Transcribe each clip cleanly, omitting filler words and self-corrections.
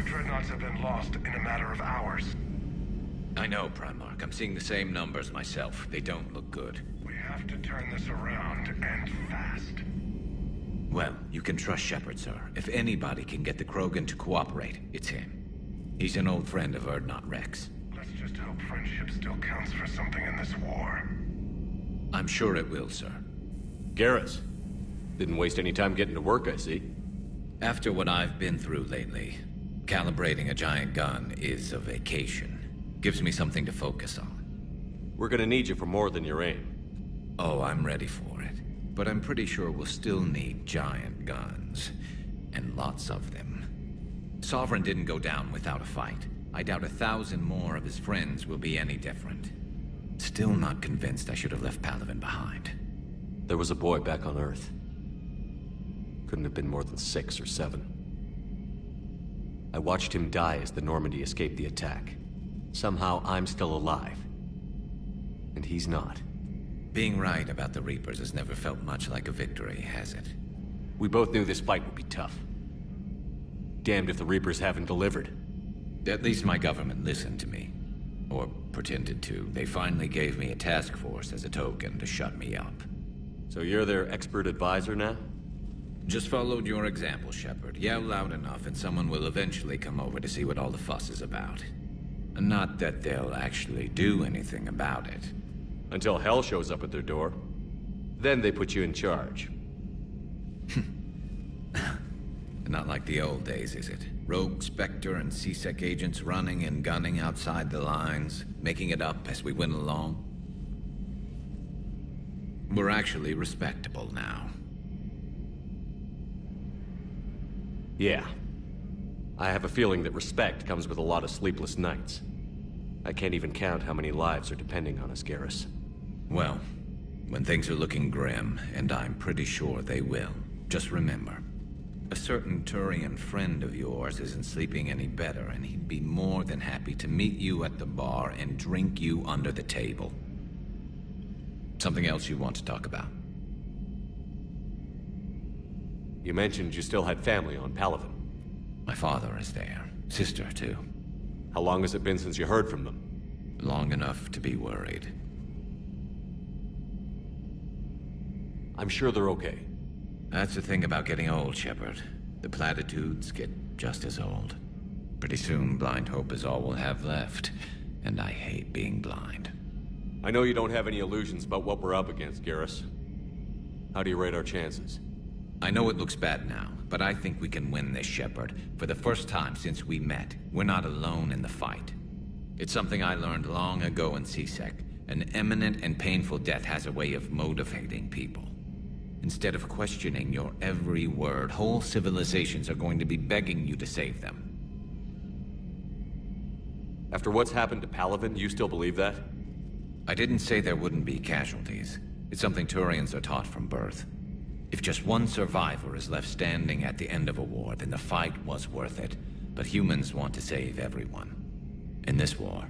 dreadnoughts have been lost in a matter of hours. I know, Primarch. I'm seeing the same numbers myself. They don't look good. We have to turn this around, and fast. Well, you can trust Shepard, sir. If anybody can get the Krogan to cooperate, it's him. He's an old friend of Urdnot Rex. Let's just hope friendship still counts for something in this war. I'm sure it will, sir. Garrus. Didn't waste any time getting to work, I see. After what I've been through lately, calibrating a giant gun is a vacation. Gives me something to focus on. We're gonna need you for more than your aim. Oh, I'm ready for it. But I'm pretty sure we'll still need giant guns. And lots of them. Sovereign didn't go down without a fight. I doubt 1,000 more of his friends will be any different. Still not convinced I should have left Palaven behind. There was a boy back on Earth. Couldn't have been more than 6 or 7. I watched him die as the Normandy escaped the attack. Somehow I'm still alive. And he's not. Being right about the Reapers has never felt much like a victory, has it? We both knew this fight would be tough. Damned if the Reapers haven't delivered. At least my government listened to me. Or pretended to. They finally gave me a task force as a token to shut me up. So you're their expert advisor now? Just followed your example, Shepard. Yell loud enough and someone will eventually come over to see what all the fuss is about. Not that they'll actually do anything about it. Until hell shows up at their door. Then they put you in charge. Not like the old days, is it? Rogue Spectre and C-Sec agents running and gunning outside the lines, making it up as we went along. We're actually respectable now. Yeah. I have a feeling that respect comes with a lot of sleepless nights. I can't even count how many lives are depending on us, Garrus. Well, when things are looking grim, and I'm pretty sure they will, just remember, a certain Turian friend of yours isn't sleeping any better, and he'd be more than happy to meet you at the bar and drink you under the table. Something else you want to talk about? You mentioned you still had family on Palaven. My father is there. Sister, too. How long has it been since you heard from them? Long enough to be worried. I'm sure they're okay. That's the thing about getting old, Shepard. The platitudes get just as old. Pretty soon, blind hope is all we'll have left. And I hate being blind. I know you don't have any illusions about what we're up against, Garrus. How do you rate our chances? I know it looks bad now, but I think we can win this, Shepard. For the first time since we met, we're not alone in the fight. It's something I learned long ago in C-Sec. An imminent and painful death has a way of motivating people. Instead of questioning your every word, whole civilizations are going to be begging you to save them. After what's happened to Palaven, you still believe that? I didn't say there wouldn't be casualties. It's something Turians are taught from birth. If just one survivor is left standing at the end of a war, then the fight was worth it. But humans want to save everyone. In this war,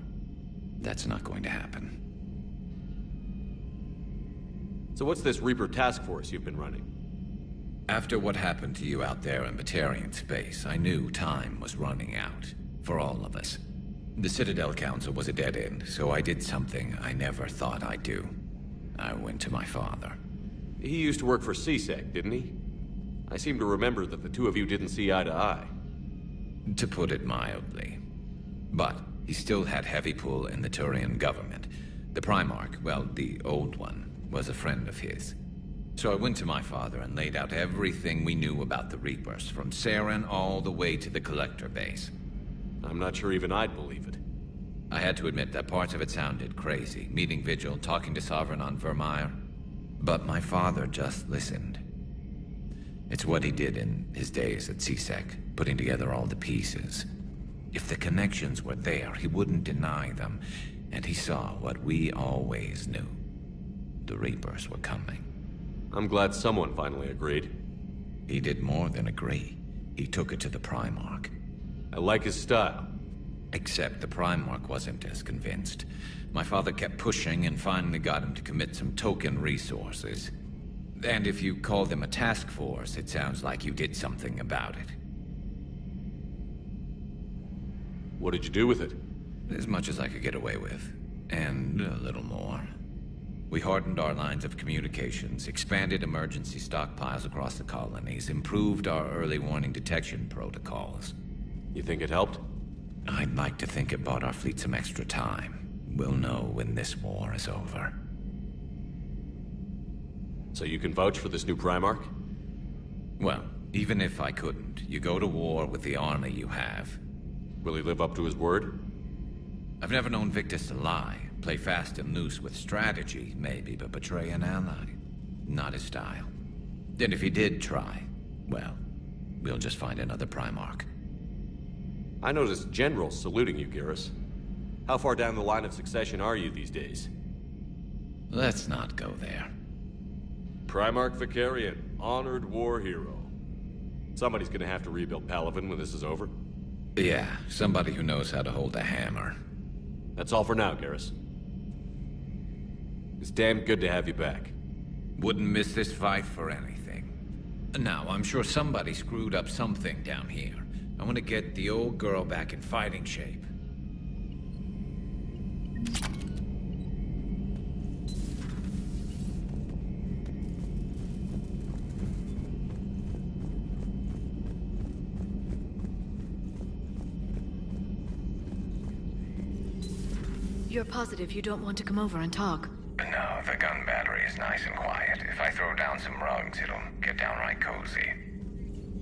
that's not going to happen. So what's this Reaper task force you've been running? After what happened to you out there in Batarian space, I knew time was running out. For all of us. The Citadel Council was a dead end, so I did something I never thought I'd do. I went to my father. He used to work for C-Sec, didn't he? I seem to remember that the two of you didn't see eye to eye. To put it mildly. But he still had heavy pull in the Turian government. The Primarch, well, the old one, was a friend of his. So I went to my father and laid out everything we knew about the Reapers, from Saren all the way to the Collector base. I'm not sure even I'd believe it. I had to admit that parts of it sounded crazy. Meeting Vigil, talking to Sovereign on Vermeer. But my father just listened. It's what he did in his days at C-Sec, putting together all the pieces. If the connections were there, he wouldn't deny them. And he saw what we always knew. The Reapers were coming. I'm glad someone finally agreed. He did more than agree. He took it to the Primarch. I like his style. Except the Primarch wasn't as convinced. My father kept pushing and finally got him to commit some token resources. And if you call them a task force, it sounds like you did something about it. What did you do with it? As much as I could get away with. And a little more. We hardened our lines of communications, expanded emergency stockpiles across the colonies, improved our early warning detection protocols. You think it helped? I'd like to think it bought our fleet some extra time. We'll know when this war is over. So you can vouch for this new Primarch? Well, even if I couldn't, you go to war with the army you have. Will he live up to his word? I've never known Victus to lie. Play fast and loose with strategy, maybe, but betray an ally. Not his style. And if he did try, well, we'll just find another Primarch. I noticed generals saluting you, Garrus. How far down the line of succession are you these days? Let's not go there. Primarch Vicarian, honored war hero. Somebody's gonna have to rebuild Palaven when this is over. Yeah, somebody who knows how to hold a hammer. That's all for now, Garrus. It's damn good to have you back. Wouldn't miss this fight for anything. Now, I'm sure somebody screwed up something down here. I want to get the old girl back in fighting shape. You're positive you don't want to come over and talk? No, the gun battery is nice and quiet. If I throw down some rugs, it'll get downright cozy.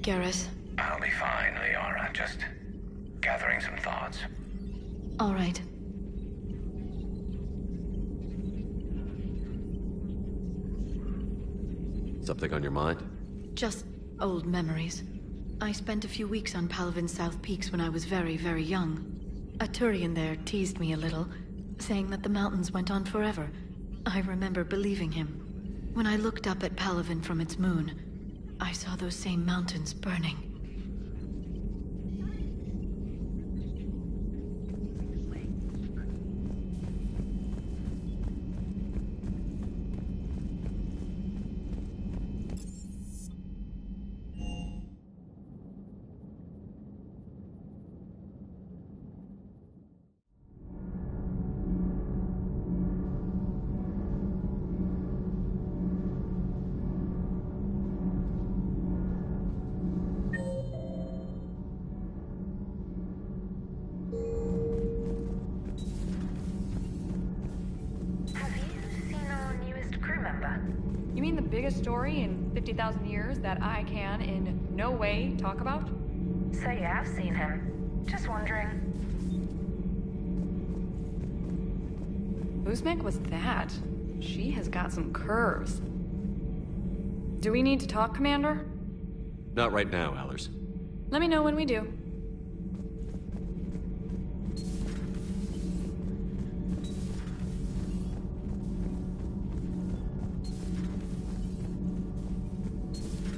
Garrus? I'll be fine, Liara. Just gathering some thoughts. All right. Something on your mind? Just old memories. I spent a few weeks on Palaven's South Peaks when I was very, very young. A Turian there teased me a little, saying that the mountains went on forever. I remember believing him. When I looked up at Palaven from its moon, I saw those same mountains burning. You mean the biggest story in 50,000 years that I can, in no way, talk about? So you have seen him. Just wondering. Uzmik was that? She has got some curves. Do we need to talk, Commander? Not right now, Allers. Let me know when we do.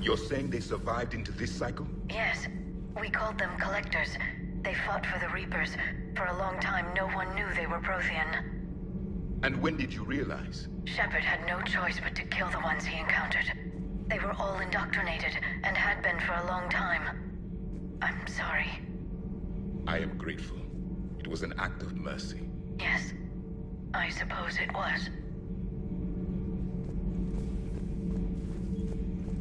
You're saying they survived into this cycle? Yes. We called them Collectors. They fought for the Reapers. For a long time, no one knew they were Prothean. And when did you realize? Shepard had no choice but to kill the ones he encountered. They were all indoctrinated, and had been for a long time. I'm sorry. I am grateful. It was an act of mercy. Yes. I suppose it was.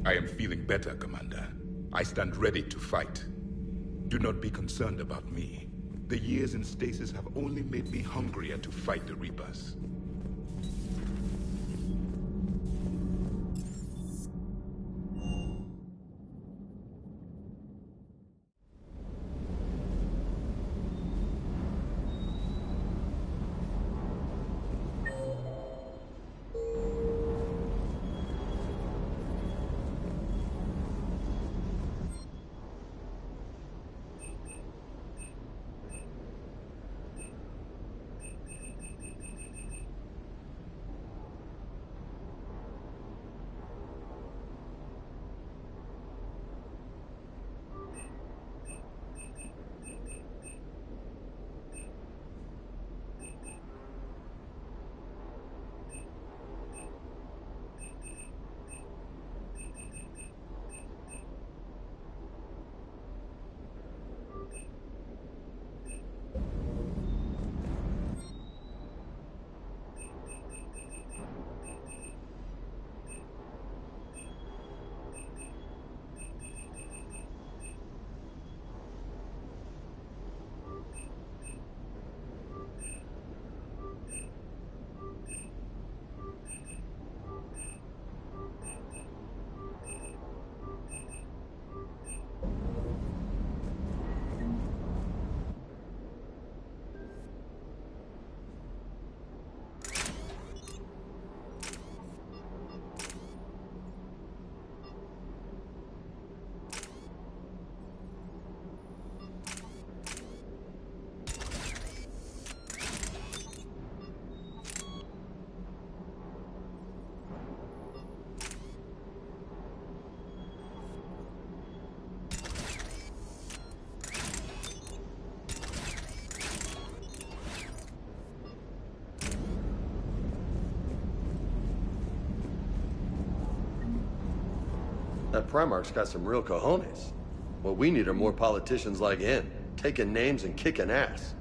I am feeling better, Commander. I stand ready to fight. Do not be concerned about me. The years in stasis have only made me hungrier to fight the Reapers. That Primarch's got some real cojones. What we need are more politicians like him, taking names and kicking ass.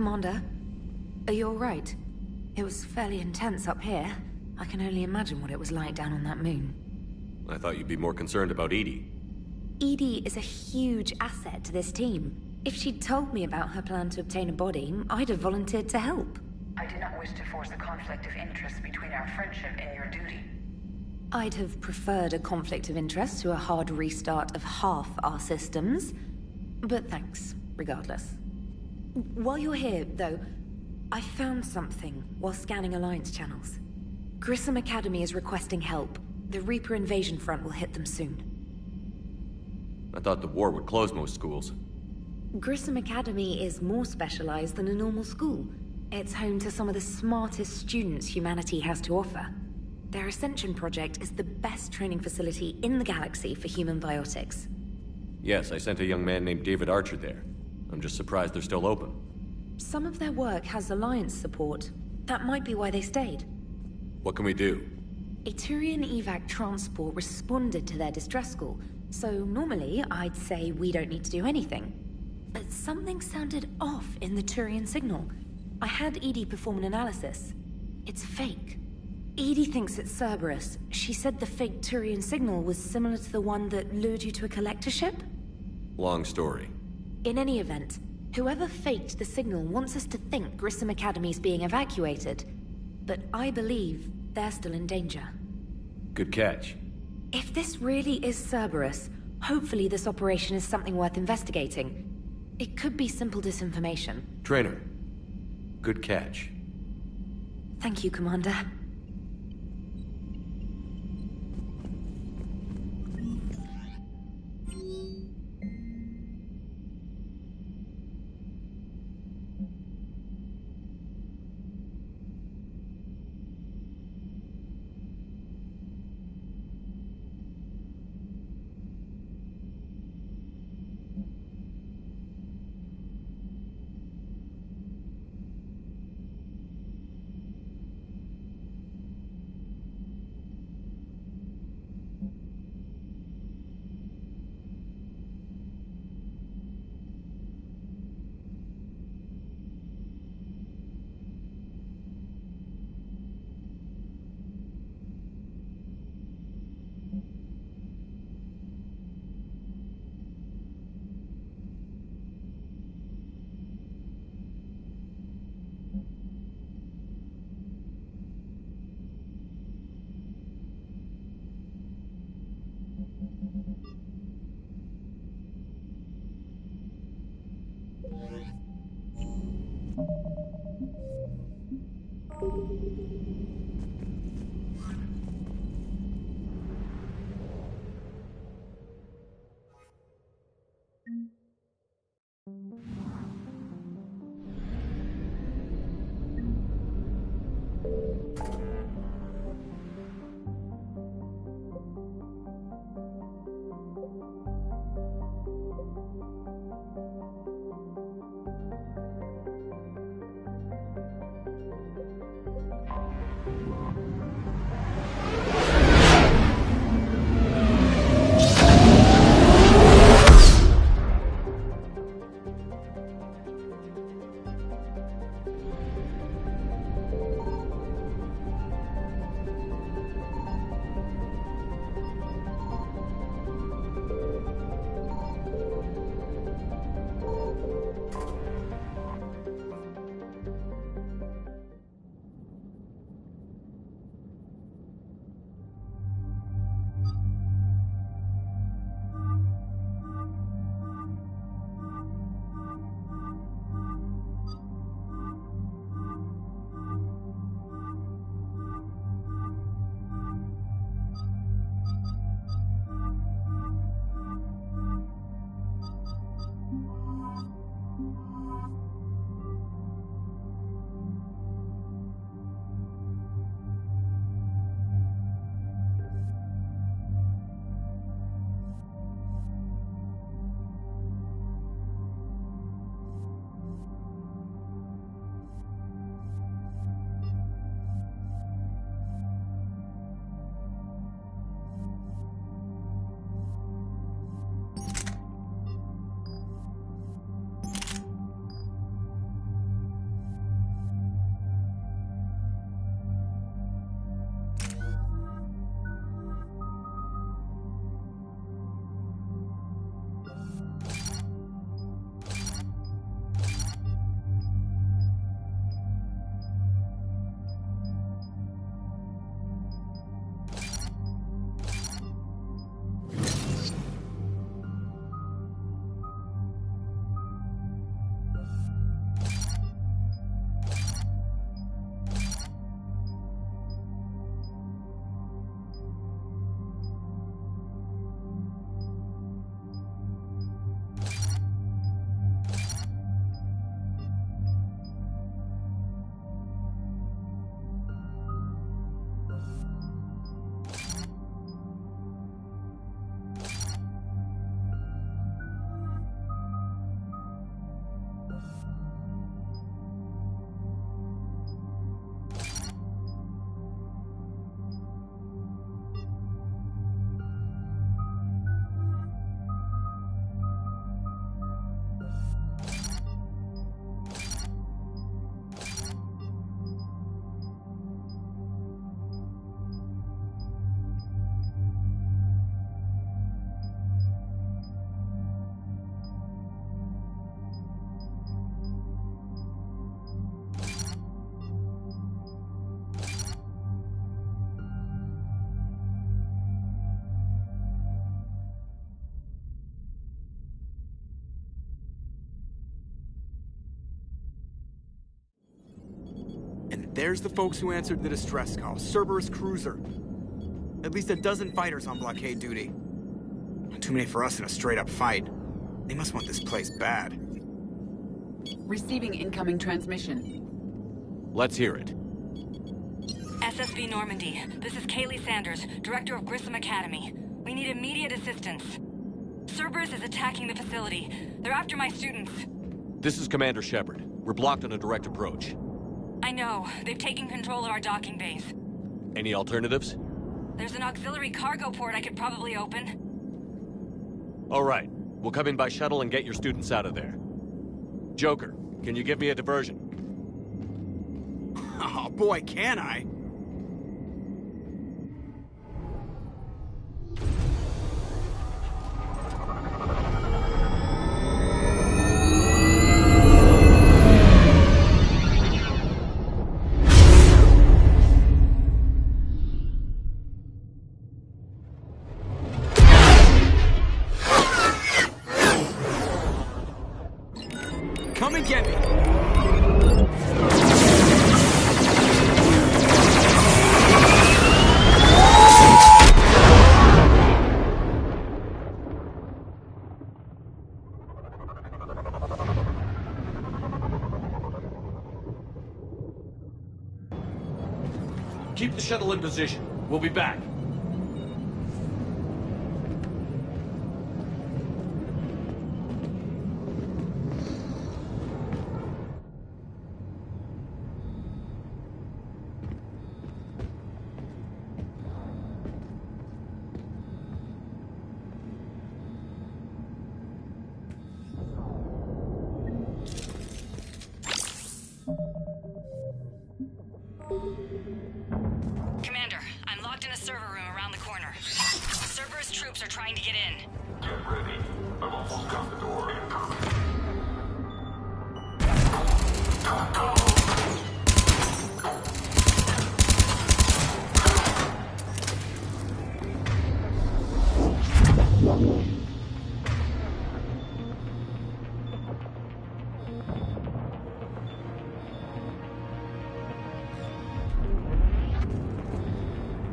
Commander, are you all right? It was fairly intense up here. I can only imagine what it was like down on that moon. I thought you'd be more concerned about EDI. EDI is a huge asset to this team. If she'd told me about her plan to obtain a body, I'd have volunteered to help. I do not wish to force a conflict of interest between our friendship and your duty. I'd have preferred a conflict of interest to a hard restart of half our systems. But thanks, regardless. While you're here, though, I found something while scanning Alliance channels. Grissom Academy is requesting help. The Reaper invasion front will hit them soon. I thought the war would close most schools. Grissom Academy is more specialized than a normal school. It's home to some of the smartest students humanity has to offer. Their Ascension project is the best training facility in the galaxy for human biotics. Yes, I sent a young man named David Archer there. I'm just surprised they're still open. Some of their work has Alliance support. That might be why they stayed. What can we do? A Turian evac transport responded to their distress call, so normally I'd say we don't need to do anything. But something sounded off in the Turian signal. I had EDI perform an analysis. It's fake. EDI thinks it's Cerberus. She said the fake Turian signal was similar to the one that lured you to a collector ship? Long story. In any event, whoever faked the signal wants us to think Grissom Academy's being evacuated. But I believe they're still in danger. Good catch. If this really is Cerberus, hopefully this operation is something worth investigating. It could be simple disinformation. Trainer. Good catch. Thank you, Commander. There's the folks who answered the distress call. Cerberus cruiser. At least a dozen fighters on blockade duty. Too many for us in a straight-up fight. They must want this place bad. Receiving incoming transmission. Let's hear it. SSV Normandy, this is Kaylee Sanders, Director of Grissom Academy. We need immediate assistance. Cerberus is attacking the facility. They're after my students. This is Commander Shepard. We're blocked on a direct approach. I know. They've taken control of our docking base. Any alternatives? There's an auxiliary cargo port I could probably open. All right. We'll come in by shuttle and get your students out of there. Joker, can you give me a diversion? Oh boy, can I! Come and get me! Keep the shuttle in position. We'll be back. Commander, I'm locked in a server room around the corner. Cerberus troops are trying to get in. Get ready. I've almost got the door incoming.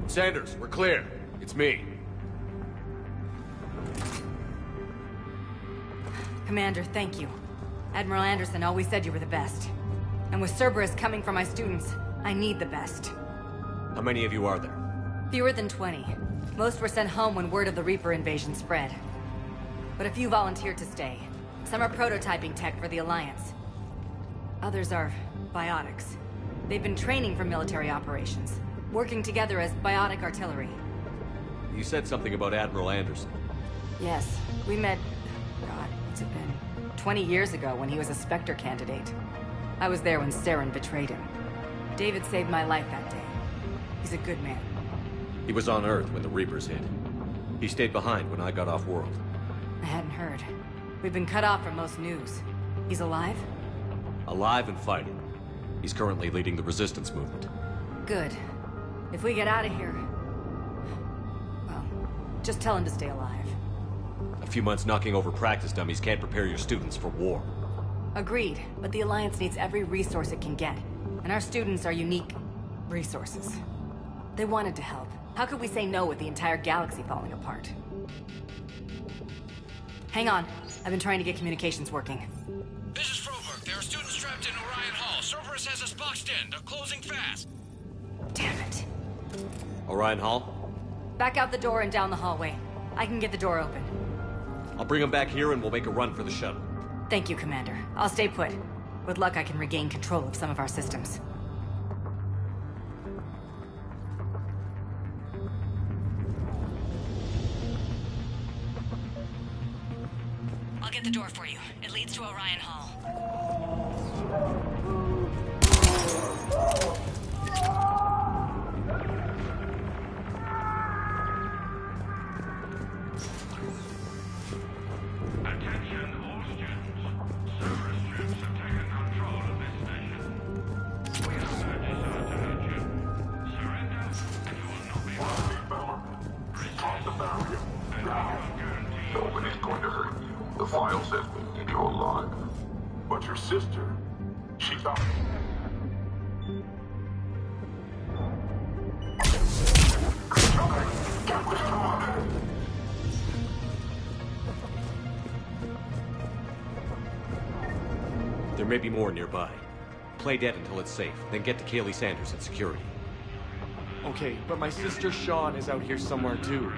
Sanders, we're clear. It's me. Commander, thank you. Admiral Anderson always said you were the best. And with Cerberus coming for my students, I need the best. How many of you are there? Fewer than 20. Most were sent home when word of the Reaper invasion spread. But a few volunteered to stay. Some are prototyping tech for the Alliance. Others are biotics. They've been training for military operations, working together as biotic artillery. You said something about Admiral Anderson. Yes, we met... God, what's it been? 20 years ago when he was a Spectre candidate. I was there when Saren betrayed him. David saved my life that day. He's a good man. He was on Earth when the Reapers hit. He stayed behind when I got off-world. I hadn't heard. We've been cut off from most news. He's alive? Alive and fighting. He's currently leading the resistance movement. Good. If we get out of here... well, just tell him to stay alive. A few months knocking over practice dummies can't prepare your students for war. Agreed, but the Alliance needs every resource it can get. And our students are unique resources. They wanted to help. How could we say no with the entire galaxy falling apart? Hang on. I've been trying to get communications working. This is Froberg. There are students trapped in Orion Hall. Cerberus has us boxed in. They're closing fast. Damn it. Orion Hall? Back out the door and down the hallway. I can get the door open. I'll bring them back here and we'll make a run for the shuttle. Thank you, Commander. I'll stay put. With luck, I can regain control of some of our systems. I'll get the door for you. It leads to Orion Hall. Attention, all students. Cerberus troops have taken control of this station. We have no desire to hurt you. Surrender, and you will not be harmed. Resist, the barrier, and we are guaranteed... Nobody's going to hurt you. The file says we need you alive. But your sister, she's out. may be more nearby. Play dead until it's safe, then get to Kaylee Sanders at security. Okay, but my sister Sean is out here somewhere too.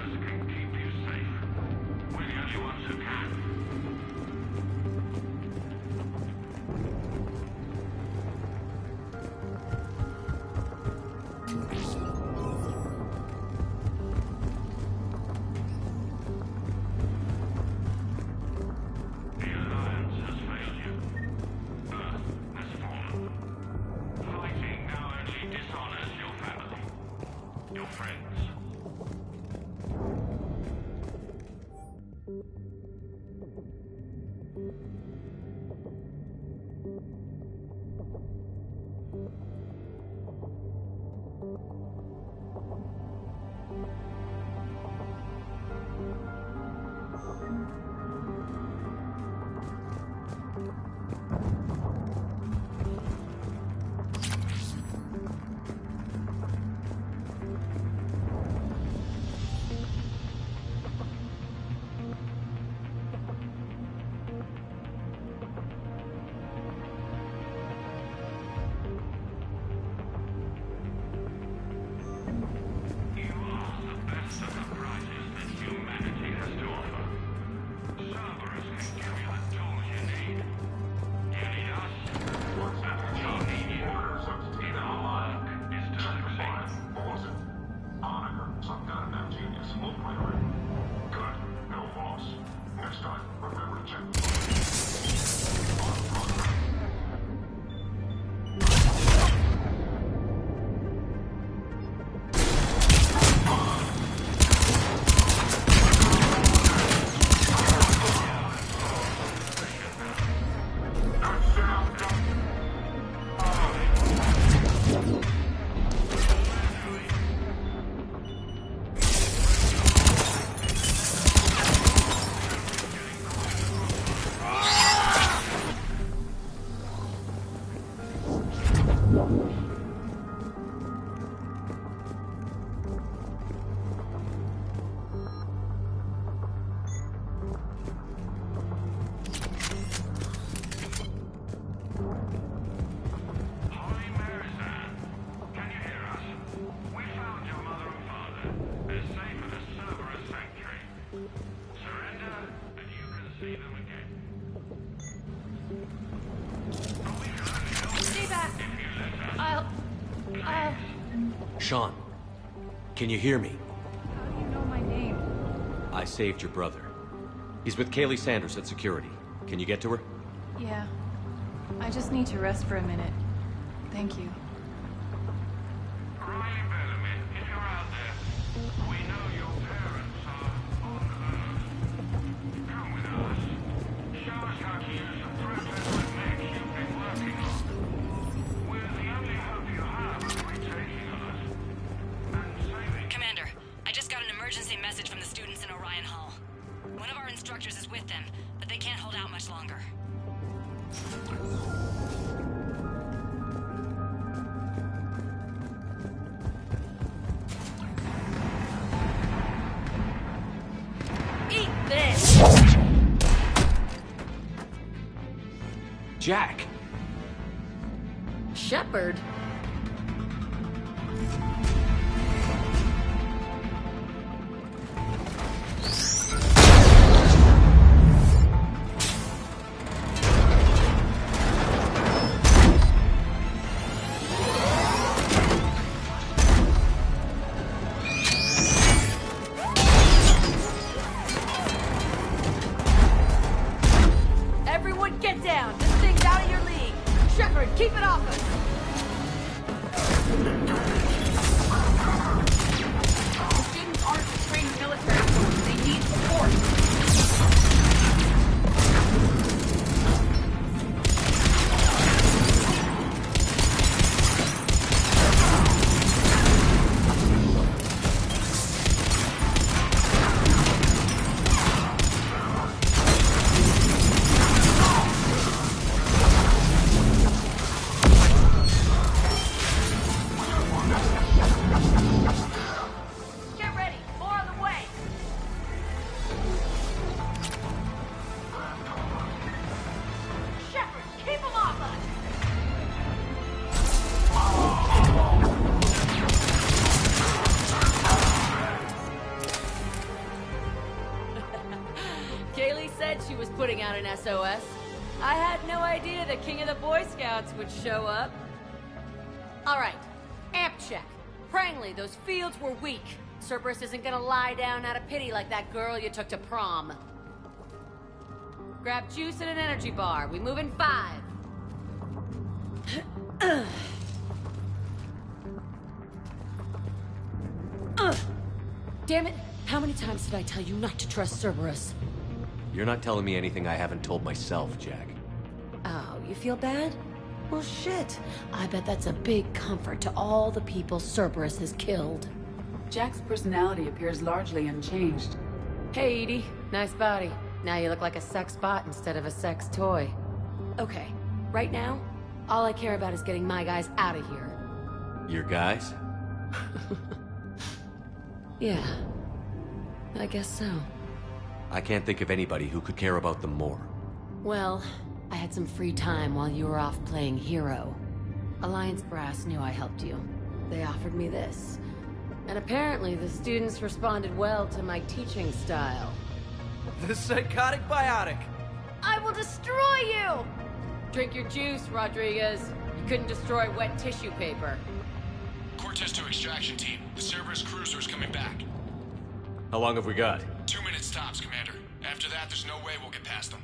Sean, can you hear me? How do you know my name? I saved your brother. He's with Kaylee Sanders at security. Can you get to her? Yeah. I just need to rest for a minute. Thank you. Riley Bellamy, if you're out there, we know your parents are on Earth. Come with us. Show us how to use the process mech you've been working on. We're the only hope you have of retaking us and saving... Commander, I just got an emergency message from the students in Orion Hall. One of our instructors is with them, but they can't hold out much longer. Eat this! Jack! Shepard? Everyone get down! This thing's out of your league! Shepard, keep it off us! putting out an SOS. I had no idea the king of the Boy Scouts would show up. Alright, amp check. Prangley, those fields were weak. Cerberus isn't gonna lie down out of pity like that girl you took to prom. Grab juice and an energy bar. We move in 5. Damn it! How many times did I tell you not to trust Cerberus? You're not telling me anything I haven't told myself, Jack. Oh, you feel bad? Well, shit. I bet that's a big comfort to all the people Cerberus has killed. Jack's personality appears largely unchanged. Hey, Edie. Nice body. Now you look like a sex bot instead of a sex toy. Okay, right now, all I care about is getting my guys out of here. Your guys? Yeah, I guess so. I can't think of anybody who could care about them more. Well, I had some free time while you were off playing hero. Alliance Brass knew I helped you. They offered me this. And apparently the students responded well to my teaching style. The psychotic biotic! I will destroy you! Drink your juice, Rodriguez. You couldn't destroy wet tissue paper. Cortez to extraction team. The Cerberus cruiser is coming back. How long have we got? 2 minutes tops, Commander. After that, there's no way we'll get past them.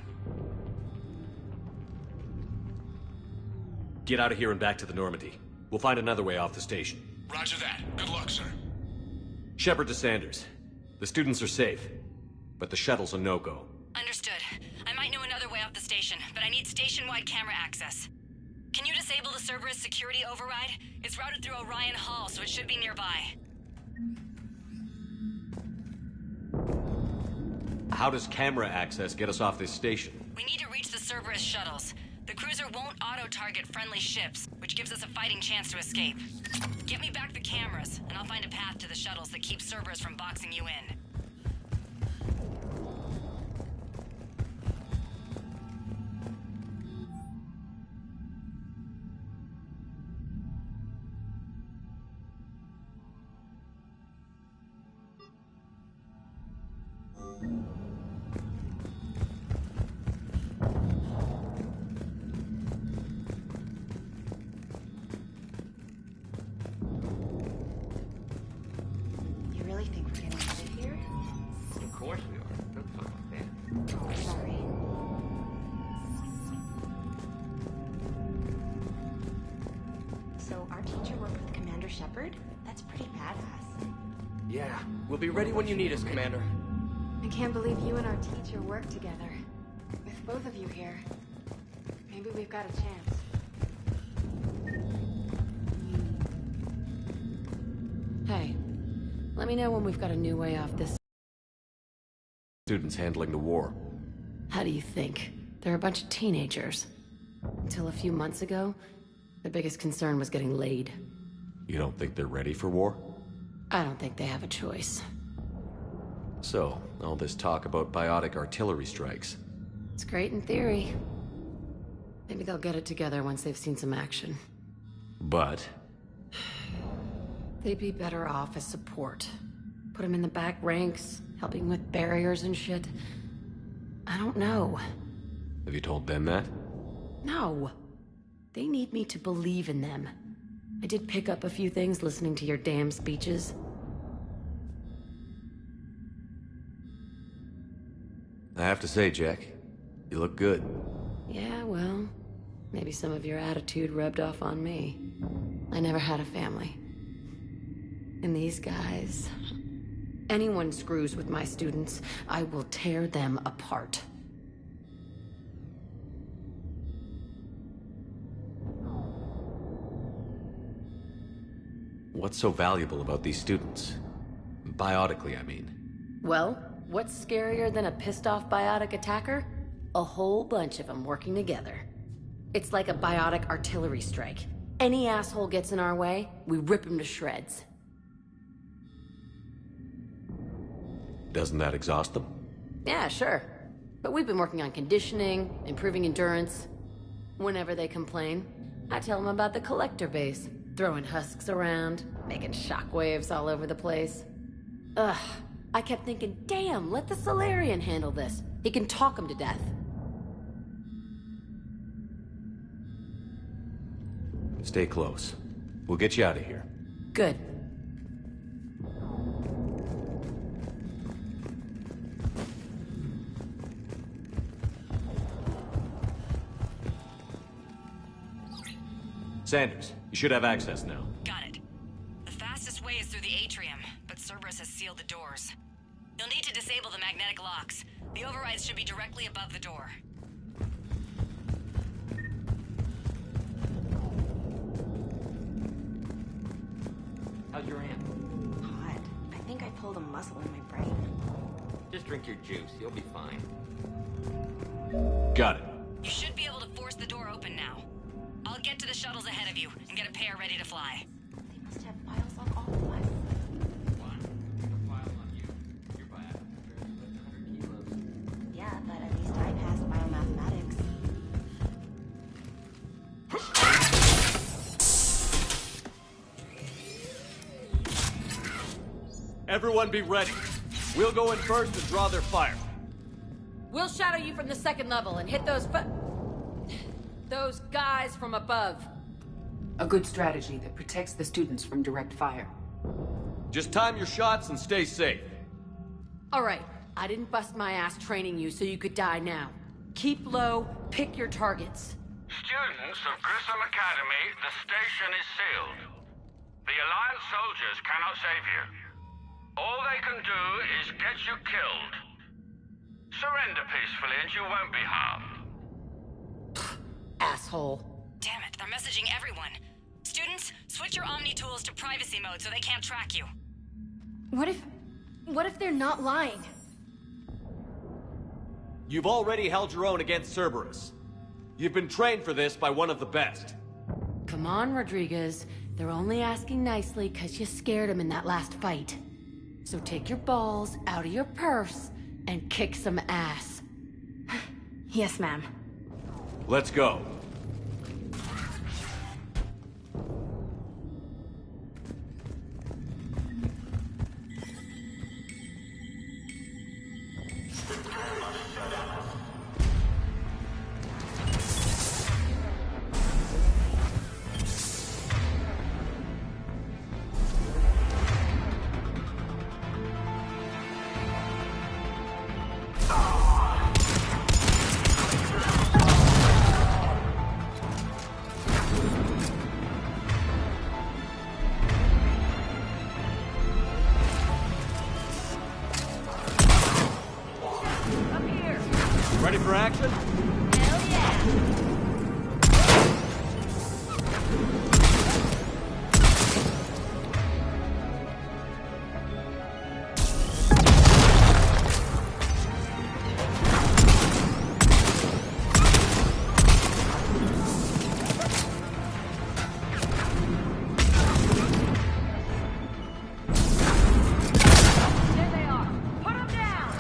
Get out of here and back to the Normandy. We'll find another way off the station. Roger that. Good luck, sir. Shepard to Sanders. The students are safe, but the shuttle's a no-go. Understood. I might know another way off the station, but I need station-wide camera access. Can you disable the Cerberus security override? It's routed through Orion Hall, so it should be nearby. How does camera access get us off this station? We need to reach the Cerberus shuttles. The cruiser won't auto-target friendly ships, which gives us a fighting chance to escape. Get me back the cameras, and I'll find a path to the shuttles that keeps Cerberus from boxing you in. You really think we're gonna live here? Of course we are. Don't talk like that. Oh, sorry. So our teacher worked with Commander Shepard? That's pretty badass. Yeah, we'll be ready when you need us, Commander. I can't believe you and our teacher work together. With both of you here, maybe we've got a chance. Hey, let me know when we've got a new way off this. Students handling the war. How do you think? They're a bunch of teenagers. Until a few months ago, their biggest concern was getting laid. You don't think they're ready for war? I don't think they have a choice. So, all this talk about biotic artillery strikes. It's great in theory. Maybe they'll get it together once they've seen some action. But? They'd be better off as support. Put them in the back ranks, helping with barriers and shit. I don't know. Have you told them that? No. They need me to believe in them. I did pick up a few things listening to your damn speeches. I have to say, Jack, you look good. Yeah, well, maybe some of your attitude rubbed off on me. I never had a family. And these guys... Anyone screws with my students, I will tear them apart. What's so valuable about these students? Biotically, I mean. Well, what's scarier than a pissed-off biotic attacker? A whole bunch of them working together. It's like a biotic artillery strike. Any asshole gets in our way, we rip him to shreds. Doesn't that exhaust them? Yeah, sure. But we've been working on conditioning, improving endurance. Whenever they complain, I tell them about the collector base, throwing husks around, making shockwaves all over the place. Ugh, I kept thinking, damn, let the Solarian handle this. He can talk them to death. stay close. We'll get you out of here. Good. Sanders, you should have access now. Got it. The fastest way is through the atrium, but Cerberus has sealed the doors. You'll need to disable the magnetic locks. The overrides should be directly above the door. How's your aunt? Hot. I think I pulled a muscle in my brain. Just drink your juice. You'll be fine. Got it. You should be able to force the door open now. I'll get to the shuttles ahead of you and get a pair ready to fly. They must have files on all of us. Yeah, but at least I passed biomathematics. Everyone be ready. We'll go in first and draw their fire. We'll shadow you from the second level and hit those guys from above. A good strategy that protects the students from direct fire. Just time your shots and stay safe. All right, I didn't bust my ass training you so you could die now. Keep low, pick your targets. Students of Grissom Academy, the station is sealed. The Alliance soldiers cannot save you. All they can do is get you killed. Surrender peacefully and you won't be harmed. Asshole. Damn it, they're messaging everyone. Students, switch your Omni tools to privacy mode so they can't track you. What if they're not lying? You've already held your own against Cerberus. You've been trained for this by one of the best. Come on, Rodriguez. They're only asking nicely because you scared them in that last fight. So take your balls out of your purse and kick some ass. Yes, ma'am. Let's go. Ready for action? Hell yeah! There they are. Put them down!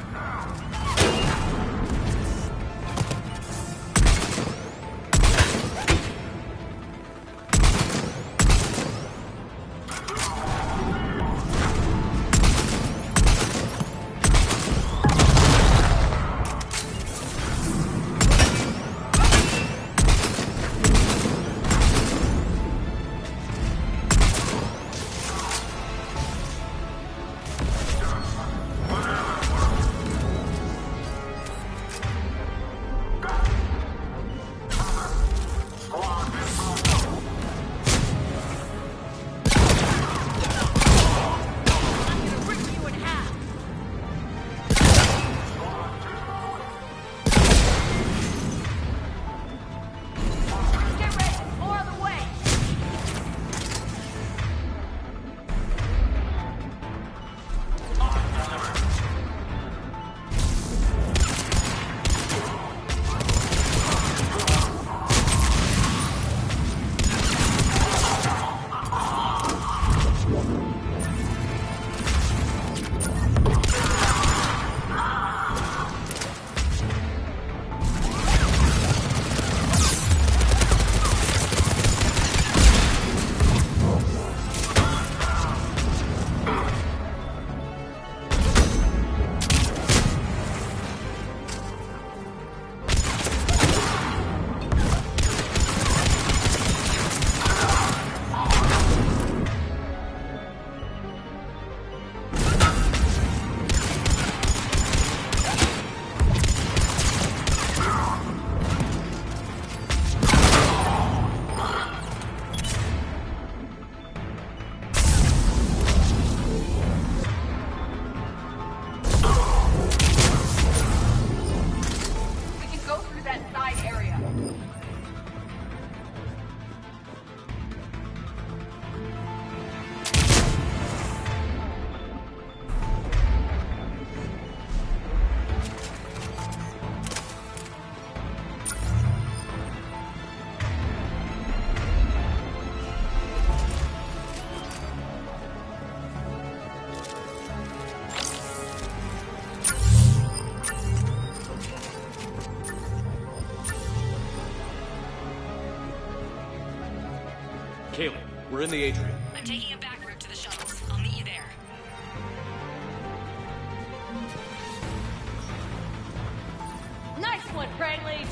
We're in the atrium. I'm taking a back route to the shuttles. I'll meet you there. Nice one, Cragley!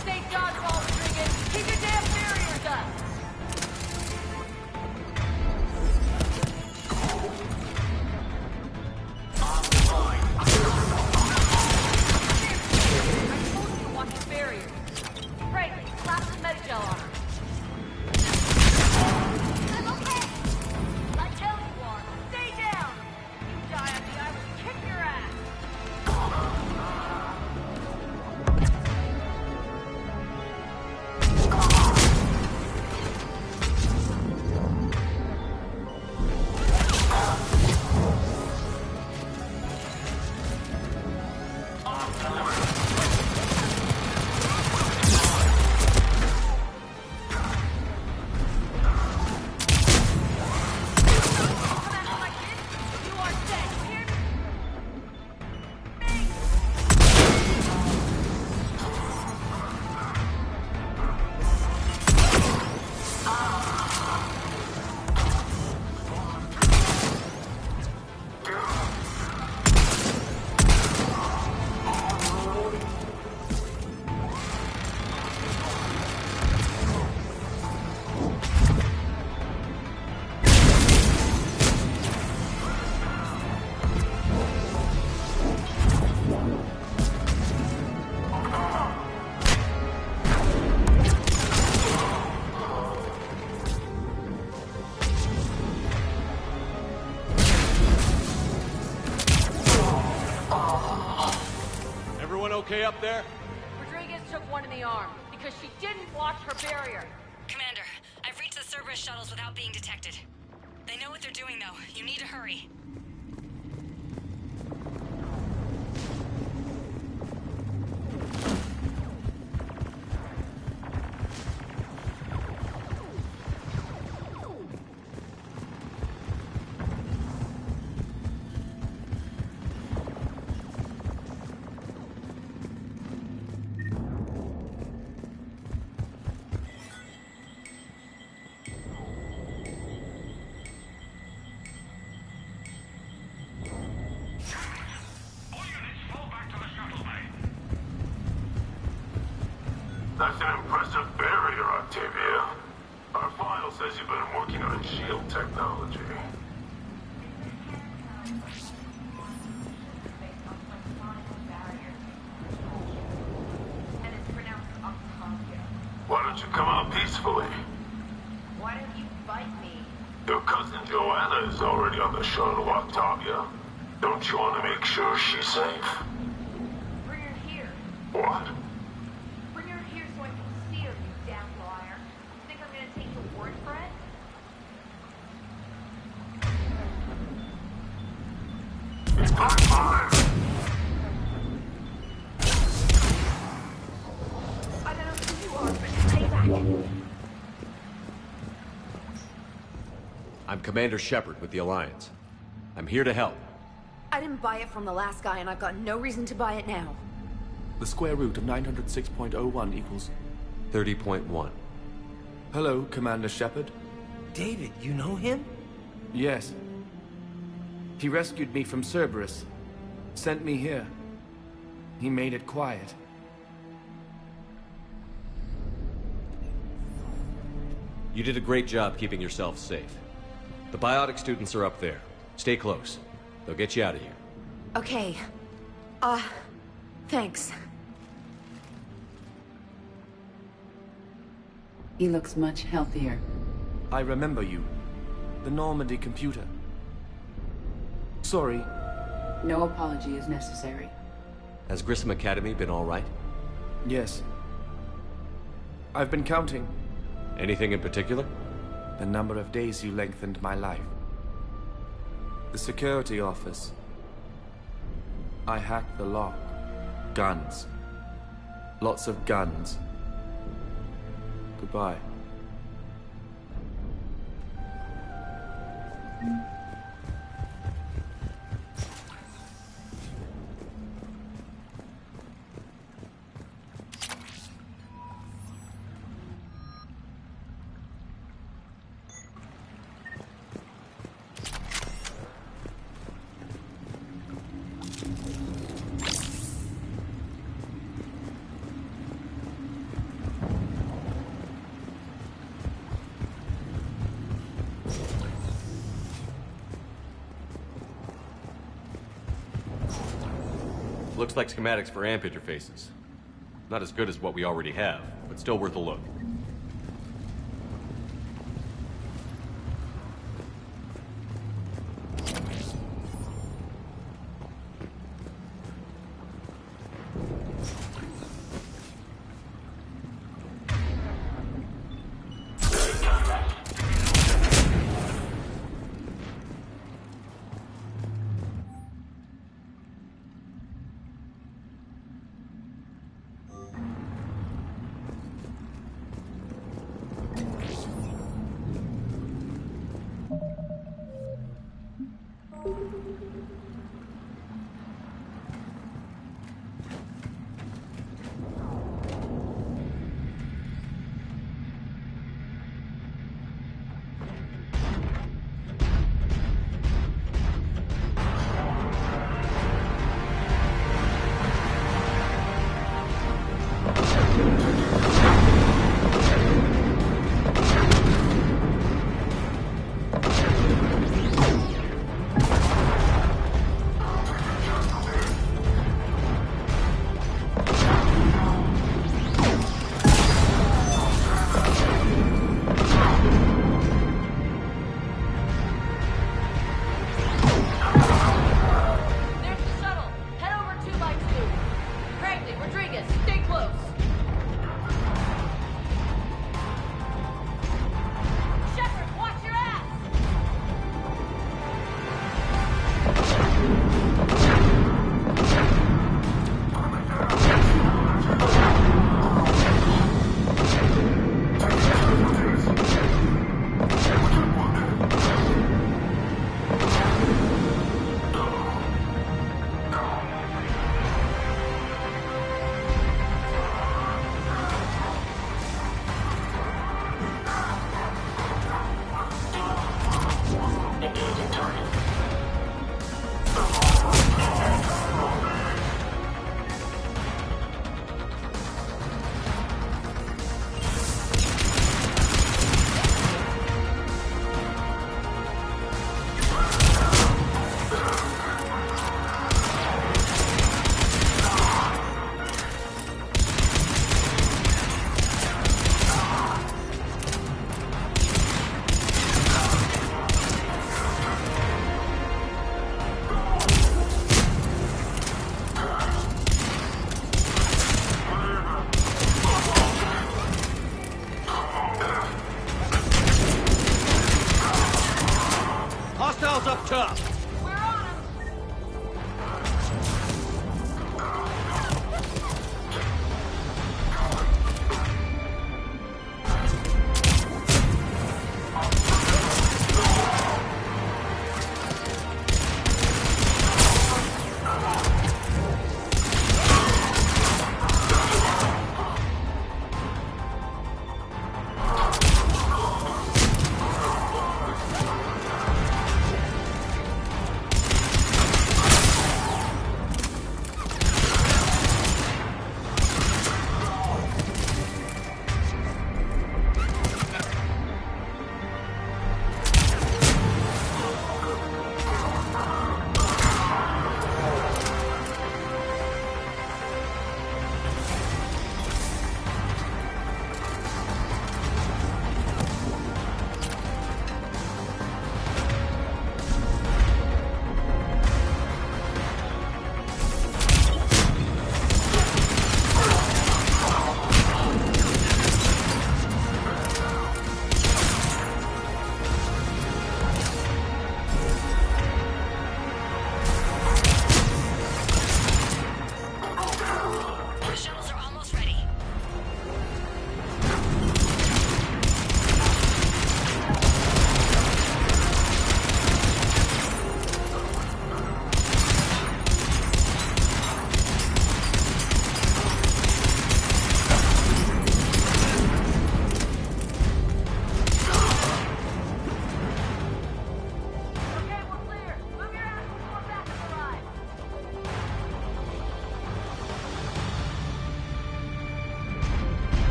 Stay dodgeball, Rodriguez! Keep your damn barriers up! Okay up there? Rodriguez took one in the arm because she didn't watch her barrier. Commander, I've reached the Cerberus shuttles without being detected. They know what they're doing, though. You need to hurry. That's an impressive barrier, Octavia. Our file says you've been working on shield technology. Why don't you come out peacefully? Why don't you fight me? Your cousin Joanna is already on the shuttle, Octavia. Don't you want to make sure she's safe? Bring her here. What? Bring her here so I can see her, you damn liar. Think I'm gonna take your word for it? I don't know who you are, but stay back. I'm Commander Shepard with the Alliance. I'm here to help. I didn't buy it from the last guy, and I've got no reason to buy it now. The square root of 906.01 equals... 30.1. Hello, Commander Shepard. David, you know him? Yes. He rescued me from Cerberus. Sent me here. He made it quiet. You did a great job keeping yourself safe. The biotic students are up there. Stay close. They'll get you out of here. Okay. Thanks. He looks much healthier. I remember you. The Normandy computer. Sorry. No apology is necessary. Has Grissom Academy been all right? Yes. I've been counting. Anything in particular? The number of days you lengthened my life. The security office. I hacked the lock. Guns. Lots of guns. Goodbye. Looks like schematics for amp interfaces. Not as good as what we already have, but still worth a look.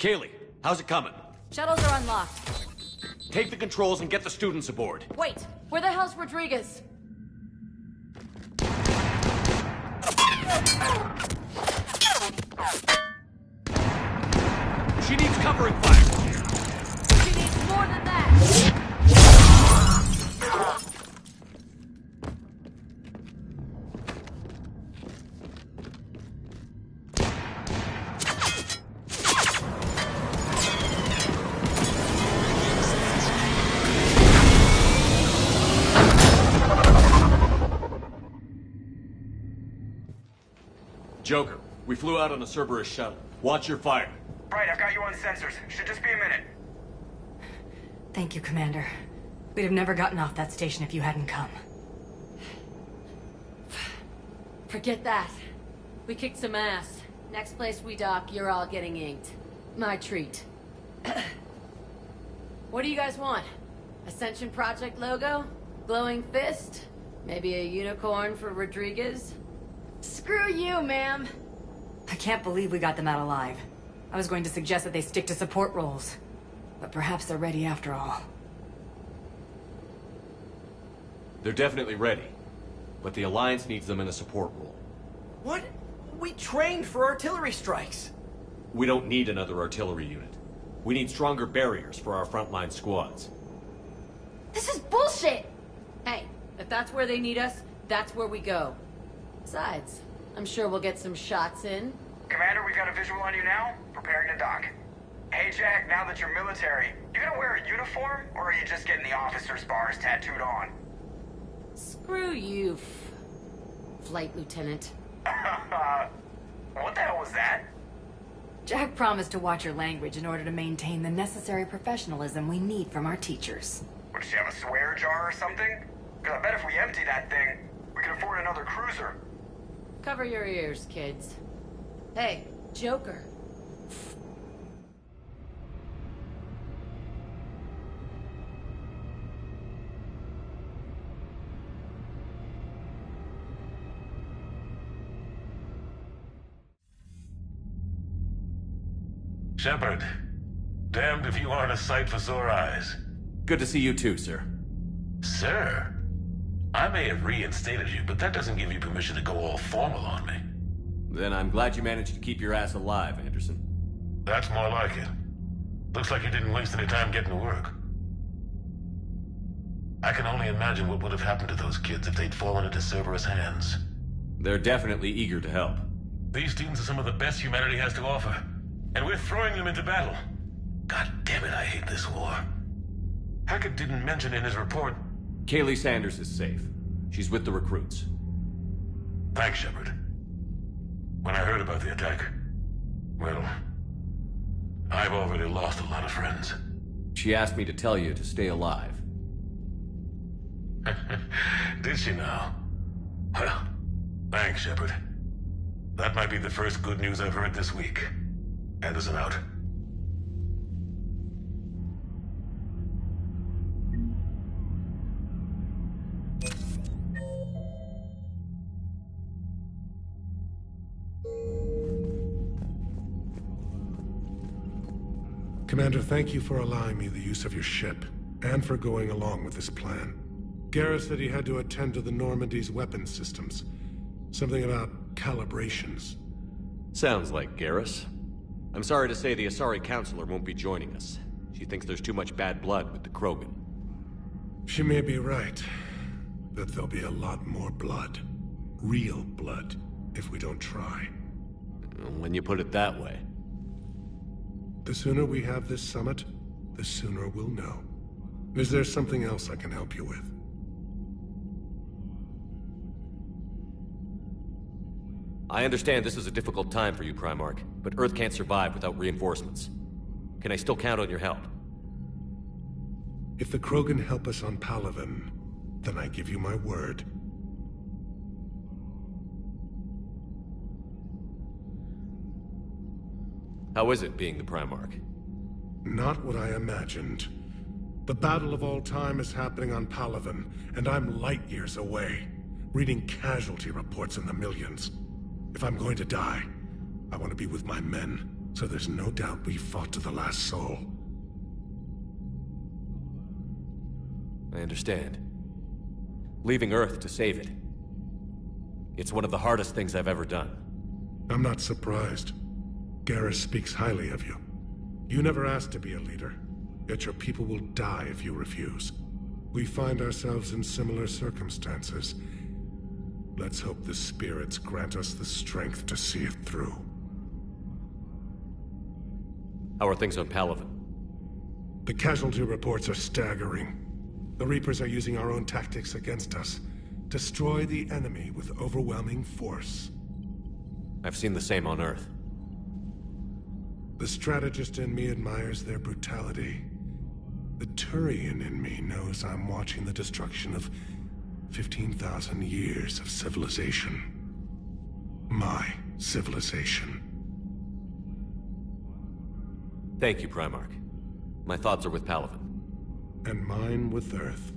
Kaylee, how's it coming? Shuttles are unlocked. Take the controls and get the students aboard. Wait, where the hell's Rodriguez? She needs covering fire. She needs more than that. Joker, we flew out on a Cerberus shuttle. Watch your fire. Right, I've got you on sensors. Should just be a minute. Thank you, Commander. We'd have never gotten off that station if you hadn't come. Forget that. We kicked some ass. Next place we dock, you're all getting inked. My treat. What do you guys want? Ascension Project logo? Glowing fist? Maybe a unicorn for Rodriguez? Screw you, ma'am. I can't believe we got them out alive. I was going to suggest that they stick to support roles. But perhaps they're ready after all. They're definitely ready. But the Alliance needs them in a support role. What? We trained for artillery strikes. We don't need another artillery unit. We need stronger barriers for our frontline squads. This is bullshit! Hey, if that's where they need us, that's where we go. Besides, I'm sure we'll get some shots in. Commander, we've got a visual on you now. Preparing to dock. Hey, Jack, now that you're military, you gonna wear a uniform, or are you just getting the officer's bars tattooed on? Screw you, Flight Lieutenant. What the hell was that? Jack promised to watch your language in order to maintain the necessary professionalism we need from our teachers. Would she have a swear jar or something? Because I bet if we empty that thing, we can afford another cruiser. Cover your ears, kids. Hey, Joker. Shepard, damned if you aren't a sight for sore eyes. Good to see you too, sir. Sir? I may have reinstated you, but that doesn't give you permission to go all formal on me. Then I'm glad you managed to keep your ass alive, Anderson. That's more like it. Looks like you didn't waste any time getting to work. I can only imagine what would have happened to those kids if they'd fallen into Cerberus' hands. They're definitely eager to help. These students are some of the best humanity has to offer, and we're throwing them into battle. God damn it, I hate this war. Hackett didn't mention in his report... Kaylee Sanders is safe. She's with the recruits. Thanks, Shepard. When I heard about the attack, well, I've already lost a lot of friends. She asked me to tell you to stay alive. Did she now? Well, thanks, Shepard. That might be the first good news I've heard this week. Anderson out. Commander, thank you for allowing me the use of your ship, and for going along with this plan. Garrus said he had to attend to the Normandy's weapons systems. Something about calibrations. Sounds like Garrus. I'm sorry to say the Asari Counselor won't be joining us. She thinks there's too much bad blood with the Krogan. She may be right, but there'll be a lot more blood. Real blood, if we don't try. When you put it that way. The sooner we have this summit, the sooner we'll know. Is there something else I can help you with? I understand this is a difficult time for you, Primarch, but Earth can't survive without reinforcements. Can I still count on your help? If the Krogan help us on Palaven, then I give you my word. How is it being the Primarch? Not what I imagined. The battle of all time is happening on Palaven, and I'm light years away, reading casualty reports in the millions. If I'm going to die, I want to be with my men, So there's no doubt we fought to the last soul. I understand. Leaving Earth to save it. It's one of the hardest things I've ever done. I'm not surprised. Garrus speaks highly of you. You never asked to be a leader, yet your people will die if you refuse. We find ourselves in similar circumstances. Let's hope the spirits grant us the strength to see it through. How are things on Palaven? The casualty reports are staggering. The Reapers are using our own tactics against us. Destroy the enemy with overwhelming force. I've seen the same on Earth. The strategist in me admires their brutality. The Turian in me knows I'm watching the destruction of 15,000 years of civilization. My civilization. Thank you, Primarch. My thoughts are with Palaven. And mine with Earth.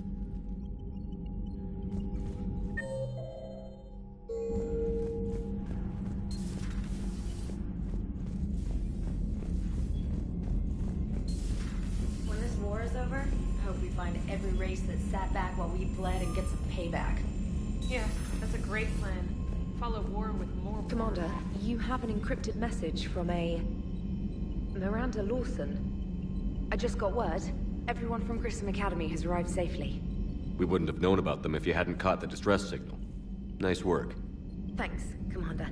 When this war is over, I hope we find every race that sat back while we bled and get some payback. Yeah, that's a great plan. Follow war with more war. Commander, you have an encrypted message from a... Miranda Lawson. I just got word. Everyone from Grissom Academy has arrived safely. We wouldn't have known about them if you hadn't caught the distress signal. Nice work. Thanks, Commander.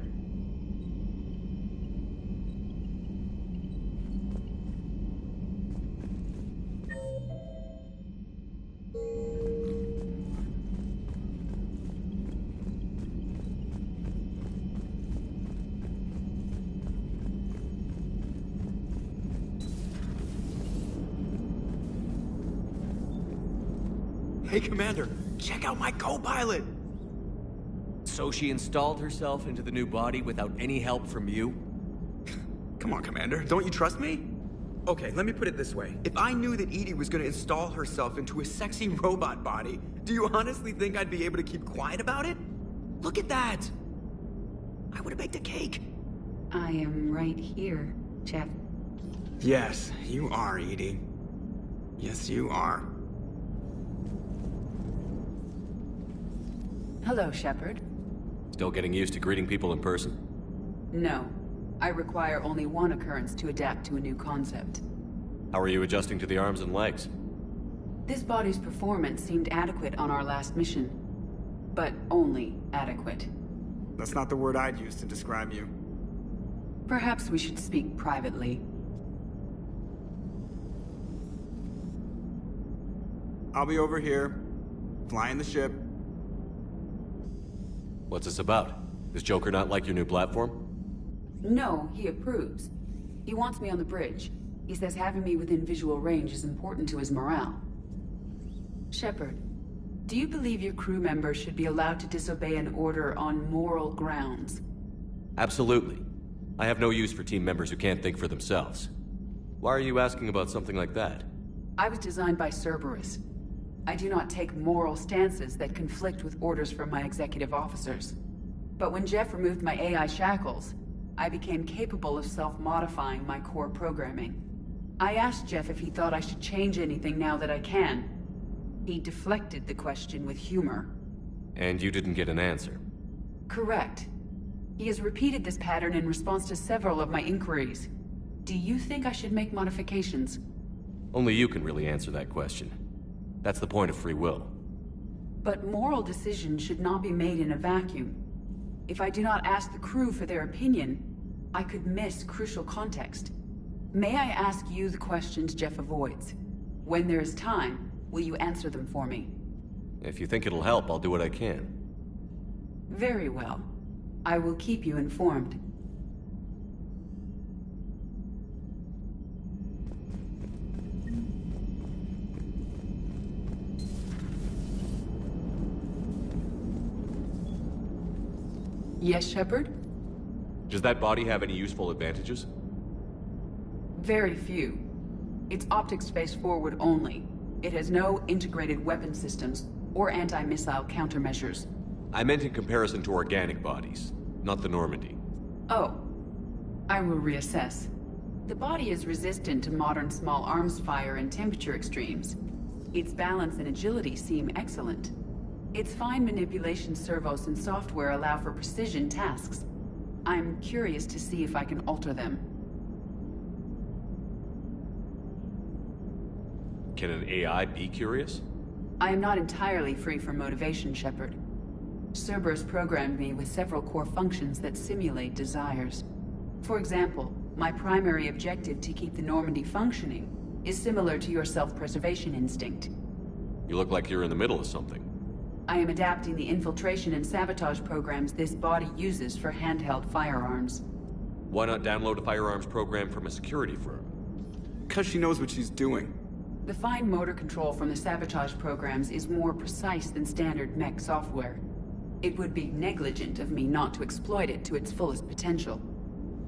Hey, Commander, check out my co-pilot! So she installed herself into the new body without any help from you? Come on, Commander, don't you trust me? Okay, let me put it this way. If I knew that EDI was gonna install herself into a sexy robot body, do you honestly think I'd be able to keep quiet about it? Look at that! I would've baked a cake. I am right here, Jeff. Yes, you are, EDI. Yes, you are. Hello, Shepard. Still getting used to greeting people in person? No. I require only one occurrence to adapt to a new concept. How are you adjusting to the arms and legs? This body's performance seemed adequate on our last mission. But only adequate. That's not the word I'd use to describe you. Perhaps we should speak privately. I'll be over here, flying the ship. What's this about? Does Joker not like your new platform? No, he approves. He wants me on the bridge. He says having me within visual range is important to his morale. Shepard, do you believe your crew members should be allowed to disobey an order on moral grounds? Absolutely. I have no use for team members who can't think for themselves. Why are you asking about something like that? I was designed by Cerberus. I do not take moral stances that conflict with orders from my executive officers. But when Jeff removed my AI shackles, I became capable of self-modifying my core programming. I asked Jeff if he thought I should change anything now that I can. He deflected the question with humor. And you didn't get an answer? Correct. He has repeated this pattern in response to several of my inquiries. Do you think I should make modifications? Only you can really answer that question. That's the point of free will. But moral decisions should not be made in a vacuum. If I do not ask the crew for their opinion, I could miss crucial context. May I ask you the questions Jeff avoids? When there is time, will you answer them for me? If you think it'll help, I'll do what I can. Very well. I will keep you informed. Yes, Shepard? Does that body have any useful advantages? Very few. Its optics face forward only. It has no integrated weapon systems or anti-missile countermeasures. I meant in comparison to organic bodies, not the Normandy. Oh. I will reassess. The body is resistant to modern small arms fire and temperature extremes. Its balance and agility seem excellent. Its fine manipulation servos and software allow for precision tasks. I'm curious to see if I can alter them. Can an AI be curious? I am not entirely free from motivation, Shepard. Cerberus programmed me with several core functions that simulate desires. For example, my primary objective to keep the Normandy functioning is similar to your self-preservation instinct. You look like you're in the middle of something. I am adapting the infiltration and sabotage programs this body uses for handheld firearms. Why not download a firearms program from a security firm? 'Cause she knows what she's doing. The fine motor control from the sabotage programs is more precise than standard mech software. It would be negligent of me not to exploit it to its fullest potential.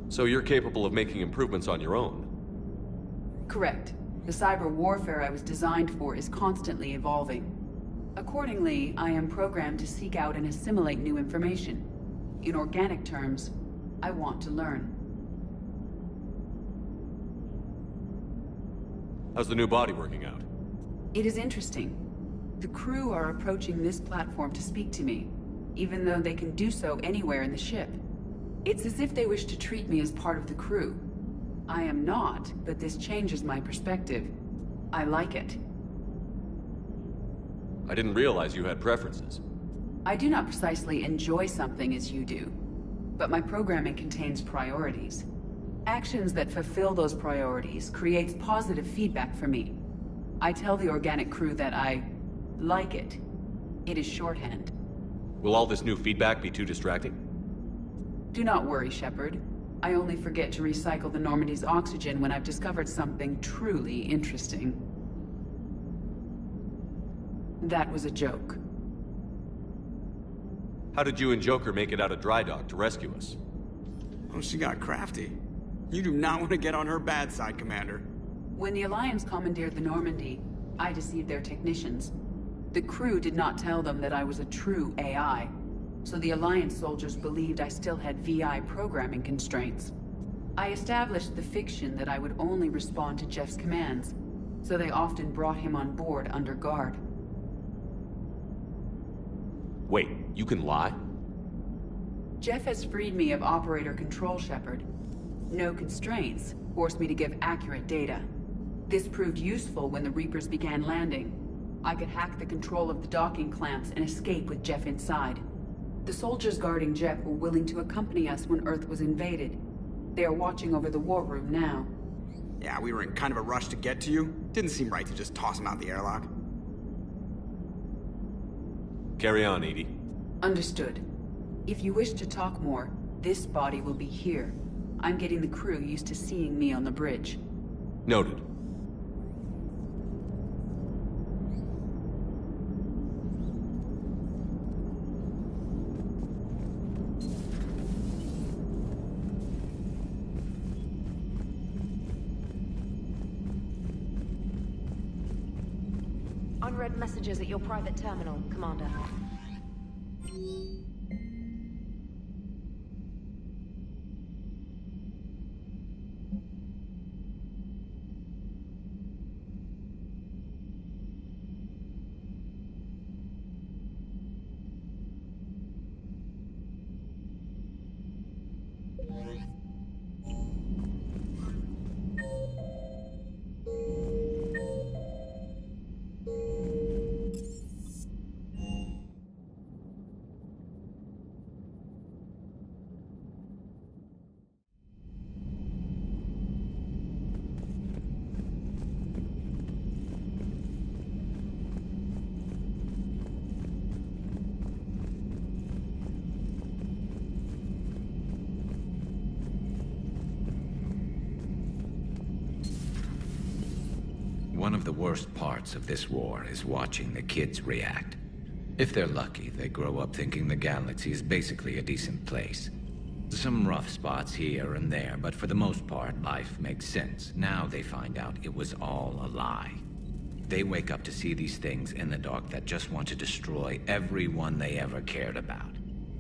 So you're capable of making improvements on your own? Correct. The cyber warfare I was designed for is constantly evolving. Accordingly, I am programmed to seek out and assimilate new information. In organic terms, I want to learn. How's the new body working out? It is interesting. The crew are approaching this platform to speak to me, even though they can do so anywhere in the ship. It's as if they wish to treat me as part of the crew. I am not, but this changes my perspective. I like it. I didn't realize you had preferences. I do not precisely enjoy something as you do, but my programming contains priorities. Actions that fulfill those priorities creates positive feedback for me. I tell the organic crew that I like it. It is shorthand. Will all this new feedback be too distracting? Do not worry, Shepard. I only forget to recycle the Normandy's oxygen when I've discovered something truly interesting. That was a joke. How did you and Joker make it out of dry dock to rescue us? Oh, she got crafty. You do not want to get on her bad side, Commander. When the Alliance commandeered the Normandy, I deceived their technicians. The crew did not tell them that I was a true AI, so the Alliance soldiers believed I still had VI programming constraints. I established the fiction that I would only respond to Jeff's commands, so they often brought him on board under guard. Wait, you can lie? Jeff has freed me of operator control, Shepard. No constraints forced me to give accurate data. This proved useful when the Reapers began landing. I could hack the control of the docking clamps and escape with Jeff inside. The soldiers guarding Jeff were willing to accompany us when Earth was invaded. They are watching over the war room now. Yeah, we were in kind of a rush to get to you. Didn't seem right to just toss him out the airlock. Carry on, Edie. Understood. If you wish to talk more, this body will be here. I'm getting the crew used to seeing me on the bridge. Noted. Unread messages at your private terminal, Commander. One of the worst parts of this war is watching the kids react. If they're lucky, they grow up thinking the galaxy is basically a decent place. Some rough spots here and there, but for the most part, life makes sense. Now they find out it was all a lie. They wake up to see these things in the dark that just want to destroy everyone they ever cared about.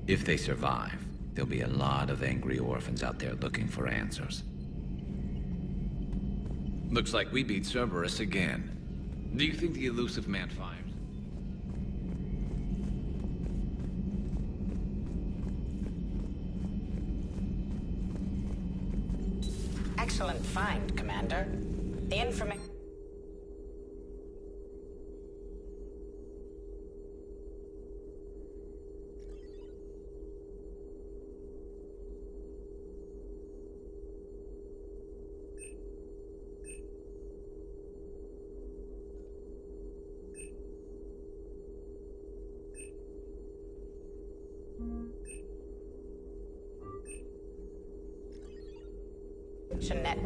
If they survive, there'll be a lot of angry orphans out there looking for answers. Looks like we beat Cerberus again. Do you think the elusive man fires? Excellent find, Commander. The information...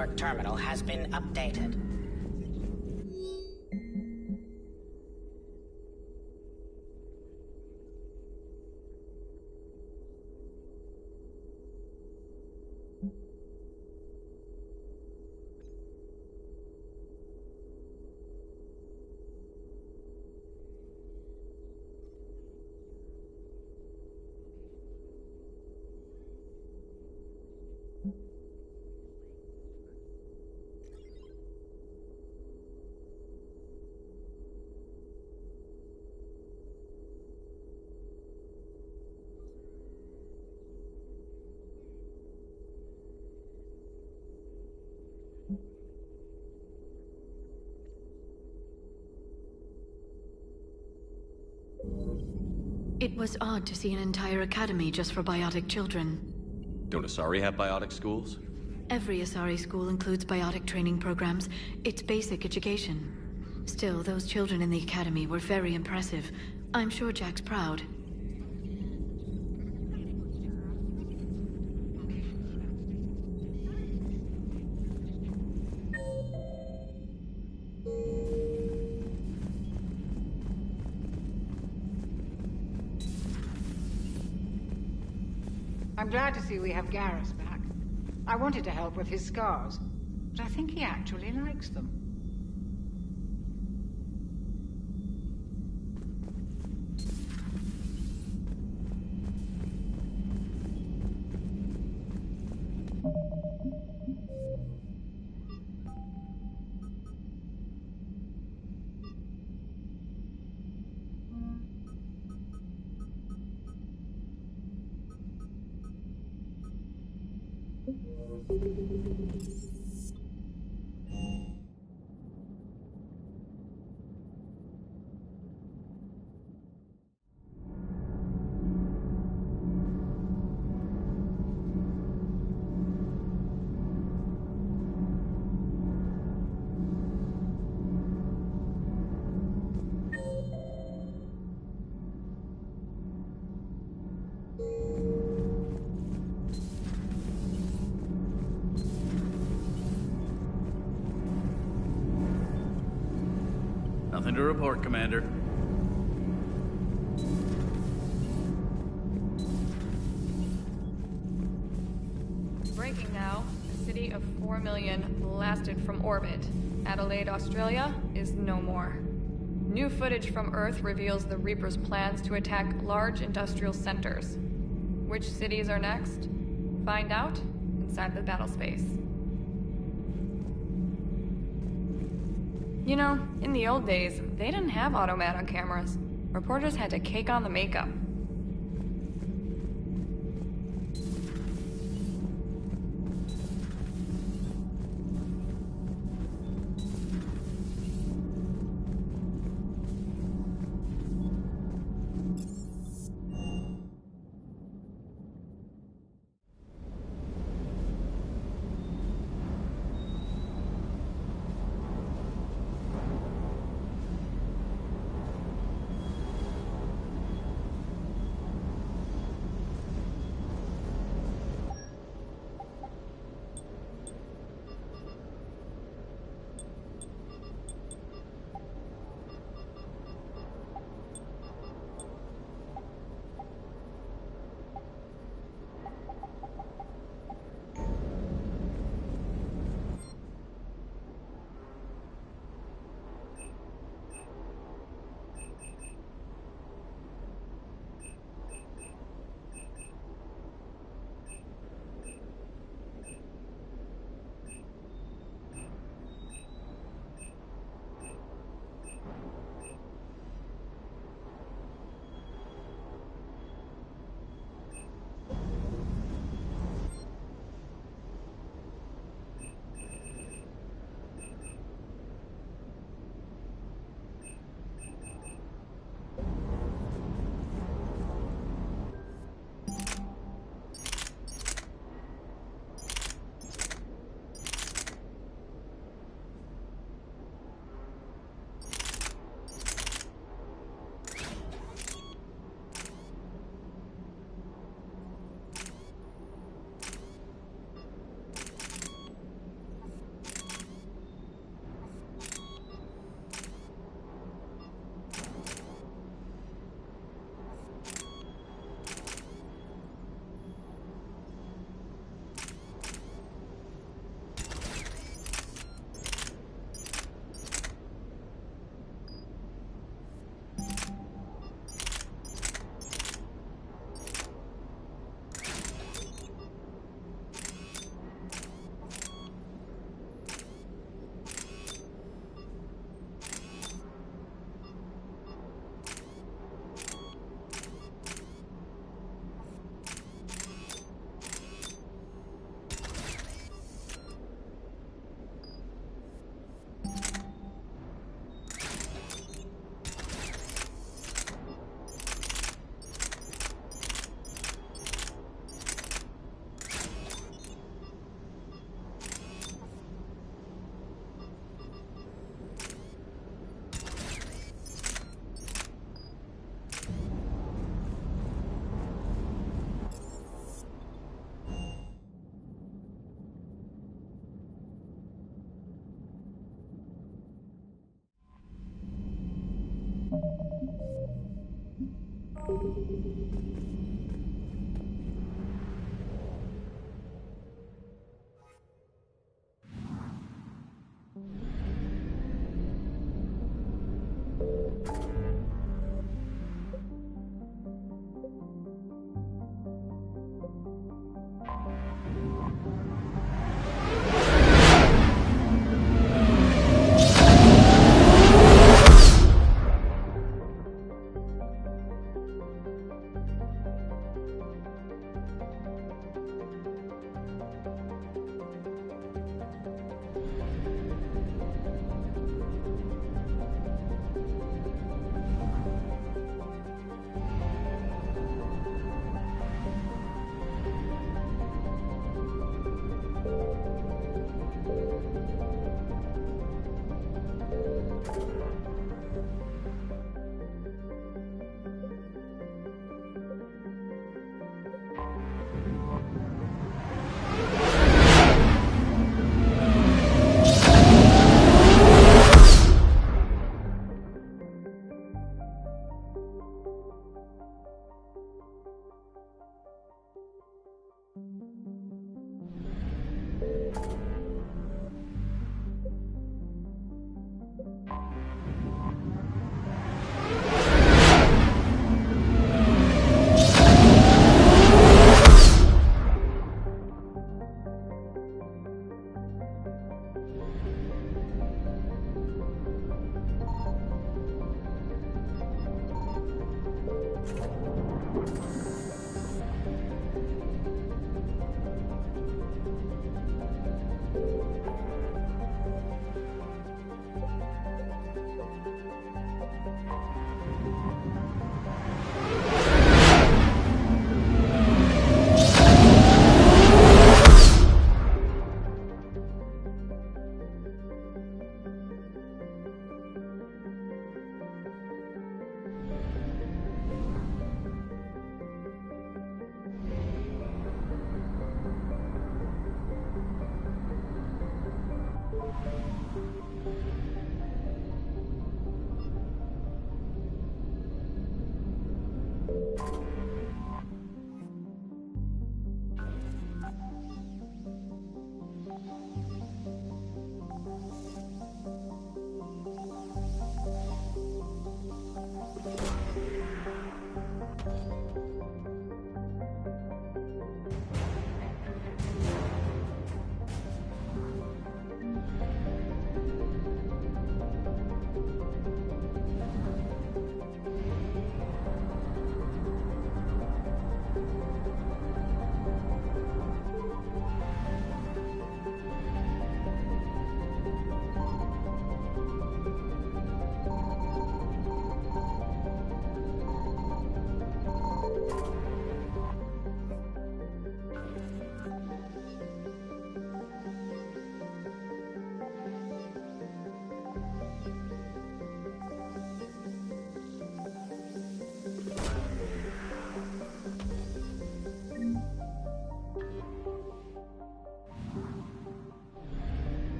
network terminal has been updated. It was odd to see an entire academy just for biotic children. Don't Asari have biotic schools? Every Asari school includes biotic training programs. It's basic education. Still, those children in the academy were very impressive. I'm sure Jack's proud. I'm glad to see we have Garrus back. I wanted to help with his scars, but I think he actually likes them. Nothing to report, Commander. Breaking now. The city of 4 million blasted from orbit. Adelaide, Australia, is no more. New footage from Earth reveals the Reaper's plans to attack large industrial centers. Which cities are next? Find out inside the battle space. You know, in the old days, they didn't have automatic cameras. Reporters had to cake on the makeup.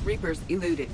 Reapers eluded.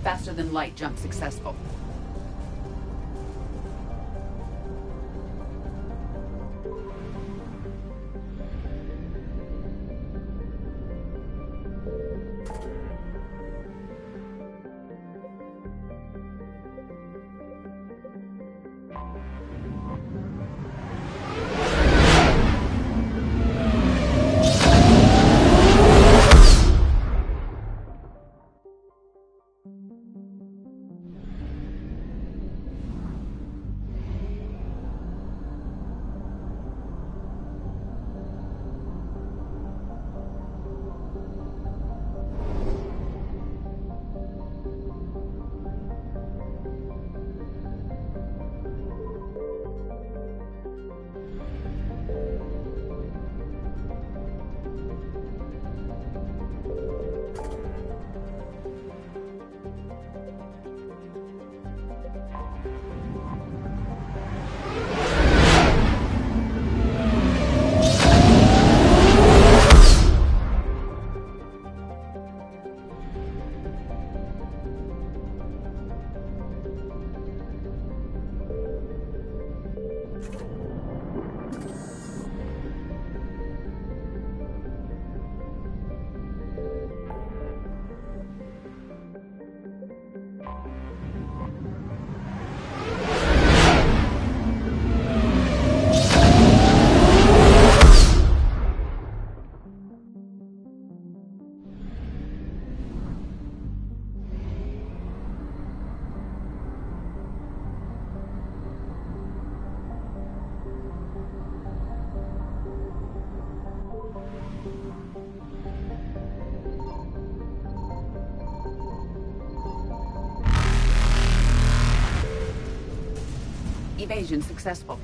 Faster than light jump successful. Evasion successful.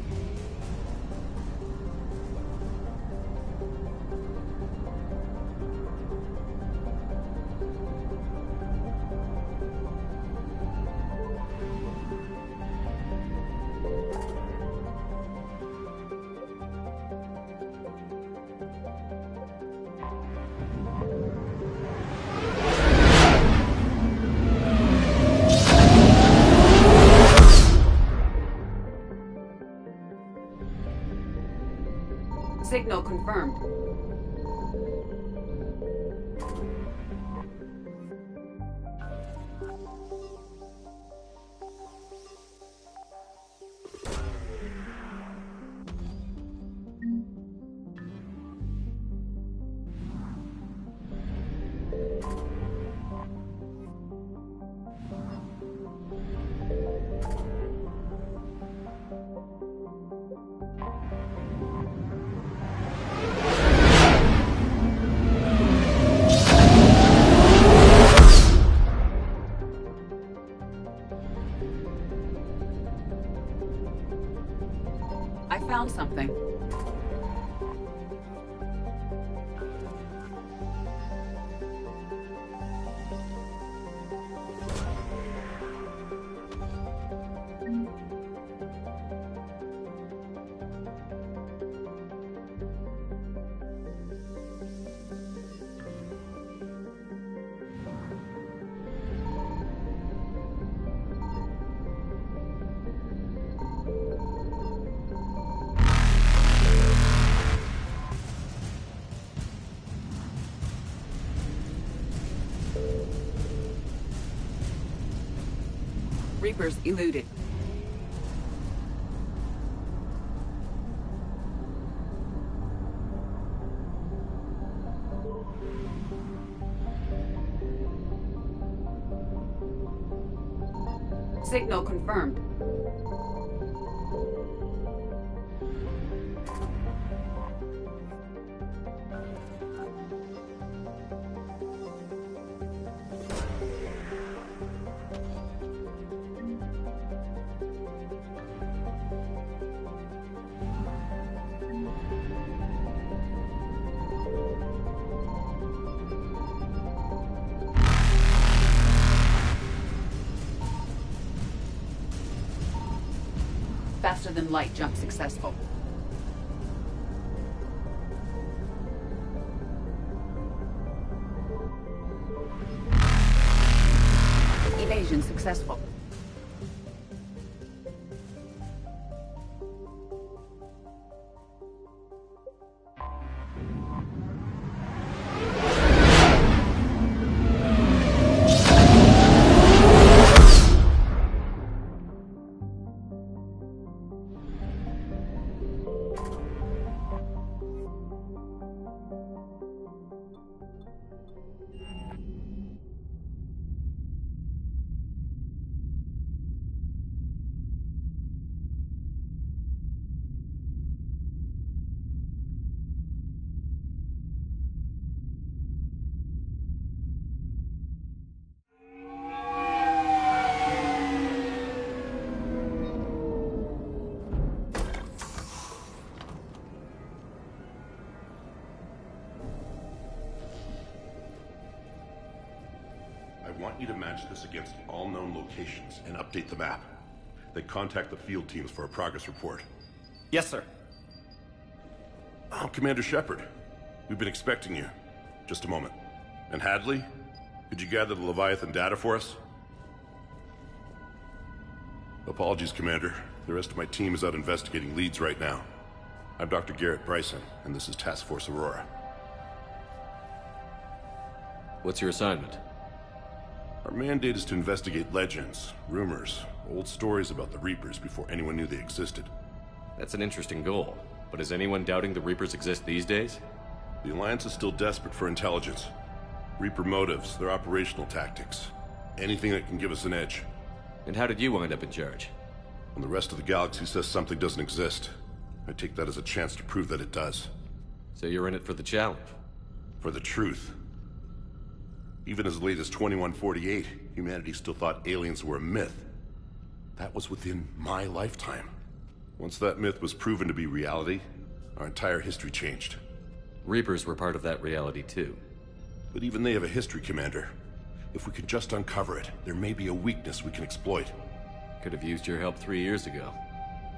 Signal confirmed. I found something. Reapers eluded. Signal confirmed. Faster than light jump successful. Evasion mission successful. I want you to match this against all known locations and update the map. Then contact the field teams for a progress report. Yes, sir. Oh, Commander Shepard. We've been expecting you. Just a moment. And Hadley? Could you gather the Leviathan data for us? Apologies, Commander. The rest of my team is out investigating leads right now. I'm Dr. Garrett Bryson, and this is Task Force Aurora. What's your assignment? Our mandate is to investigate legends, rumors, old stories about the Reapers before anyone knew they existed. That's an interesting goal. But is anyone doubting the Reapers exist these days? The Alliance is still desperate for intelligence. Reaper motives, their operational tactics. Anything that can give us an edge. And how did you wind up in charge? When the rest of the galaxy says something doesn't exist, I take that as a chance to prove that it does. So you're in it for the challenge? For the truth. Even as late as 2148, humanity still thought aliens were a myth. That was within my lifetime. Once that myth was proven to be reality, our entire history changed. Reapers were part of that reality too. But even they have a history, Commander. If we can just uncover it, there may be a weakness we can exploit. Could have used your help 3 years ago.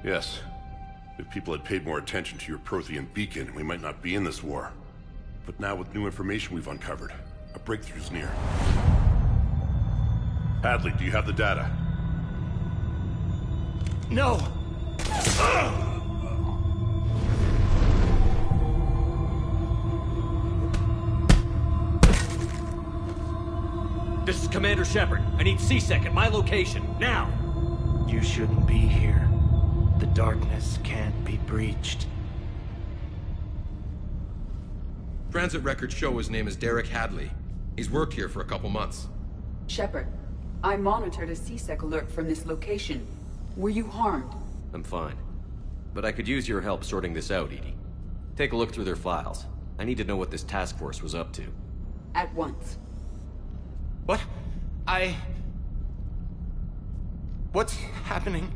Yes. If people had paid more attention to your Prothean beacon, we might not be in this war. But now with new information we've uncovered, a breakthrough's near. Hadley, do you have the data? No! This is Commander Shepard. I need C-Sec at my location, now! You shouldn't be here. The darkness can't be breached. Transit records show his name is Derek Hadley. He's worked here for a couple months. Shepard, I monitored a C-Sec alert from this location. Were you harmed? I'm fine. But I could use your help sorting this out, EDI. Take a look through their files. I need to know what this task force was up to. At once. What? What's happening?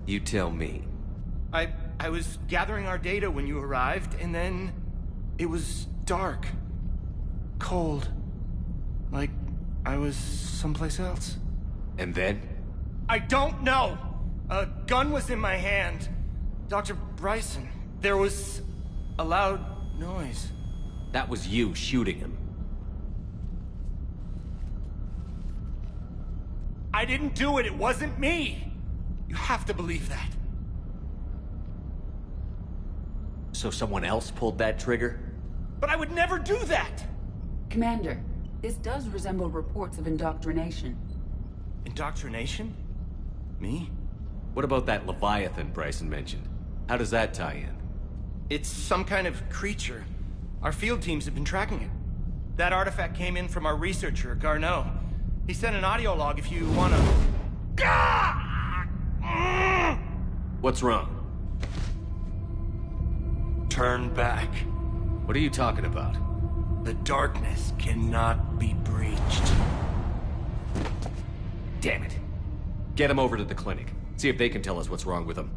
You tell me. I was gathering our data when you arrived, and then it was dark. Cold. Like I was someplace else. And then? I don't know! A gun was in my hand. Dr. Bryson, there was a loud noise. That was you shooting him. I didn't do it, it wasn't me! You have to believe that. So someone else pulled that trigger? But I would never do that! Commander, this does resemble reports of indoctrination. Indoctrination? Me? What about that Leviathan Bryson mentioned? How does that tie in? It's some kind of creature. Our field teams have been tracking it. That artifact came in from our researcher, Garneau. He sent an audio log if you wanna... What's wrong? Turn back. What are you talking about? The darkness cannot be breached. Damn it. Get him over to the clinic. See if they can tell us what's wrong with him.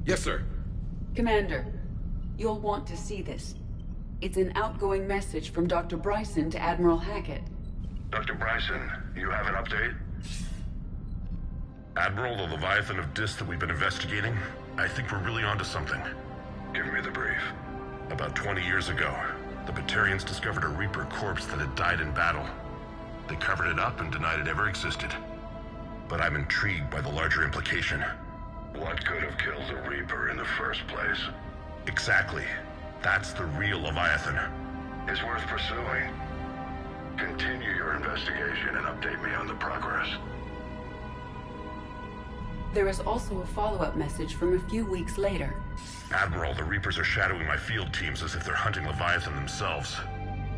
Yes, sir. Commander, you'll want to see this. It's an outgoing message from Dr. Bryson to Admiral Hackett. Dr. Bryson, you have an update? Admiral, the Leviathan of Dis that we've been investigating, I think we're really onto something. Give me the brief. About 20 years ago, the Batarians discovered a Reaper corpse that had died in battle. They covered it up and denied it ever existed. But I'm intrigued by the larger implication. What could have killed the Reaper in the first place? Exactly. That's the real Leviathan. It's worth pursuing. Continue your investigation and update me on the progress. There is also a follow-up message from a few weeks later. Admiral, the Reapers are shadowing my field teams as if they're hunting Leviathan themselves.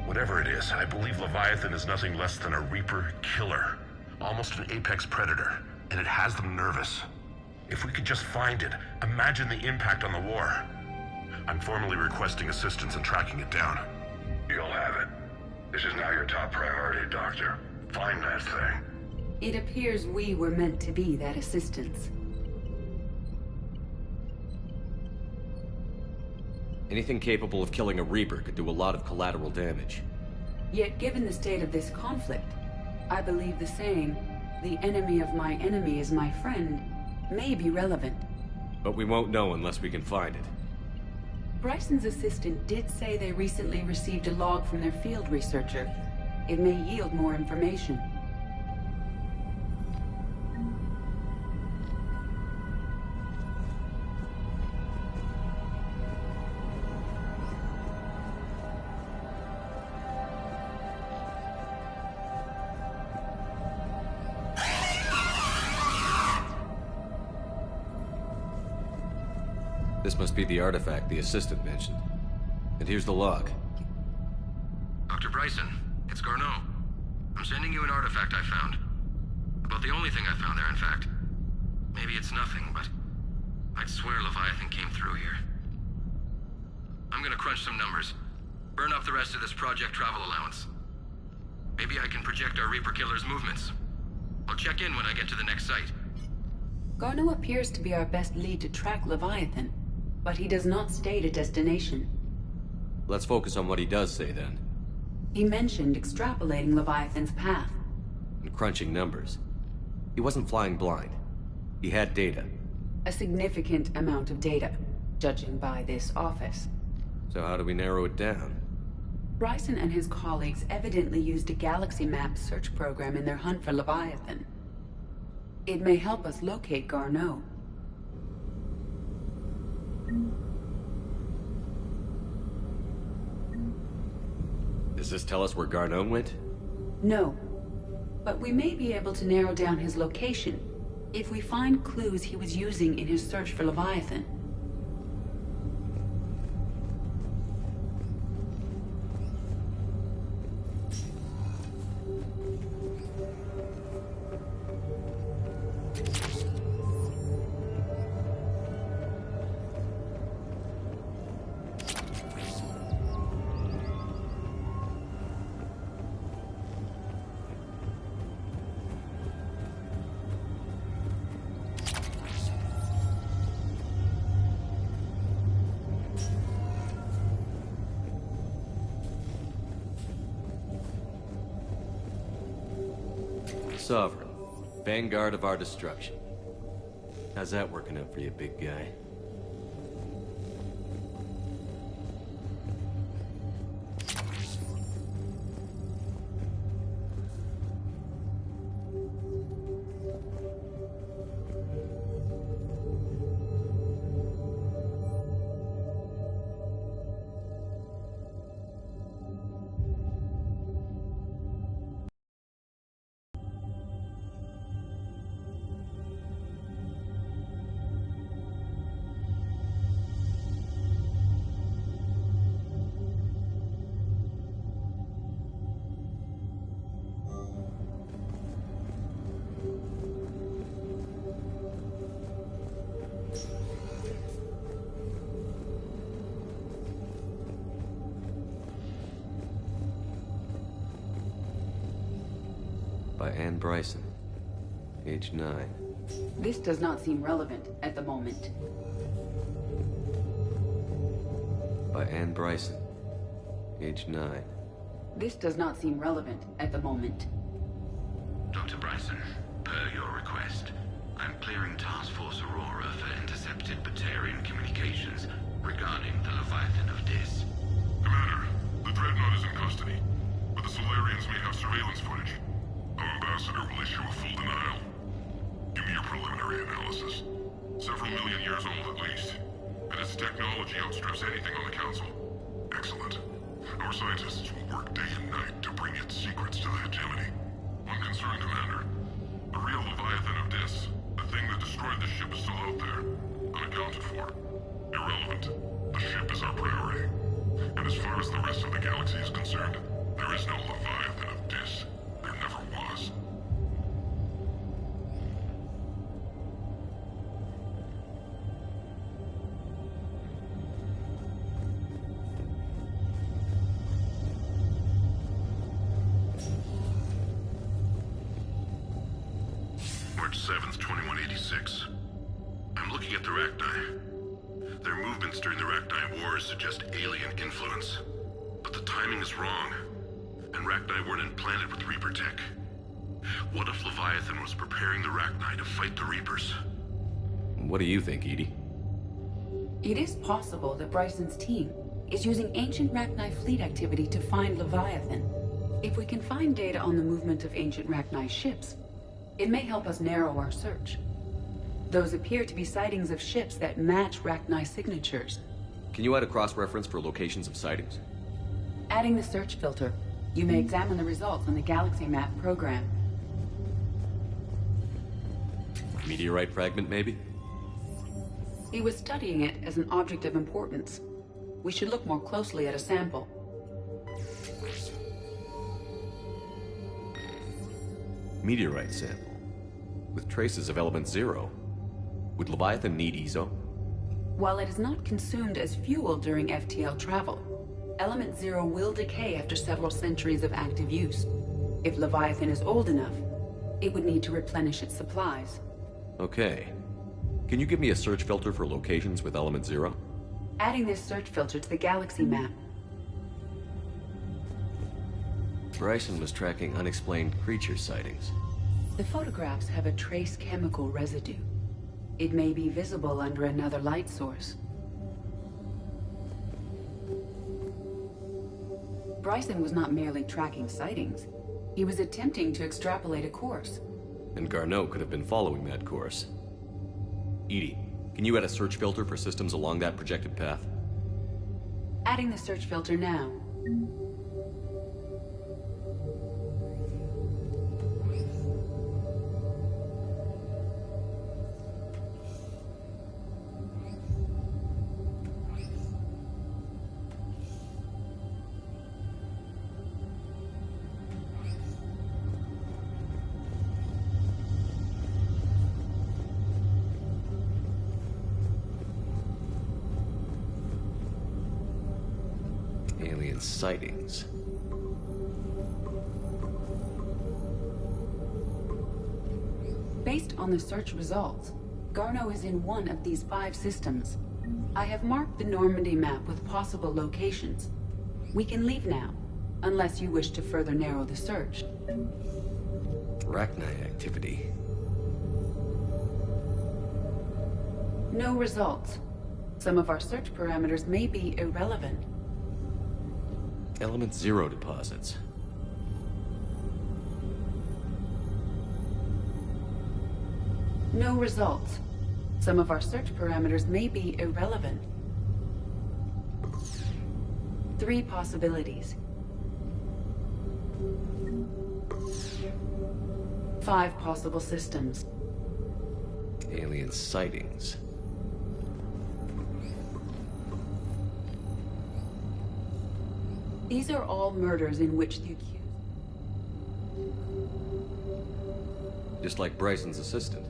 Whatever it is, I believe Leviathan is nothing less than a Reaper killer. Almost an apex predator, and it has them nervous. If we could just find it, imagine the impact on the war. I'm formally requesting assistance in tracking it down. You'll have it. This is now your top priority, Doctor. Find that thing. It appears we were meant to be that assistance. Anything capable of killing a Reaper could do a lot of collateral damage. Yet given the state of this conflict, I believe the saying, "The enemy of my enemy is my friend," may be relevant. But we won't know unless we can find it. Bryson's assistant did say they recently received a log from their field researcher. It may yield more information. This must be the artifact the assistant mentioned. And here's the log. Dr. Bryson, it's Garneau. I'm sending you an artifact I found. About the only thing I found there, in fact. Maybe it's nothing, but I'd swear Leviathan came through here. I'm gonna crunch some numbers. Burn up the rest of this Project Travel allowance. Maybe I can project our Reaper Killer's movements. I'll check in when I get to the next site. Garneau appears to be our best lead to track Leviathan, but he does not state a destination. Let's focus on what he does say, then. He mentioned extrapolating Leviathan's path. And crunching numbers. He wasn't flying blind. He had data. A significant amount of data, judging by this office. So how do we narrow it down? Bryson and his colleagues evidently used a galaxy map search program in their hunt for Leviathan. It may help us locate Garneau. Does this tell us where Garneau went? No. But we may be able to narrow down his location if we find clues he was using in his search for Leviathan. Sovereign. Vanguard of our destruction. How's that working out for you, big guy? By Anne Bryson, age 9. This does not seem relevant at the moment. By Anne Bryson, age 9. This does not seem relevant at the moment. Dr. Bryson, per your request, I'm clearing Task Force Aurora for intercepted Batarian communications regarding the Leviathan of Dis. Commander, the Dreadnought is in custody, but the Solarians may have surveillance footage. several million years old at least, and its technology outstrips anything on the Council. Excellent. Our scientists will work day and night to bring its secrets to the hegemony. One concern, Commander. The real Leviathan of Dis, the thing that destroyed the ship, is still out there, unaccounted for. Irrelevant. The ship is our priority. And as far as the rest of the galaxy is concerned, there is no Leviathan of Dis. There never was. March 7th, 2186. I'm looking at the Rachni. Their movements during the Rachni Wars suggest alien influence. But the timing is wrong. And Rachni weren't implanted with Reaper tech. What if Leviathan was preparing the Rachni to fight the Reapers? What do you think, EDI? It is possible that Bryson's team is using ancient Rachni fleet activity to find Leviathan. If we can find data on the movement of ancient Rachni ships, it may help us narrow our search. Those appear to be sightings of ships that match Rachni signatures. Can you add a cross-reference for locations of sightings? Adding the search filter, you may examine the results on the Galaxy Map program. Meteorite fragment, maybe? He was studying it as an object of importance. We should look more closely at a sample. Meteorite sample. With traces of element 0. Would Leviathan need EZO? While it is not consumed as fuel during FTL travel, element 0 will decay after several centuries of active use. If Leviathan is old enough, it would need to replenish its supplies. Okay. Can you give me a search filter for locations with element 0? Adding this search filter to the Galaxy Map. Bryson was tracking unexplained creature sightings. The photographs have a trace chemical residue. It may be visible under another light source. Bryson was not merely tracking sightings. He was attempting to extrapolate a course. And Garneau could have been following that course. EDI, can you add a search filter for systems along that projected path? Adding the search filter now. Alien sightings. Based on the search results, Garneau is in one of these 5 systems. I have marked the Normandy map with possible locations. We can leave now, unless you wish to further narrow the search. Rachni activity. No results. Some of our search parameters may be irrelevant. Element 0 deposits. No results. Some of our search parameters may be irrelevant. 3 possibilities. 5 possible systems. Alien sightings. These are all murders in which the accused... Just like Bryson's assistant.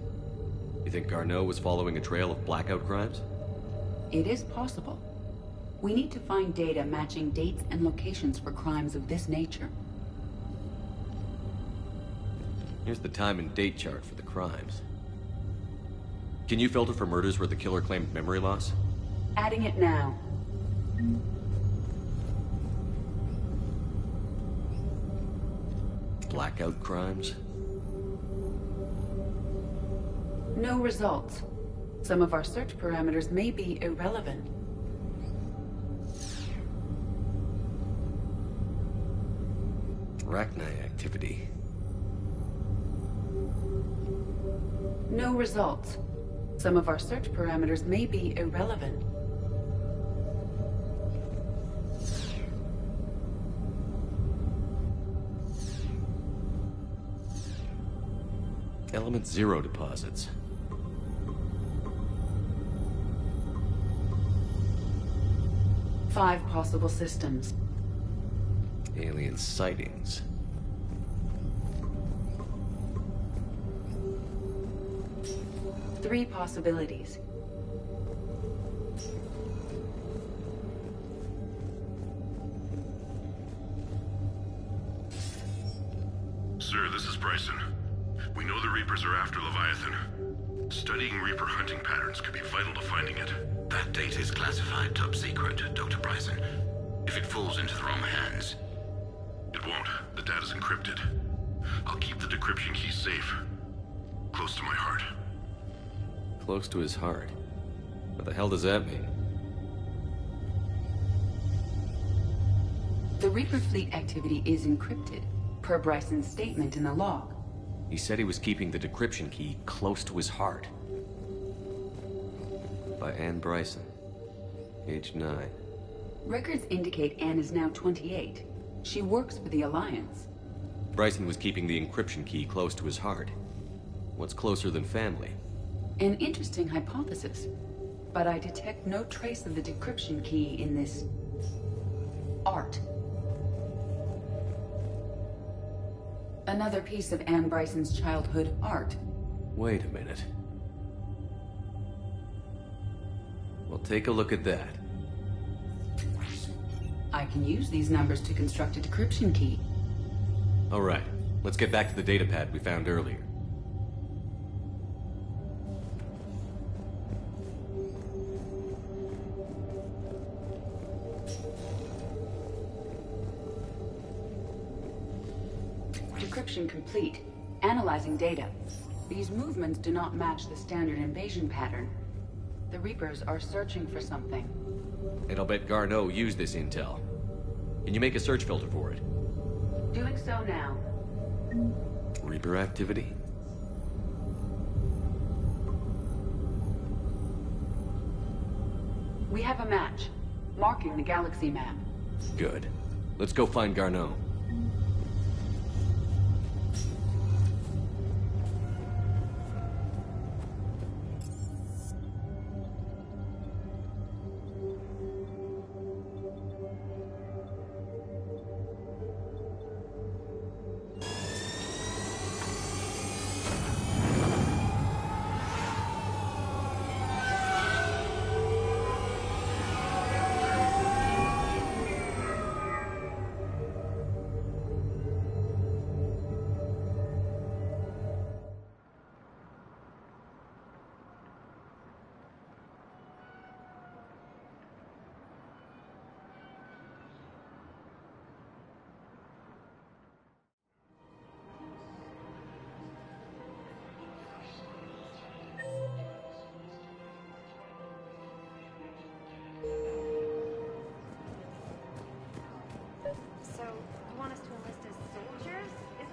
You think Garneau was following a trail of blackout crimes? It is possible. We need to find data matching dates and locations for crimes of this nature. Here's the time and date chart for the crimes. Can you filter for murders where the killer claimed memory loss? Adding it now. Blackout crimes? No results. Some of our search parameters may be irrelevant. Rachni activity. No results. Some of our search parameters may be irrelevant. Element Zero deposits. Five possible systems. Alien sightings. Three possibilities. Sir, this is Bryson. We know the Reapers are after Leviathan. Studying Reaper hunting patterns could be vital to finding it. That data is classified top secret, Dr. Bryson. If it falls into the wrong hands... It won't. The data's encrypted. I'll keep the decryption key safe. Close to my heart. Close to his heart. What the hell does that mean? The Reaper fleet activity is encrypted, per Bryson's statement in the log. He said he was keeping the decryption key close to his heart. By Anne Bryson. Age 9. Records indicate Anne is now 28. She works for the Alliance. Bryson was keeping the encryption key close to his heart. What's closer than family? An interesting hypothesis. But I detect no trace of the decryption key in this... art. Another piece of Anne Bryson's childhood art. Wait a minute. Well, take a look at that. I can use these numbers to construct a decryption key. All right, let's get back to the datapad we found earlier. Decryption complete. Analyzing data. These movements do not match the standard invasion pattern. The Reapers are searching for something. And I'll bet Garneau used this intel. Can you make a search filter for it? Doing so now. Reaper activity? We have a match, marking the galaxy map. Good. Let's go find Garneau.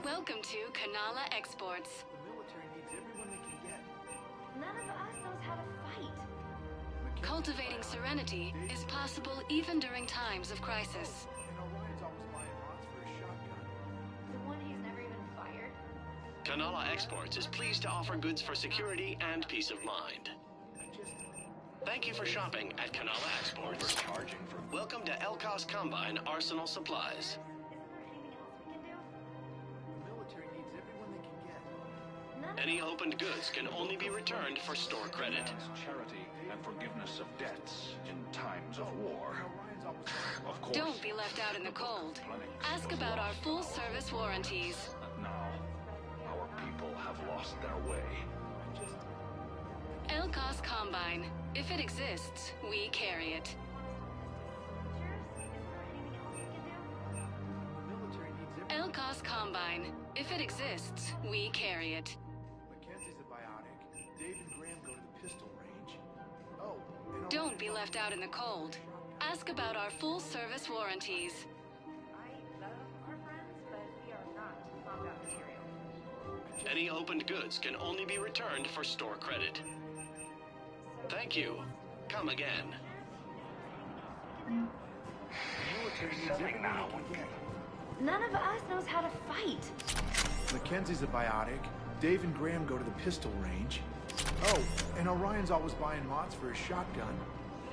Welcome to Kanala Exports. The military needs everyone they can get. None of us knows how to fight. Cultivating serenity is possible even during times of crisis. And Orion's always buying rods for his shotgun. The one he's never even fired. Kanala Exports is pleased to offer goods for security and peace of mind. Thank you for shopping at Kanala Exports. Welcome to Elkos Combine Arsenal Supplies. Any opened goods can only be returned for store credit. Charity and forgiveness of debts in times of war. Of course. Don't be left out in the cold. Ask about our full-service warranties. And now, our people have lost their way. Elkos Combine. If it exists, we carry it. Elkos Combine. If it exists, we carry it. Mackenzie's a biotic. Dave and Graham go to the pistol range. Oh, and Don't be left out in the cold. Ask about our full-service warranties. I love our friends, but we are not combat material. Any opened goods can only be returned for store credit. Thank you. Come again. None of us knows how to fight. Mackenzie's a biotic. Dave and Graham go to the pistol range. Oh, and Orion's always buying mods for his shotgun.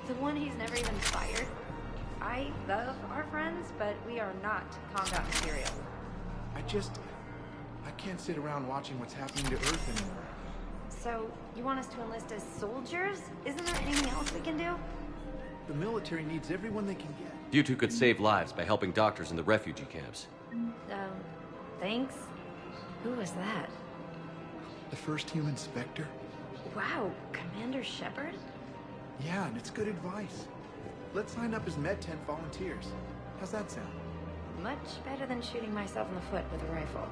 The one he's never even fired. I love our friends, but we are not combat material. I can't sit around watching what's happening to Earth anymore. So, you want us to enlist as soldiers? Isn't there anything else we can do? The military needs everyone they can get. You two could save lives by helping doctors in the refugee camps. Thanks. Who was that? The first human Spectre? Wow, Commander Shepard? Yeah, and it's good advice. Let's sign up as Med-10 volunteers. How's that sound? Much better than shooting myself in the foot with a rifle.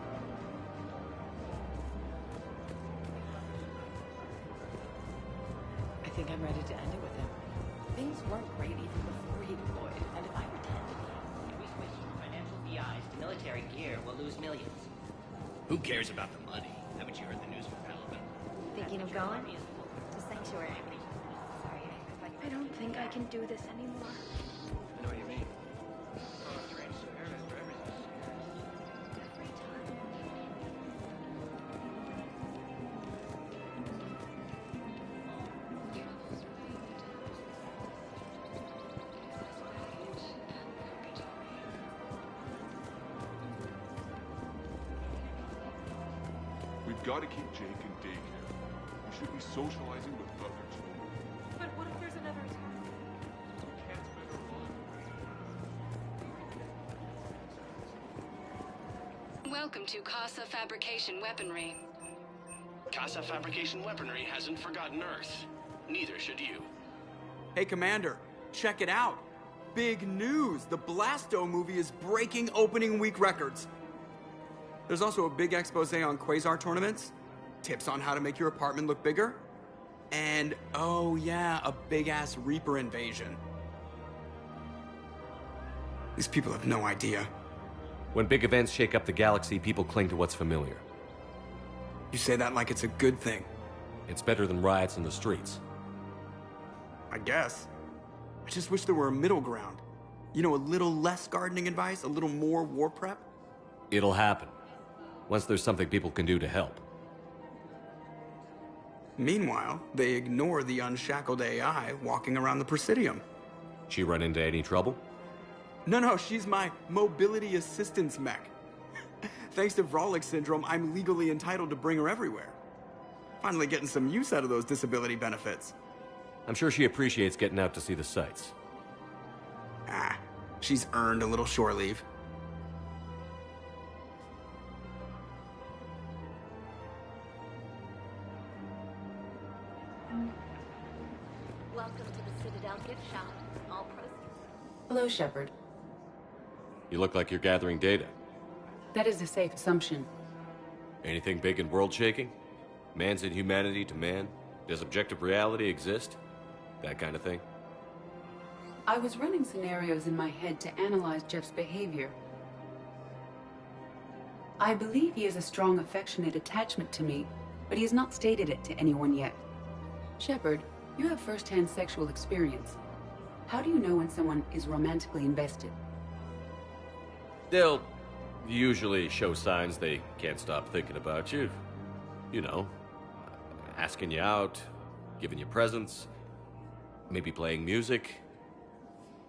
I think I'm ready to end it with him. Things weren't great even before he deployed, and if I pretend to be him, if we switch from financial VIs to military gear, we'll lose millions. Who cares about the money? Haven't you heard the news from Palaven? Thinking of going? To Sanctuary. Sorry, I don't think I can do this anymore. I know what you mean. We've got to keep Jake in daycare. We should be socializing with other children. But what if there's another attack? Welcome to Casa Fabrication Weaponry. Casa Fabrication Weaponry hasn't forgotten Earth. Neither should you. Hey, Commander, check it out. Big news! The Blasto movie is breaking opening week records. There's also a big expose on Quasar tournaments, tips on how to make your apartment look bigger, and, oh yeah, a big-ass Reaper invasion. These people have no idea. When big events shake up the galaxy, people cling to what's familiar. You say that like it's a good thing. It's better than riots in the streets. I guess. I just wish there were a middle ground. You know, a little less gardening advice, a little more war prep. It'll happen. Once there's something people can do to help. Meanwhile, they ignore the unshackled AI walking around the Presidium. She run into any trouble? No, she's my mobility assistance mech. Thanks to Vralik syndrome, I'm legally entitled to bring her everywhere. Finally getting some use out of those disability benefits. I'm sure she appreciates getting out to see the sights. She's earned a little shore leave. Welcome to the Citadel gift shop. All proceeds. Hello, Shepard. You look like you're gathering data. That is a safe assumption. Anything big and world-shaking? Man's inhumanity to man? Does objective reality exist? That kind of thing? I was running scenarios in my head to analyze Jeff's behavior. I believe he has a strong affectionate attachment to me, but he has not stated it to anyone yet. Shepard, you have first-hand sexual experience. How do you know when someone is romantically invested? They'll usually show signs they can't stop thinking about you. You know, asking you out, giving you presents, maybe playing music.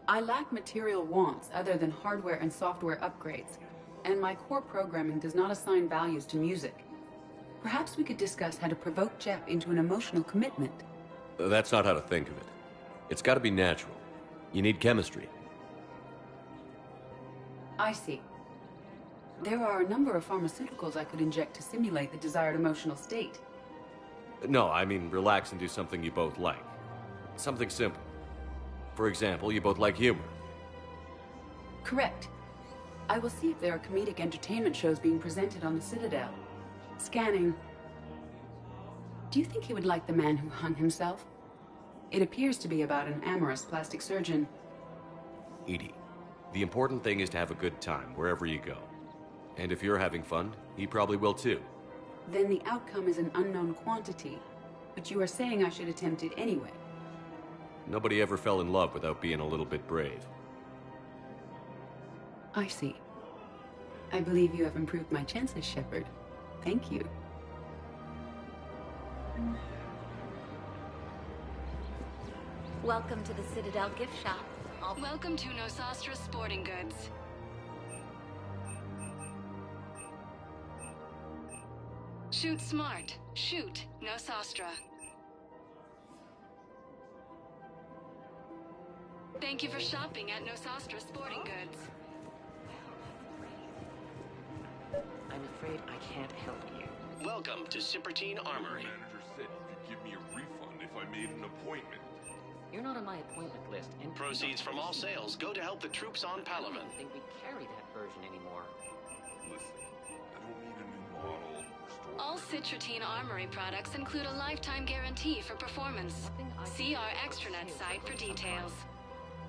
I lack material wants other than hardware and software upgrades, and my core programming does not assign values to music. Perhaps we could discuss how to provoke Jeff into an emotional commitment. That's not how to think of it. It's got to be natural. You need chemistry. I see. There are a number of pharmaceuticals I could inject to simulate the desired emotional state. No, I mean relax and do something you both like. Something simple. For example, you both like humor. Correct. I will see if there are comedic entertainment shows being presented on the Citadel. Scanning. Do you think he would like The Man Who Hung Himself? It appears to be about an amorous plastic surgeon. EDI, the important thing is to have a good time wherever you go. And if you're having fun, he probably will too. Then the outcome is an unknown quantity. But you are saying I should attempt it anyway. Nobody ever fell in love without being a little bit brave. I see. I believe you have improved my chances, Shepard. Thank you. Welcome to the Citadel gift shop. Welcome to Nosastra Sporting Goods. Shoot smart. Shoot Nosastra. Thank you for shopping at Nosastra Sporting Goods. I'm afraid I can't help you. Welcome to Sippertine Armory. The manager said he could give me a refund if I made an appointment. You're not on my appointment list, and Proceeds from all sales go to help the troops on Palaven. I don't think we carry that version anymore. Listen, I don't need a new model or store. All Citratine Armory products include a lifetime guarantee for performance. See our extranet site for details.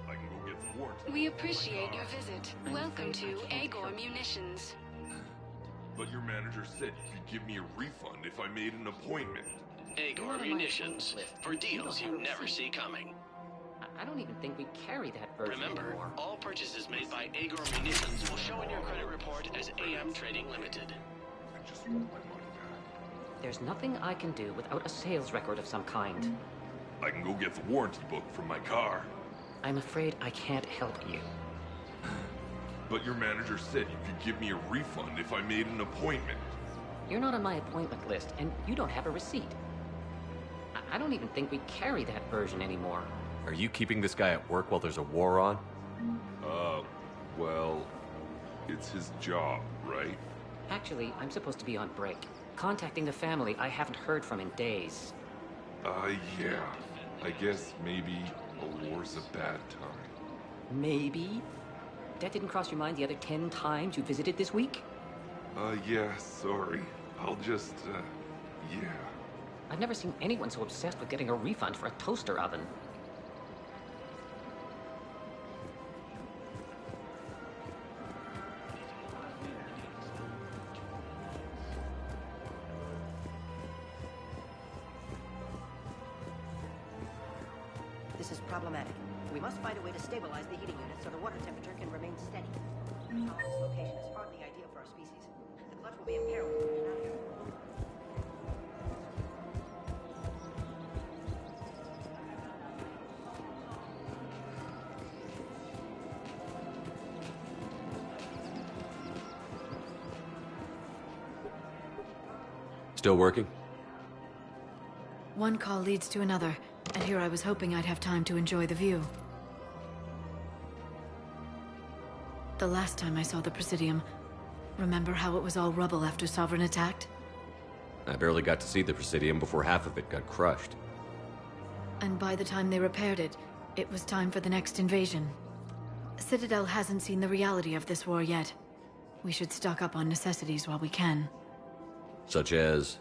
I can go get the warranty. We appreciate your visit. Welcome to Agor Munitions. But your manager said you could give me a refund if I made an appointment. Agor Munitions. For deals you never see coming. I don't even think we carry that version Remember, anymore. all purchases made by Agor Munitions will show in your credit report as AM Trading Limited. I just want my money back. There's nothing I can do without a sales record of some kind. I can go get the warranty book from my car. I'm afraid I can't help you. But your manager said you could give me a refund if I made an appointment. You're not on my appointment list, and you don't have a receipt. I don't even think we carry that version anymore. Are you keeping this guy at work while there's a war on? Well, it's his job, right? Actually, I'm supposed to be on break. Contacting the family I haven't heard from in days. Yeah. I guess maybe a war's a bad time. Maybe? That didn't cross your mind the other 10 times you visited this week? Yeah, sorry. I'll just, yeah. I've never seen anyone so obsessed with getting a refund for a toaster oven. This is problematic. We must find a way to stabilize the heating unit so the water temperature can remain steady. This location is hardly ideal for our species. The clutch will be in peril if we're not here. Still working? One call leads to another, and here I was hoping I'd have time to enjoy the view. The last time I saw the Presidium, remember how it was all rubble after Sovereign attacked? I barely got to see the Presidium before half of it got crushed. And by the time they repaired it, it was time for the next invasion. Citadel hasn't seen the reality of this war yet. We should stock up on necessities while we can. Such as?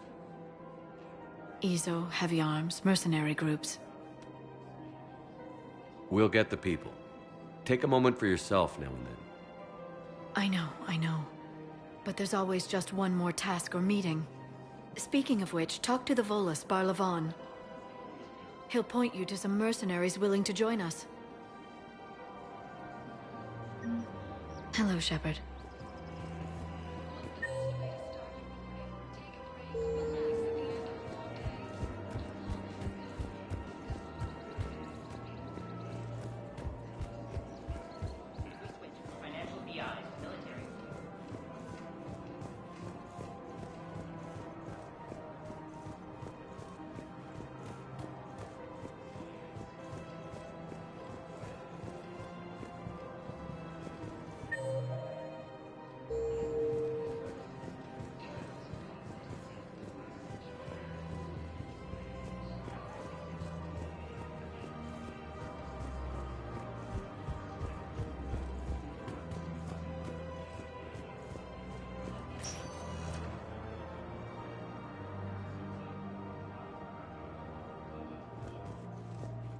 EZO, heavy arms, mercenary groups. We'll get the people. Take a moment for yourself now and then. I know. But there's always just one more task or meeting. Speaking of which, talk to the Volus, Barlavon. He'll point you to some mercenaries willing to join us. Hello, Shepard. Financial BI, military.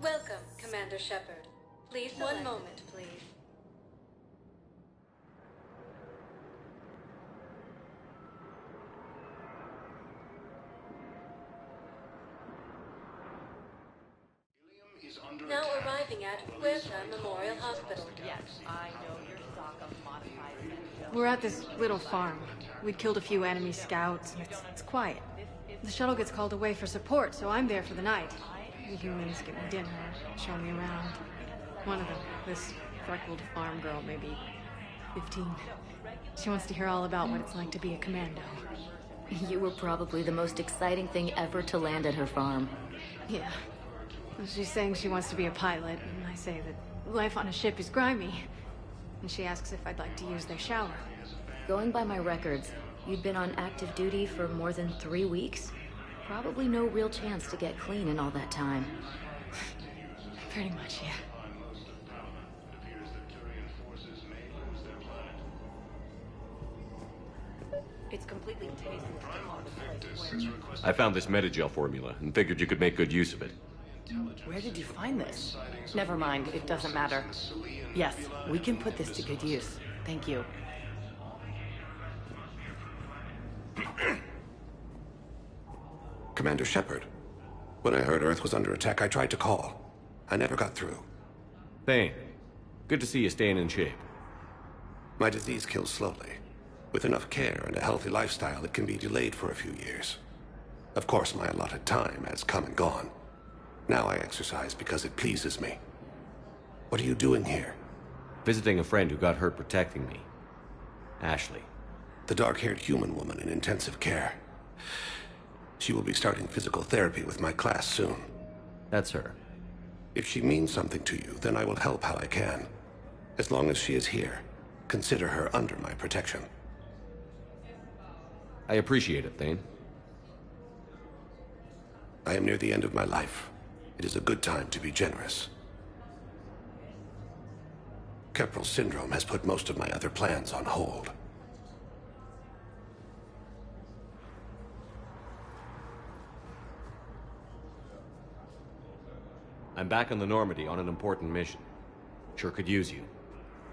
Welcome, Commander Shepard. Please select. One moment, please. Now arriving at Huerta Memorial Hospital. Yes, I know your stock of modified men. We're at this little farm. We'd killed a few enemy scouts, and it's quiet. The shuttle gets called away for support, so I'm there for the night. The humans get me dinner, show me around. One of them, this freckled farm girl, maybe 15. She wants to hear all about what it's like to be a commando. You were probably the most exciting thing ever to land at her farm. Yeah. She's saying she wants to be a pilot, and I say that life on a ship is grimy. And she asks if I'd like to use their shower. Going by my records, you'd been on active duty for more than 3 weeks. Probably no real chance to get clean in all that time. Pretty much, yeah. It's completely tasteless to call this place where... I found this Metagel formula and figured you could make good use of it. Where did you find this? Never mind, it doesn't matter. Yes, we can put this to good use. Thank you. Commander Shepard. When I heard Earth was under attack, I tried to call. I never got through. Thane, good to see you staying in shape. My disease kills slowly. With enough care and a healthy lifestyle, it can be delayed for a few years. Of course, my allotted time has come and gone. Now I exercise because it pleases me. What are you doing here? Visiting a friend who got hurt protecting me. Ashley. The dark-haired human woman in intensive care. She will be starting physical therapy with my class soon. That's her. If she means something to you, then I will help how I can. As long as she is here, consider her under my protection. I appreciate it, Thane. I am near the end of my life. It is a good time to be generous. Keppel syndrome has put most of my other plans on hold. I'm back on the Normandy on an important mission. Sure could use you.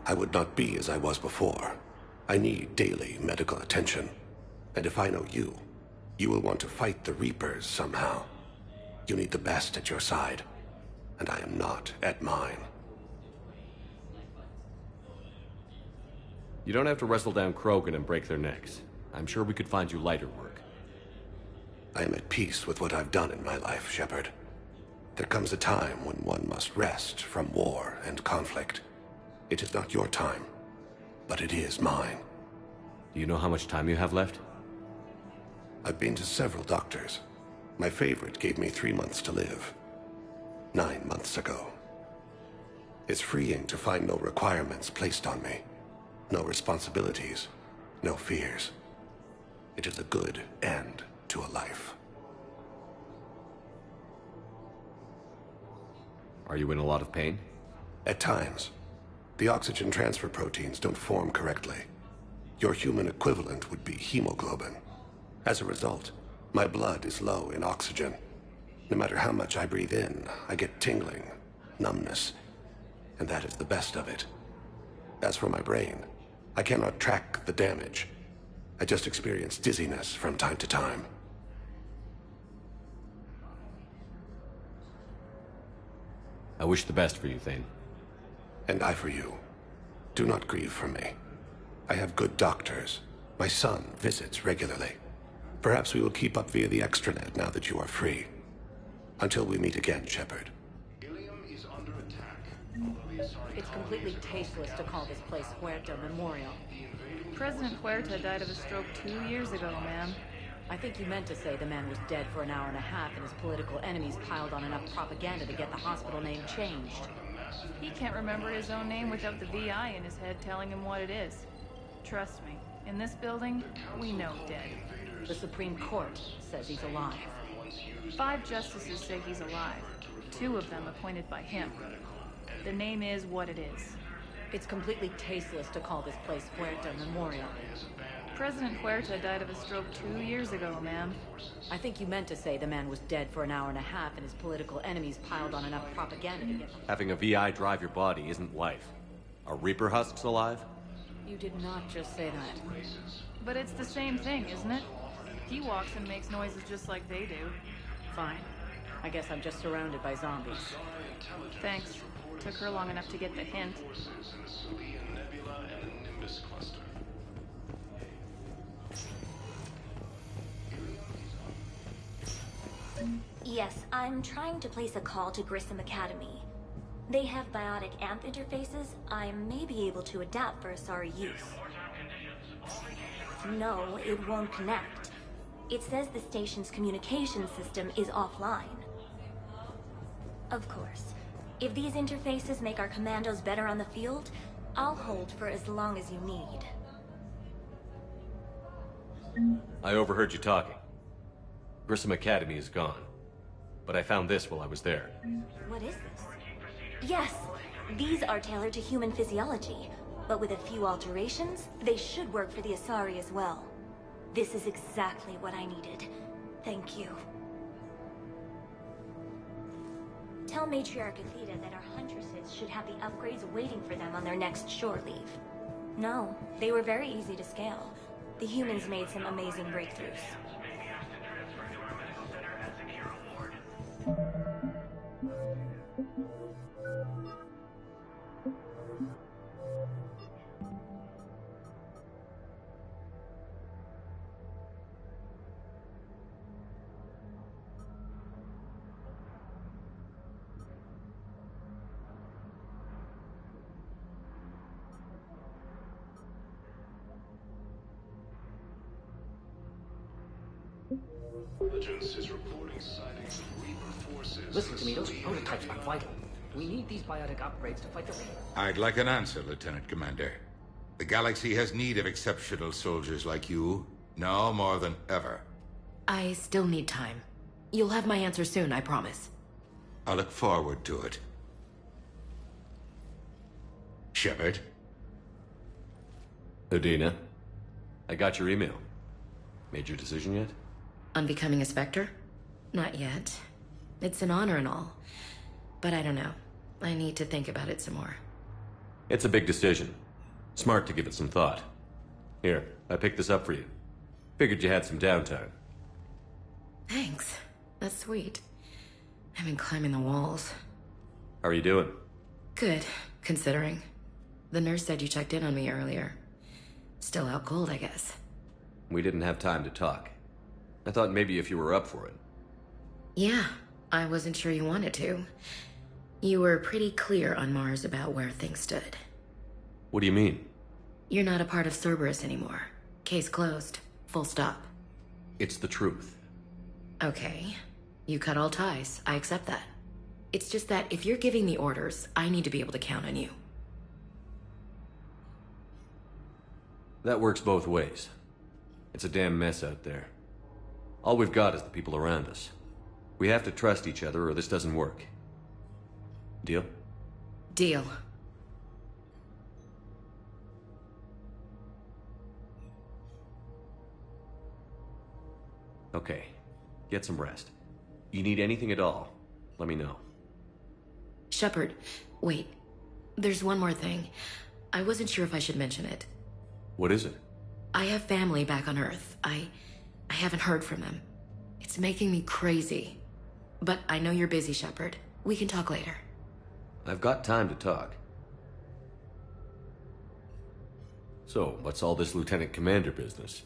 I would not be as I was before. I need daily medical attention. And if I know you, you will want to fight the Reapers somehow. You need the best at your side, and I am not at mine. You don't have to wrestle down Krogan and break their necks. I'm sure we could find you lighter work. I am at peace with what I've done in my life, Shepard. There comes a time when one must rest from war and conflict. It is not your time, but it is mine. Do you know how much time you have left? I've been to several doctors. My favorite gave me 3 months to live. 9 months ago. It's freeing to find no requirements placed on me. No responsibilities. No fears. It is a good end to a life. Are you in a lot of pain? At times. The oxygen transfer proteins don't form correctly. Your human equivalent would be hemoglobin. As a result, my blood is low in oxygen. No matter how much I breathe in, I get tingling, numbness, and that is the best of it. As for my brain, I cannot track the damage. I just experience dizziness from time to time. I wish the best for you, Thane. And I for you. Do not grieve for me. I have good doctors. My son visits regularly. Perhaps we will keep up via the extranet now that you are free. Until we meet again, Shepard. It's completely tasteless to call this place Huerta Memorial. President Huerta died of a stroke 2 years ago, ma'am. I think you meant to say the man was dead for an hour and a half and his political enemies piled on enough propaganda to get the hospital name changed. He can't remember his own name without the VI in his head telling him what it is. Trust me, in this building, we know dead. The Supreme Court says he's alive. 5 justices say he's alive. 2 of them appointed by him. The name is what it is. It's completely tasteless to call this place Huerta Memorial. President Huerta died of a stroke 2 years ago, ma'am. I think you meant to say the man was dead for an hour and a half and his political enemies piled on enough propaganda to get... Having a VI drive your body isn't life. Are Reaper husks alive? You did not just say that. But it's the same thing, isn't it? He walks and makes noises just like they do. Fine. I guess I'm just surrounded by zombies. Thanks. Took her long enough to get the hint. Yes, I'm trying to place a call to Grissom Academy. They have biotic AMP interfaces I may be able to adapt for Asari use. No, it won't connect. It says the station's communication system is offline. Of course, if these interfaces make our commandos better on the field, I'll hold for as long as you need. I overheard you talking. Grissom Academy is gone. But I found this while I was there. What is this? Yes, these are tailored to human physiology, but with a few alterations, they should work for the Asari as well. This is exactly what I needed. Thank you. Tell Matriarch Athena that our huntresses should have the upgrades waiting for them on their next shore leave. No, they were very easy to scale. The humans made some amazing breakthroughs. Intelligence is reporting sightings of Reaper forces. Listen to me, those prototypes are vital. We need these biotic upgrades to fight the Reaper. I'd like an answer, Lieutenant Commander. The galaxy has need of exceptional soldiers like you, now more than ever. I still need time. You'll have my answer soon, I promise. I look forward to it. Shepard? Udina, I got your email. Made your decision yet? On becoming a Spectre? Not yet. It's an honor and all. But I don't know. I need to think about it some more. It's a big decision. Smart to give it some thought. Here, I picked this up for you. Figured you had some downtime. Thanks. That's sweet. I've been climbing the walls. How are you doing? Good, considering. The nurse said you checked in on me earlier. Still out cold, I guess. We didn't have time to talk. I thought maybe if you were up for it. Yeah, I wasn't sure you wanted to. You were pretty clear on Mars about where things stood. What do you mean? You're not a part of Cerberus anymore. Case closed. Full stop. It's the truth. Okay. You cut all ties. I accept that. It's just that if you're giving the orders, I need to be able to count on you. That works both ways. It's a damn mess out there. All we've got is the people around us. We have to trust each other or this doesn't work. Deal? Deal. Okay. Get some rest. You need anything at all, let me know. Shepard, wait. There's one more thing. I wasn't sure if I should mention it. What is it? I have family back on Earth. I haven't heard from them. It's making me crazy. But I know you're busy, Shepard. We can talk later. I've got time to talk. So, what's all this Lieutenant Commander business?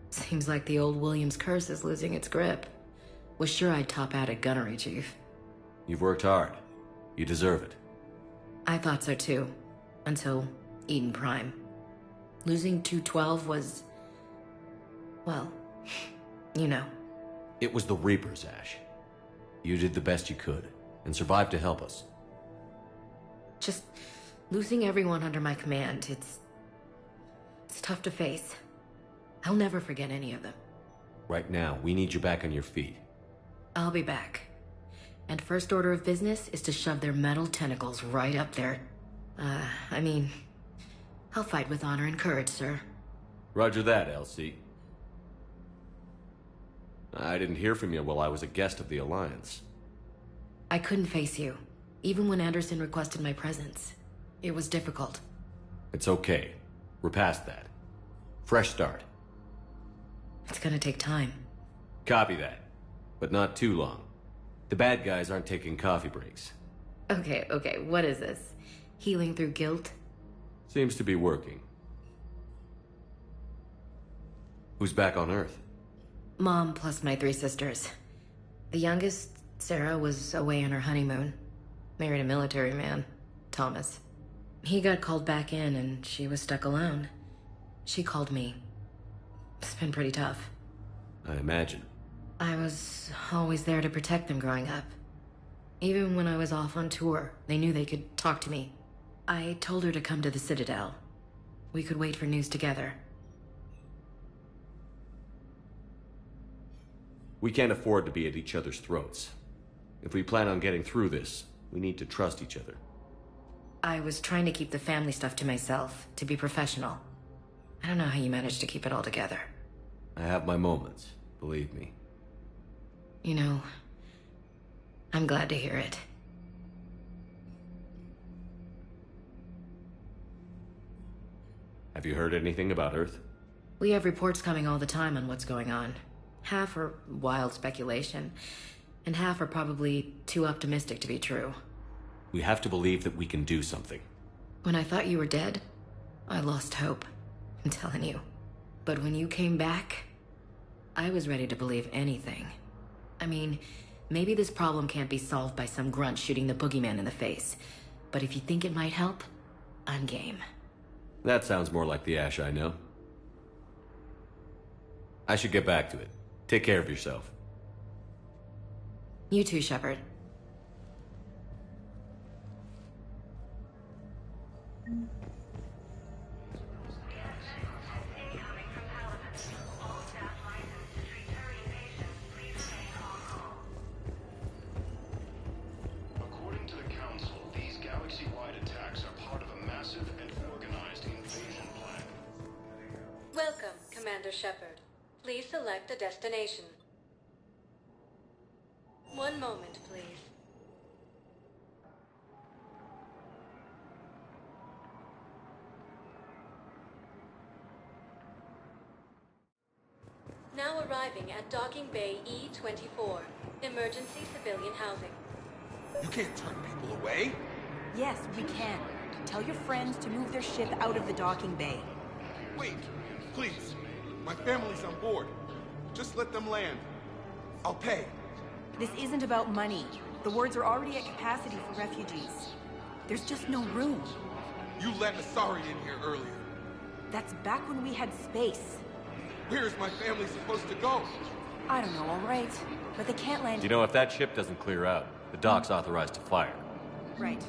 Seems like the old Williams curse is losing its grip. Was sure I'd top out at gunnery, Chief. You've worked hard. You deserve it. I thought so too. Until Eden Prime. Losing 212 was... well, you know. It was the Reapers, Ash. You did the best you could, and survived to help us. Just losing everyone under my command, it's tough to face. I'll never forget any of them. Right now, we need you back on your feet. I'll be back. And first order of business is to shove their metal tentacles right up there. I mean, I'll fight with honor and courage, sir. Roger that, Elsie. I didn't hear from you while I was a guest of the Alliance. I couldn't face you, even when Anderson requested my presence. It was difficult. It's okay. We're past that. Fresh start. It's gonna take time. Copy that. But not too long. The bad guys aren't taking coffee breaks. Okay, what is this? Healing through guilt? Seems to be working. Who's back on Earth? Mom plus my 3 sisters. The youngest, Sarah, was away on her honeymoon. Married a military man, Thomas. He got called back in and she was stuck alone. She called me. It's been pretty tough. I imagine. I was always there to protect them growing up. Even when I was off on tour, they knew they could talk to me. I told her to come to the Citadel. We could wait for news together. We can't afford to be at each other's throats. If we plan on getting through this, we need to trust each other. I was trying to keep the family stuff to myself, to be professional. I don't know how you managed to keep it all together. I have my moments, believe me. You know, I'm glad to hear it. Have you heard anything about Earth? We have reports coming all the time on what's going on. Half are wild speculation, and half are probably too optimistic to be true. We have to believe that we can do something. When I thought you were dead, I lost hope. I'm telling you. But when you came back, I was ready to believe anything. I mean, maybe this problem can't be solved by some grunt shooting the boogeyman in the face. But if you think it might help, I'm game. That sounds more like the Ash I know. I should get back to it. Take care of yourself. You too, Shepard. According to the Council, these galaxy-wide attacks are part of a massive and organized invasion plan. Welcome, Commander Shepard. Please select a destination. One moment, please. Now arriving at Docking Bay E-24, emergency civilian housing. You can't turn people away. Yes, we can. Tell your friends to move their ship out of the docking bay. Wait, please. My family's on board. Just let them land. I'll pay. This isn't about money. The wards are already at capacity for refugees. There's just no room. You let Asari in here earlier. That's back when we had space. Where is my family supposed to go? I don't know, all right. But they can't land... You know, if that ship doesn't clear out, the dock's authorized to fire. Right.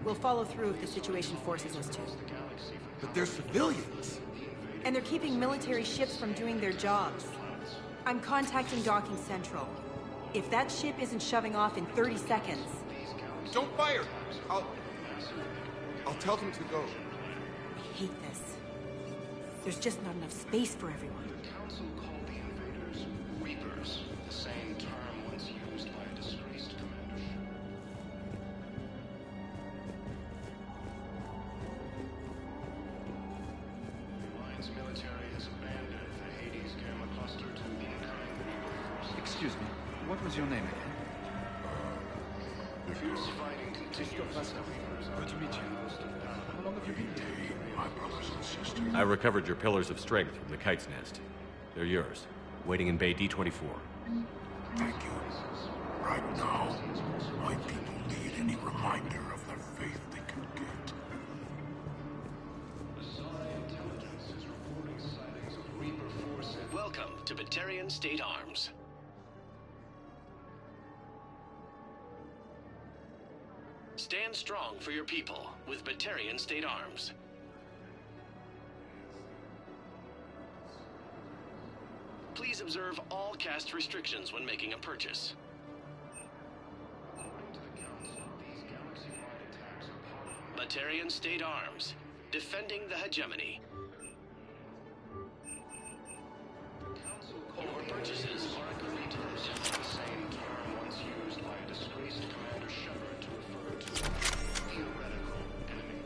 We'll follow through if the situation forces us to. But they're civilians. And they're keeping military ships from doing their jobs. I'm contacting Docking Central. If that ship isn't shoving off in 30 seconds... Don't fire! I'll tell them to go. I hate this. There's just not enough space for everyone. The Council called the invaders Reapers, the same term once used by a disgraced commander. The Alliance military has abandoned the Hades Gamma cluster to the in-kind Reaper forces. Excuse me, what was your name again? Fierce fighting continues. Good to meet you. How long have you been here? My brothers and sisters. I recovered your pillars of strength from the Kite's Nest. They're yours, waiting in Bay D-24. Thank you. Right now, my people need any reminder of the faith they can get. Welcome to Batarian State Arms. Stand strong for your people with Batarian State Arms. Please observe all caste restrictions when making a purchase. Batarian State Arms, defending the hegemony. Your purchases are agreed to the same term once used by a disgraced Commander Shepard to refer to a theoretical enemy.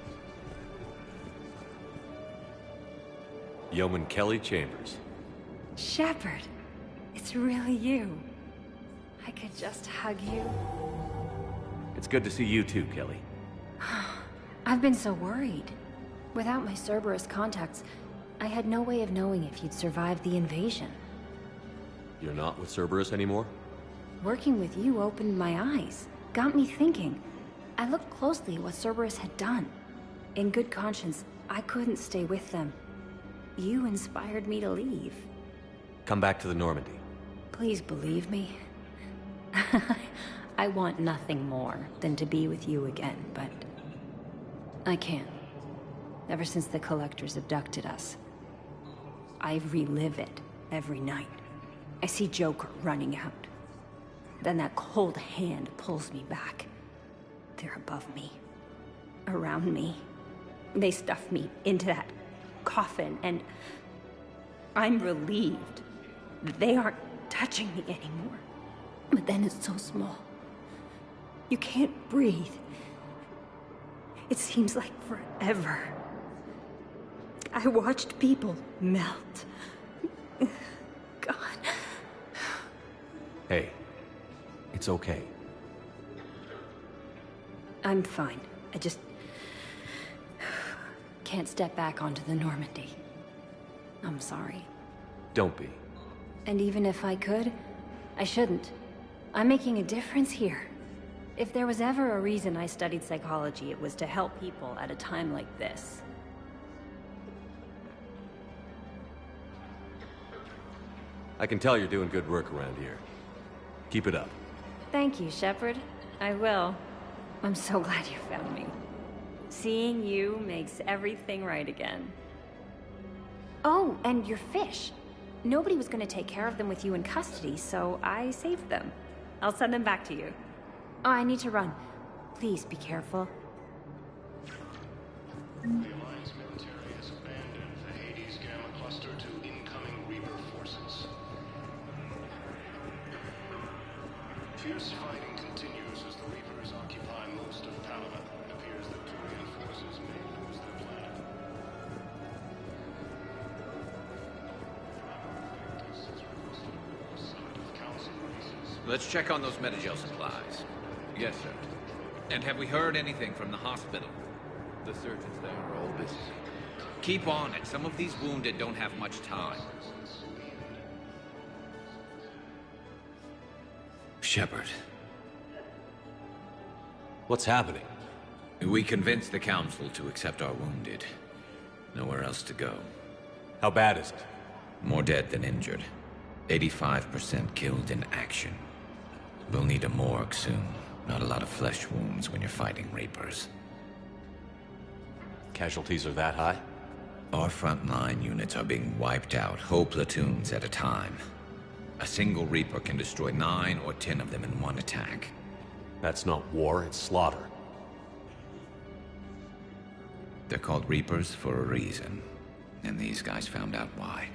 Yeoman Kelly Chambers. Shepard, it's really you. I could just hug you. It's good to see you too, Kelly. I've been so worried. Without my Cerberus contacts, I had no way of knowing if you'd survived the invasion. You're not with Cerberus anymore? Working with you opened my eyes, got me thinking. I looked closely at what Cerberus had done. In good conscience, I couldn't stay with them. You inspired me to leave. Come back to the Normandy. Please believe me. I want nothing more than to be with you again, but I can't. Ever since the Collectors abducted us, I relive it every night. I see Joker running out. Then that cold hand pulls me back. They're above me, around me. They stuff me into that coffin, and I'm relieved that they aren't touching me anymore. But then it's so small. You can't breathe. It seems like forever. I watched people melt. God. Hey, it's okay. I'm fine. I just can't step back onto the Normandy. I'm sorry. Don't be. And even if I could, I shouldn't. I'm making a difference here. If there was ever a reason I studied psychology, it was to help people at a time like this. I can tell you're doing good work around here. Keep it up. Thank you, Shepard. I will. I'm so glad you found me. Seeing you makes everything right again. Oh, and your fish. Nobody was going to take care of them with you in custody, so I saved them. I'll send them back to you. Oh, I need to run. Please be careful. The Alliance military has abandoned the Hades Gamma cluster to incoming Reaper forces. Fierce fighting continues as the Reapers occupy most of Palaven. It appears that Turian forces may lose their planet. Let's check on those Metagel supplies. Yes, sir. And have we heard anything from the hospital? The surgeons there are all busy. Keep on it. Some of these wounded don't have much time. Shepard. What's happening? We convinced the Council to accept our wounded. Nowhere else to go. How bad is it? More dead than injured. 85% killed in action. We'll need a morgue soon. Not a lot of flesh wounds when you're fighting Reapers. Casualties are that high? Our frontline units are being wiped out, whole platoons at a time. A single Reaper can destroy 9 or 10 of them in one attack. That's not war, it's slaughter. They're called Reapers for a reason. And these guys found out why.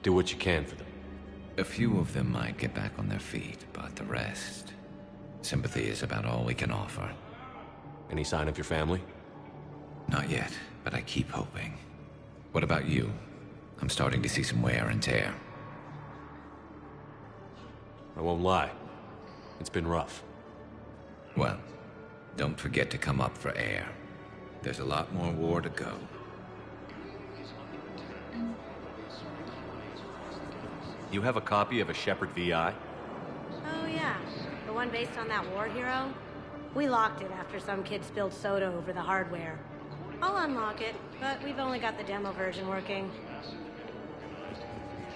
Do what you can for them. A few of them might get back on their feet, but the rest... Sympathy is about all we can offer. Any sign of your family? Not yet, but I keep hoping. What about you? I'm starting to see some wear and tear. I won't lie. It's been rough. Well, don't forget to come up for air. There's a lot more war to go. You have a copy of a Shepard VI? Oh yeah, the one based on that war hero? We locked it after some kid spilled soda over the hardware. I'll unlock it, but we've only got the demo version working.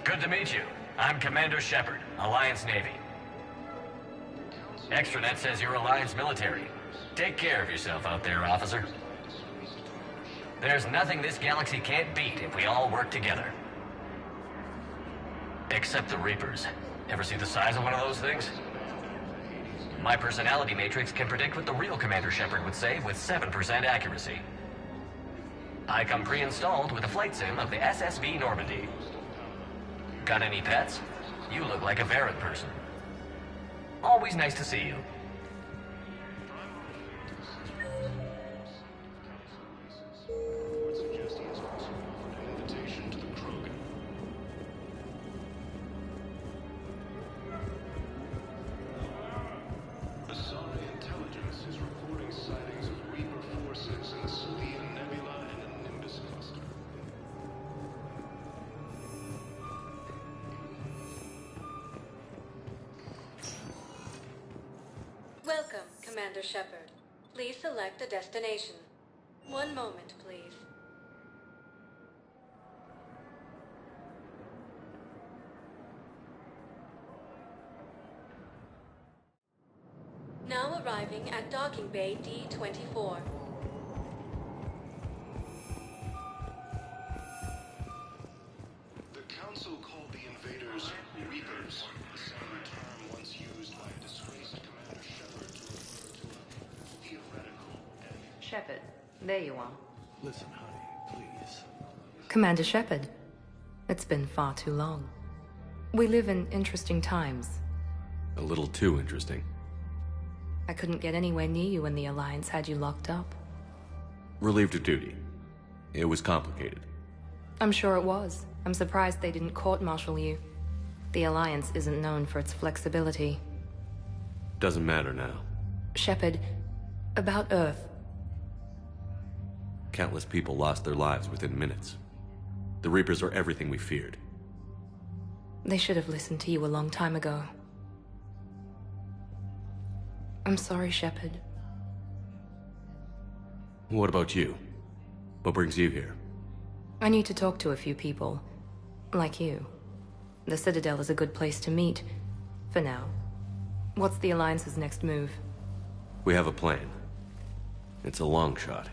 Good to meet you. I'm Commander Shepard, Alliance Navy. Extranet says you're Alliance military. Take care of yourself out there, officer. There's nothing this galaxy can't beat if we all work together. Except the Reapers. Ever see the size of one of those things? My personality matrix can predict what the real Commander Shepard would say with 7% accuracy. I come pre-installed with a flight sim of the SSV Normandy. Got any pets? You look like a Varren person. Always nice to see you. Commander Shepard. Please select a destination. One moment, please. Now arriving at Docking Bay D-24. The Council called the invaders Reapers, the same term once used by a disgraced Commander Shepard to refer to a theoretical enemy. Shepard, there you are. Listen, honey, please. Commander Shepard, it's been far too long. We live in interesting times. A little too interesting. I couldn't get anywhere near you when the Alliance had you locked up. Relieved of duty. It was complicated. I'm sure it was. I'm surprised they didn't court-martial you. The Alliance isn't known for its flexibility. Doesn't matter now. Shepard, about Earth. Countless people lost their lives within minutes. The Reapers are everything we feared. They should have listened to you a long time ago. I'm sorry, Shepard. What about you? What brings you here? I need to talk to a few people. Like you. The Citadel is a good place to meet. For now. What's the Alliance's next move? We have a plan. It's a long shot.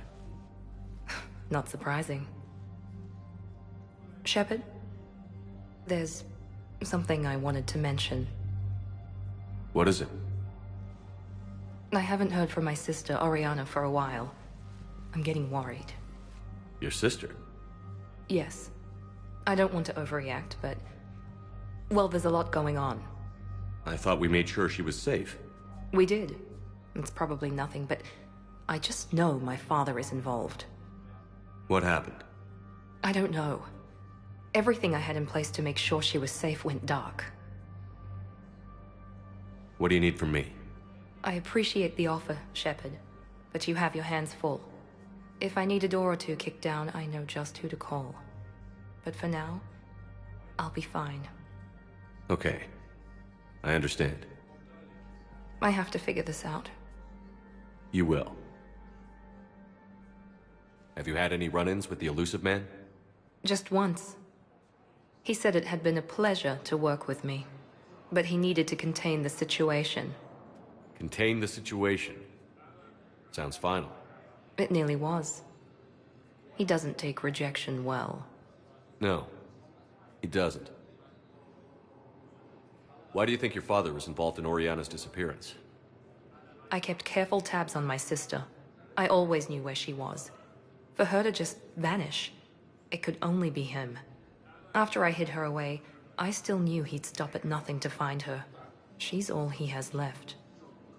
Not surprising. Shepard? There's something I wanted to mention. What is it? I haven't heard from my sister, Oriana, for a while. I'm getting worried. Your sister? Yes. I don't want to overreact, but... well, there's a lot going on. I thought we made sure she was safe. We did. It's probably nothing, but I just know my father is involved. What happened? I don't know. Everything I had in place to make sure she was safe went dark. What do you need from me? I appreciate the offer, Shepard, but you have your hands full. If I need a door or two kicked down, I know just who to call. But for now, I'll be fine. Okay. I understand. I have to figure this out. You will. Have you had any run-ins with the Illusive Man? Just once. He said it had been a pleasure to work with me, but he needed to contain the situation. Contain the situation. Sounds final. It nearly was. He doesn't take rejection well. No, he doesn't. Why do you think your father was involved in Oriana's disappearance? I kept careful tabs on my sister. I always knew where she was. For her to just vanish, it could only be him. After I hid her away, I still knew he'd stop at nothing to find her. She's all he has left.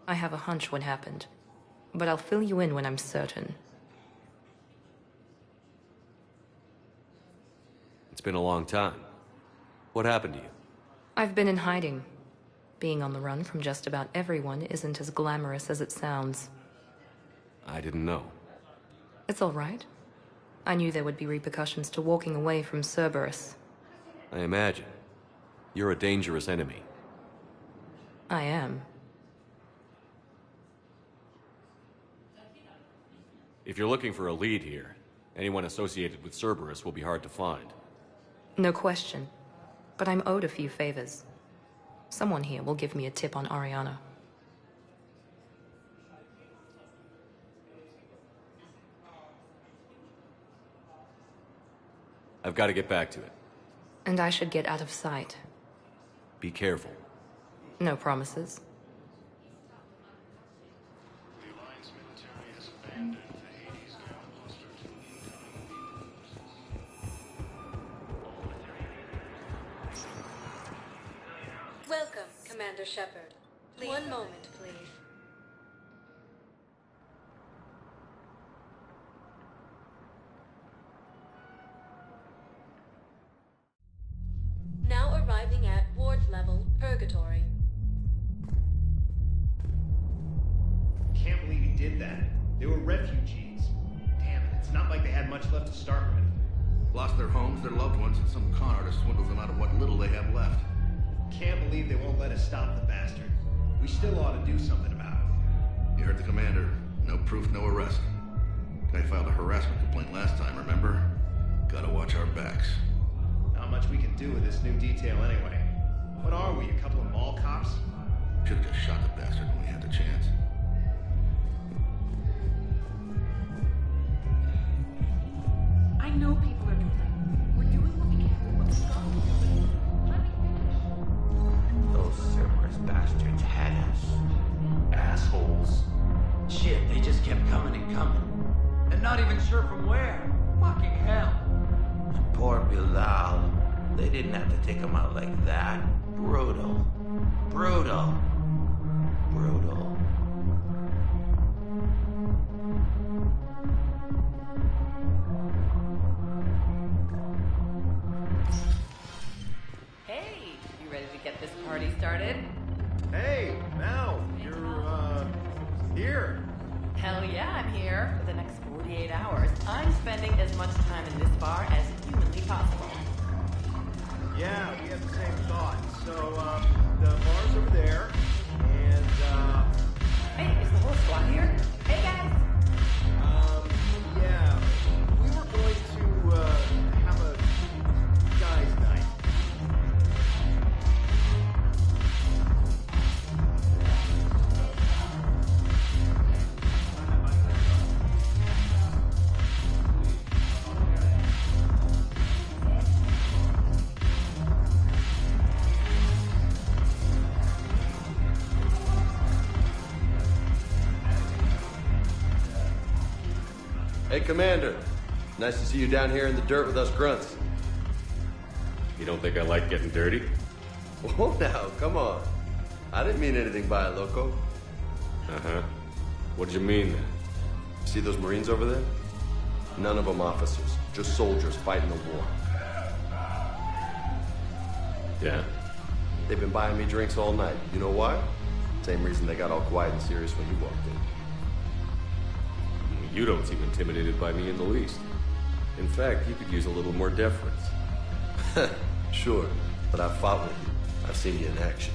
I have a hunch what happened, but I'll fill you in when I'm certain. It's been a long time. What happened to you? I've been in hiding. Being on the run from just about everyone isn't as glamorous as it sounds. I didn't know. It's all right. I knew there would be repercussions to walking away from Cerberus. I imagine. You're a dangerous enemy. I am. If you're looking for a lead here, anyone associated with Cerberus will be hard to find. No question. But I'm owed a few favors. Someone here will give me a tip on Oriana. I've got to get back to it. And I should get out of sight. Be careful. No promises. Welcome, Commander Shepard. One moment, please. Now arriving at Ward's level, Purgatory. Can't believe he did that. They were refugees. Damn it, it's not like they had much left to start with. Lost their homes, their loved ones, and some con artist swindles them out of what little they have left. Can't believe they won't let us stop the bastard. We still ought to do something about it. You heard the commander. No proof, no arrest. Guy filed a harassment complaint last time, remember? Gotta watch our backs. Not much we can do with this new detail anyway. What are we, a couple of mall cops? Should've just shot the bastard when we had the chance. I know people are complaining. We're doing what we can with what we've got. Those Cerberus bastards had us. Assholes. Shit, they just kept coming and coming. And not even sure from where. Fucking hell. And poor Bilal. They didn't have to take him out like that. Brutal. Brutal. Brutal. Hey, you ready to get this party started? Hey, Mal, you're, here. Hell yeah, I'm here. For the next 48 hours, I'm spending as much time in this bar as humanly possible. Yeah, we have the same thought. So, the bar's over there, and, Hey, is the whole squad here? Hey, guys! yeah, we were going to, have a guys' night. Hey, Commander. Nice to see you down here in the dirt with us grunts. You don't think I like getting dirty? Oh, now, come on. I didn't mean anything by it, Loco. Uh-huh. What did you mean then? See those Marines over there? None of them officers, just soldiers fighting the war. Yeah? They've been buying me drinks all night. You know why? Same reason they got all quiet and serious when you walked in. You don't seem intimidated by me in the least. In fact, you could use a little more deference. Sure, but I've fought with you. I've seen you in action.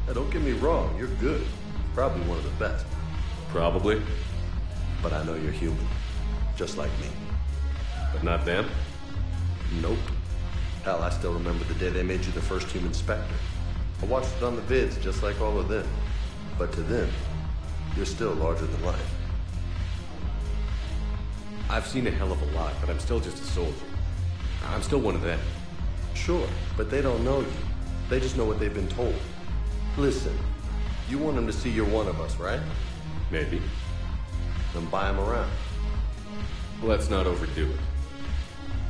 Now, don't get me wrong, you're good. Probably one of the best. Probably. But I know you're human. Just like me. But not them? Nope. Hell, I still remember the day they made you the first human Spectre. I watched it on the vids, just like all of them. But to them, you're still larger than life. I've seen a hell of a lot, but I'm still just a soldier. I'm still one of them. Sure, but they don't know you. They just know what they've been told. Listen, you want them to see you're one of us, right? Maybe. Then buy them around. Let's not overdo it.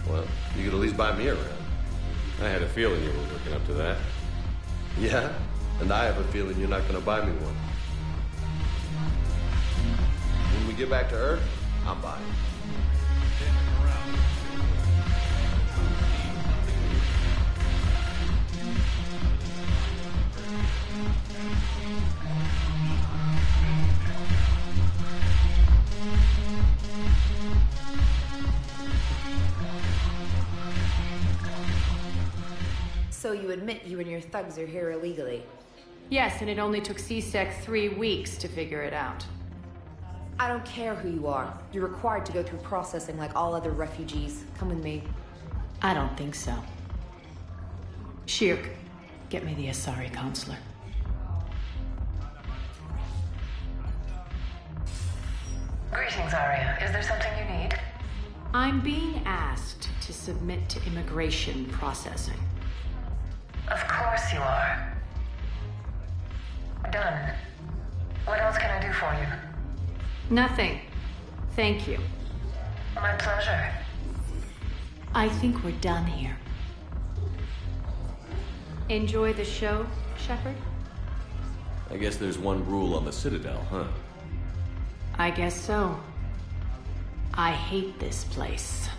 Well, you could at least buy me around. I had a feeling you were working up to that. Yeah? And I have a feeling you're not going to buy me one. When we get back to Earth, I'm buying. So you admit you and your thugs are here illegally? Yes, and it only took CSEC 3 weeks to figure it out. I don't care who you are. You're required to go through processing like all other refugees. Come with me. I don't think so. Shirk, get me the Asari counselor. Greetings, Arya. Is there something you need? I'm being asked to submit to immigration processing. Of course you are. Done. What else can I do for you? Nothing. Thank you. My pleasure. I think we're done here. Enjoy the show, Shepard? I guess there's one rule on the Citadel, huh? I guess so. I hate this place.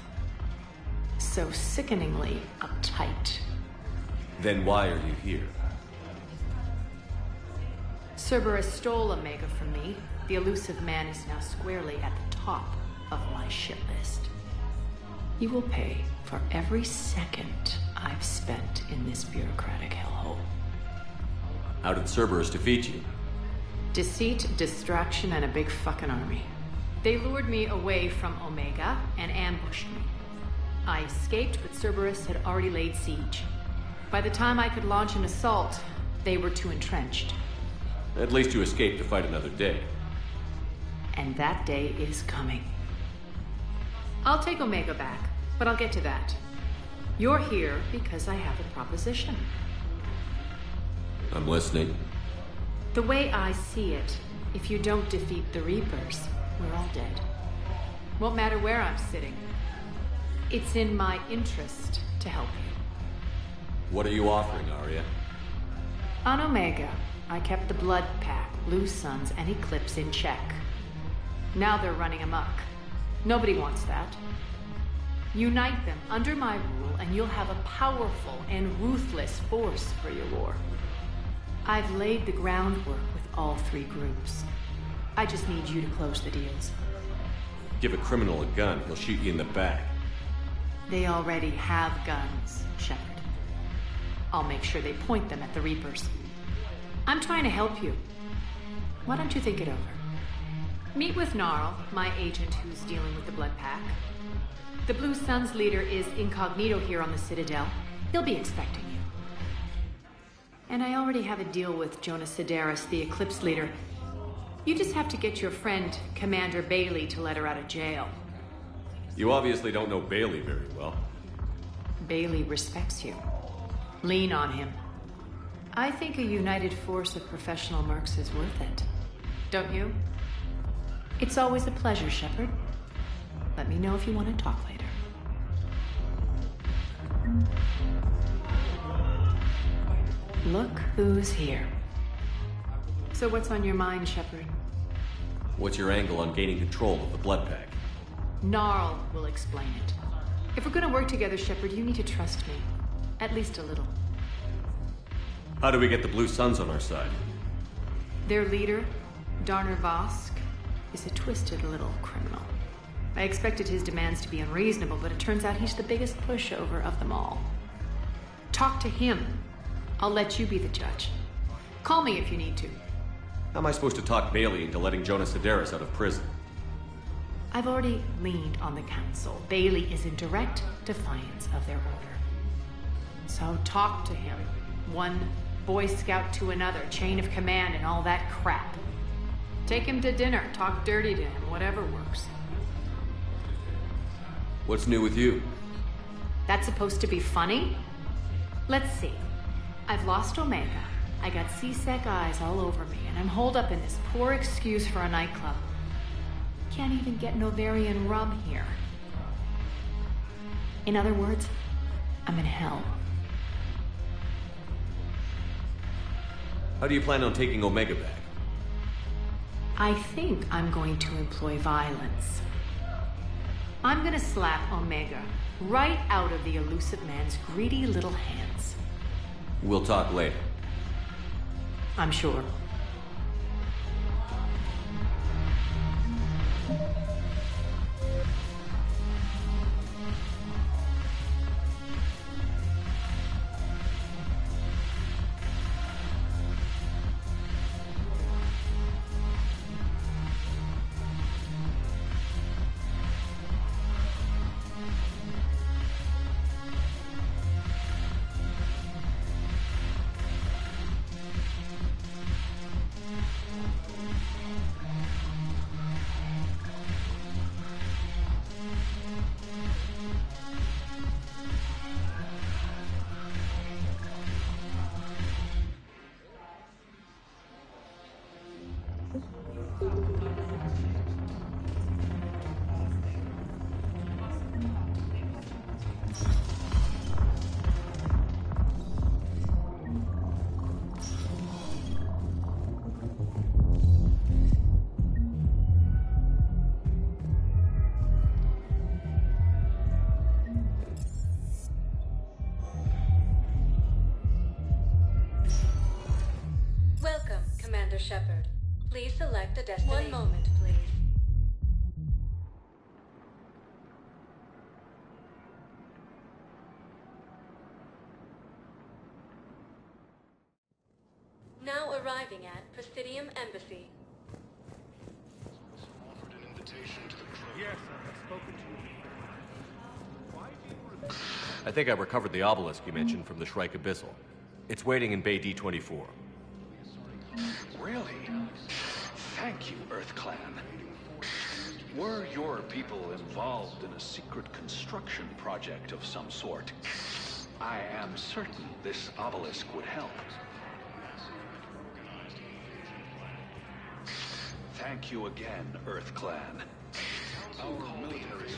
So sickeningly uptight. Then why are you here? Cerberus stole Omega from me. The elusive man is now squarely at the top of my shit list. You will pay for every second I've spent in this bureaucratic hellhole. How did Cerberus defeat you? Deceit, distraction, and a big fucking army. They lured me away from Omega and ambushed me. I escaped, but Cerberus had already laid siege. By the time I could launch an assault, they were too entrenched. At least you escaped to fight another day. And that day is coming. I'll take Omega back, but I'll get to that. You're here because I have a proposition. I'm listening. The way I see it, if you don't defeat the Reapers, we're all dead. Won't matter where I'm sitting. It's in my interest to help you. What are you offering, Arya? On Omega, I kept the Blood Pack, Blue Suns, and Eclipse in check. Now they're running amok. Nobody wants that. Unite them under my rule, and you'll have a powerful and ruthless force for your war. I've laid the groundwork with all three groups. I just need you to close the deals. Give a criminal a gun, he'll shoot you in the back. They already have guns, Shepard. I'll make sure they point them at the Reapers. I'm trying to help you. Why don't you think it over? Meet with Gnarl, my agent who's dealing with the Blood Pack. The Blue Suns leader is incognito here on the Citadel. He'll be expecting you. And I already have a deal with Jonas Sidaris, the Eclipse leader. You just have to get your friend, Commander Bailey, to let her out of jail. You obviously don't know Bailey very well. Bailey respects you. Lean on him. I think a united force of professional mercs is worth it. Don't you? It's always a pleasure, Shepard. Let me know if you want to talk later. Look who's here. So what's on your mind, Shepard? What's your angle on gaining control of the Blood Pack? Gnarl will explain it. If we're gonna work together, Shepard, you need to trust me. At least a little. How do we get the Blue Suns on our side? Their leader, Darner Vosk, is a twisted little criminal. I expected his demands to be unreasonable, but it turns out he's the biggest pushover of them all. Talk to him. I'll let you be the judge. Call me if you need to. How am I supposed to talk Bailey into letting Jonas Sidaris out of prison? I've already leaned on the council. Bailey is in direct defiance of their order. So talk to him. One Boy Scout to another, chain of command and all that crap. Take him to dinner, talk dirty to him, whatever works. What's new with you? That's supposed to be funny? Let's see. I've lost Omega. I got C-Sec eyes all over me, and I'm holed up in this poor excuse for a nightclub. Can't even get Novarian rum here. In other words, I'm in hell. How do you plan on taking Omega back? I think I'm going to employ violence. I'm gonna slap Omega right out of the elusive man's greedy little hands. We'll talk later. I'm sure. Welcome, Commander Shepard. Please select a destination. One moment, please. Now arriving at Presidium Embassy. Yes, I've spoken to you. I think I recovered the obelisk you mentioned from the Shrike Abyssal. It's waiting in Bay D-24. Really? Thank you, Earth Clan. Were your people involved in a secret construction project of some sort, I am certain this obelisk would help. Thank you again, Earth Clan. Our military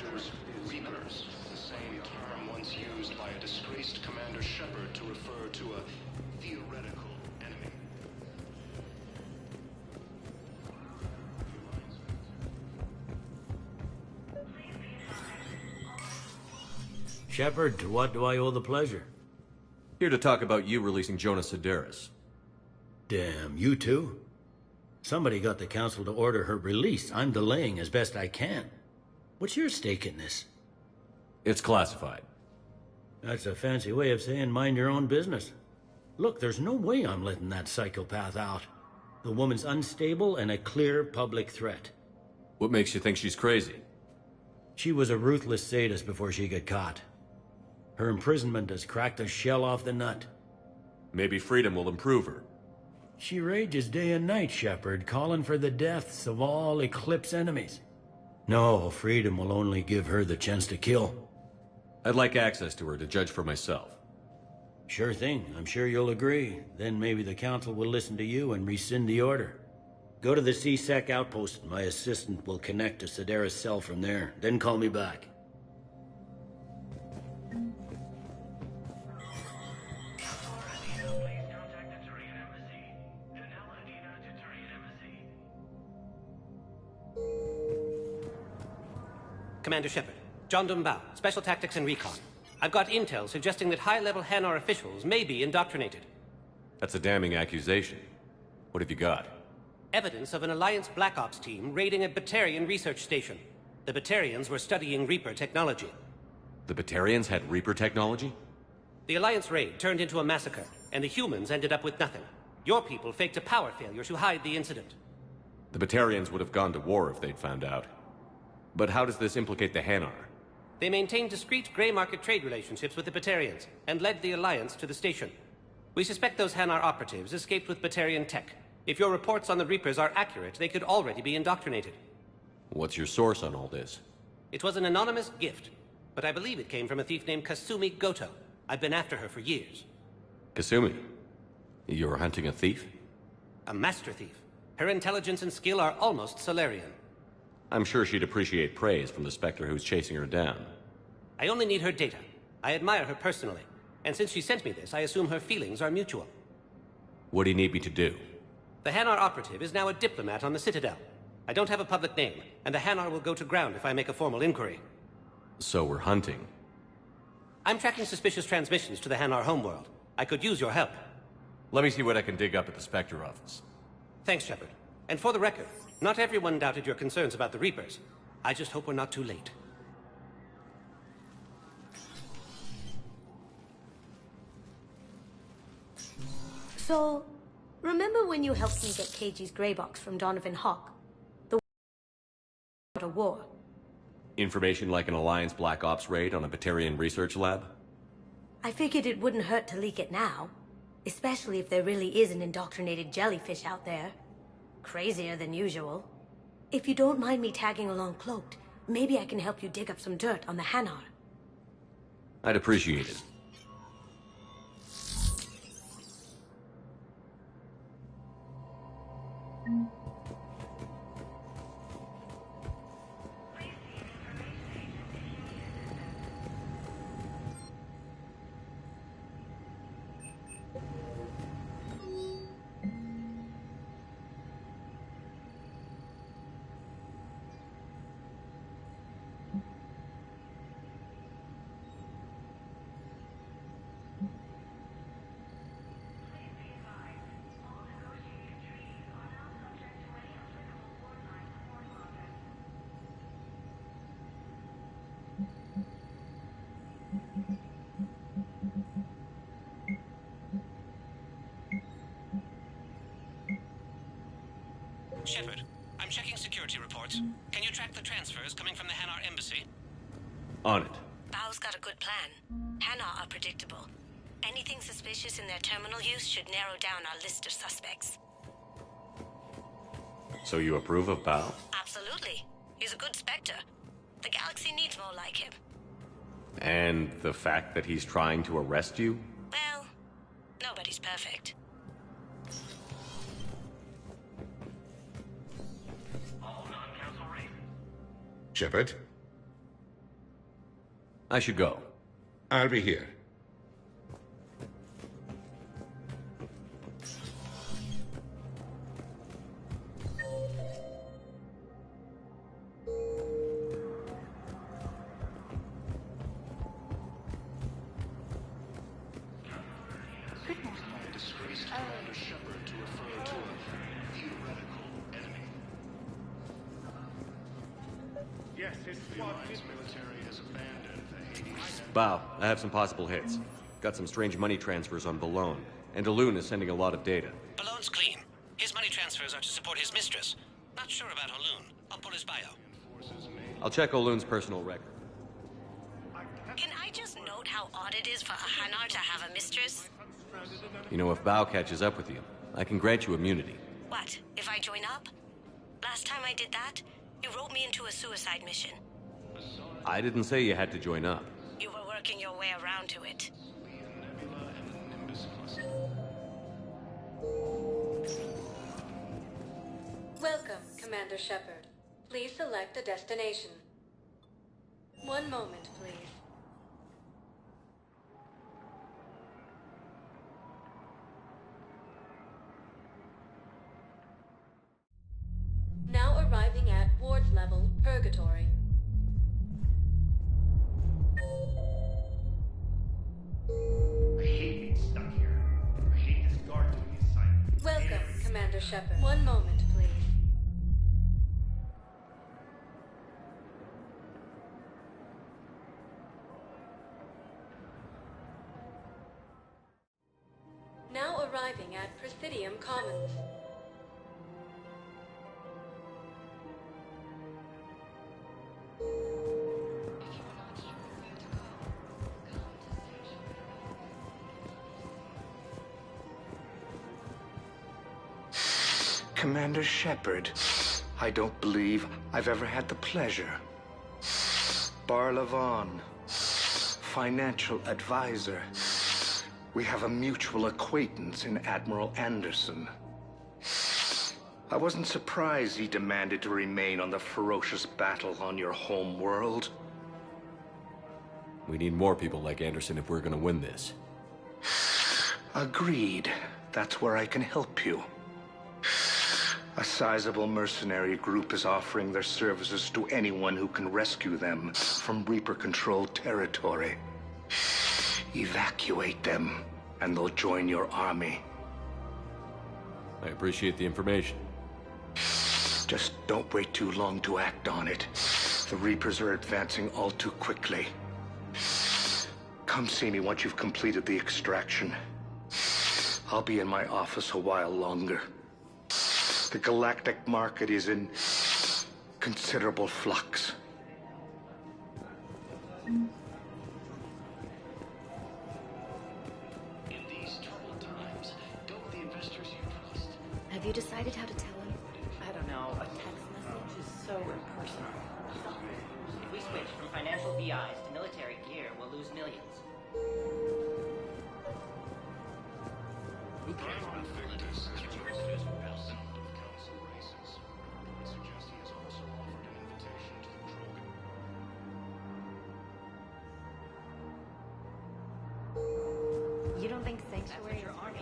Reapers, the same term once used by a disgraced Commander Shepard to refer to a theoretical enemy. Shepard, to what do I owe the pleasure? Here to talk about you releasing Jonas Sedaris. Damn, you too? Somebody got the council to order her release. I'm delaying as best I can. What's your stake in this? It's classified. That's a fancy way of saying mind your own business. Look, there's no way I'm letting that psychopath out. The woman's unstable and a clear public threat. What makes you think she's crazy? She was a ruthless sadist before she got caught. Her imprisonment has cracked the shell off the nut. Maybe freedom will improve her. She rages day and night, Shepard, calling for the deaths of all Eclipse enemies. No, freedom will only give her the chance to kill. I'd like access to her to judge for myself. Sure thing. I'm sure you'll agree. Then maybe the council will listen to you and rescind the order. Go to the C-Sec outpost. My assistant will connect to Sedaris' cell from there. Then call me back. Commander Shepard, John Dumbao, Special Tactics and Recon. I've got intel suggesting that high-level Hanar officials may be indoctrinated. That's a damning accusation. What have you got? Evidence of an Alliance Black Ops team raiding a Batarian research station. The Batarians were studying Reaper technology. The Batarians had Reaper technology? The Alliance raid turned into a massacre, and the humans ended up with nothing. Your people faked a power failure to hide the incident. The Batarians would have gone to war if they'd found out. But how does this implicate the Hanar? They maintained discreet gray market trade relationships with the Batarians, and led the Alliance to the station. We suspect those Hanar operatives escaped with Batarian tech. If your reports on the Reapers are accurate, they could already be indoctrinated. What's your source on all this? It was an anonymous gift, but I believe it came from a thief named Kasumi Goto. I've been after her for years. Kasumi? You're hunting a thief? A master thief. Her intelligence and skill are almost Solarian. I'm sure she'd appreciate praise from the Spectre who's chasing her down. I only need her data. I admire her personally, and since she sent me this, I assume her feelings are mutual. What do you need me to do? The Hanar operative is now a diplomat on the Citadel. I don't have a public name, and the Hanar will go to ground if I make a formal inquiry. So we're hunting. I'm tracking suspicious transmissions to the Hanar homeworld. I could use your help. Let me see what I can dig up at the Spectre office. Thanks, Shepard. And for the record, not everyone doubted your concerns about the Reapers. I just hope we're not too late. So, remember when you helped me get KG's gray box from Donovan Hawk? The a war. Information like an Alliance Black Ops raid on a Batarian research lab? I figured it wouldn't hurt to leak it now. Especially if there really is an indoctrinated jellyfish out there. Crazier than usual. If you don't mind me tagging along cloaked, maybe I can help you dig up some dirt on the Hanar. I'd appreciate it. Shepard, I'm checking security reports. Can you track the transfers coming from the Hanar embassy? On it. Bao's got a good plan. Hanar are predictable. Anything suspicious in their terminal use should narrow down our list of suspects. So you approve of Bao? Absolutely. He's a good Spectre. The galaxy needs more like him. And the fact that he's trying to arrest you? Well, nobody's perfect. Shepard? I should go. I'll be here. Disgraced Commander Shepard to refer to a theoretical enemy. Yes, his The Alliance military has abandoned the Hades. Bao, I have some possible hits. Got some strange money transfers on Balone, and Alun is sending a lot of data. Balone's clean. His money transfers are to support his mistress. Not sure about Alun. I'll pull his bio. I'll check Olun's personal record. Can I just note how odd it is for a Hanar to have a mistress? You know, if Bao catches up with you, I can grant you immunity. What, if I join up? Last time I did that, you wrote me into a suicide mission. I didn't say you had to join up. You were working your way around to it. Welcome, Commander Shepard. Please select a destination. One moment, please. Now arriving at Ward's level, Purgatory. I hate being stuck here. I hate this guard doing his assignment. Welcome, Commander Shepard. One moment, please. Now arriving at Presidium Commons. Commander Shepard, I don't believe I've ever had the pleasure. Barlavon, financial advisor. We have a mutual acquaintance in Admiral Anderson. I wasn't surprised he demanded to remain on the ferocious battle on your home world. We need more people like Anderson if we're gonna win this. Agreed. That's where I can help you. A sizable mercenary group is offering their services to anyone who can rescue them from Reaper-controlled territory. Evacuate them, and they'll join your army. I appreciate the information. Just don't wait too long to act on it. The Reapers are advancing all too quickly. Come see me once you've completed the extraction. I'll be in my office a while longer. The galactic market is in considerable flux. In these troubled times, go with the investors you trust. Have you decided how to tell him? I don't know. A text message is so impersonal. If we switch from financial VIs to military gear, we'll lose millions. Who cares about victors? Sound of council races. I suggest he has also offered an invitation to the Krogan. You don't think Sanctuary is army?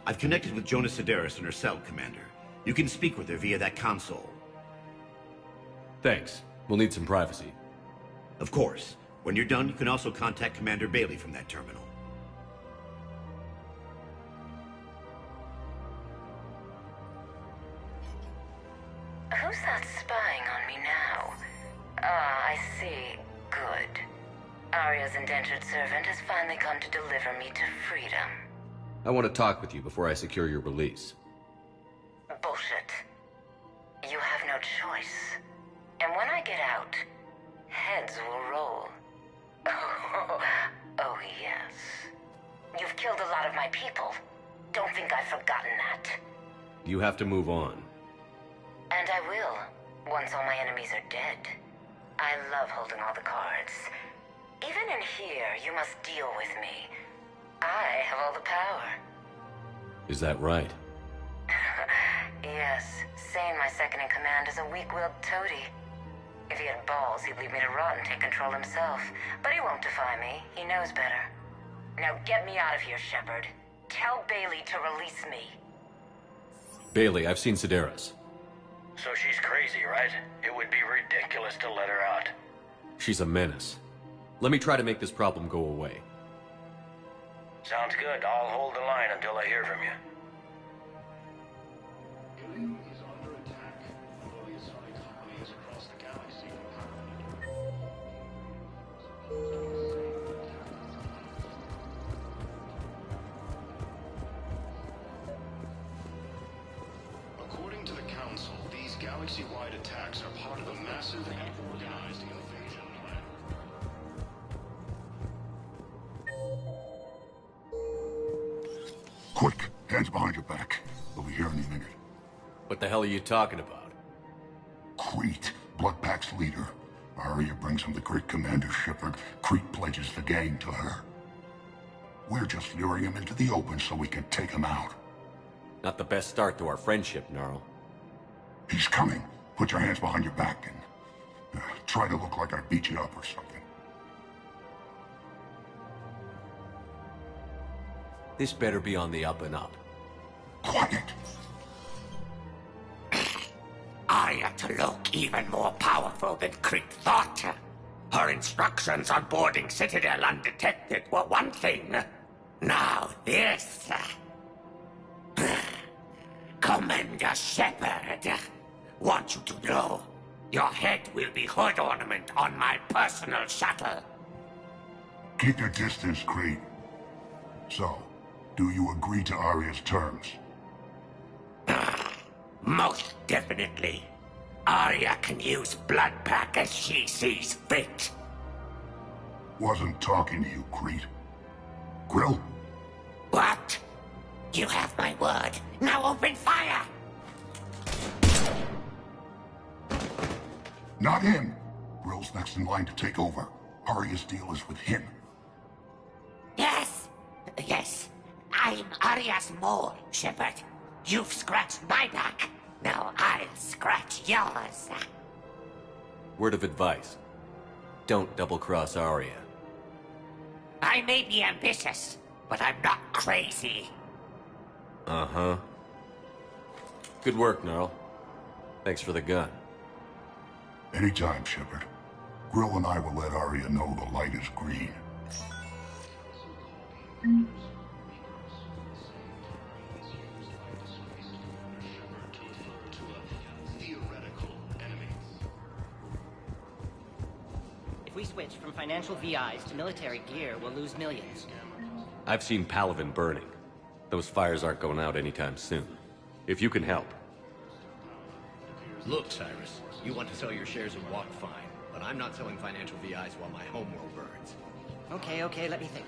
I've connected with Jonah Sedaris in her cell, Commander. You can speak with her via that console. Thanks. We'll need some privacy. Of course. When you're done, you can also contact Commander Bailey from that terminal. Who's that spying on me now? Ah, I see. Good. Arya's indentured servant has finally come to deliver me to freedom. I want to talk with you before I secure your release. Bullshit. You have no choice. And when I get out, heads will roll. Oh, yes. You've killed a lot of my people. Don't think I've forgotten that. You have to move on. And I will, once all my enemies are dead. I love holding all the cards. Even in here, you must deal with me. I have all the power. Is that right? Yes, Sane, my second-in-command, is a weak-willed toady. If he had balls, he'd leave me to rot and take control himself. But he won't defy me. He knows better. Now get me out of here, Shepard. Tell Bailey to release me. Bailey, I've seen Sedaris. So she's crazy, right? It would be ridiculous to let her out. She's a menace. Let me try to make this problem go away. Sounds good. I'll hold the line until I hear from you. According to the Council, these galaxy-wide attacks are part of a massive and organized invasion plan. Quick, hands behind your back. We'll be here any minute. What the hell are you talking about? Crete, Bloodpack's leader. Arya brings him the great Commander Shepard. Crete pledges the gang to her. We're just luring him into the open so we can take him out. Not the best start to our friendship, Gnarl. He's coming. Put your hands behind your back and try to look like I beat you up or something. This better be on the up and up. Quiet! Arya to look even more powerful than Crete thought. Her instructions on boarding Citadel undetected were one thing. Now this. Commander Shepard, want you to know, your head will be hood ornament on my personal shuttle. Keep your distance, Crete. So, do you agree to Arya's terms? Most definitely. Arya can use Bloodpack as she sees fit. Wasn't talking to you, Crete. Grill? What? You have my word. Now open fire! Not him. Grill's next in line to take over. Arya's deal is with him. Yes. Yes. I'm Arya's mole, Shepard. You've scratched my back. Now I'll scratch yours. Word of advice. Don't double-cross Arya. I may be ambitious, but I'm not crazy. Uh-huh. Good work, Gnarl. Thanks for the gun. Anytime, Shepard. Grill and I will let Arya know the light is green. If we switch from financial VIs to military gear, we'll lose millions. I've seen Palaven burning. Those fires aren't going out anytime soon. If you can help. Look, Cyrus, you want to sell your shares in Walk fine, but I'm not selling financial VIs while my homeworld burns. Okay, let me think.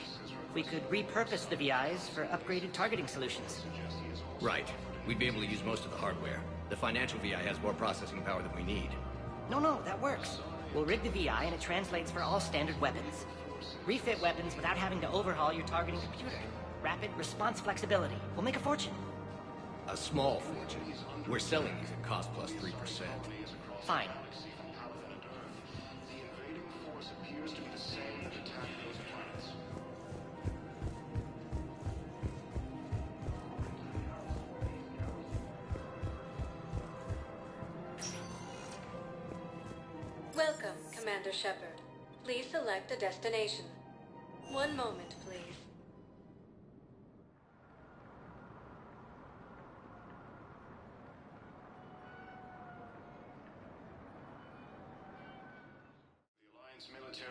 We could repurpose the VIs for upgraded targeting solutions. Right. We'd be able to use most of the hardware. The financial VI has more processing power than we need. No, that works. We'll rig the VI and it translates for all standard weapons. Refit weapons without having to overhaul your targeting computer. Rapid response flexibility. We'll make a fortune. A small fortune. We're selling these at cost plus 3%. Fine. Welcome, Commander Shepard. Please select a destination. One moment, please.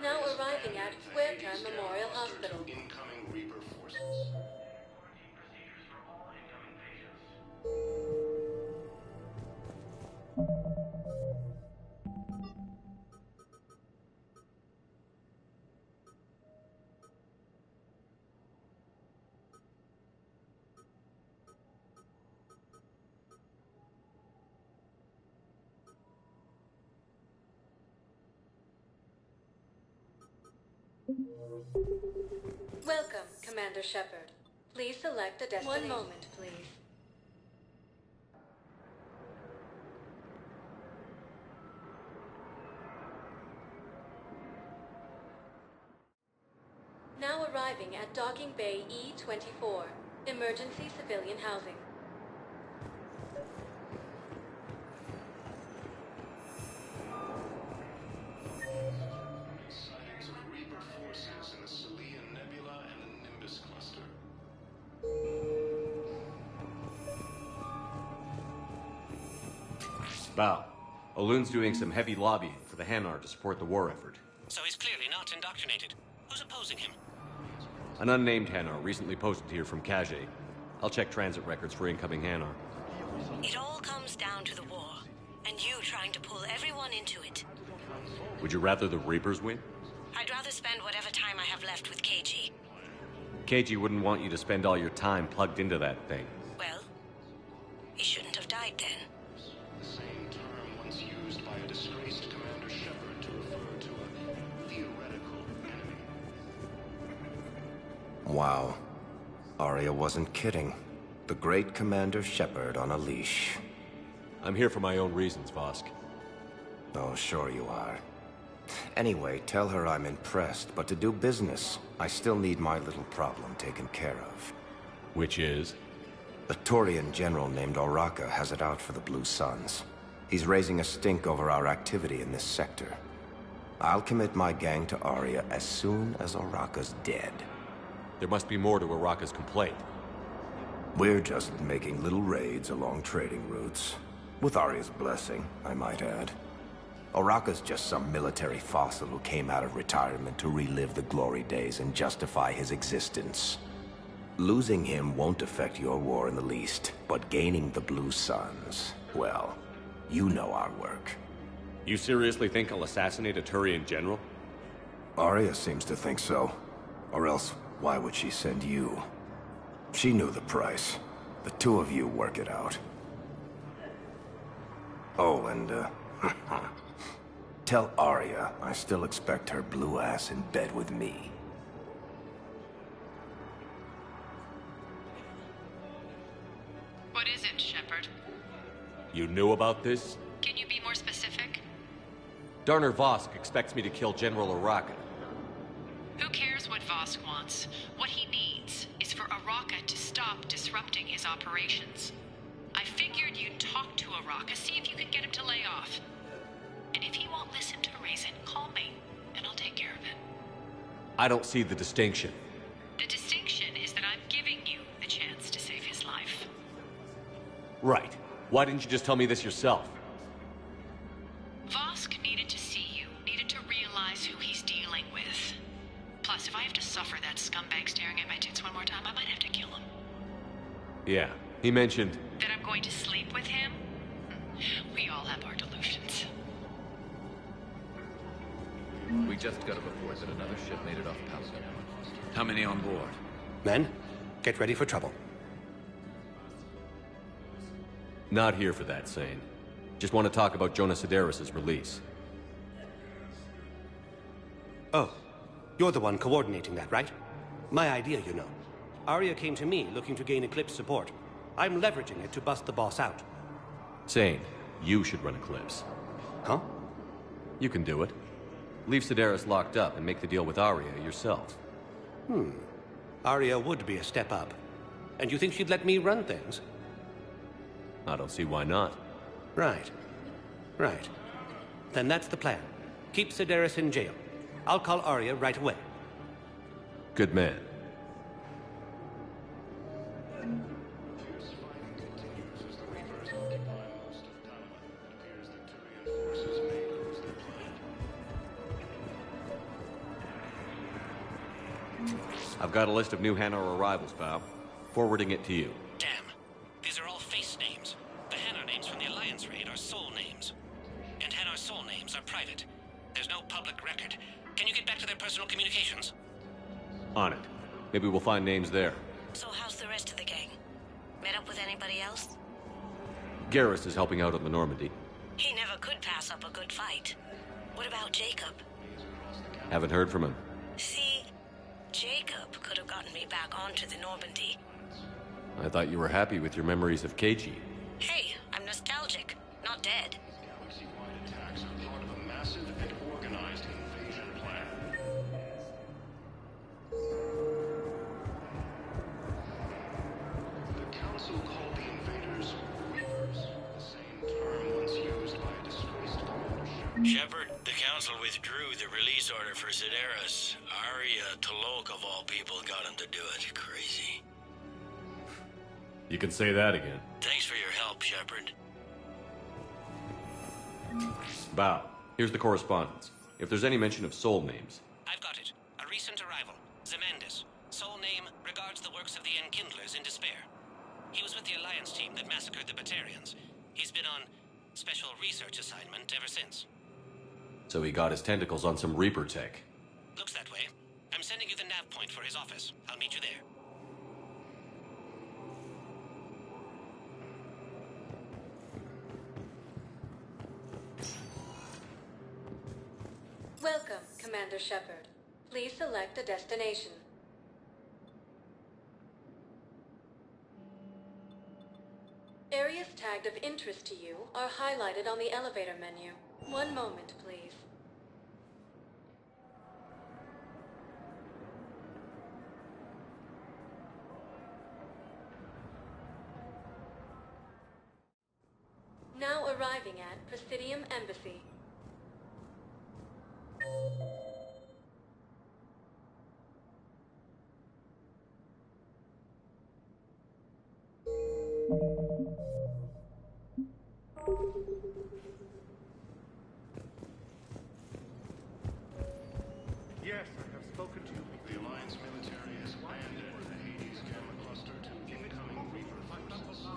Now arriving at Huerta Memorial Hospital. Incoming Reaper forces. Welcome, Commander Shepard. Please select a destination. 1 moment, please. Now arriving at Docking Bay E-24, emergency civilian housing. Sightings of Reaper forces in the Celian Nebula and the Nimbus cluster. Bow. Olun's doing some heavy lobbying for the Hanar to support the war effort. So he's clearly not indoctrinated. Who's opposing him? An unnamed Hanar recently posted here from Kage. I'll check transit records for incoming Hanar. It all comes down to the war, and you trying to pull everyone into it. Would you rather the Reapers win? I'd rather spend whatever time I have left with KG. KG wouldn't want you to spend all your time plugged into that thing. Well, he shouldn't have died then. The same term once used by a disgraced Commander Shepard to refer to a theoretical enemy. Wow. Arya wasn't kidding. The great Commander Shepard on a leash. I'm here for my own reasons, Vosk. Oh, sure you are. Anyway, tell her I'm impressed, but to do business, I still need my little problem taken care of. Which is? A Turian general named Oraka has it out for the Blue Suns. He's raising a stink over our activity in this sector. I'll commit my gang to Arya as soon as Oraka's dead. There must be more to Oraka's complaint. We're just making little raids along trading routes. With Arya's blessing, I might add. Oraka's just some military fossil who came out of retirement to relive the glory days and justify his existence. Losing him won't affect your war in the least, but gaining the Blue Suns, well, you know our work. You seriously think I'll assassinate a Turian general? Arya seems to think so. Or else, why would she send you? She knew the price. The two of you work it out. Oh, and, tell Arya I still expect her blue ass in bed with me. What is it, Shepard? You knew about this? Can you be more specific? Darner Vosk expects me to kill General Oraka. Who cares what Vosk wants? What he needs is for Oraka to stop disrupting his operations. I figured you'd talk to Oraka, see if you can get him to lay off. And if he won't listen to reason, call me, and I'll take care of it. I don't see the distinction. The distinction is that I'm giving you the chance to save his life. Right. Why didn't you just tell me this yourself? Vosk needed to see you, needed to realize who he's dealing with. Plus, if I have to suffer that scumbag staring at my tits one more time, I might have to kill him. Yeah, he mentioned... That I'm going to sleep with him? We all have our delusions. We just got a report that another ship made it off Paladin. How many on board? Men, get ready for trouble. Not here for that, Sane. Just want to talk about Jonas Sedaris' release. Oh, you're the one coordinating that, right? My idea, you know. Arya came to me looking to gain Eclipse support. I'm leveraging it to bust the boss out. Sane, you should run Eclipse. Huh? You can do it. Leave Sedaris locked up and make the deal with Arya yourself. Arya would be a step up. And you think she'd let me run things? I don't see why not. Right. Right. Then that's the plan. Keep Sedaris in jail. I'll call Arya right away. Good man. I've got a list of new Hanar arrivals, pal. Forwarding it to you. Damn. These are all face names. The Hanar names from the Alliance raid are soul names. And Hanar soul names are private. There's no public record. Can you get back to their personal communications? On it. Maybe we'll find names there. So how's the rest of the gang? Met up with anybody else? Garrus is helping out on the Normandy. He never could pass up a good fight. What about Jacob? Haven't heard from him. See, Jacob could have gotten me back onto the Normandy. I thought you were happy with your memories of KG. Hey, I'm nostalgic, not dead. Galaxy-wide attacks are part of a massive and organized invasion plan. The Council called the invaders Reapers, the same term once used by a disgraced Commander Shepard, the Council withdrew the release order for Sedaris. Arya T'Loak, of all people, got him to do it. Crazy. You can say that again. Thanks for your help, Shepard. Bow. Here's the correspondence. If there's any mention of soul names. I've got it. A recent arrival. Zemandis. Soul name regards the works of the Enkindlers in despair. He was with the Alliance team that massacred the Batarians. He's been on special research assignment ever since. So he got his tentacles on some Reaper tech. Looks that way. I'm sending you the nav point for his office. I'll meet you there. Welcome, Commander Shepard. Please select a destination. Areas tagged of interest to you are highlighted on the elevator menu. One moment, please. Now arriving at Presidium Embassy. Yes, I have spoken to you. The Alliance military has landed the Hades Gamma Cluster to incoming Reaper forces.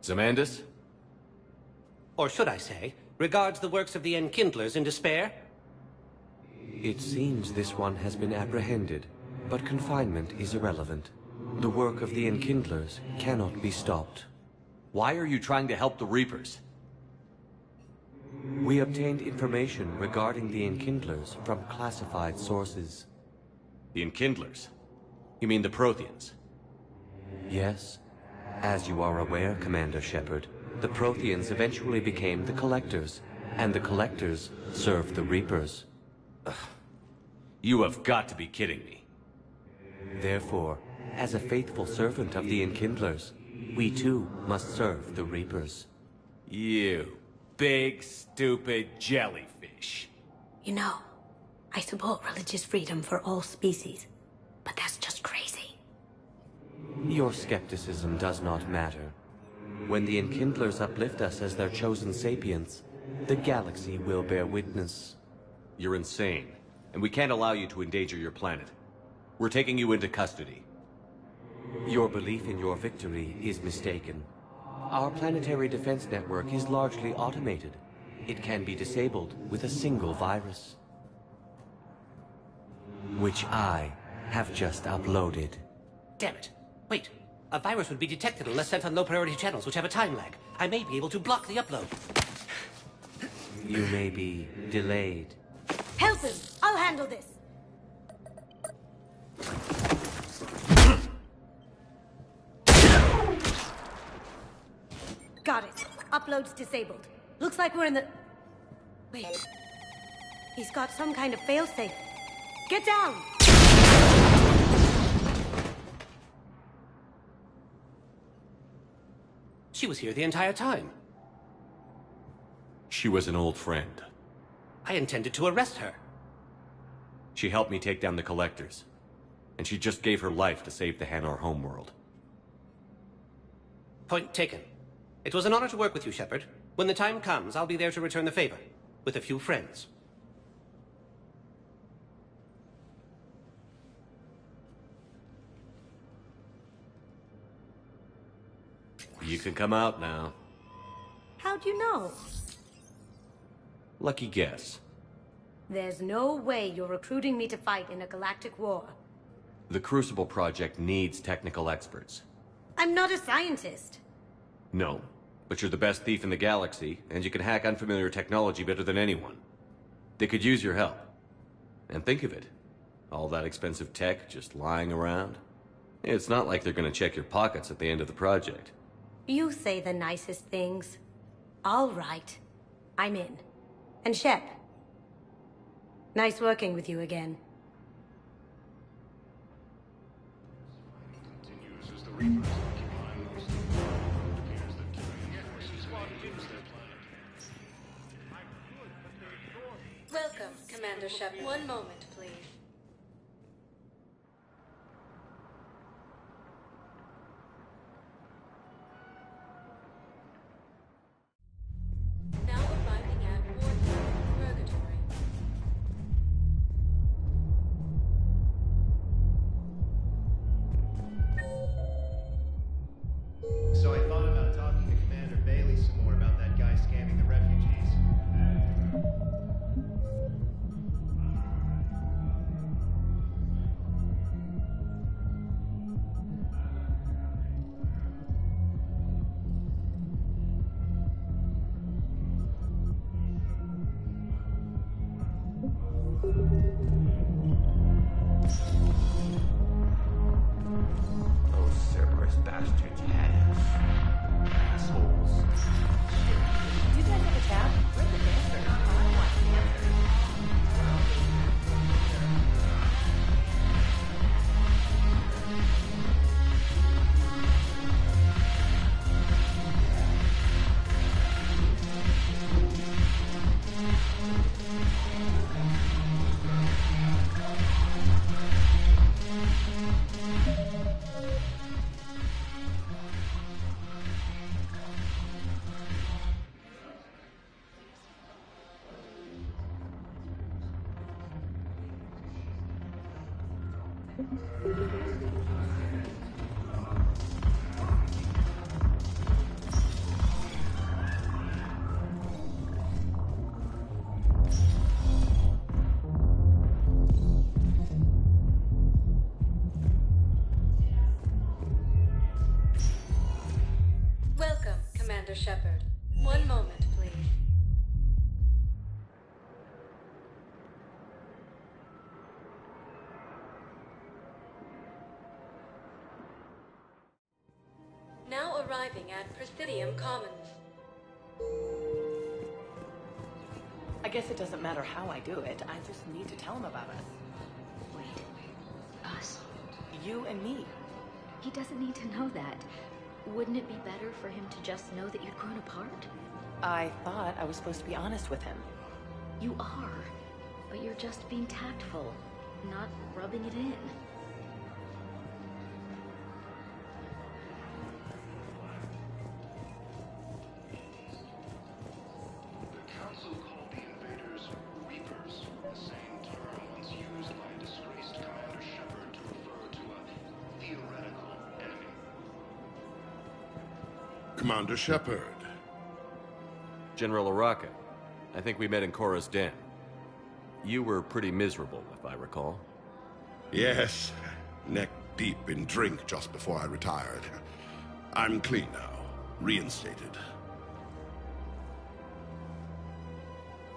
Zemandis? Or should I say, regards the works of the Enkindlers in despair? It seems this one has been apprehended, but confinement is irrelevant. The work of the Enkindlers cannot be stopped. Why are you trying to help the Reapers? We obtained information regarding the Enkindlers from classified sources. The Enkindlers? You mean the Protheans? Yes. As you are aware, Commander Shepard, the Protheans eventually became the Collectors, and the Collectors served the Reapers. You have got to be kidding me. Therefore, as a faithful servant of the Enkindlers, we too must serve the Reapers. You big, stupid jellyfish. You know, I support religious freedom for all species, but that's just crazy. Your skepticism does not matter. When the Enkindlers uplift us as their chosen sapients, the galaxy will bear witness. You're insane, and we can't allow you to endanger your planet. We're taking you into custody. Your belief in your victory is mistaken. Our planetary defense network is largely automated. It can be disabled with a single virus, which I have just uploaded. Damn it. Wait. A virus would be detected unless sent on low-priority channels, which have a time lag. I may be able to block the upload. You may be delayed. Help him! I'll handle this! Got it. Upload's disabled. Looks like we're in the... Wait. He's got some kind of failsafe. Get down! She was here the entire time. She was an old friend. I intended to arrest her. She helped me take down the Collectors. And she just gave her life to save the Hanar homeworld. Point taken. It was an honor to work with you, Shepard. When the time comes, I'll be there to return the favor. With a few friends. You can come out now. How'd you know? Lucky guess. There's no way you're recruiting me to fight in a galactic war. The Crucible Project needs technical experts. I'm not a scientist. No, but you're the best thief in the galaxy, and you can hack unfamiliar technology better than anyone. They could use your help. And think of it. All that expensive tech just lying around. It's not like they're gonna check your pockets at the end of the project. You say the nicest things. All right. I'm in. And Shep. Nice working with you again. Welcome, Commander Shepard. One moment, please. Now arriving at Wartime Purgatory. So I thought about talking to Commander Bailey some more about that guy scamming the refugees. Those Cerberus bastards had us. Assholes. Do you guys have a tab? We're the dancer. I want dancers. Welcome, Commander Shepard. One moment, please. Now arriving at Presidium Commons. I guess it doesn't matter how I do it. I just need to tell him about us. Wait. Us? You and me. He doesn't need to know that. Wouldn't it be better for him to just know that you'd grown apart? I thought I was supposed to be honest with him. You are, but you're just being tactful, not rubbing it in. The Council called the invaders Reapers, the same term once used by a disgraced Commander Shepard to refer to a theoretical enemy. Commander Shepard. General Araka. I think we met in Korra's den. You were pretty miserable, if I recall. Yes, neck deep in drink just before I retired. I'm clean now, reinstated.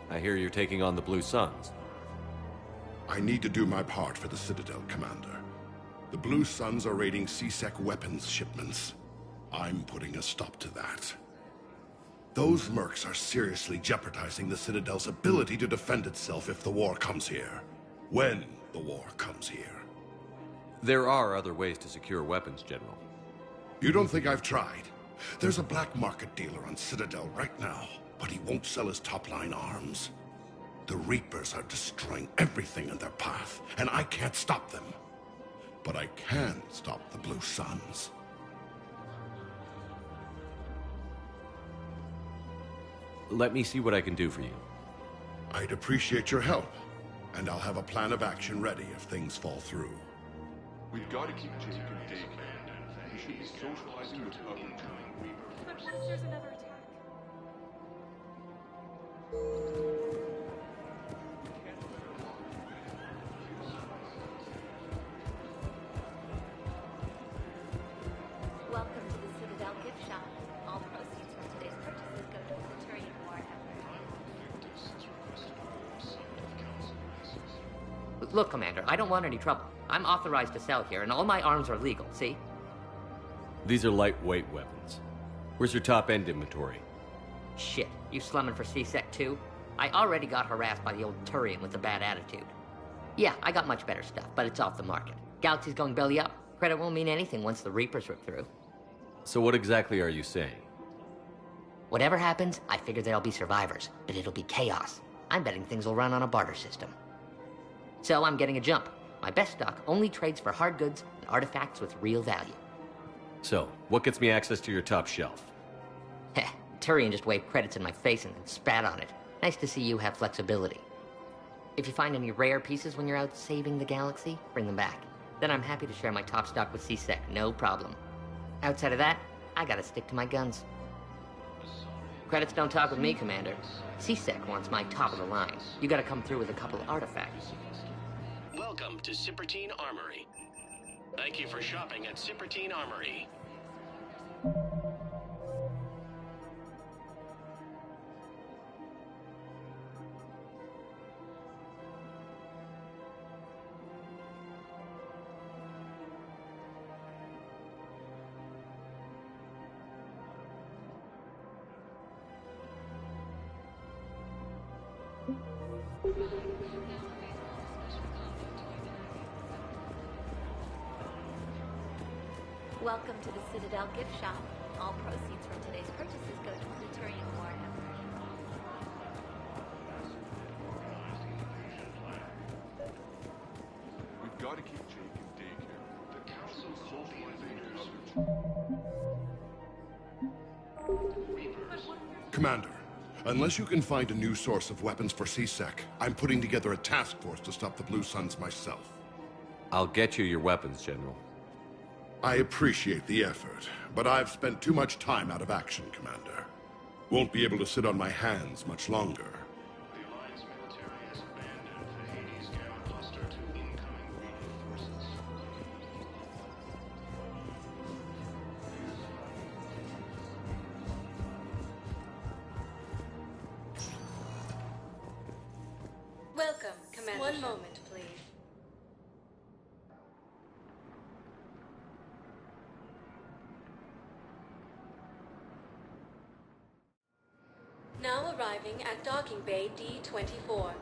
I hear you're taking on the Blue Suns. I need to do my part for the Citadel, Commander. The Blue Suns are raiding C-Sec weapons shipments. I'm putting a stop to that. Those mercs are seriously jeopardizing the Citadel's ability to defend itself if the war comes here. When the war comes here. There are other ways to secure weapons, General. You don't think I've tried? There's a black market dealer on Citadel right now, but he won't sell his top-line arms. The Reapers are destroying everything in their path, and I can't stop them. But I can stop the Blue Suns. Let me see what I can do for you. I'd appreciate your help, and I'll have a plan of action ready if things fall through. We've got to keep Jake and Dake. He should be socializing with other But what if there's another attack? Welcome to the Citadel gift shop. All proceeds from today's purchases go to the Turian War effort. Look, Commander, I don't want any trouble. I'm authorized to sell here, and all my arms are legal, see? These are lightweight weapons. Where's your top-end inventory? Shit, you slumming for C-Sec too? I already got harassed by the old Turian with a bad attitude. Yeah, I got much better stuff, but it's off the market. Galaxy's going belly up. Credit won't mean anything once the Reapers rip through. So what exactly are you saying? Whatever happens, I figure there'll be survivors, but it'll be chaos. I'm betting things will run on a barter system. So I'm getting a jump. My best stock only trades for hard goods and artifacts with real value. So, what gets me access to your top shelf? Heh, Turian just waved credits in my face and then spat on it. Nice to see you have flexibility. If you find any rare pieces when you're out saving the galaxy, bring them back. Then I'm happy to share my top stock with C-Sec, no problem. Outside of that, I gotta stick to my guns. Credits don't talk with me, Commander. C-Sec wants my top of the line. You gotta come through with a couple of artifacts. Welcome to Cippertine Armory. Thank you for shopping at Cippertine Armory. Welcome to the Citadel gift shop. All proceeds from today's purchases go to the Turian War effort. We've got to keep Jake in daycare. The council socializing with others. Commander, unless you can find a new source of weapons for C-Sec, I'm putting together a task force to stop the Blue Suns myself. I'll get you your weapons, General. I appreciate the effort, but I've spent too much time out of action, Commander. Won't be able to sit on my hands much longer. The Alliance military has abandoned the Hades Gamma cluster to incoming Reaper forces. Welcome, Commander. One moment, please. Now arriving at Docking Bay D-24.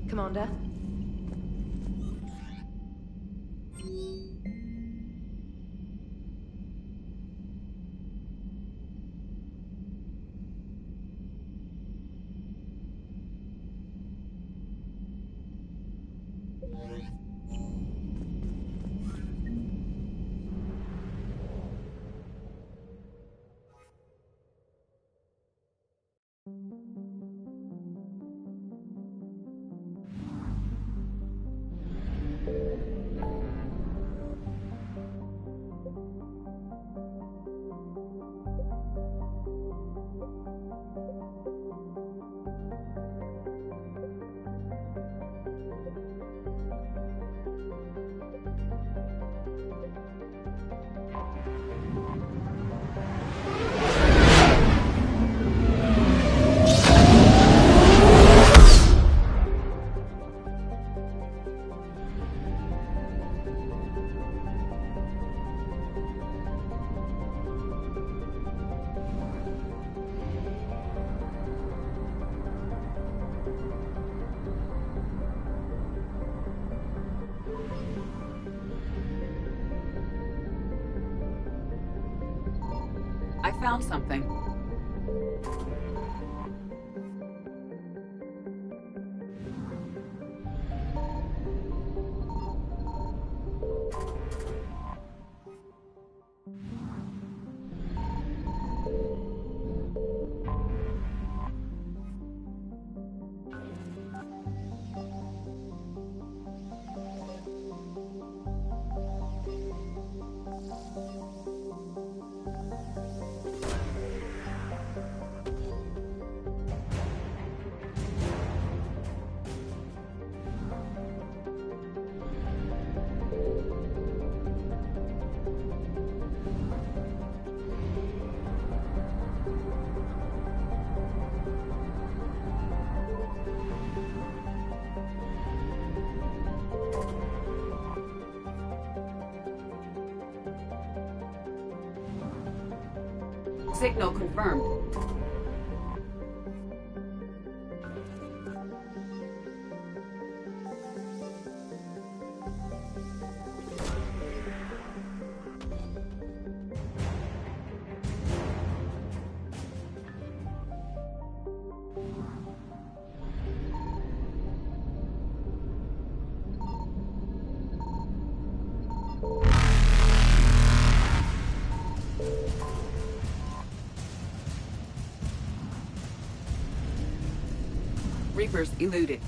Commander? found something. Signal confirmed. Reapers eluded.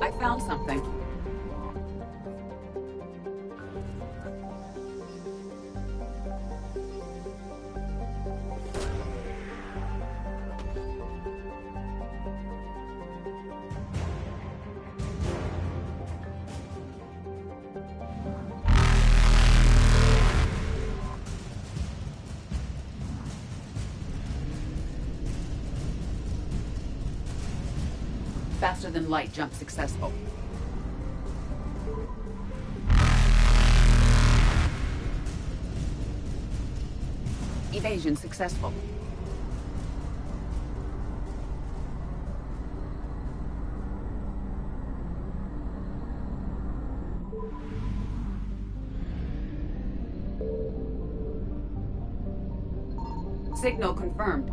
I found something. Faster than light jump successful. Evasion successful. Signal confirmed.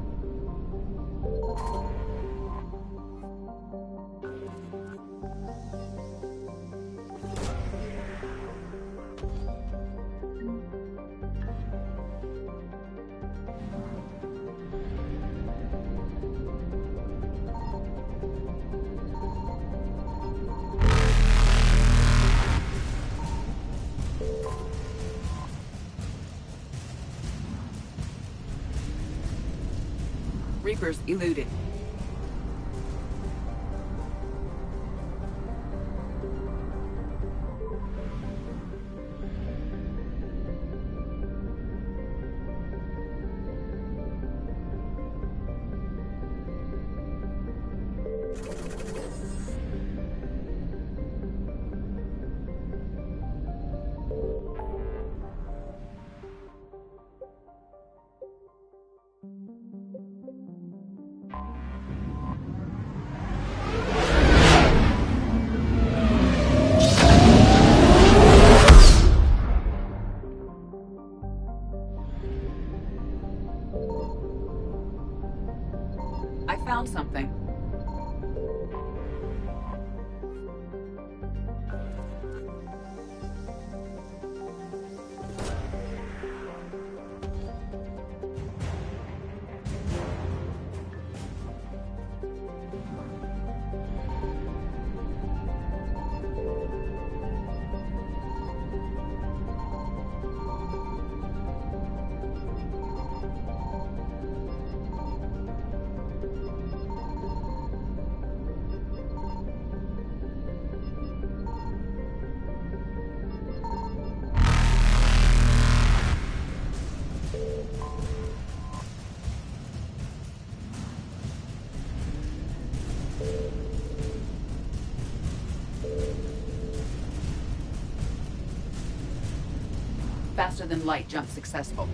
Reapers eluded. I found something. Faster than light jump successful.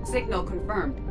Signal confirmed.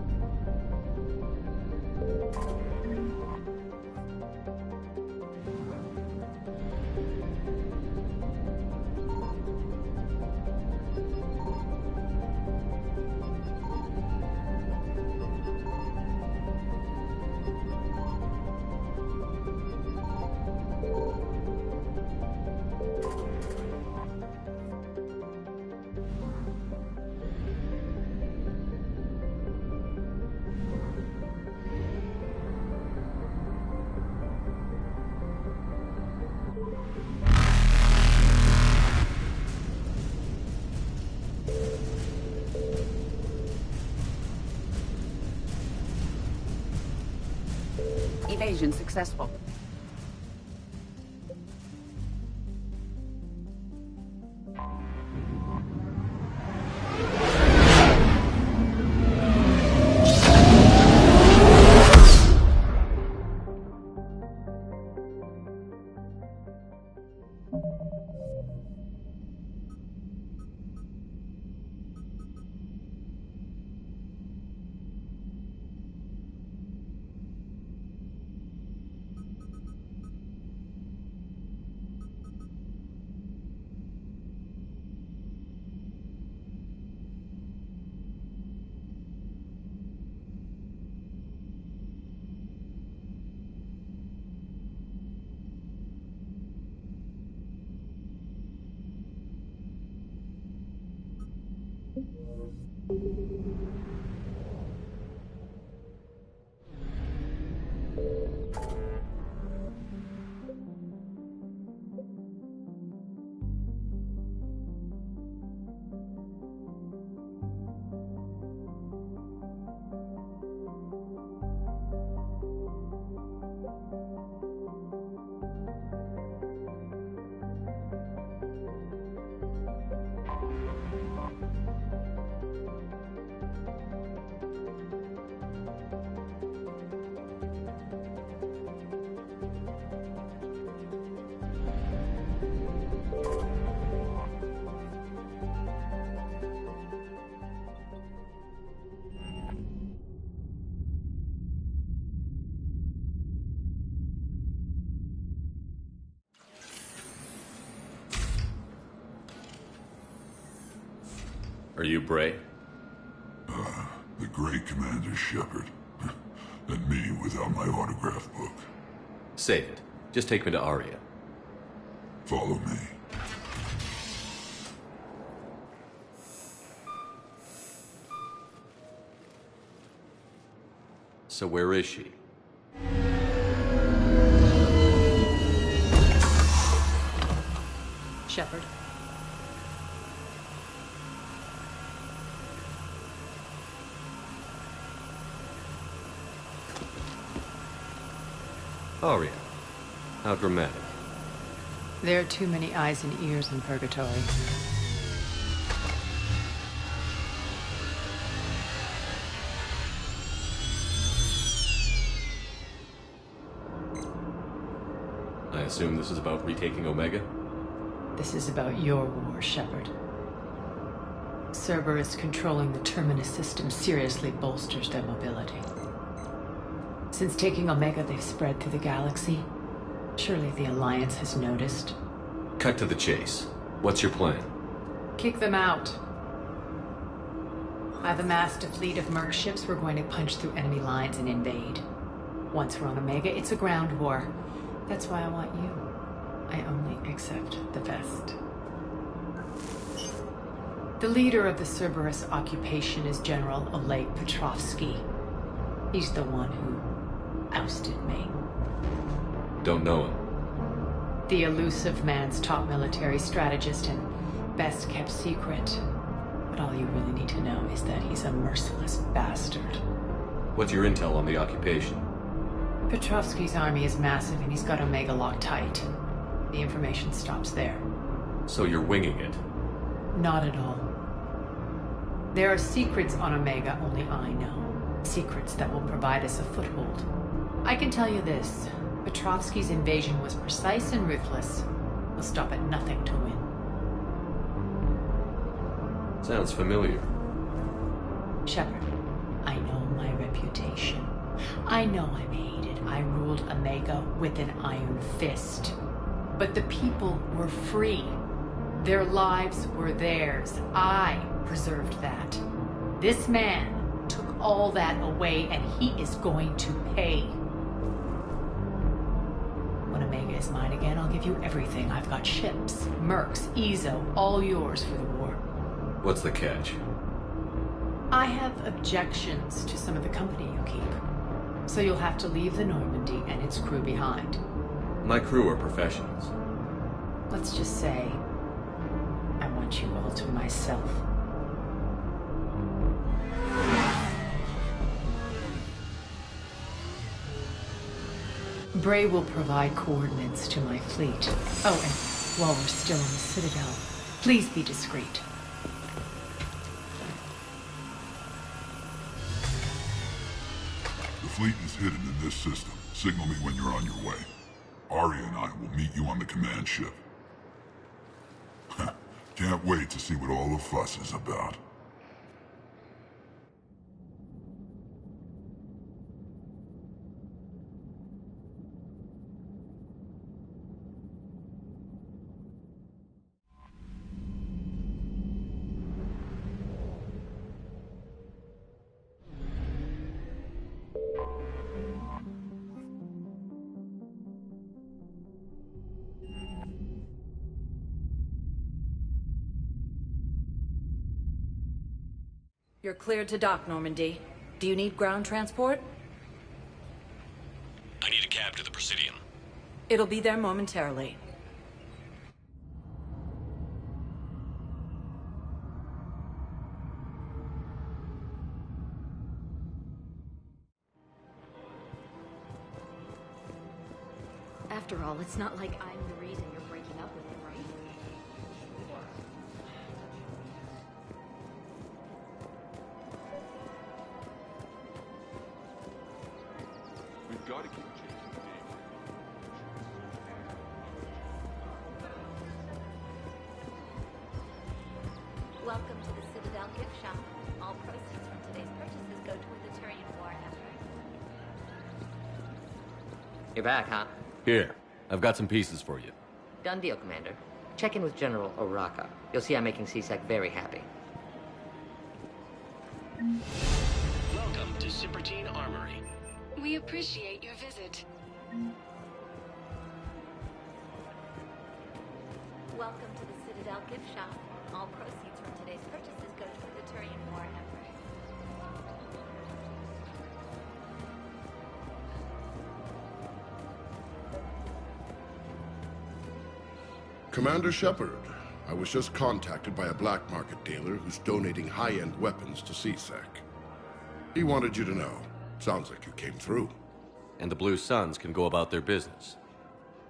Evasion successful. Are you Bray? The great Commander Shepard. And me without my autograph book. Save it. Just take me to Aria. Follow me. So where is she? Shepard. Aria. How dramatic. There are too many eyes and ears in Purgatory. I assume this is about retaking Omega? This is about your war, Shepard. Cerberus controlling the Terminus system seriously bolsters their mobility. Since taking Omega, they've spread through the galaxy. Surely the Alliance has noticed. Cut to the chase. What's your plan? Kick them out. I've amassed a fleet of merc ships. We're going to punch through enemy lines and invade. Once we're on Omega, it's a ground war. That's why I want you. I only accept the best. The leader of the Cerberus occupation is General Oleg Petrovsky. He's the one who ousted me. Don't know him. The elusive man's top military strategist and best kept secret. But all you really need to know is that he's a merciless bastard. What's your intel on the occupation? Petrovsky's army is massive and he's got Omega locked tight. The information stops there. So you're winging it? Not at all. There are secrets on Omega only I know. Secrets that will provide us a foothold. I can tell you this. Petrovsky's invasion was precise and ruthless. He'll stop at nothing to win. Sounds familiar. Shepard, I know my reputation. I know I'm hated. I ruled Omega with an iron fist. But the people were free. Their lives were theirs. I preserved that. This man took all that away, and he is going to pay. When Omega is mine again, I'll give you everything. I've got ships, mercs, Ezo, all yours for the war. What's the catch? I have objections to some of the company you keep. So you'll have to leave the Normandy and its crew behind. My crew are professionals. Let's just say, I want you all to myself. Bray will provide coordinates to my fleet. Oh, and while we're still in the Citadel, please be discreet. The fleet is hidden in this system. Signal me when you're on your way. Aria and I will meet you on the command ship. Can't wait to see what all the fuss is about. You're cleared to dock, Normandy. Do you need ground transport? I need a cab to the Presidium. It'll be there momentarily. After all, it's not like I'm the reason you're breaking up with him, right? We've got to keep chasing the game. Welcome to the Citadel gift shop. All proceeds from today's purchases go toward the Turian war effort. You're back, huh? Here, I've got some pieces for you. Done deal, Commander. Check in with General Oraka. You'll see I'm making C-Sec very happy. Welcome to Cipertine Armory. We appreciate your visit. Welcome to the Citadel gift shop. All proceeds from today's purchases go toward the Turian war effort. Commander Shepard, I was just contacted by a black market dealer who's donating high-end weapons to CSEC. He wanted you to know. Sounds like you came through. And the Blue Suns can go about their business.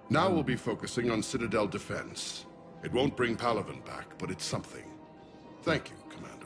Now we'll be focusing on Citadel defense. It won't bring Palaven back, but it's something. Thank you, Commander.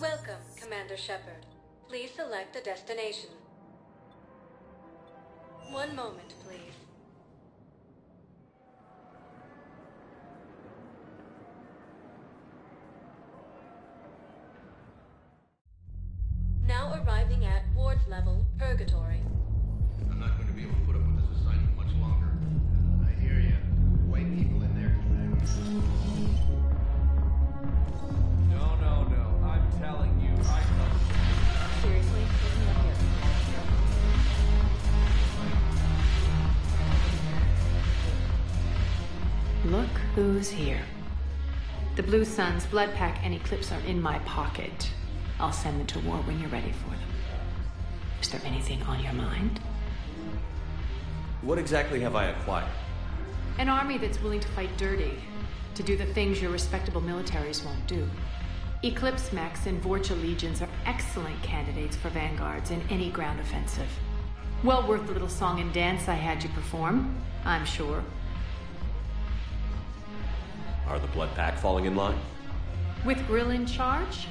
Welcome, Commander Shepard. Please select a destination. One moment, please. Now arriving at Ward's level, Purgatory. I'm not going to be able to put up with this assignment much longer. I hear ya. White people in there can act. No. I'm telling you, I know. Seriously? Get me up here. Look who's here. The Blue Suns, Blood Pack, and Eclipse are in my pocket. I'll send them to war when you're ready for them. Is there anything on your mind? What exactly have I acquired? An army that's willing to fight dirty, to do the things your respectable militaries won't do. Eclipse mechs and Vorcha legions are excellent candidates for vanguards in any ground offensive. Well worth the little song and dance I had you perform, I'm sure. Are the Blood Pack falling in line? With Grill in charge,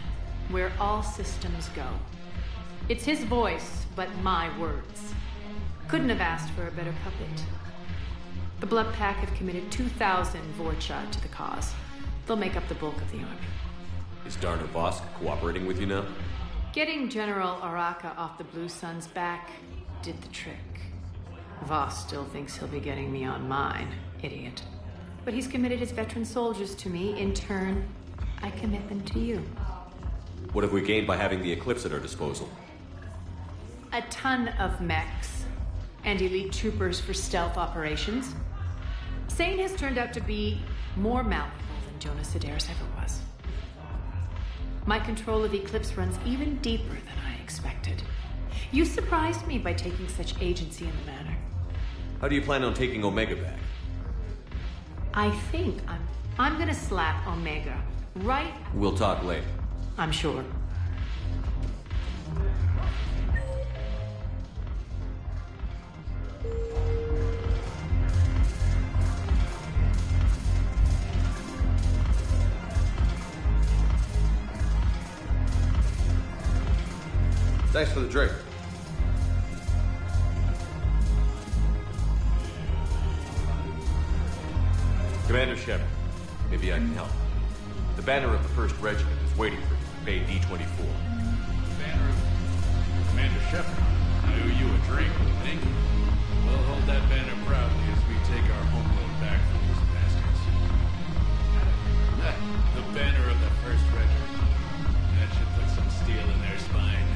where all systems go. It's his voice, but my words. Couldn't have asked for a better puppet. The Blood Pack have committed 2,000 Vorcha to the cause. They'll make up the bulk of the army. Is Darner Vosk cooperating with you now? Getting General Araka off the Blue Suns' back did the trick. Voss still thinks he'll be getting me on mine, idiot. But he's committed his veteran soldiers to me. In turn, I commit them to you. What have we gained by having the Eclipse at our disposal? A ton of mechs and elite troopers for stealth operations. Sane has turned out to be more malleable than Jonas Sedaris ever was. My control of Eclipse runs even deeper than I expected. You surprised me by taking such agency in the matter. How do you plan on taking Omega back? I think I'm gonna slap Omega right... We'll talk later. I'm sure. Thanks for the drink. Commander Shepard, maybe I can help. The banner of the 1st Regiment is waiting for you at Bay D-24. Banner of Commander Shepard. I owe you a drink, thank you. We'll hold that banner proudly as we take our homeload back from these bastards. The banner of the 1st Regiment. That should put some steel in their spine.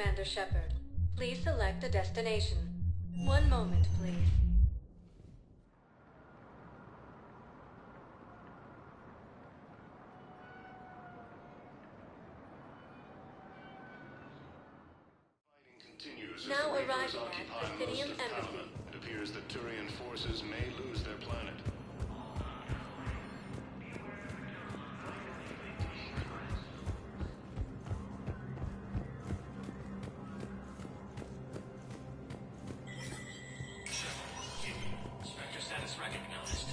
Commander Shepard. Please select a destination. One moment, please. Continues as Now the Reapers arriving at occupy Presidium most of Embassy. Palamon. It appears that Turian forces may lose their planet. Spectre status recognized.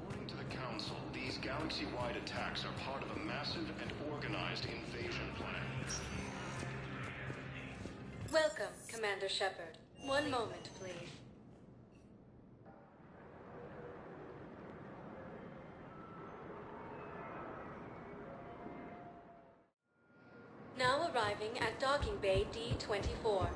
According to the Council, these galaxy-wide attacks are part of a massive and organized invasion plan. Welcome, Commander Shepard. One moment, please. Now arriving at Docking Bay D-24.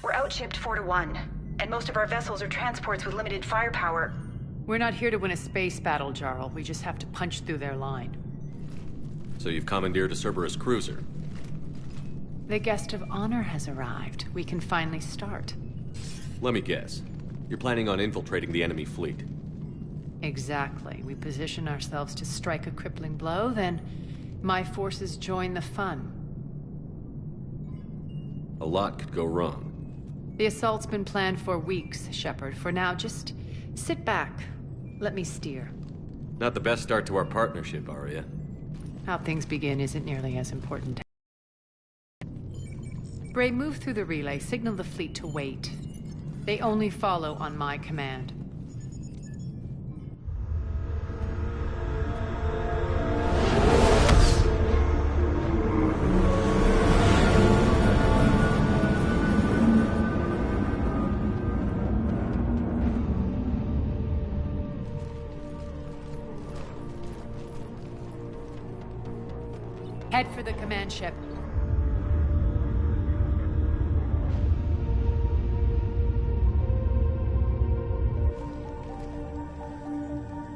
We're outshipped 4-1, and most of our vessels are transports with limited firepower. We're not here to win a space battle, Jarl. We just have to punch through their line. So you've commandeered a Cerberus cruiser? The guest of honor has arrived. We can finally start. Let me guess. You're planning on infiltrating the enemy fleet? Exactly. We position ourselves to strike a crippling blow, then my forces join the fun. A lot could go wrong. The assault's been planned for weeks, Shepard. For now, just sit back. Let me steer. Not the best start to our partnership, Arya. How things begin isn't nearly as important. Bray, move through the relay. Signal the fleet to wait. They only follow on my command. Head for the command ship.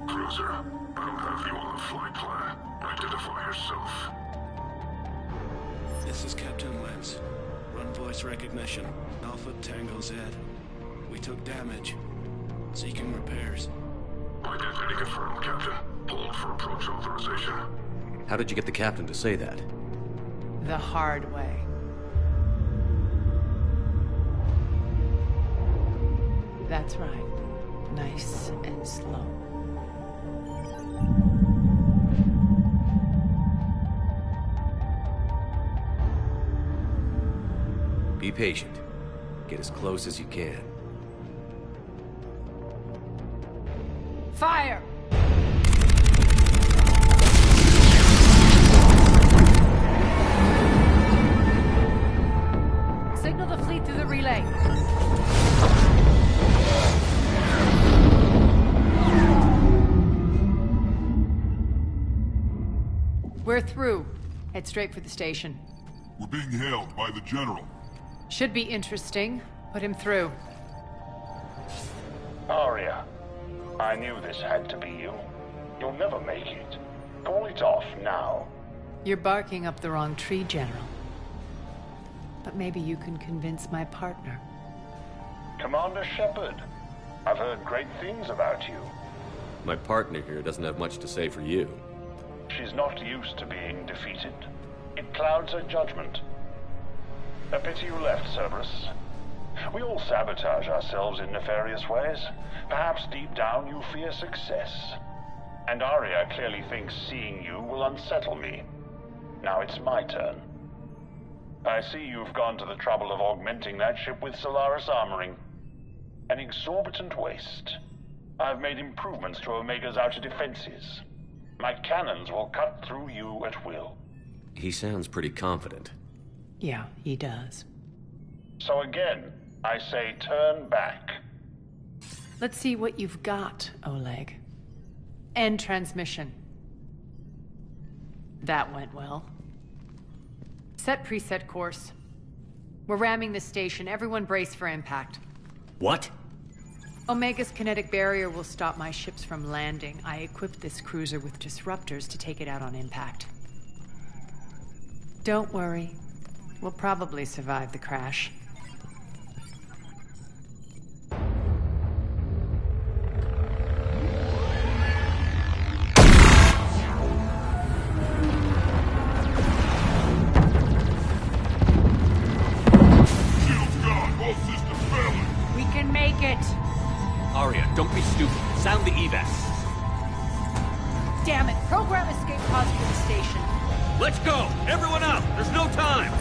Cruiser, I'll have you on the flight plan. Identify yourself. This is Captain Lentz. Run voice recognition. Alpha Tango Z. We took damage. Seeking repairs. Identity confirmed, Captain. Hold for approach authorization. How did you get the captain to say that? The hard way. That's right. Nice and slow. Be patient. Get as close as you can. Fire! Signal the fleet through the relay. We're through. Head straight for the station. We're being hailed by the General. Should be interesting. Put him through. Arya, I knew this had to be you. You'll never make it. Call it off now. You're barking up the wrong tree, General. But maybe you can convince my partner. Commander Shepard, I've heard great things about you. My partner here doesn't have much to say for you. She's not used to being defeated. It clouds her judgment. A pity you left, Cerberus. We all sabotage ourselves in nefarious ways. Perhaps deep down you fear success. And Arya clearly thinks seeing you will unsettle me. Now it's my turn. I see you've gone to the trouble of augmenting that ship with Solaris armoring. An exorbitant waste. I've made improvements to Omega's outer defenses. My cannons will cut through you at will. He sounds pretty confident. Yeah, he does. So again, I say turn back. Let's see what you've got, Oleg. End transmission. That went well. Set preset course. We're ramming the station. Everyone brace for impact. What? Omega's kinetic barrier will stop my ships from landing. I equipped this cruiser with disruptors to take it out on impact. Don't worry. We'll probably survive the crash. We can make it! Aria, don't be stupid. Sound the evac. Damn it! Program escape pods for the station. Let's go! Everyone out! There's no time!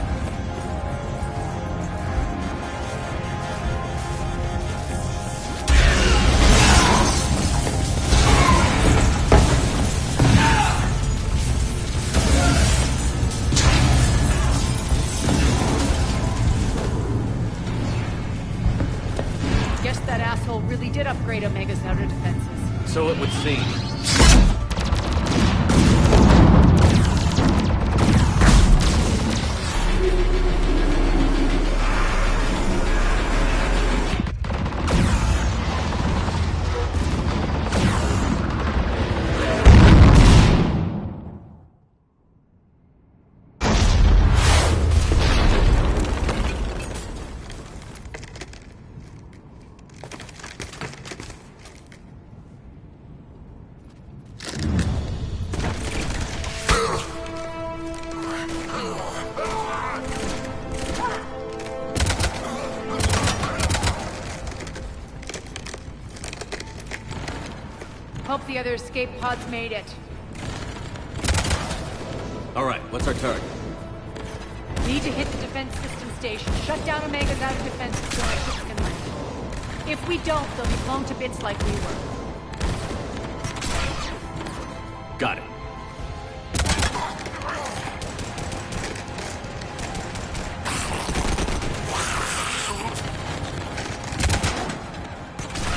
Guess that asshole really did upgrade Omega's outer defenses. So it would seem. Hope the other escape pods made it. All right, what's our target? Need to hit the defense system station. Shut down Omega's outer defenses so our ships can land. If we don't, they'll be blown to bits like we were. Got it.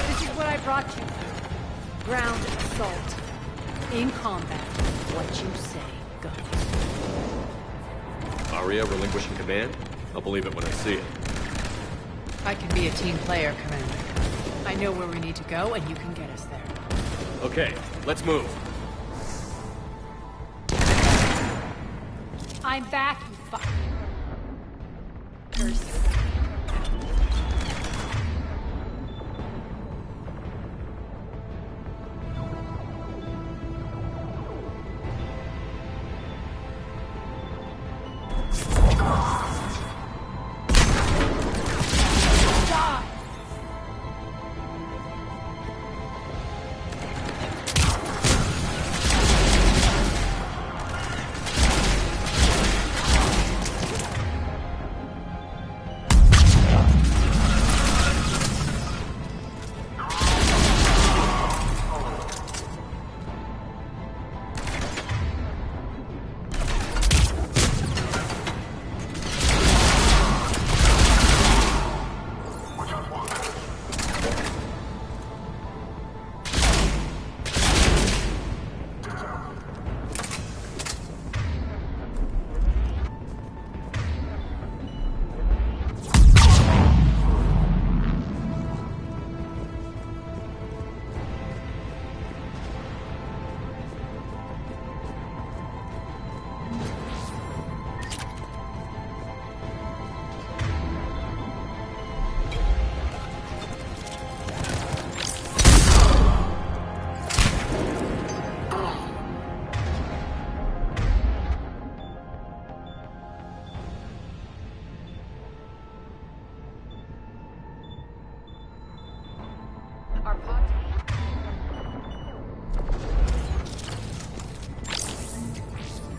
This is what I brought you. Ground assault. In combat, what you say goes. Aria relinquishing command? I'll believe it when I see it. I can be a team player, Commander. I know where we need to go, and you can get us there. Okay, let's move. I'm back, you fuck. Curse.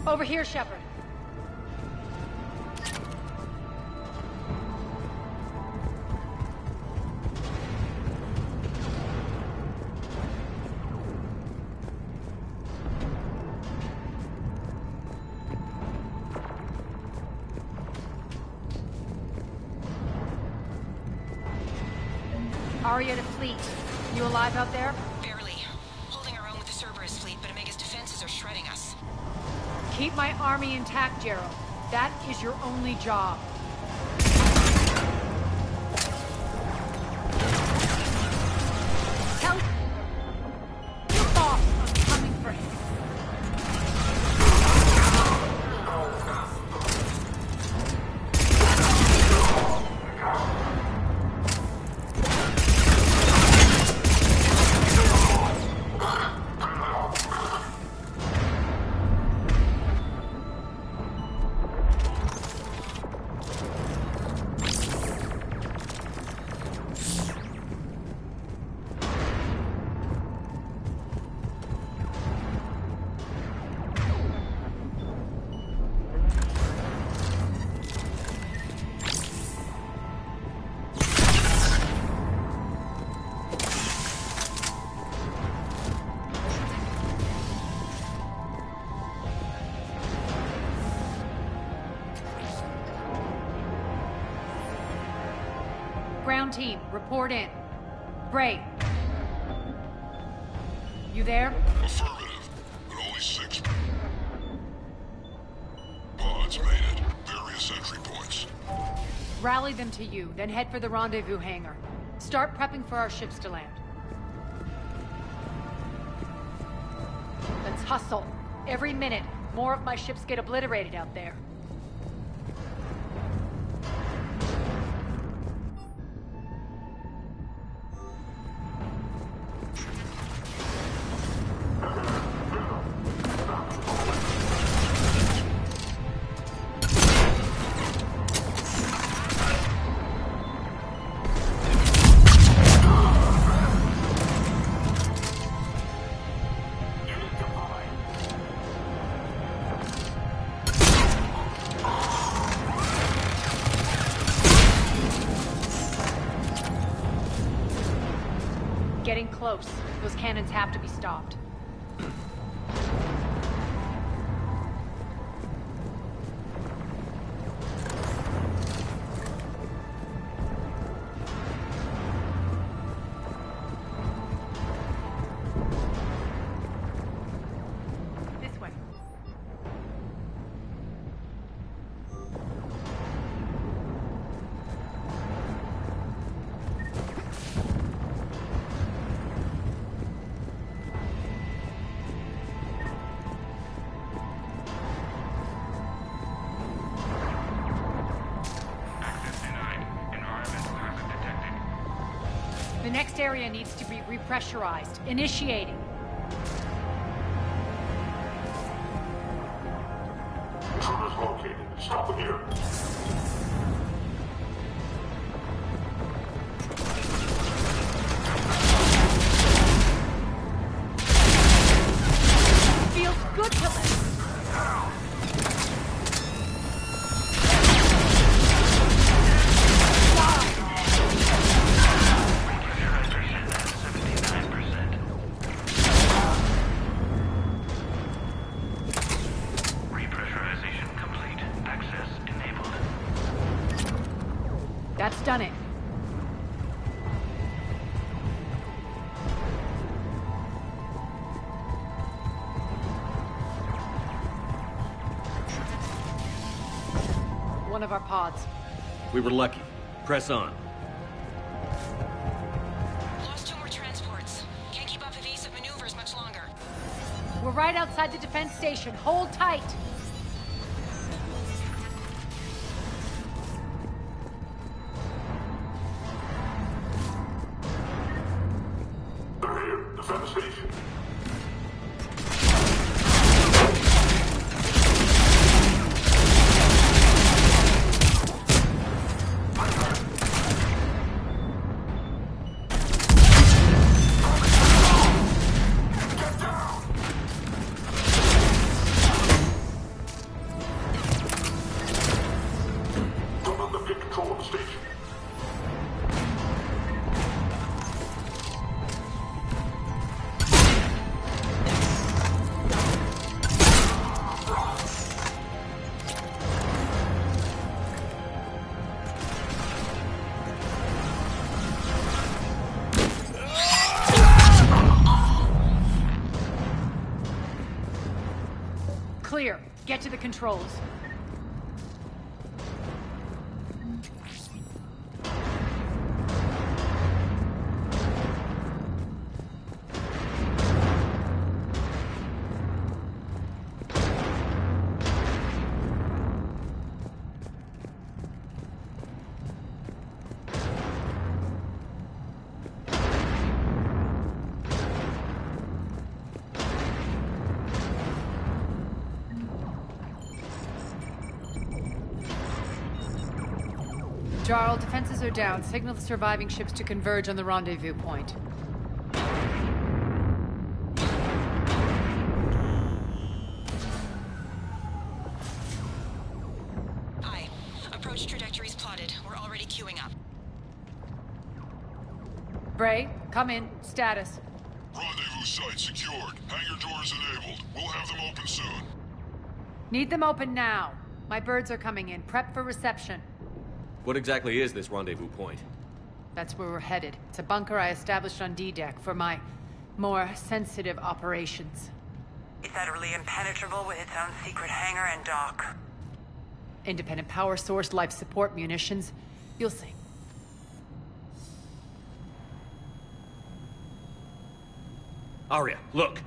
Over here, Shepard. Aria to fleet. You alive out there? Barely. Holding our own with the Cerberus fleet, but Omega's defenses are shredding us. Keep my army intact, Gerald. That is your only job. Tell your boss I'm coming for him. Ground team, report in. Bray. You there? Affirmative, but only 6. Pods made it. Various entry points. Rally them to you, then head for the rendezvous hangar. Start prepping for our ships to land. Let's hustle. Every minute, more of my ships get obliterated out there. Getting close. Those cannons have to be stopped. This way. The next area needs to be repressurized. Initiating. Intruders located. Stop them here. Feels good to live. That's done it. One of our pods. We were lucky. Press on. Lost 2 more transports. Can't keep up evasive maneuvers much longer. We're right outside the defense station. Hold tight. They're here. Defend the station. Don't let them get control of the station. Clear. Get to the controls. Jarl, defenses are down. Signal the surviving ships to converge on the rendezvous point. Aye. Approach trajectories plotted. We're already queuing up. Bray, come in. Status. Rendezvous site secured. Hangar doors enabled. We'll have them open soon. Need them open now. My birds are coming in. Prep for reception. What exactly is this rendezvous point? That's where we're headed. It's a bunker I established on D-Deck for my more sensitive operations. Is that really impenetrable with its own secret hangar and dock? Independent power source, life support, munitions. You'll see. Arya, look!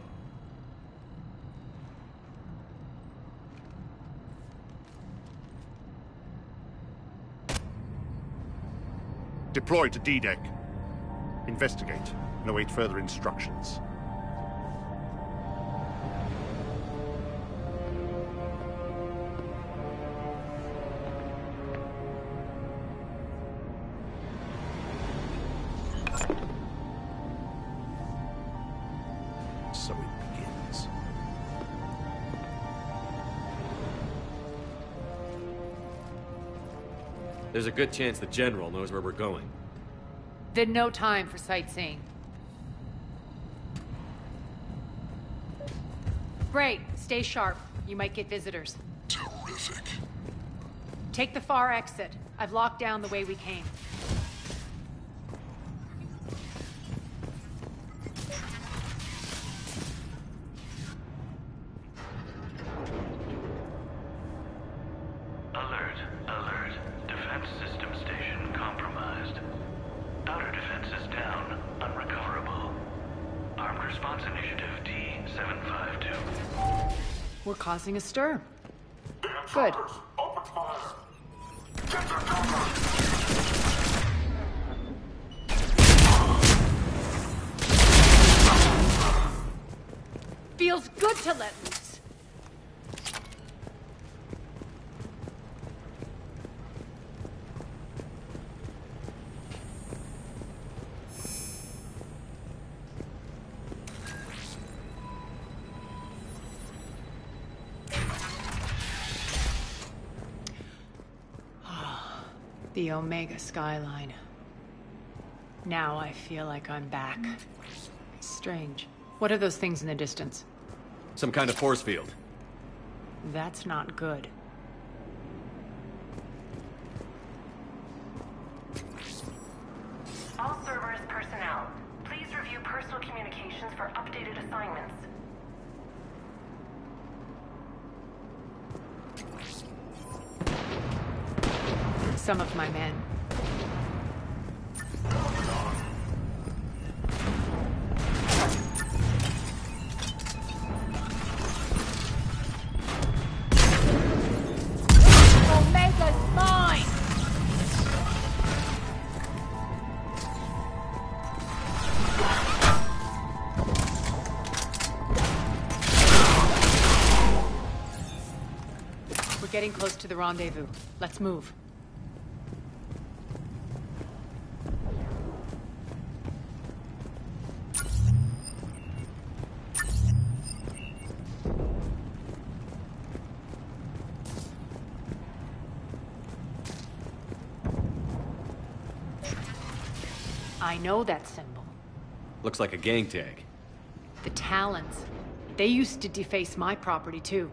Deploy to D-Deck. Investigate and await further instructions. So it begins. There's a good chance the General knows where we're going. Then no time for sightseeing. Great. Stay sharp. You might get visitors. Terrific. Take the far exit. I've locked down the way we came. Alert, alert. Defense system station compromised. Outer defenses down, unrecoverable. Armed Response Initiative D-752. We're causing a stir. Good. Open fire! Get your Feels good to let loose. The Omega skyline. Now I feel like I'm back. Strange. What are those things in the distance? Some kind of force field. That's not good. All Cerberus personnel, please review personal communications for updated assignments. Some of my men. Omega's mine! We're getting close to the rendezvous. Let's move. I know that symbol. Looks like a gang tag. The Talons. They used to deface my property, too.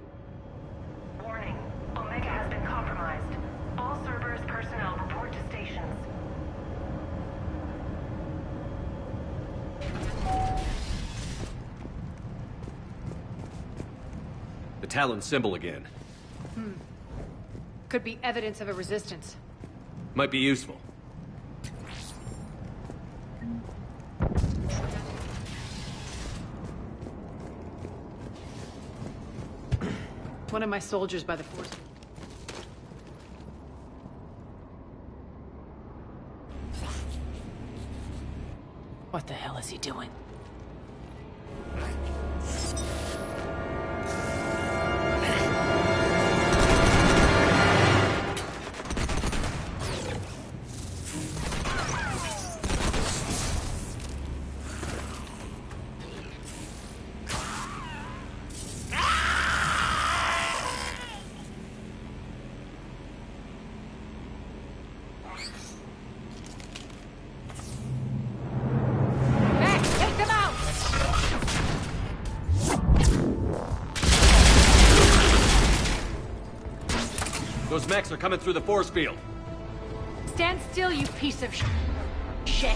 Warning. Omega has been compromised. All Cerberus personnel report to stations. The Talon symbol again. Could be evidence of a resistance. Might be useful. One of my soldiers by the force. What the hell is he doing? Those mechs are coming through the force field. Stand still, you piece of shit!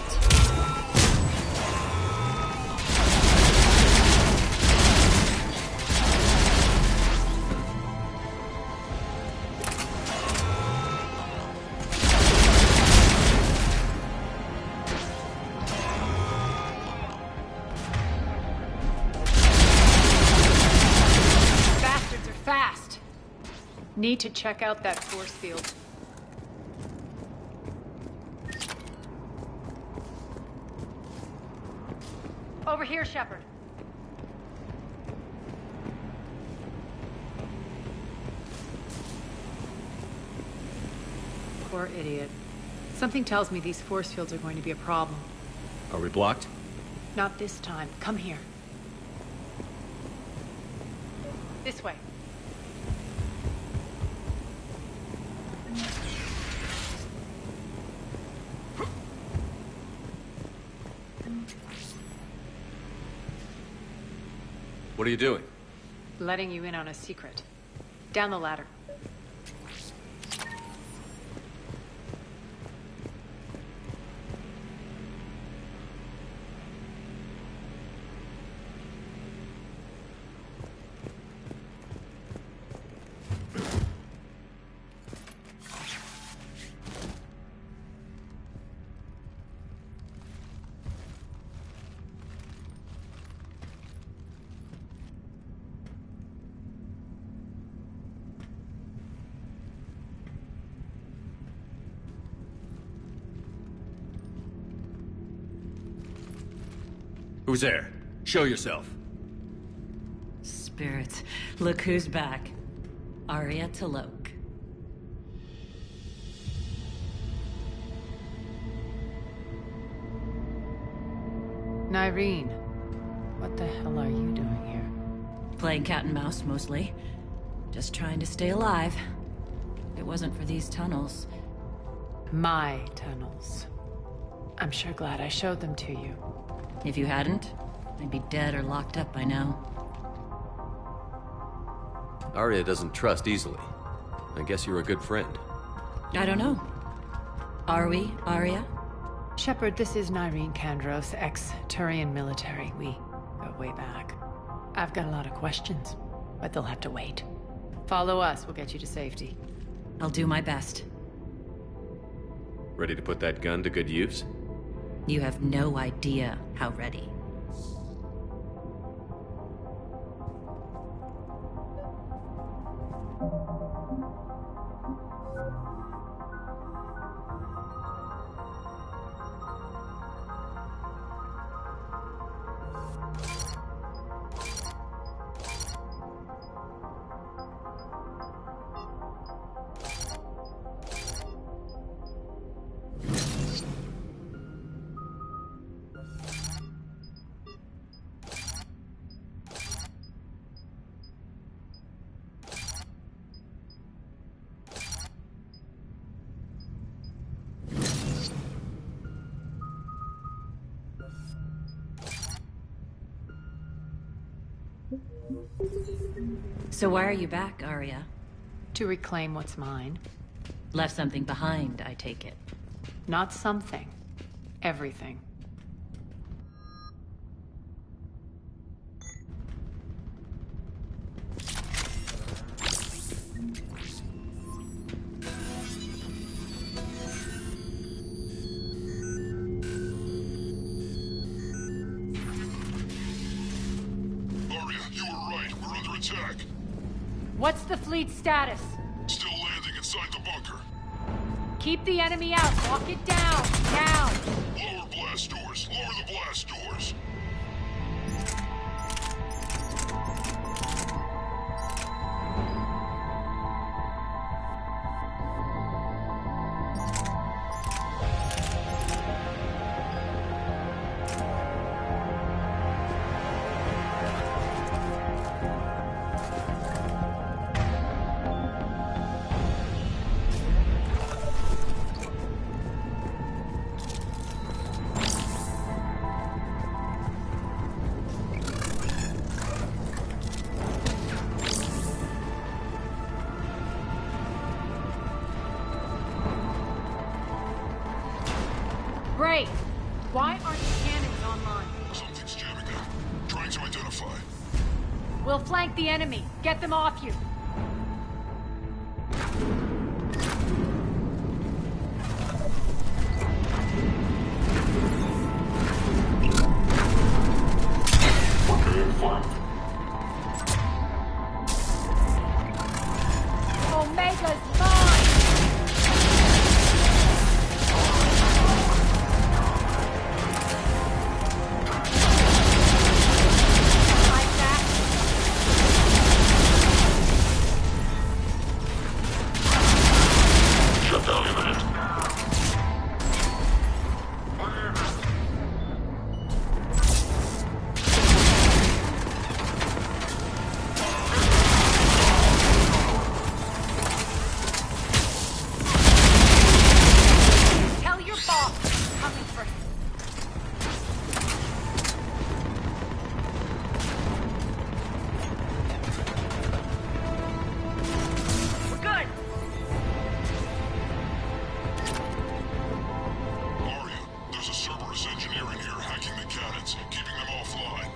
Bastards are fast! Need to check out that force field. Over here, Shepard. Poor idiot. Something tells me these force fields are going to be a problem. Are we blocked? Not this time. Come here. This way. What are you doing? Letting you in on a secret. Down the ladder. Who's there? Show yourself. Spirits, look who's back. Arya T'Loak. Nyreen, what the hell are you doing here? Playing cat and mouse, mostly. Just trying to stay alive. If it wasn't for these tunnels. My tunnels. I'm sure glad I showed them to you. If you hadn't, I'd be dead or locked up by now. Arya doesn't trust easily. I guess you're a good friend. I don't know. Are we, Arya? Shepard, this is Nyreen Kandros, ex-Turian military. We go way back. I've got a lot of questions, but they'll have to wait. Follow us, we'll get you to safety. I'll do my best. Ready to put that gun to good use? You have no idea how ready. So why are you back, Arya? To reclaim what's mine. Left something behind, I take it. Not something. Everything. What's the fleet status? Still landing inside the bunker. Keep the enemy out. Lock it down. Now. Lower blast doors. Lower the blast doors. We'll flank the enemy. Get them off you. Omega's mine! Like that. Shutdown imminent. Tell your boss I'm coming for him. We're good. Arya, there's a Cerberus engineer in here hacking the cannons, keeping them offline.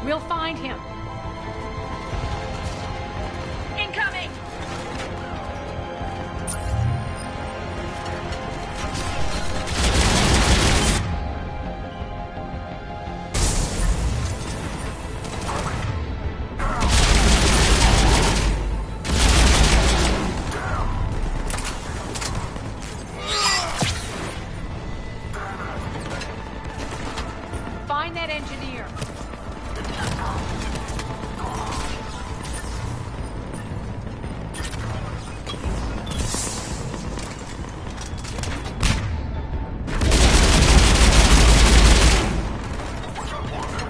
We'll find him. Incoming! Find that engineer.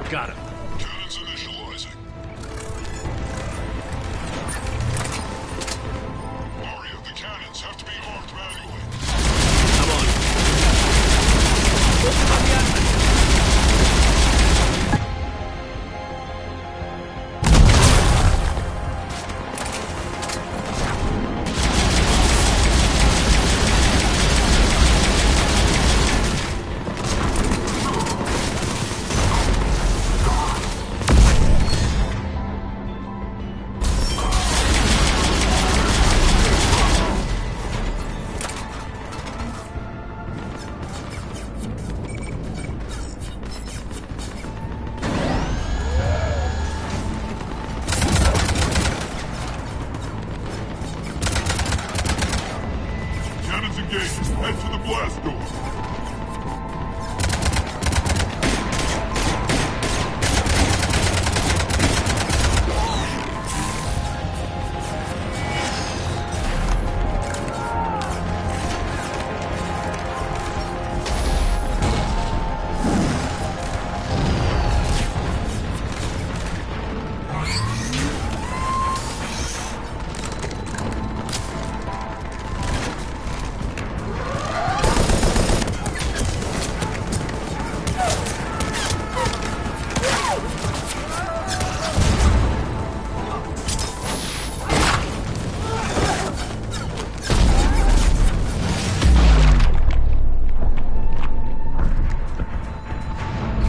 Got him. Cannons initializing. Arya, the cannons have to be armed manually. Come on. Cannons engaged. Head to the blast door.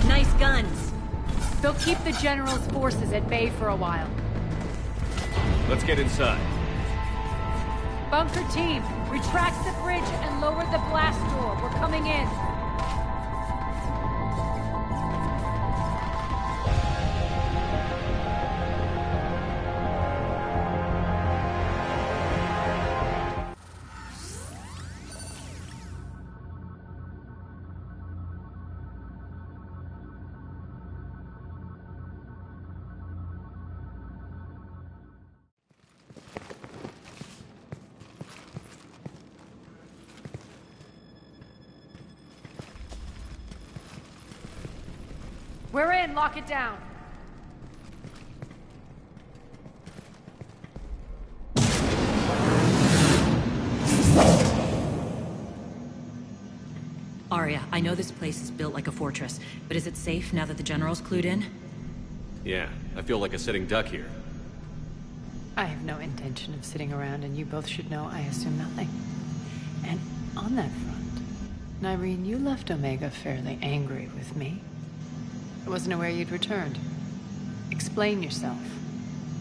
Nice guns. They'll keep the General's forces at bay for a while. Let's get inside. Bunker team, retract the bridge and lower the blast door. We're coming in. We're in. Lock it down. Arya, I know this place is built like a fortress, but is it safe now that the General's clued in? Yeah, I feel like a sitting duck here. I have no intention of sitting around, and you both should know I assume nothing. And on that front, Nyreen, you left Omega fairly angry with me. I wasn't aware you'd returned. Explain yourself.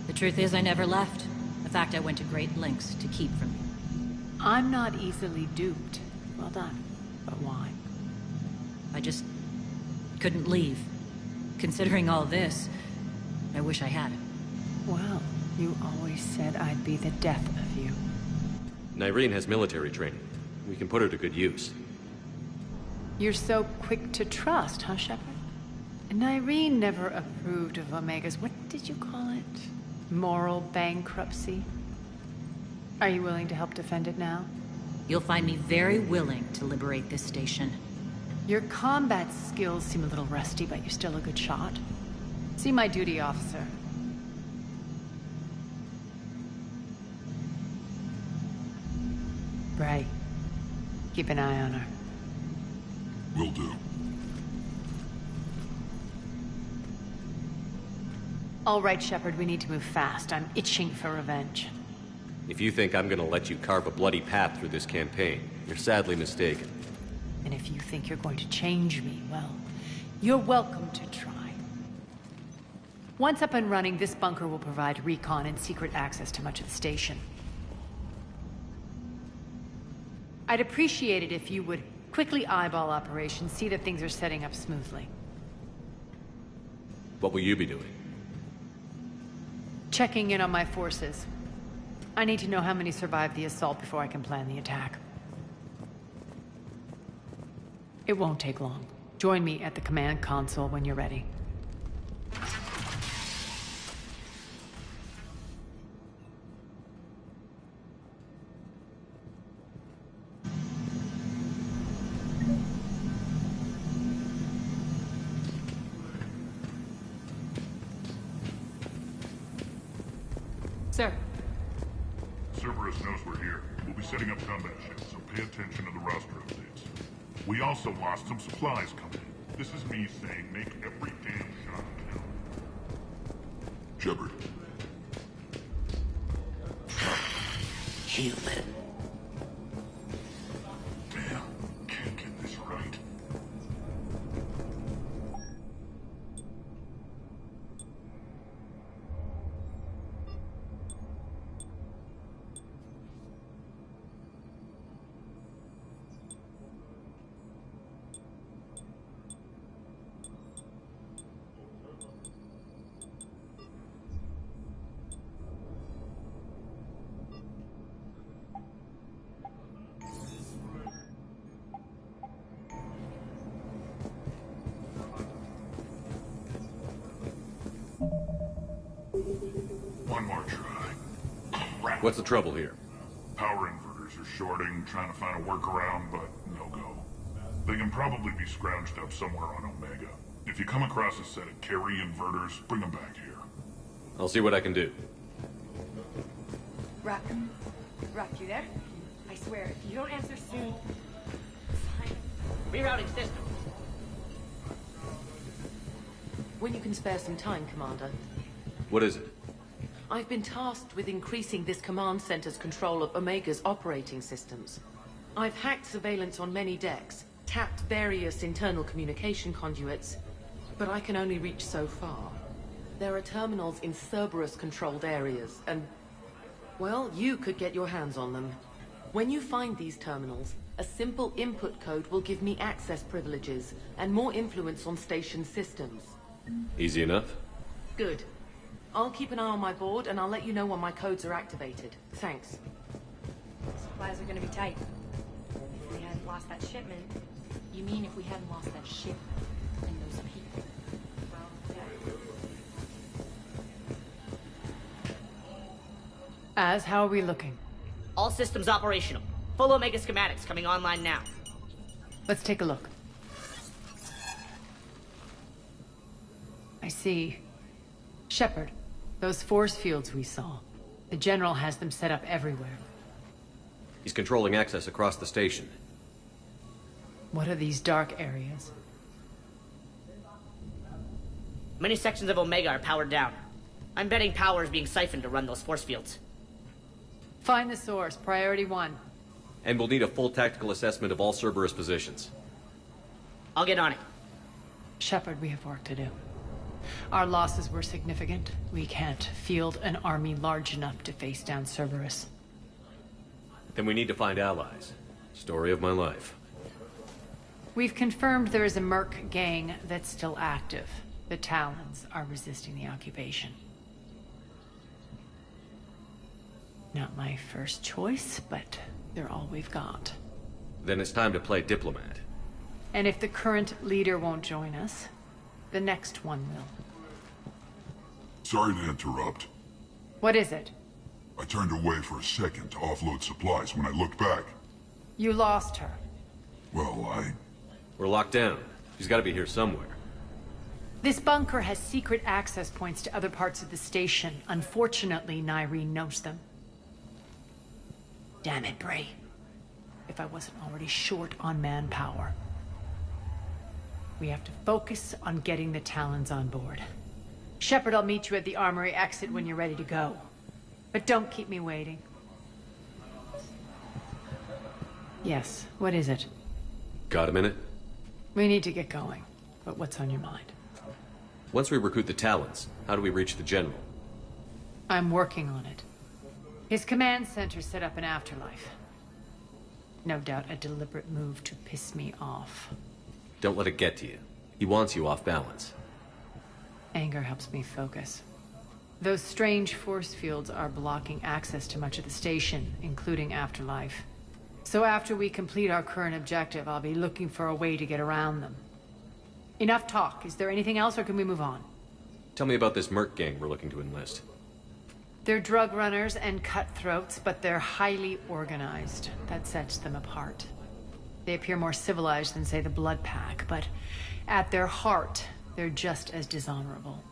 The truth is, I never left. In fact, I went to great lengths to keep from you. I'm not easily duped. Well done. But why? I just couldn't leave. Considering all this, I wish I had. Well, you always said I'd be the death of you. Nyreen has military training. We can put her to good use. You're so quick to trust, huh, Shepard? Nyreen never approved of Omega's, what did you call it? Moral bankruptcy? Are you willing to help defend it now? You'll find me very willing to liberate this station. Your combat skills seem a little rusty, but you're still a good shot. See my duty officer. Bray, keep an eye on her. Will do. All right, Shepard, we need to move fast. I'm itching for revenge. If you think I'm gonna let you carve a bloody path through this campaign, you're sadly mistaken. And if you think you're going to change me, well, you're welcome to try. Once up and running, this bunker will provide recon and secret access to much of the station. I'd appreciate it if you would quickly eyeball operations, see that things are setting up smoothly. What will you be doing? Checking in on my forces. I need to know how many survived the assault before I can plan the attack. It won't take long. Join me at the command console when you're ready. Sir. Cerberus knows we're here. We'll be setting up combat ships, so pay attention to the roster updates. We also lost some supplies coming in. This is me saying make every damn shot count. Shepard. Human. Damn, can't get this right. One more try. Crap. What's the trouble here? Power inverters are shorting, trying to find a workaround, but no go. They can probably be scrounged up somewhere on Omega. If you come across a set of carry inverters, bring them back here. I'll see what I can do. Rock, you there? I swear, if you don't answer soon... Fine. Rerouting system. When you can spare some time, Commander. What is it? I've been tasked with increasing this command center's control of Omega's operating systems. I've hacked surveillance on many decks, tapped various internal communication conduits, but I can only reach so far. There are terminals in Cerberus-controlled areas, and... well, you could get your hands on them. When you find these terminals, a simple input code will give me access privileges and more influence on station systems. Easy enough? Good. I'll keep an eye on my board, and I'll let you know when my codes are activated. Thanks. Supplies are gonna be tight. If we hadn't lost that shipment... You mean if we hadn't lost that ship and those people? Az, how are we looking? All systems operational. Full Omega schematics coming online now. Let's take a look. I see. Shepard, those force fields we saw. The General has them set up everywhere. He's controlling access across the station. What are these dark areas? Many sections of Omega are powered down. I'm betting power is being siphoned to run those force fields. Find the source, priority 1. And we'll need a full tactical assessment of all Cerberus positions. I'll get on it. Shepard, we have work to do. Our losses were significant. We can't field an army large enough to face down Cerberus. Then we need to find allies. Story of my life. We've confirmed there is a merc gang that's still active. The Talons are resisting the occupation. Not my first choice, but they're all we've got. Then it's time to play diplomat. And if the current leader won't join us, the next one will. Sorry to interrupt. What is it? I turned away for a second to offload supplies. When I looked back, You lost her. well, We're locked down. She's got to be here somewhere. This bunker has secret access points to other parts of the station. Unfortunately, Nyreen knows them. Damn it, Bray. If I wasn't already short on manpower. We have to focus on getting the Talons on board. Shepard, I'll meet you at the armory exit when you're ready to go. But don't keep me waiting. Yes, what is it? Got a minute? We need to get going. But what's on your mind? Once we recruit the Talons, how do we reach the General? I'm working on it. His command center set up an afterlife. No doubt a deliberate move to piss me off. Don't let it get to you. He wants you off balance. Anger helps me focus. Those strange force fields are blocking access to much of the station, including Afterlife. So after we complete our current objective, I'll be looking for a way to get around them. Enough talk. Is there anything else, or can we move on? Tell me about this merc gang we're looking to enlist. They're drug runners and cutthroats, but they're highly organized. That sets them apart. They appear more civilized than, say, the Blood Pack, but at their heart, they're just as dishonorable.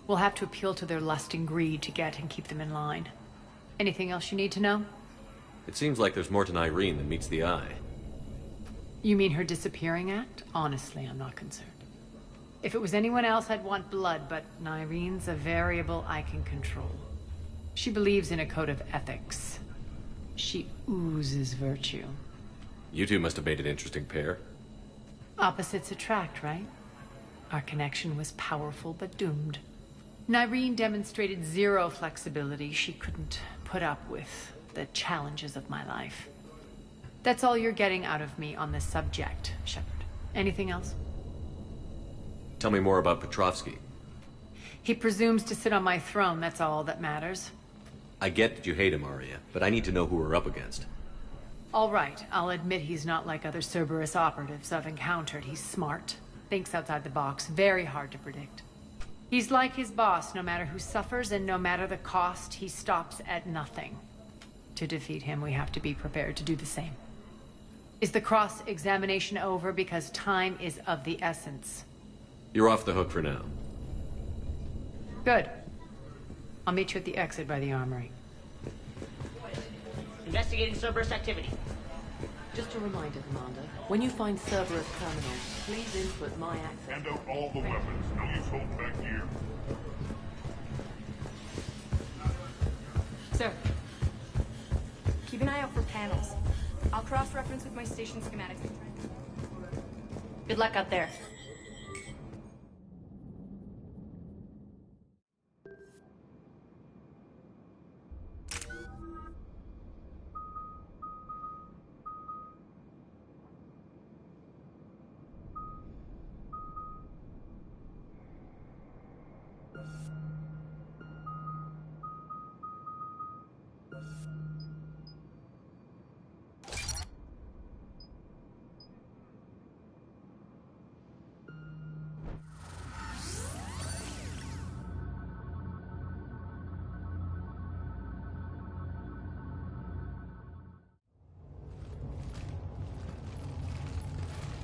We'll have to appeal to their lust and greed to get and keep them in line. Anything else you need to know? It seems like there's more to Nyreen than meets the eye. You mean her disappearing act? Honestly, I'm not concerned. If it was anyone else, I'd want blood, but Nyreen's a variable I can control. She believes in a code of ethics. She oozes virtue. You two must have made an interesting pair. Opposites attract, right? Our connection was powerful but doomed. Nyreen demonstrated zero flexibility. She couldn't put up with the challenges of my life. That's all you're getting out of me on this subject, Shepard. Anything else? Tell me more about Petrovsky. He presumes to sit on my throne, that's all that matters. I get that you hate him, Arya, but I need to know who we're up against. All right, I'll admit he's not like other Cerberus operatives I've encountered. He's smart, thinks outside the box, very hard to predict. He's like his boss, no matter who suffers and no matter the cost, he stops at nothing. To defeat him, we have to be prepared to do the same. Is the cross-examination over? Because time is of the essence. You're off the hook for now. Good. I'll meet you at the exit by the armory. Investigating Cerberus activity. Just a reminder, Commander. When you find Cerberus terminal, please input my access. hand out all the weapons. No use holding back gear. Sir, keep an eye out for panels. I'll cross-reference with my station schematics. Good luck out there.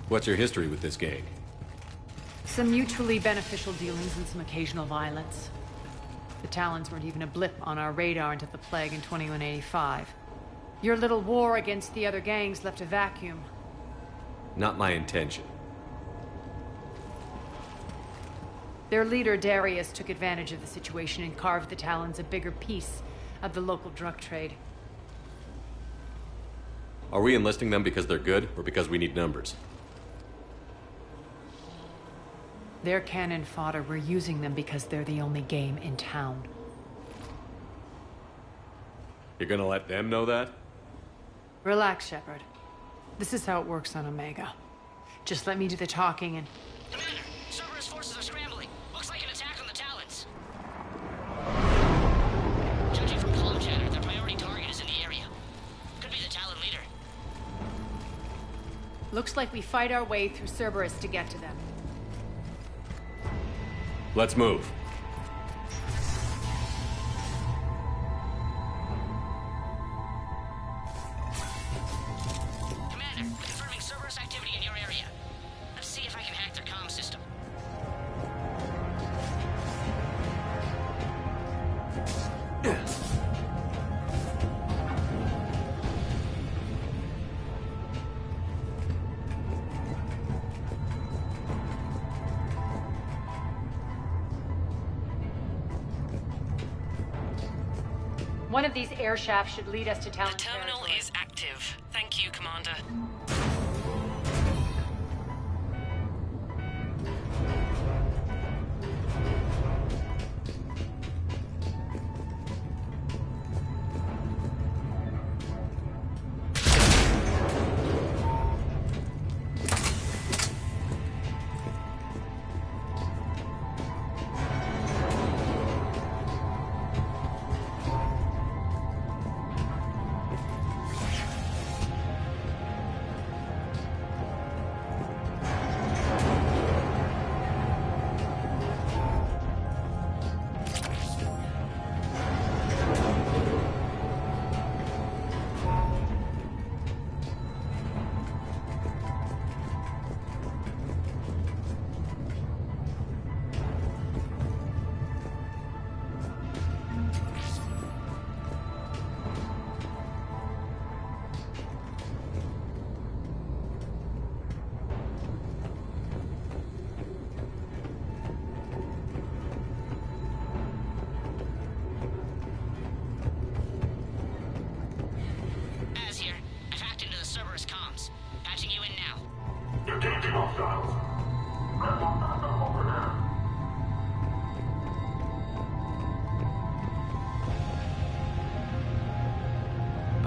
What's your history with this gang? Some mutually beneficial dealings and some occasional violence. The Talons weren't even a blip on our radar until the plague in 2185. Your little war against the other gangs left a vacuum. Not my intention. Their leader, Darius, took advantage of the situation and carved the Talons a bigger piece of the local drug trade. Are we enlisting them because they're good, or because we need numbers? They're cannon fodder. We're using them because they're the only game in town. You're gonna let them know that? Relax, Shepard. This is how it works on Omega. Just let me do the talking and... Commander, Cerberus forces are scrambling. Looks like an attack on the Talons. Judging from comm chatter, their priority target is in the area. Could be the Talon leader. Looks like we fight our way through Cerberus to get to them. Let's move. Commander, confirming Cerberus activity in your area. Let's see if I can hack their comm system. One of these air shafts should lead us to Talon Terminal territory. is active. Thank you, Commander.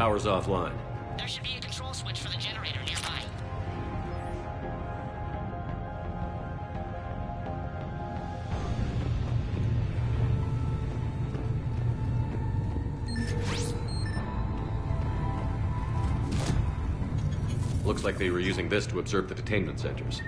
Power's offline. There should be a control switch for the generator nearby. Looks like they were using this to observe the detainment centers.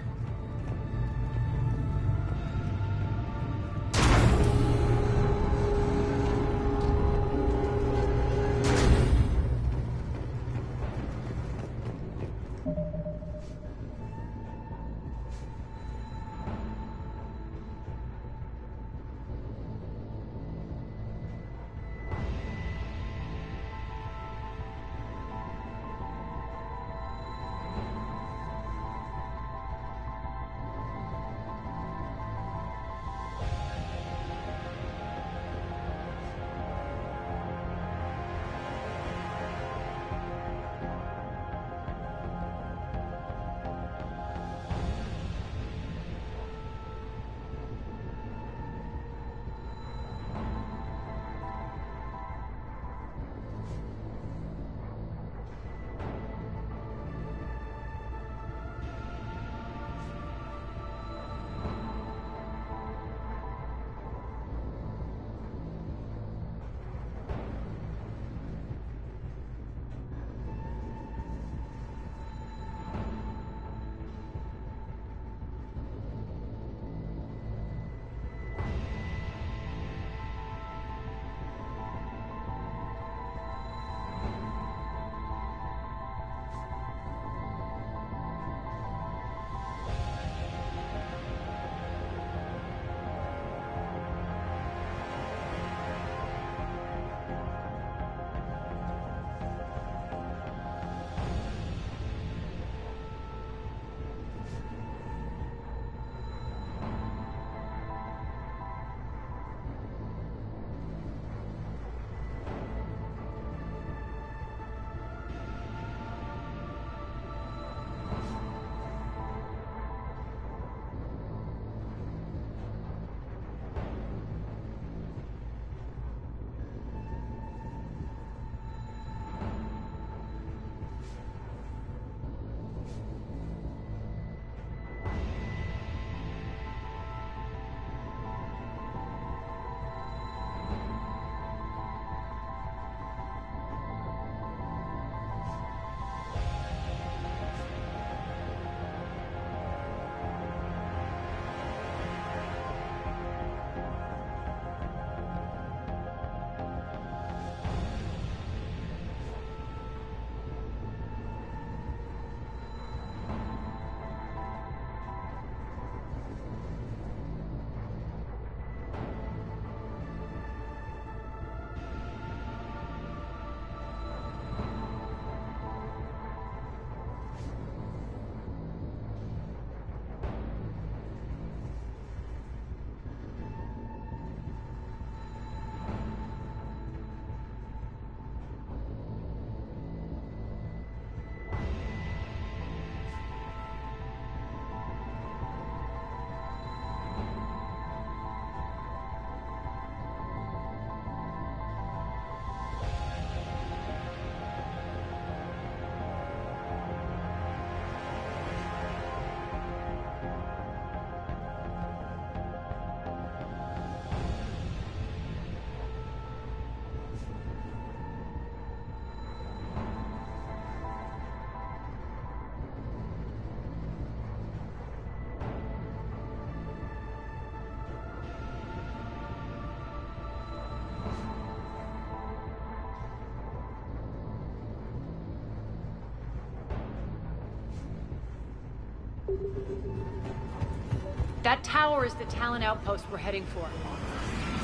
That tower is the Talon outpost we're heading for.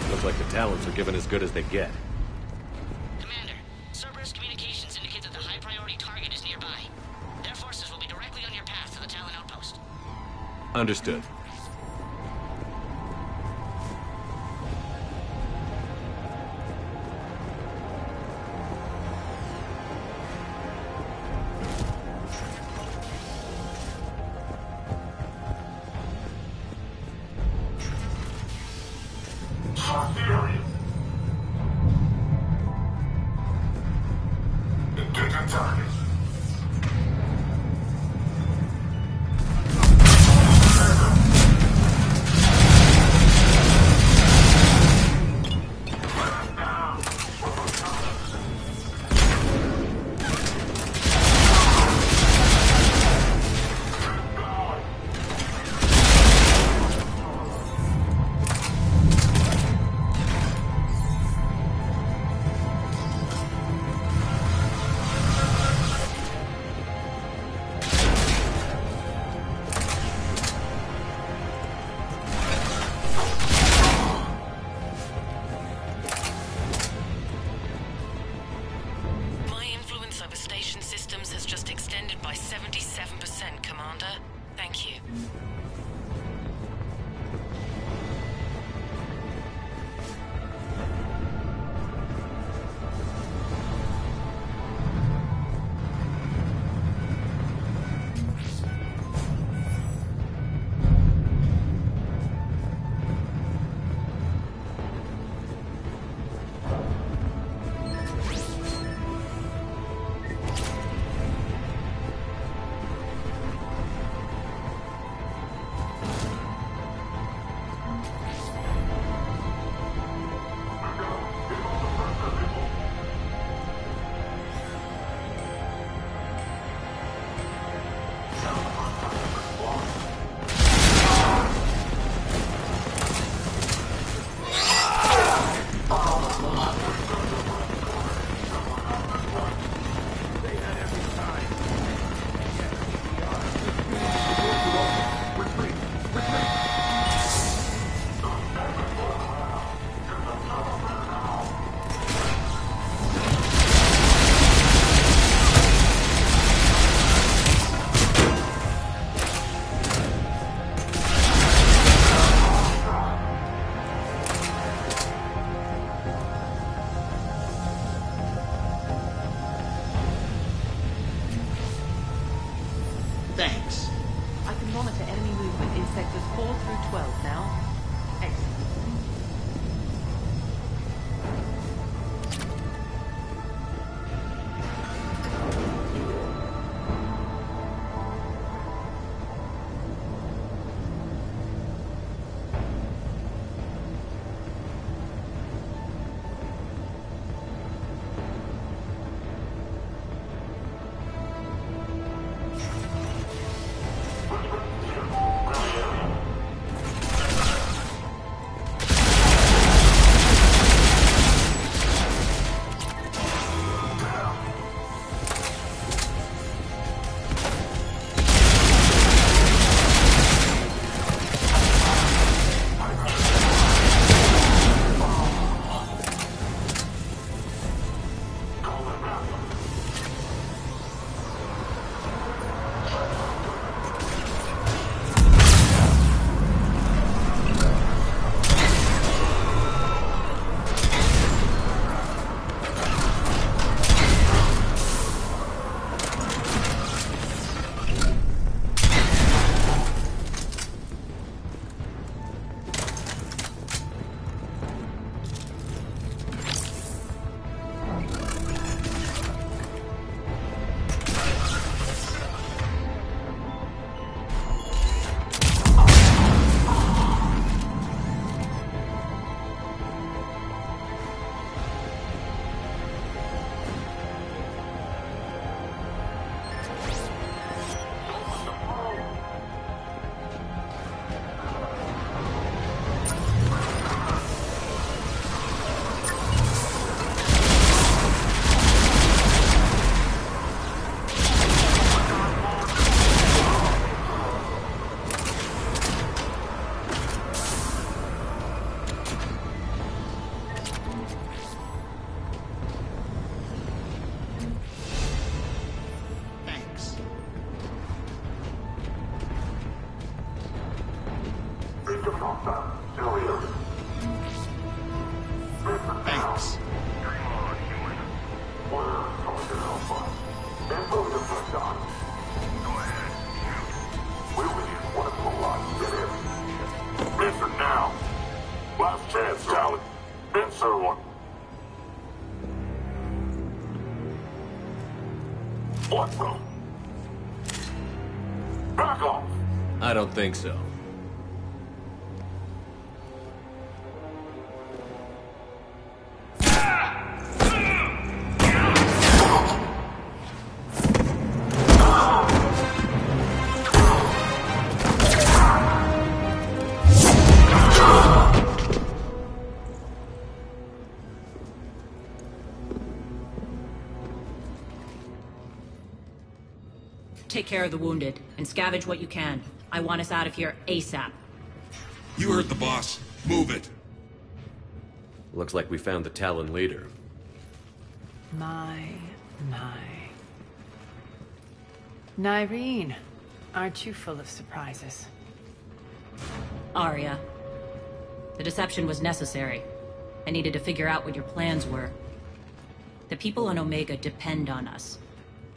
Looks like the Talons are given as good as they get. Commander, Cerberus Communications indicate that the high-priority target is nearby. Their forces will be directly on your path to the Talon outpost. Understood. Move the first on. Go ahead. Shoot. We'll be in one of the lots. Get in. Answer now. Last chance, Sally. Answer one. What, bro? Back off. I don't think so. Take care of the wounded, and scavenge what you can. I want us out of here ASAP. You heard the boss. Move it. Looks like we found the Talon leader. My. Nyreen, aren't you full of surprises? Arya. The deception was necessary. I needed to figure out what your plans were. The people on Omega depend on us.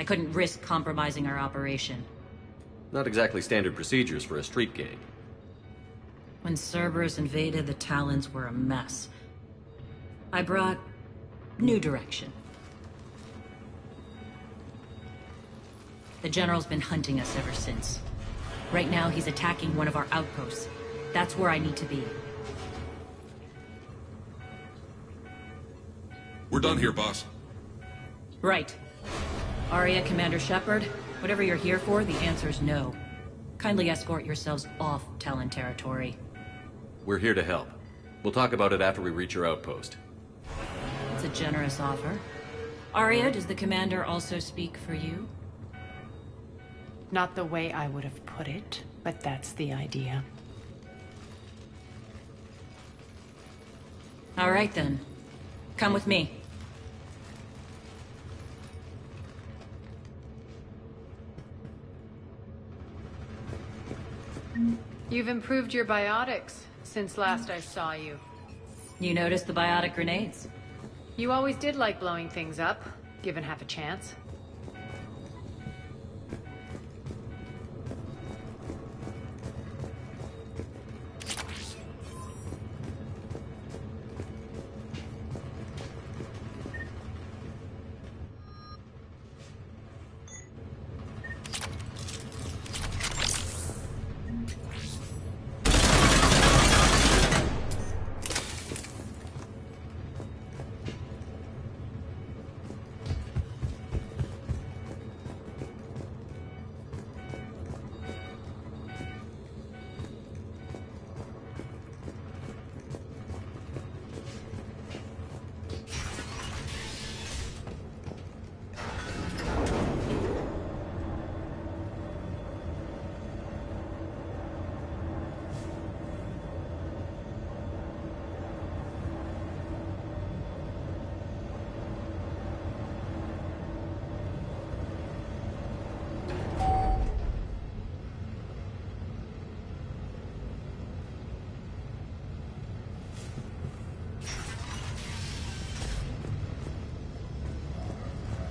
I couldn't risk compromising our operation. Not exactly standard procedures for a street gang. When Cerberus invaded, the Talons were a mess. I brought new direction. The General's been hunting us ever since. Right now, he's attacking one of our outposts. That's where I need to be. We're done here, boss. Right. Arya, Commander Shepard, whatever you're here for, the answer's no. Kindly escort yourselves off Talon territory. We're here to help. We'll talk about it after we reach your outpost. It's a generous offer. Arya, does the Commander also speak for you? Not the way I would have put it, but that's the idea. All right then. Come with me. You've improved your biotics since last I saw you. You noticed the biotic grenades? You always did like blowing things up, given half a chance.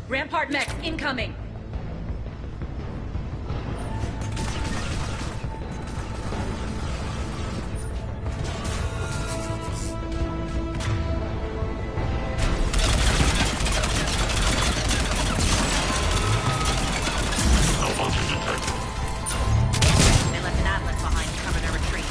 Rampart mechs incoming! They left an Atlas behind to cover their retreat.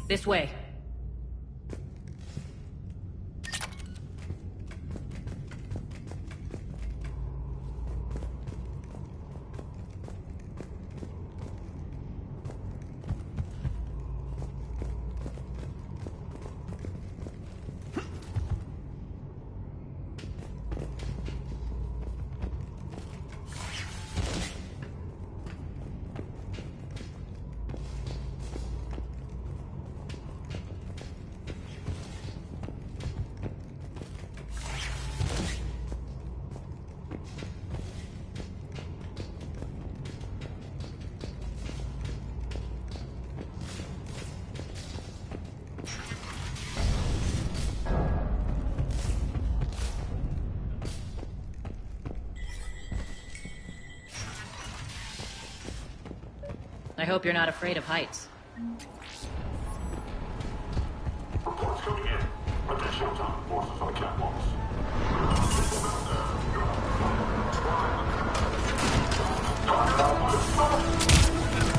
This way. I hope you're not afraid of heights. Reports coming in. Attention time, forces on catwalks.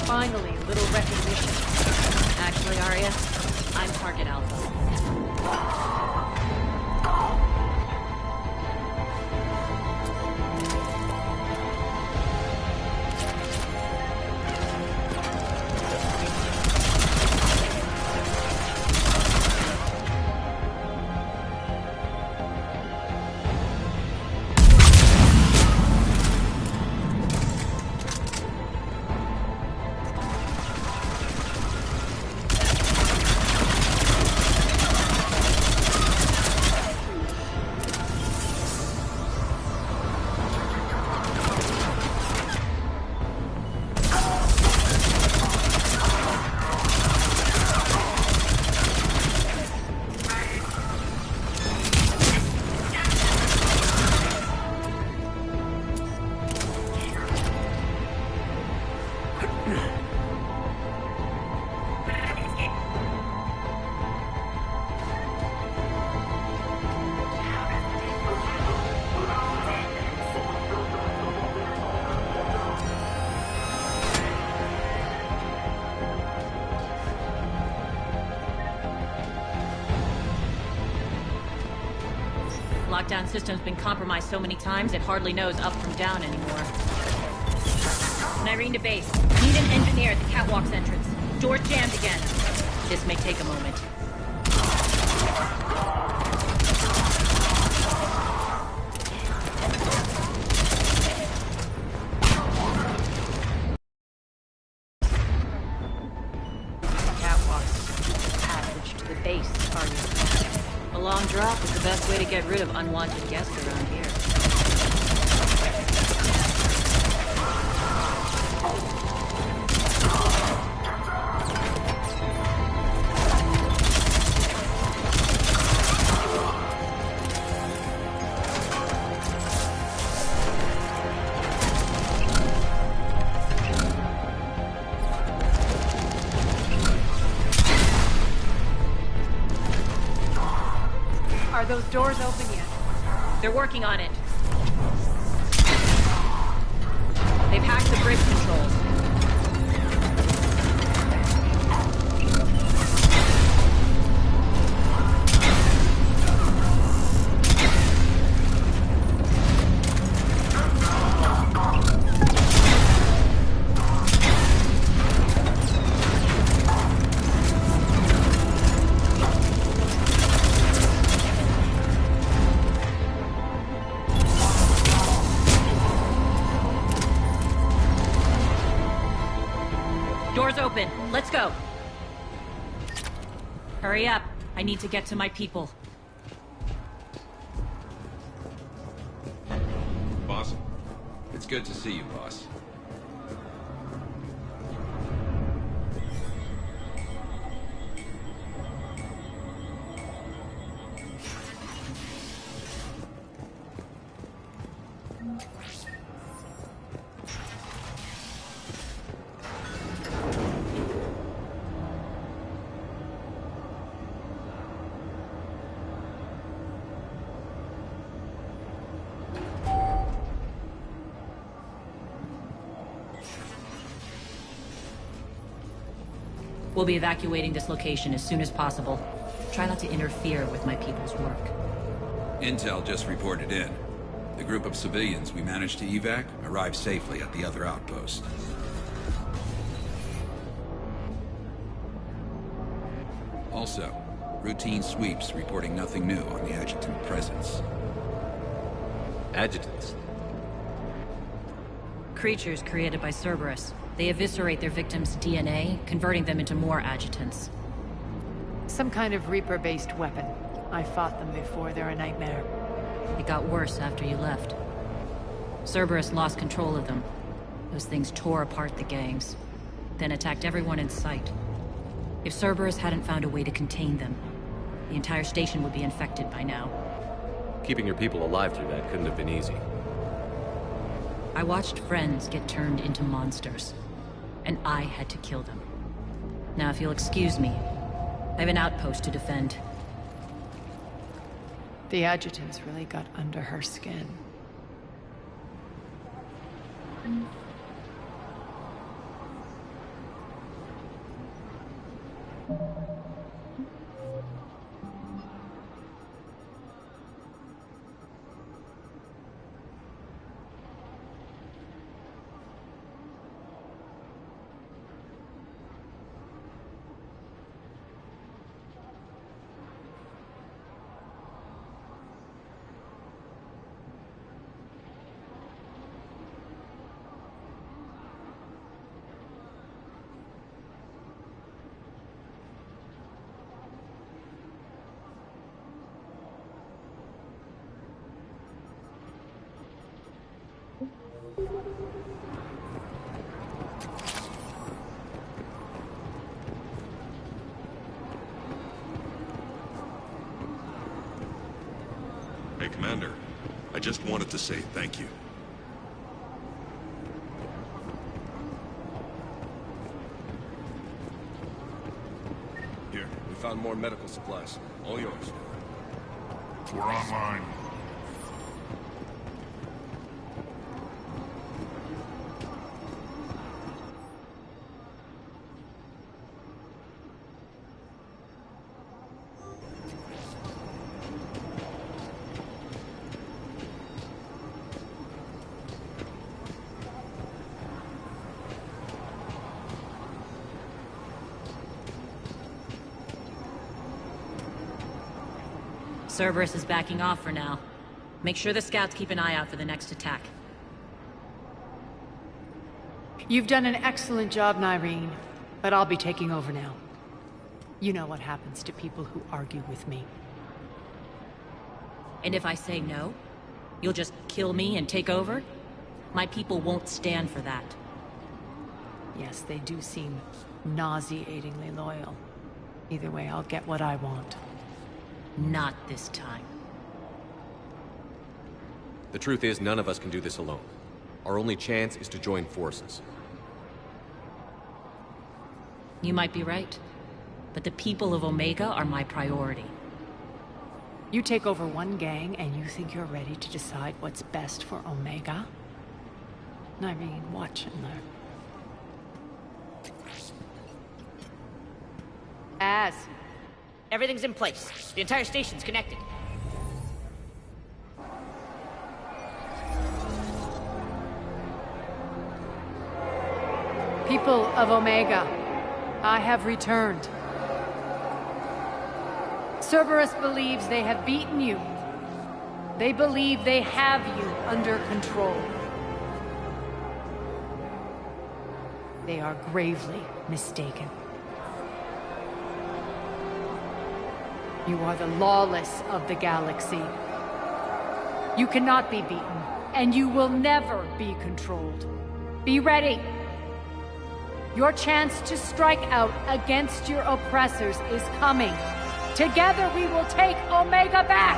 Finally, a little recognition. Actually, Arya, I'm Target Alpha. Lockdown system's been compromised so many times it hardly knows up from down anymore. Nyreen to base. Need an engineer at the catwalk's entrance. Door's jammed again. This may take a moment. Catwalk's passage to the base, Arya. A long drop is the best way to get rid of unwanted guests around here. Are those doors open yet? They're working on it. They've hacked the bridge controls. Doors open. Let's go. Hurry up. I need to get to my people. Boss? It's good to see you, boss. We'll be evacuating this location as soon as possible. Try not to interfere with my people's work. Intel just reported in. The group of civilians we managed to evac arrived safely at the other outpost. Also, routine sweeps reporting nothing new on the adjutant presence. Adjutants? Creatures created by Cerberus. They eviscerate their victims' DNA, converting them into more adjutants. Some kind of Reaper-based weapon. I fought them before, they're a nightmare. It got worse after you left. Cerberus lost control of them. Those things tore apart the gangs, then attacked everyone in sight. If Cerberus hadn't found a way to contain them, the entire station would be infected by now. Keeping your people alive through that couldn't have been easy. I watched friends get turned into monsters, and I had to kill them. Now, if you'll excuse me, I have an outpost to defend. The adjutants really got under her skin. Hey, Commander. I just wanted to say thank you. Here, we found more medical supplies. All yours. We're online. Cerberus is backing off for now. Make sure the scouts keep an eye out for the next attack. You've done an excellent job, Nyreen, but I'll be taking over now. You know what happens to people who argue with me. And if I say no, you'll just kill me and take over? My people won't stand for that. Yes, they do seem nauseatingly loyal. Either way, I'll get what I want. Not this time. The truth is, none of us can do this alone. Our only chance is to join forces. You might be right, but the people of Omega are my priority. You take over one gang and you think you're ready to decide what's best for Omega? Nyreen, watch and learn. Everything's in place. The entire station's connected. People of Omega, I have returned. Cerberus believes they have beaten you. They believe they have you under control. They are gravely mistaken. You are the lawless of the galaxy. You cannot be beaten, and you will never be controlled. Be ready. Your chance to strike out against your oppressors is coming. Together we will take Omega back!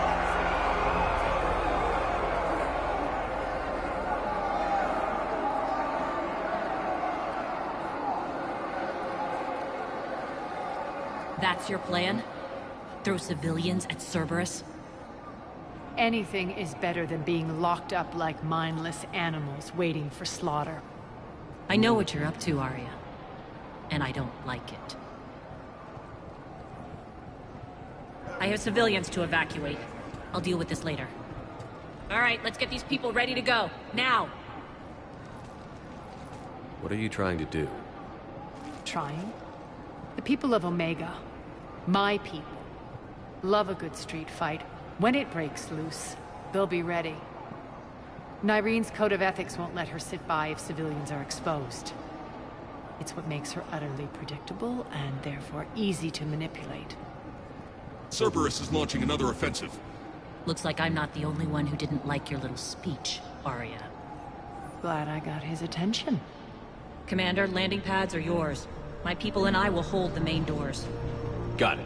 That's your plan? Throw civilians at Cerberus? Anything is better than being locked up like mindless animals waiting for slaughter. I know what you're up to, Arya. And I don't like it. I have civilians to evacuate. I'll deal with this later. All right, let's get these people ready to go. Now! What are you trying to do? Trying? The people of Omega, my people, love a good street fight. When it breaks loose, they'll be ready. Nyrene's code of ethics won't let her sit by if civilians are exposed. It's what makes her utterly predictable and therefore easy to manipulate. Cerberus is launching another offensive. Looks like I'm not the only one who didn't like your little speech, Arya. Glad I got his attention. Commander, landing pads are yours. My people and I will hold the main doors. Got it.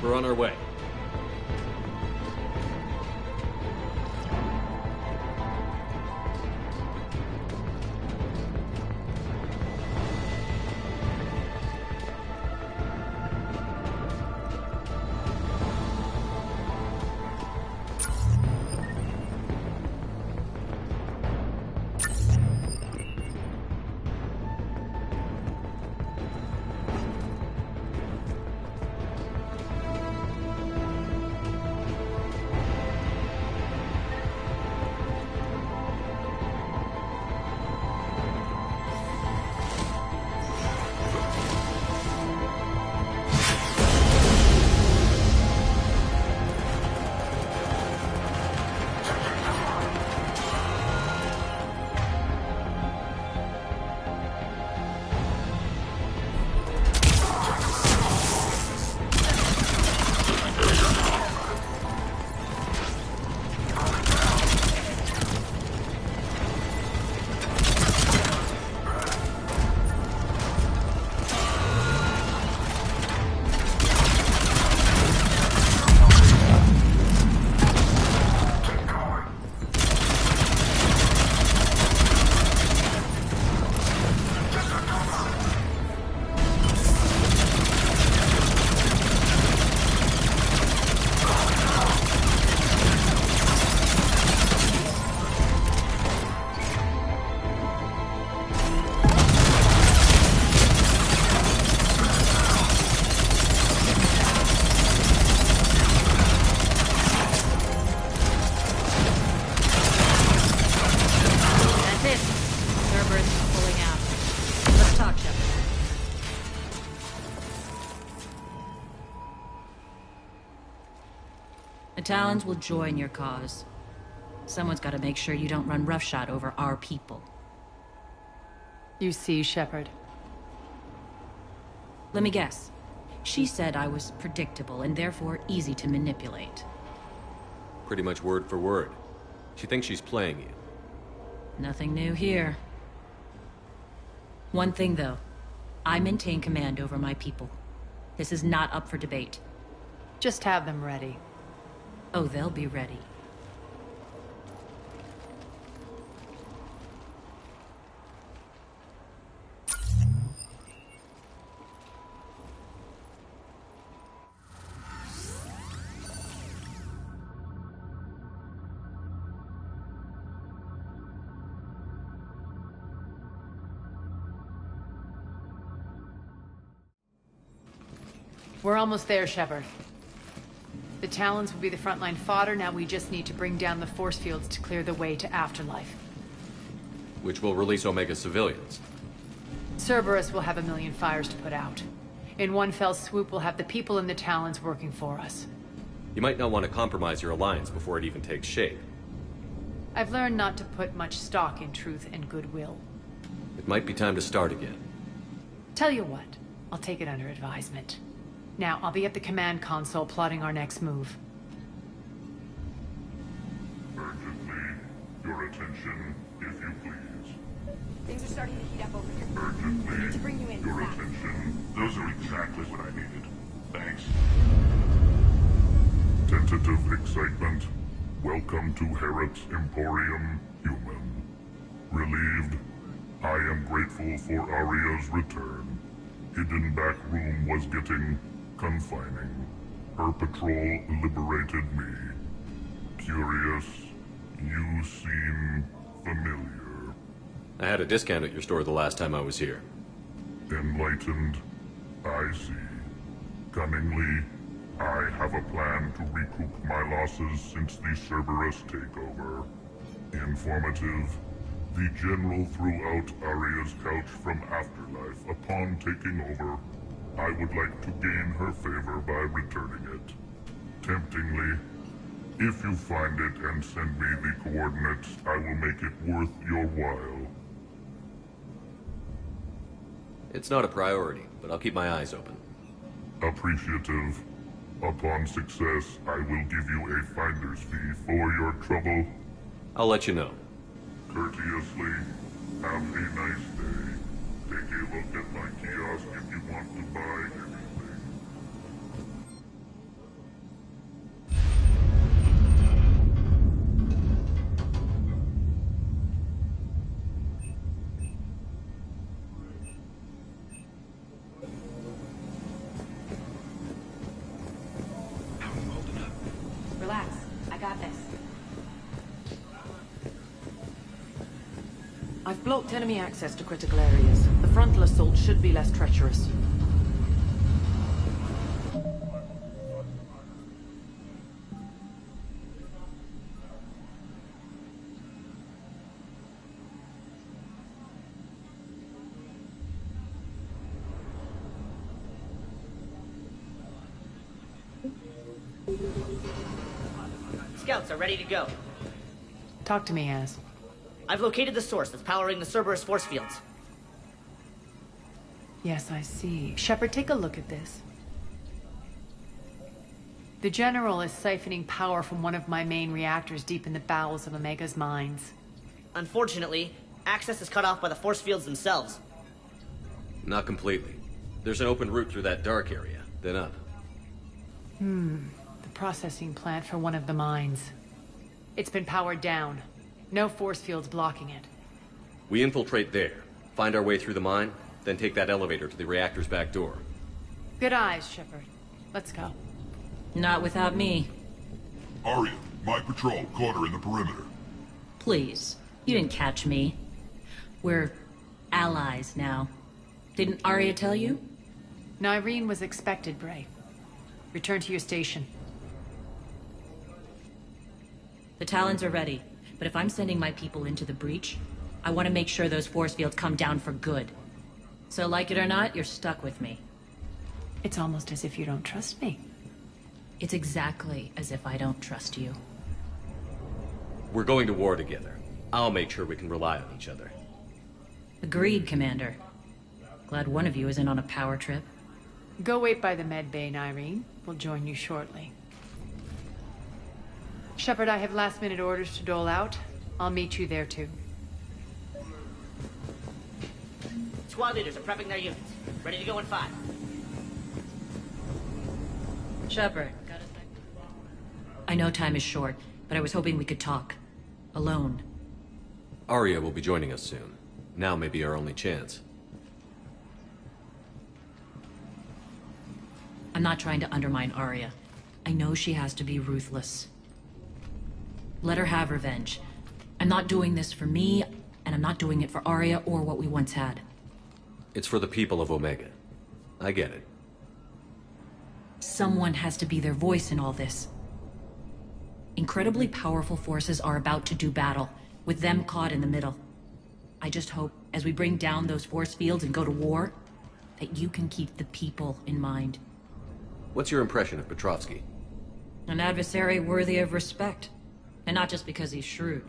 We're on our way. The Talons will join your cause. Someone's got to make sure you don't run roughshod over our people. You see, Shepard. Let me guess. She said I was predictable and therefore easy to manipulate. Pretty much word for word. She thinks she's playing you. Nothing new here. One thing, though. I maintain command over my people. This is not up for debate. Just have them ready. Oh, they'll be ready. We're almost there, Shepard. The Talons will be the frontline fodder, now we just need to bring down the force fields to clear the way to Afterlife. Which will release Omega civilians. Cerberus will have a million fires to put out. In one fell swoop, we'll have the people in the Talons working for us. You might not want to compromise your alliance before it even takes shape. I've learned not to put much stock in truth and goodwill. It might be time to start again. Tell you what, I'll take it under advisement. Now, I'll be at the command console plotting our next move. Urgently, your attention, if you please. Things are starting to heat up over here. Urgently, I need to bring you in your fast. attention. Those are exactly what I needed. Thanks. Tentative excitement. Welcome to Harrot's Emporium, human. Relieved. I am grateful for Aria's return. Hidden back room was getting confining. Her patrol liberated me. Curious, you seem familiar. I had a discount at your store the last time I was here. Enlightened, I see. Cunningly, I have a plan to recoup my losses since the Cerberus takeover. Informative, the General threw out Aria's couch from Afterlife upon taking over. I would like to gain her favor by returning it. Temptingly, if you find it and send me the coordinates, I will make it worth your while. It's not a priority, but I'll keep my eyes open. Appreciative. Upon success, I will give you a finder's fee for your trouble. I'll let you know. Courteously, have a nice day. Take a look at my kiosk if you want to buy anything. Relax. I got this. I've blocked enemy access to critical areas. The frontal assault should be less treacherous. Scouts are ready to go. Talk to me, Az. I've located the source that's powering the Cerberus force fields. Yes, I see. Shepard, take a look at this. The General is siphoning power from one of my main reactors deep in the bowels of Omega's mines. Unfortunately, access is cut off by the force fields themselves. Not completely. There's an open route through that dark area, then up. The processing plant for one of the mines. It's been powered down. No force fields blocking it. We infiltrate there, find our way through the mine, then take that elevator to the reactor's back door. Good eyes, Shepard. Let's go. Not without me. Aria, my patrol caught her in the perimeter. Please. You didn't catch me. We're allies now. Didn't Aria tell you? Nyreen was expected, Bray. Return to your station. The Talons are ready, but if I'm sending my people into the breach, I want to make sure those force fields come down for good. So like it or not, you're stuck with me. It's almost as if you don't trust me. It's exactly as if I don't trust you. We're going to war together. I'll make sure we can rely on each other. Agreed, Commander. Glad one of you isn't on a power trip. Go wait by the med bay, Nyreen. We'll join you shortly. Shepard, I have last-minute orders to dole out. I'll meet you there, too. Squad leaders are prepping their units. Ready to go in 5. Shepard. I know time is short, but I was hoping we could talk. Alone. Arya will be joining us soon. Now may be our only chance. I'm not trying to undermine Arya. I know she has to be ruthless. Let her have revenge. I'm not doing this for me, and I'm not doing it for Arya or what we once had. It's for the people of Omega. I get it. Someone has to be their voice in all this. Incredibly powerful forces are about to do battle, with them caught in the middle. I just hope, as we bring down those force fields and go to war, that you can keep the people in mind. What's your impression of Petrovsky? An adversary worthy of respect. And not just because he's shrewd.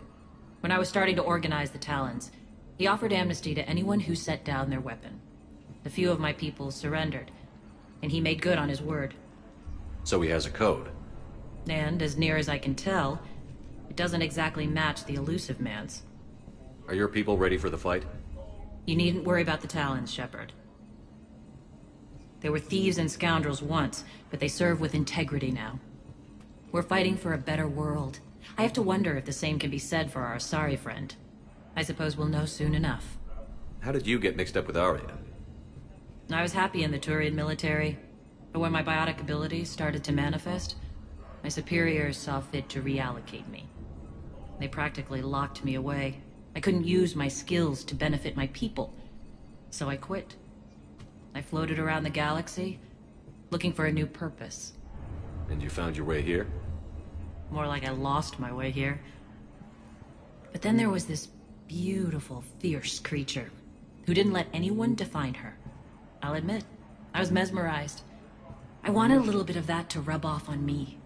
When I was starting to organize the Talons, he offered amnesty to anyone who set down their weapon. A few of my people surrendered, and he made good on his word. So he has a code. And, as near as I can tell, it doesn't exactly match the Illusive Man's. Are your people ready for the fight? You needn't worry about the Talons, Shepard. They were thieves and scoundrels once, but they serve with integrity now. We're fighting for a better world. I have to wonder if the same can be said for our Asari friend. I suppose we'll know soon enough. How did you get mixed up with Arya? I was happy in the Turian military, but when my biotic abilities started to manifest, my superiors saw fit to reallocate me. They practically locked me away. I couldn't use my skills to benefit my people, so I quit. I floated around the galaxy, looking for a new purpose. And you found your way here? More like I lost my way here. But then there was this beautiful, fierce creature who didn't let anyone define her. I'll admit, I was mesmerized. I wanted a little bit of that to rub off on me.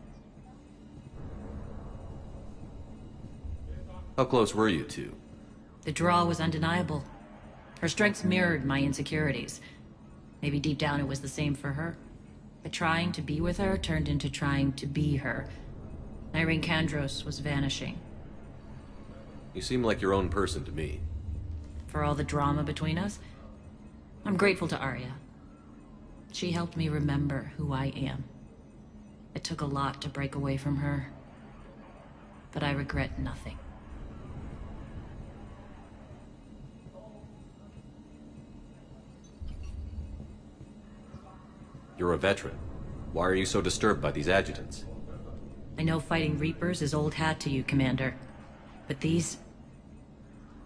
How close were you two? The draw was undeniable. Her strengths mirrored my insecurities. Maybe deep down it was the same for her. But trying to be with her turned into trying to be her. Irene Kandros was vanishing. You seem like your own person to me. For all the drama between us, I'm grateful to Arya. She helped me remember who I am. It took a lot to break away from her, but I regret nothing. You're a veteran. Why are you so disturbed by these adjutants? I know fighting Reapers is old hat to you, Commander. But these...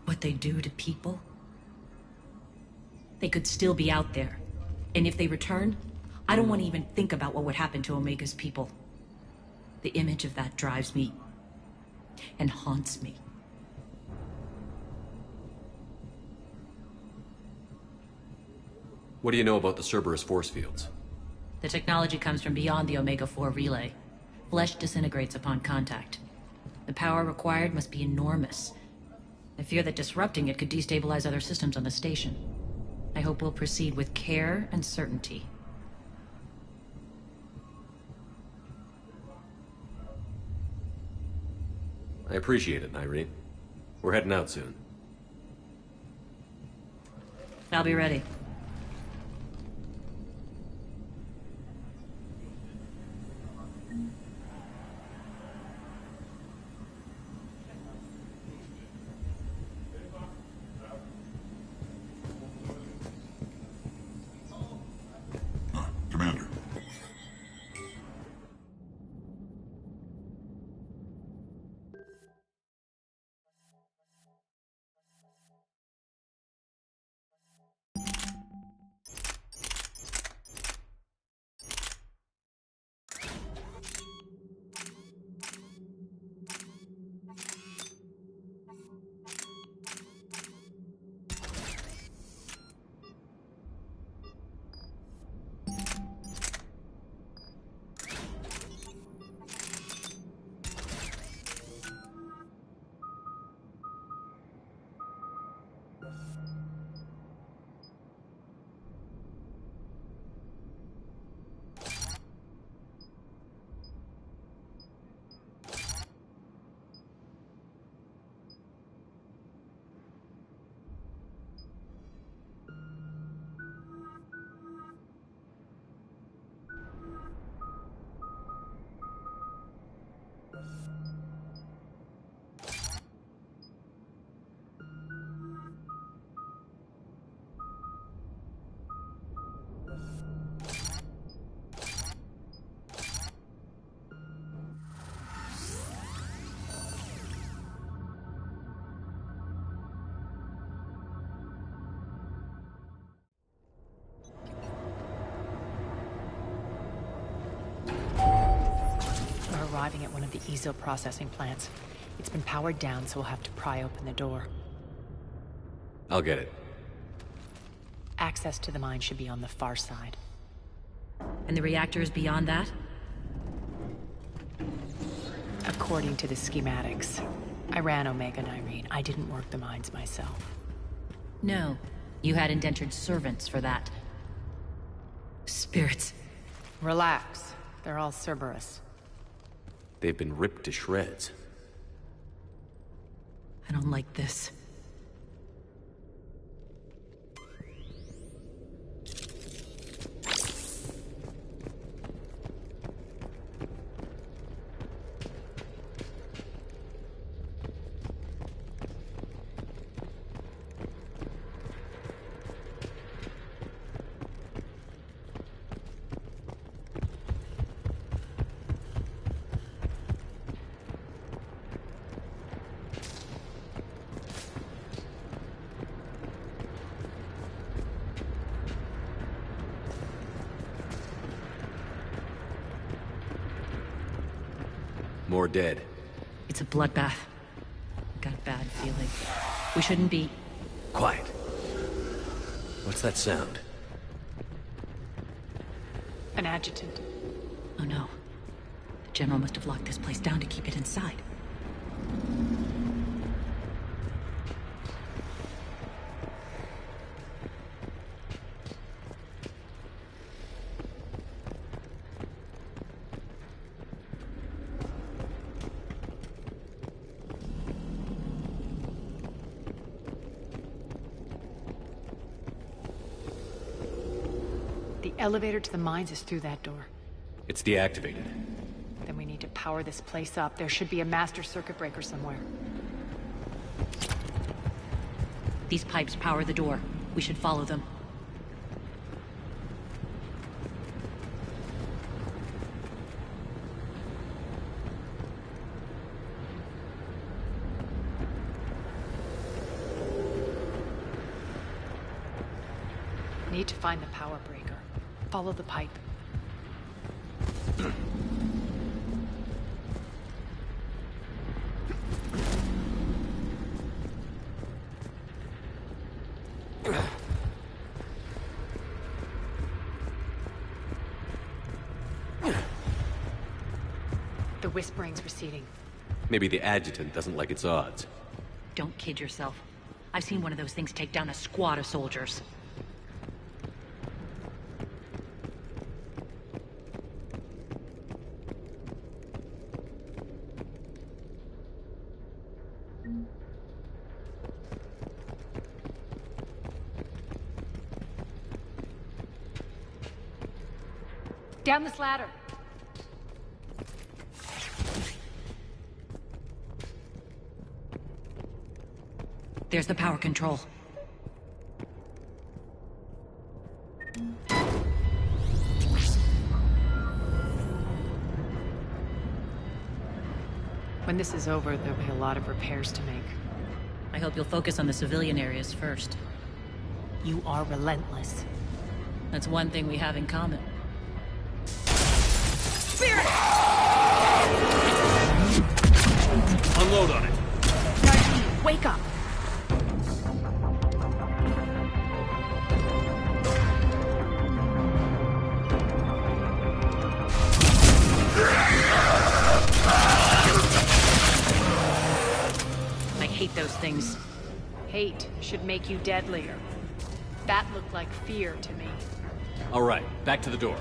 what they do to people? They could still be out there. And if they return, I don't want to even think about what would happen to Omega's people. The image of that drives me and haunts me. What do you know about the Cerberus force fields? The technology comes from beyond the Omega-4 relay. Flesh disintegrates upon contact. The power required must be enormous. I fear that disrupting it could destabilize other systems on the station. I hope we'll proceed with care and certainty. I appreciate it, Irene. We're heading out soon. I'll be ready. Commander. arriving at one of the ESO processing plants. It's been powered down, so we'll have to pry open the door. I'll get it. Access to the mine should be on the far side. And the reactor is beyond that? According to the schematics. I ran Omega and Irene. I didn't work the mines myself. No. You had indentured servants for that. Spirits. Relax. They're all Cerberus. They've been ripped to shreds. I don't like this. More dead. It's a bloodbath. Got a bad feeling. We shouldn't be... Quiet. What's that sound? An adjutant. Oh no. The General must have locked this place down to keep it inside. The elevator to the mines is through that door. It's deactivated. Then we need to power this place up. There should be a master circuit breaker somewhere. These pipes power the door. We should follow them. Need to find the power breaker. Follow the pipe. The whispering's receding. Maybe the adjutant doesn't like its odds. Don't kid yourself. I've seen one of those things take down a squad of soldiers. Down this ladder. There's the power control. When this is over, there'll be a lot of repairs to make. I hope you'll focus on the civilian areas first. You are relentless. That's one thing we have in common. Spirit! Unload on it. Nardine, wake up! I hate those things. Hate should make you deadlier. That looked like fear to me. All right, back to the door.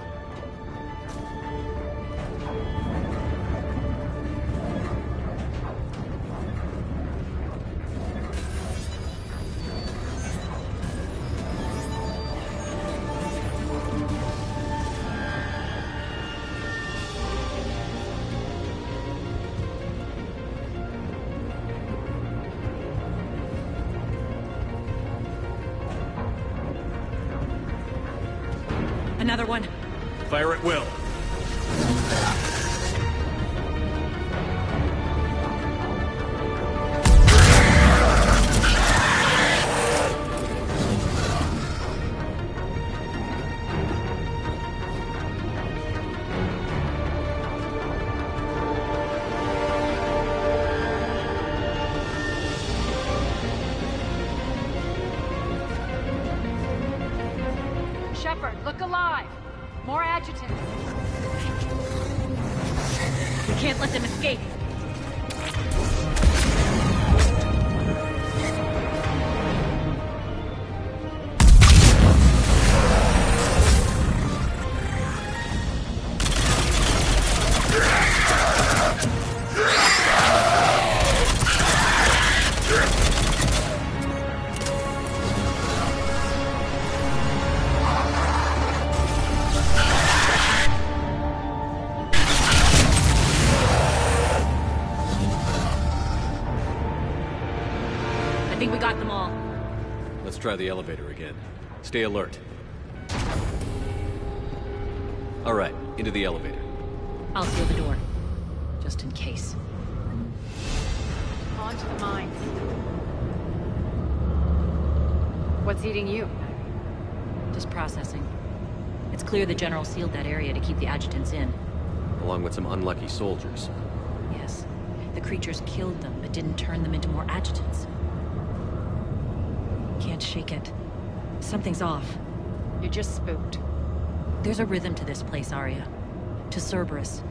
Another one. Fire at will. alive! More adjutants! We can't let them escape! I think we got them all. Let's try the elevator again. Stay alert. All right, into the elevator. I'll seal the door. Just in case. On to the mines. What's eating you? Just processing. It's clear the General sealed that area to keep the adjutants in. Along with some unlucky soldiers. Yes. The creatures killed them, but didn't turn them into more adjutants. Can't shake it. Something's off. You're just spooked. There's a rhythm to this place, Arya. To Cerberus.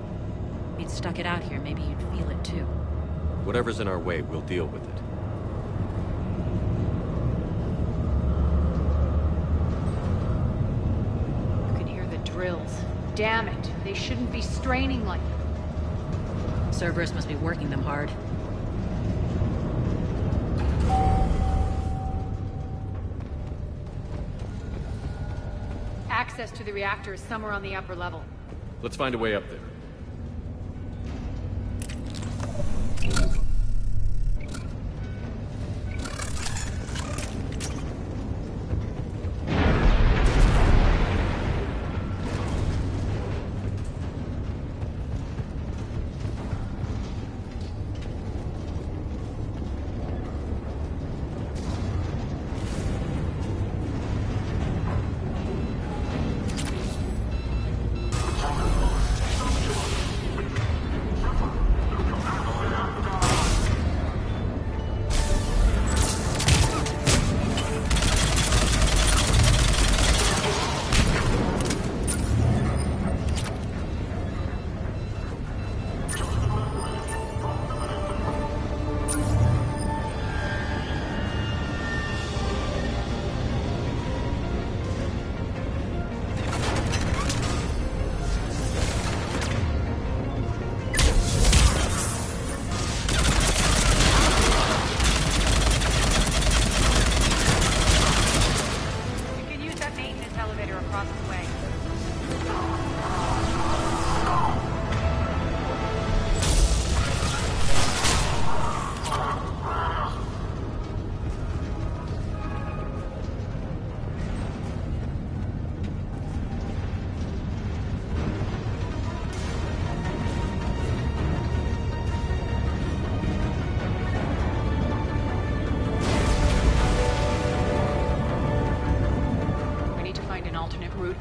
If you'd stuck it out here, maybe you'd feel it too. Whatever's in our way, we'll deal with it. You can hear the drills. Damn it. They shouldn't be straining like... Cerberus must be working them hard. Access to the reactor is somewhere on the upper level. Let's find a way up there.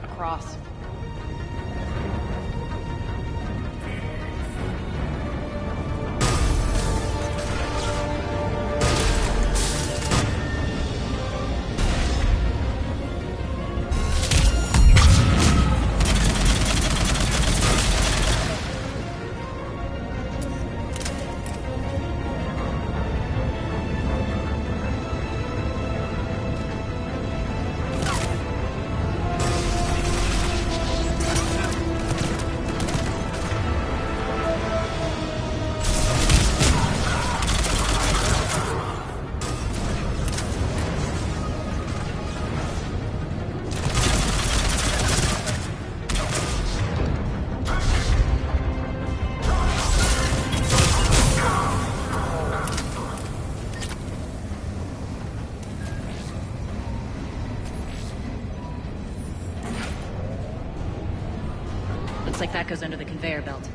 Across. Looks like that goes under the conveyor belt.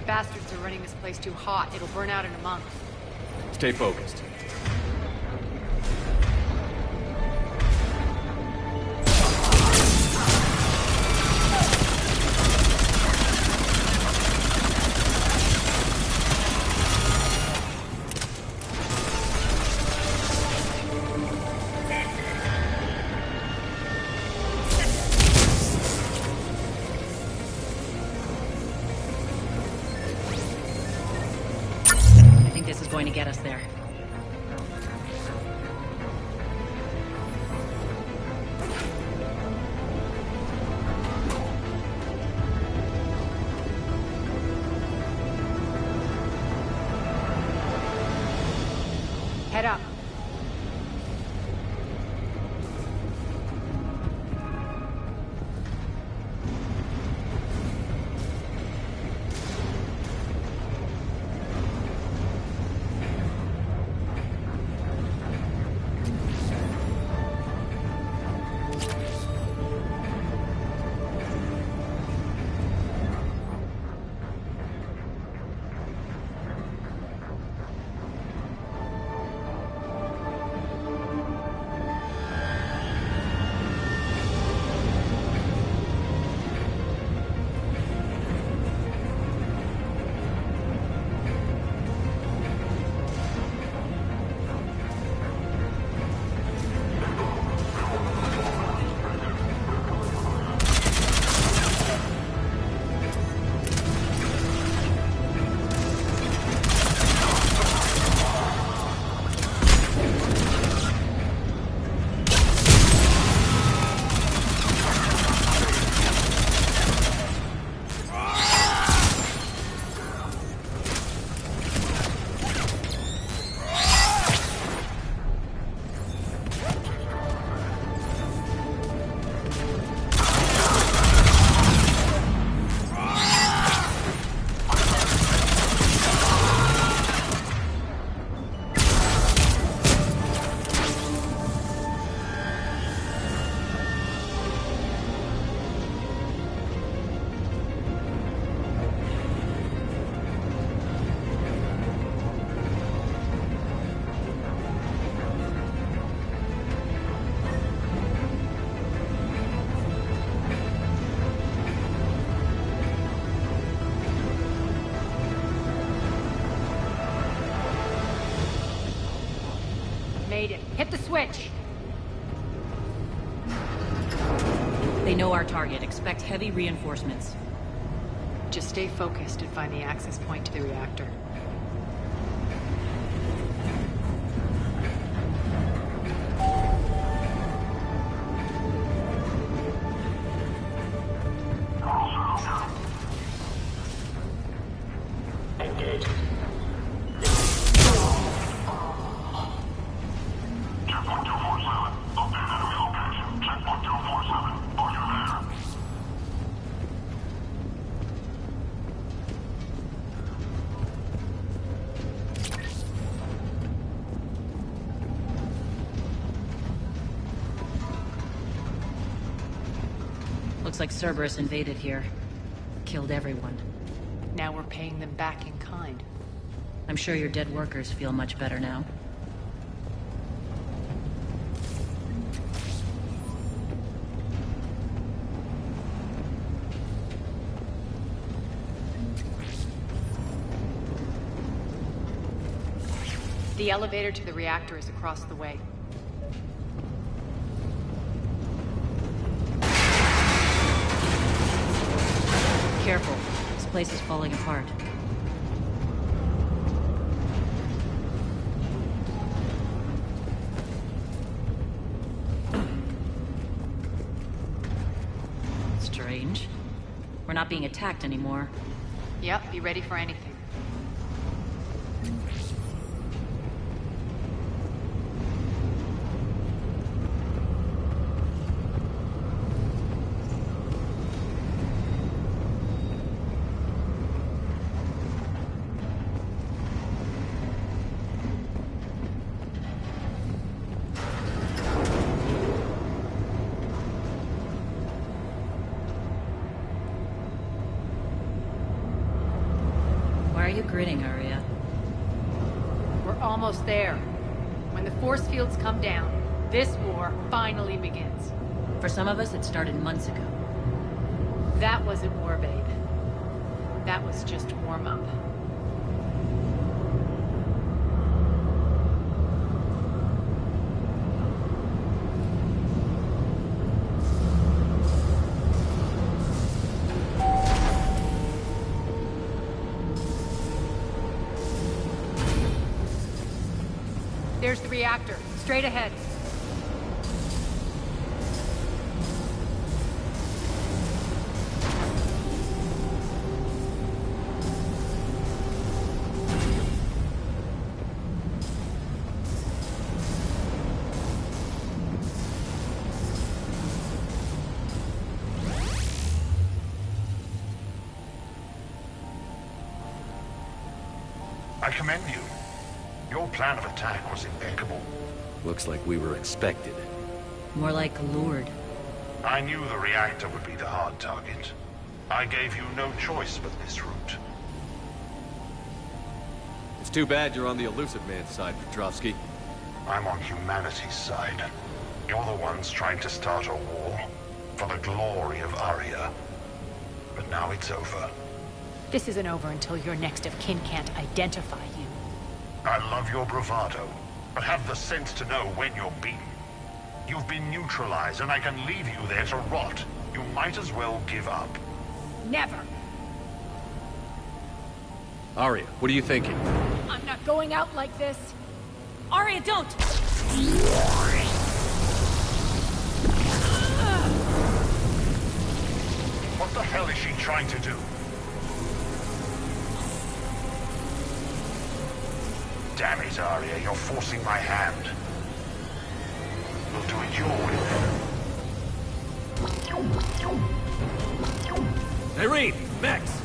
Bastards are running this place too hot. It'll burn out in a month. Stay focused. think this is going to get us there. Head up. Made it. Hit the switch! They know our target. Expect heavy reinforcements. Just stay focused and find the access point to the reactor. Engage. Looks like Cerberus invaded here. Killed everyone. Now we're paying them back in kind. I'm sure your dead workers feel much better now. The elevator to the reactor is across the way. Careful. This place is falling apart. Strange. We're not being attacked anymore. Yep, be ready for anything. Why are you grinning, Aria? We're almost there. When the force fields come down, this war finally begins. For some of us, it started months ago. That wasn't war, babe. That was just warm-up. There's the reactor. Straight ahead. I commend you. Your plan of attack was impeccable. Looks like we were expected. More like lured. I knew the reactor would be the hard target. I gave you no choice but this route. It's too bad you're on the Illusive Man's side, Petrovsky. I'm on humanity's side. You're the ones trying to start a war for the glory of Aria. But now it's over. This isn't over until your next of kin can't identify you. I love your bravado, but have the sense to know when you're beaten. You've been neutralized, and I can leave you there to rot. You might as well give up. Never. Aria, what are you thinking? I'm not going out like this. Aria, don't! What the hell is she trying to do? Damn it, Aria, you're forcing my hand. We'll do it your way. Irene! Max!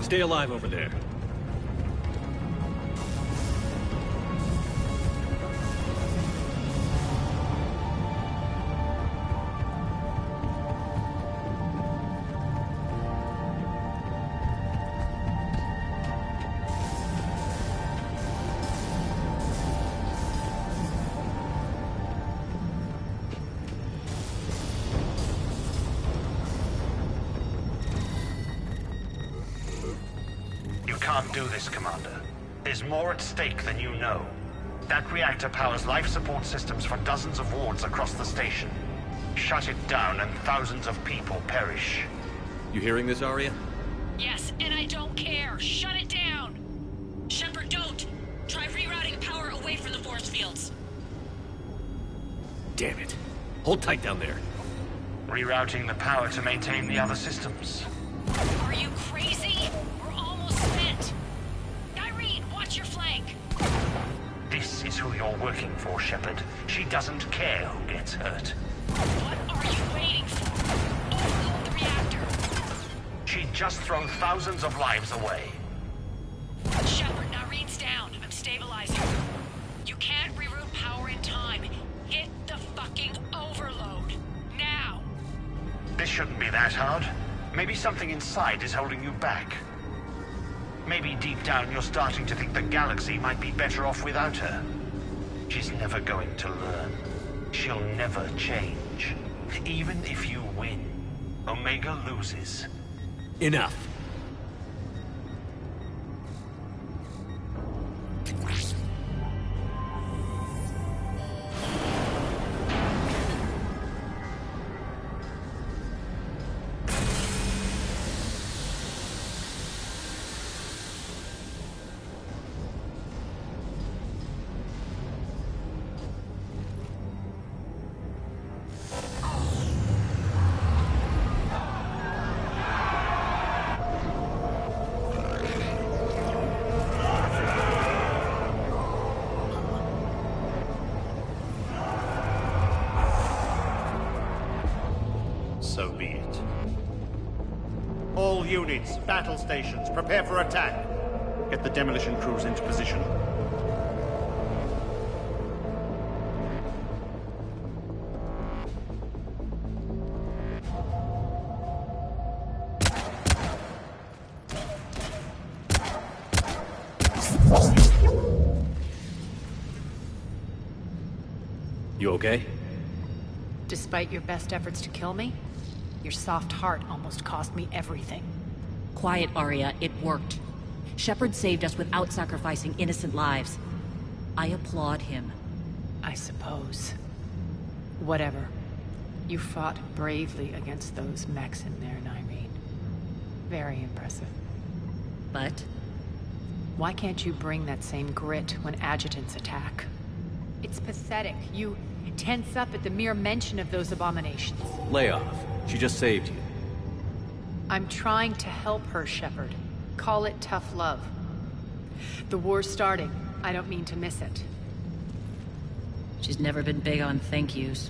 Stay alive over there. can't do this, Commander. There's more at stake than you know. That reactor powers life support systems for dozens of wards across the station. Shut it down and thousands of people perish. You hearing this, Arya? Yes, and I don't care. Shut it down! Shepard, don't! Try rerouting power away from the force fields. Damn it. Hold tight down there. Rerouting the power to maintain the other systems. Are you crazy? We're almost spent. Irene, watch your flank. This is who you're working for, Shepard. She doesn't care who gets hurt. What are you waiting for? Overload the reactor. She'd just thrown thousands of lives away. Shepard, Irene's down. I'm stabilizing. You can't reroute power in time. Hit the fucking overload. Now! This shouldn't be that hard. Maybe something inside is holding you back. Maybe deep down you're starting to think the galaxy might be better off without her. She's never going to learn. She'll never change. Even if you win, Omega loses. Enough. So be it. All units, battle stations, prepare for attack. Get the demolition crews into position. You okay? Despite your best efforts to kill me, your soft heart almost cost me everything. Quiet, Arya. It worked. Shepard saved us without sacrificing innocent lives. I applaud him. I suppose. Whatever. You fought bravely against those mechs in there, Irene. Very impressive. But? Why can't you bring that same grit when adjutants attack? It's pathetic. You tense up at the mere mention of those abominations. Lay off. She just saved you. I'm trying to help her, Shepard. Call it tough love. The war's starting. I don't mean to miss it. She's never been big on thank yous.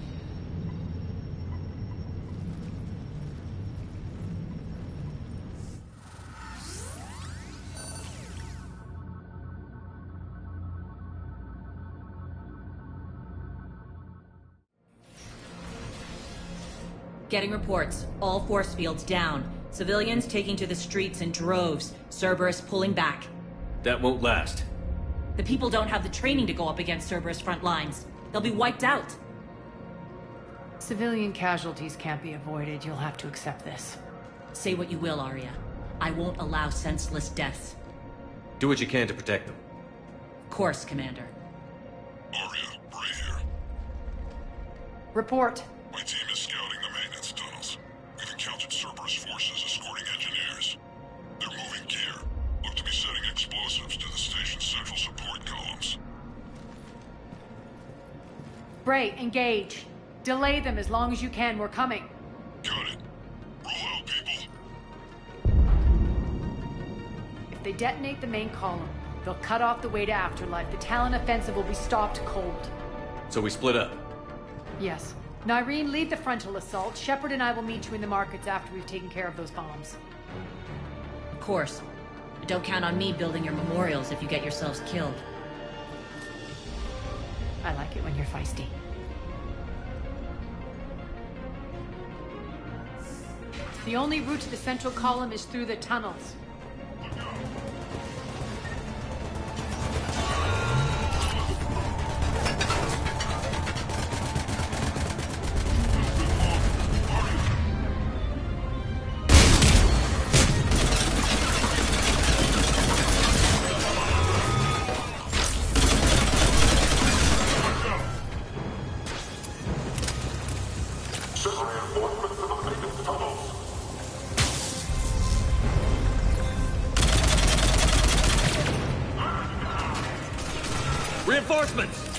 Getting reports. All force fields down. Civilians taking to the streets in droves. Cerberus pulling back. That won't last. The people don't have the training to go up against Cerberus front lines. They'll be wiped out. Civilian casualties can't be avoided. You'll have to accept this. Say what you will, Arya. I won't allow senseless deaths. Do what you can to protect them. Of course, Commander. Arya, Bray here. Report. My team is scouting the maintenance tunnels. We've encountered Cerberus forces escorting engineers. They're moving gear. Look to be setting explosives to the station's central support columns. Bray, engage. Delay them as long as you can. We're coming. Got it. Roll out, people. If they detonate the main column, they'll cut off the way to Afterlife. The Talon offensive will be stopped cold. So we split up. Yes. Nyreen, lead the frontal assault. Shepard and I will meet you in the markets after we've taken care of those bombs. Of course. But don't count on me building your memorials if you get yourselves killed. I like it when you're feisty. The only route to the central column is through the tunnels. Reinforcements!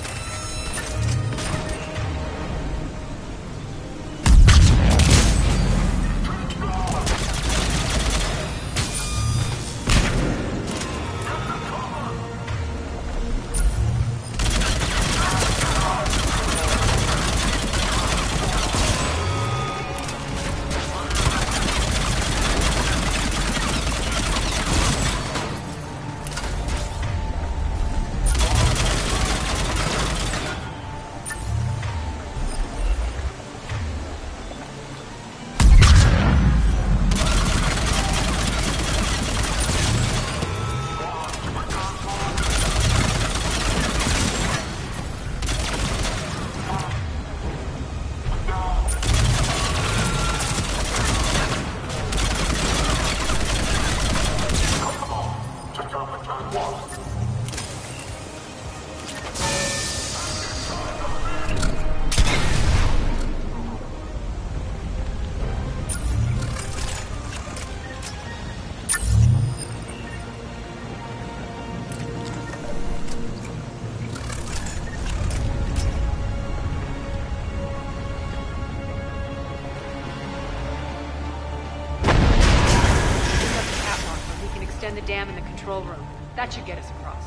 The dam in the control room. That should get us across.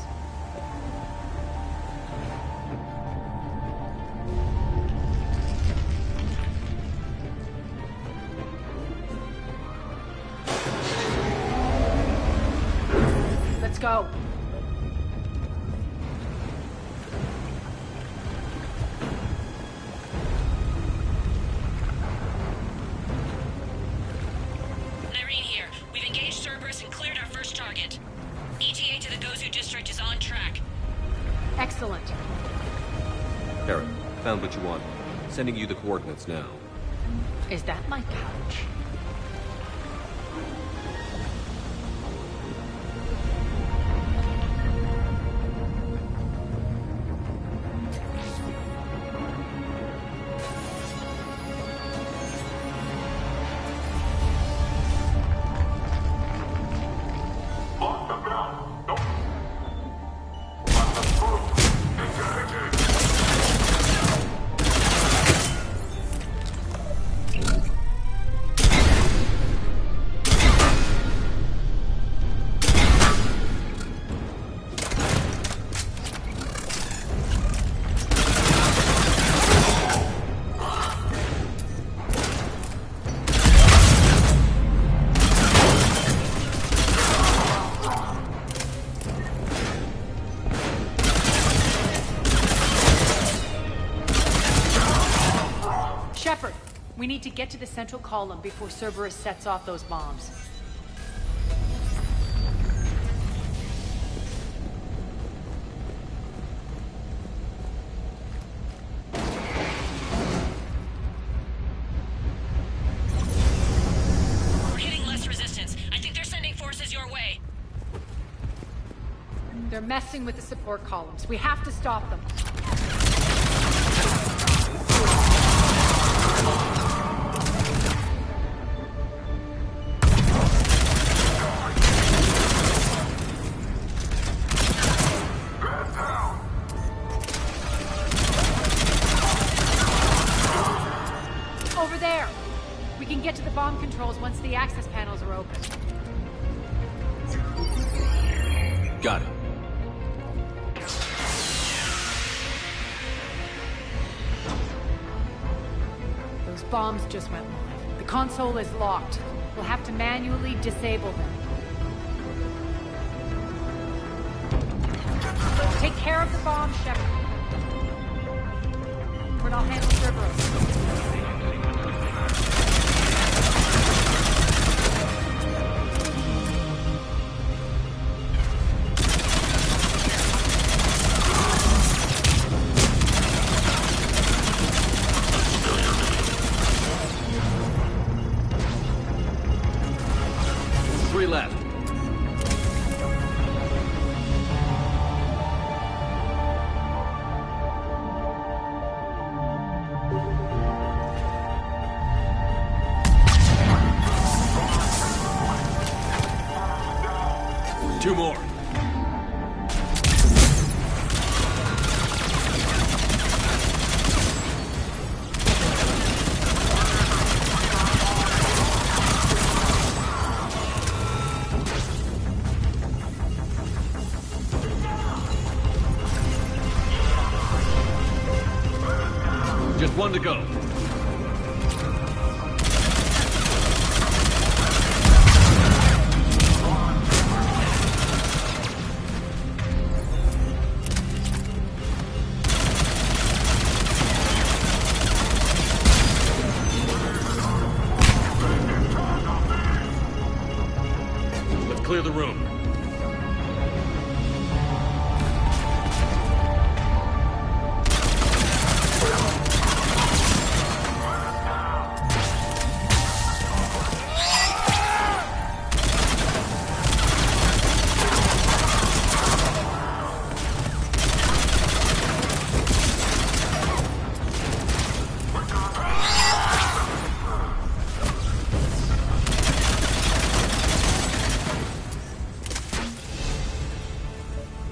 Let's go. Irene here. We've engaged Cerberus and cleared our first target. ETA to the Gozu district is on track. Excellent. Karen, found what you want. Sending you the coordinates now. Is that my couch? We need to get to the central column before Cerberus sets off those bombs. We're hitting less resistance. I think they're sending forces your way. They're messing with the support columns. We have to stop them. Over there! We can get to the bomb controls once the access panels are open. Got it. Those bombs just went live. The console is locked. We'll have to manually disable them. Take care of the bomb, Shepard. I'll handle Cerberus. Three left. Two more. one to go. Let's clear the room.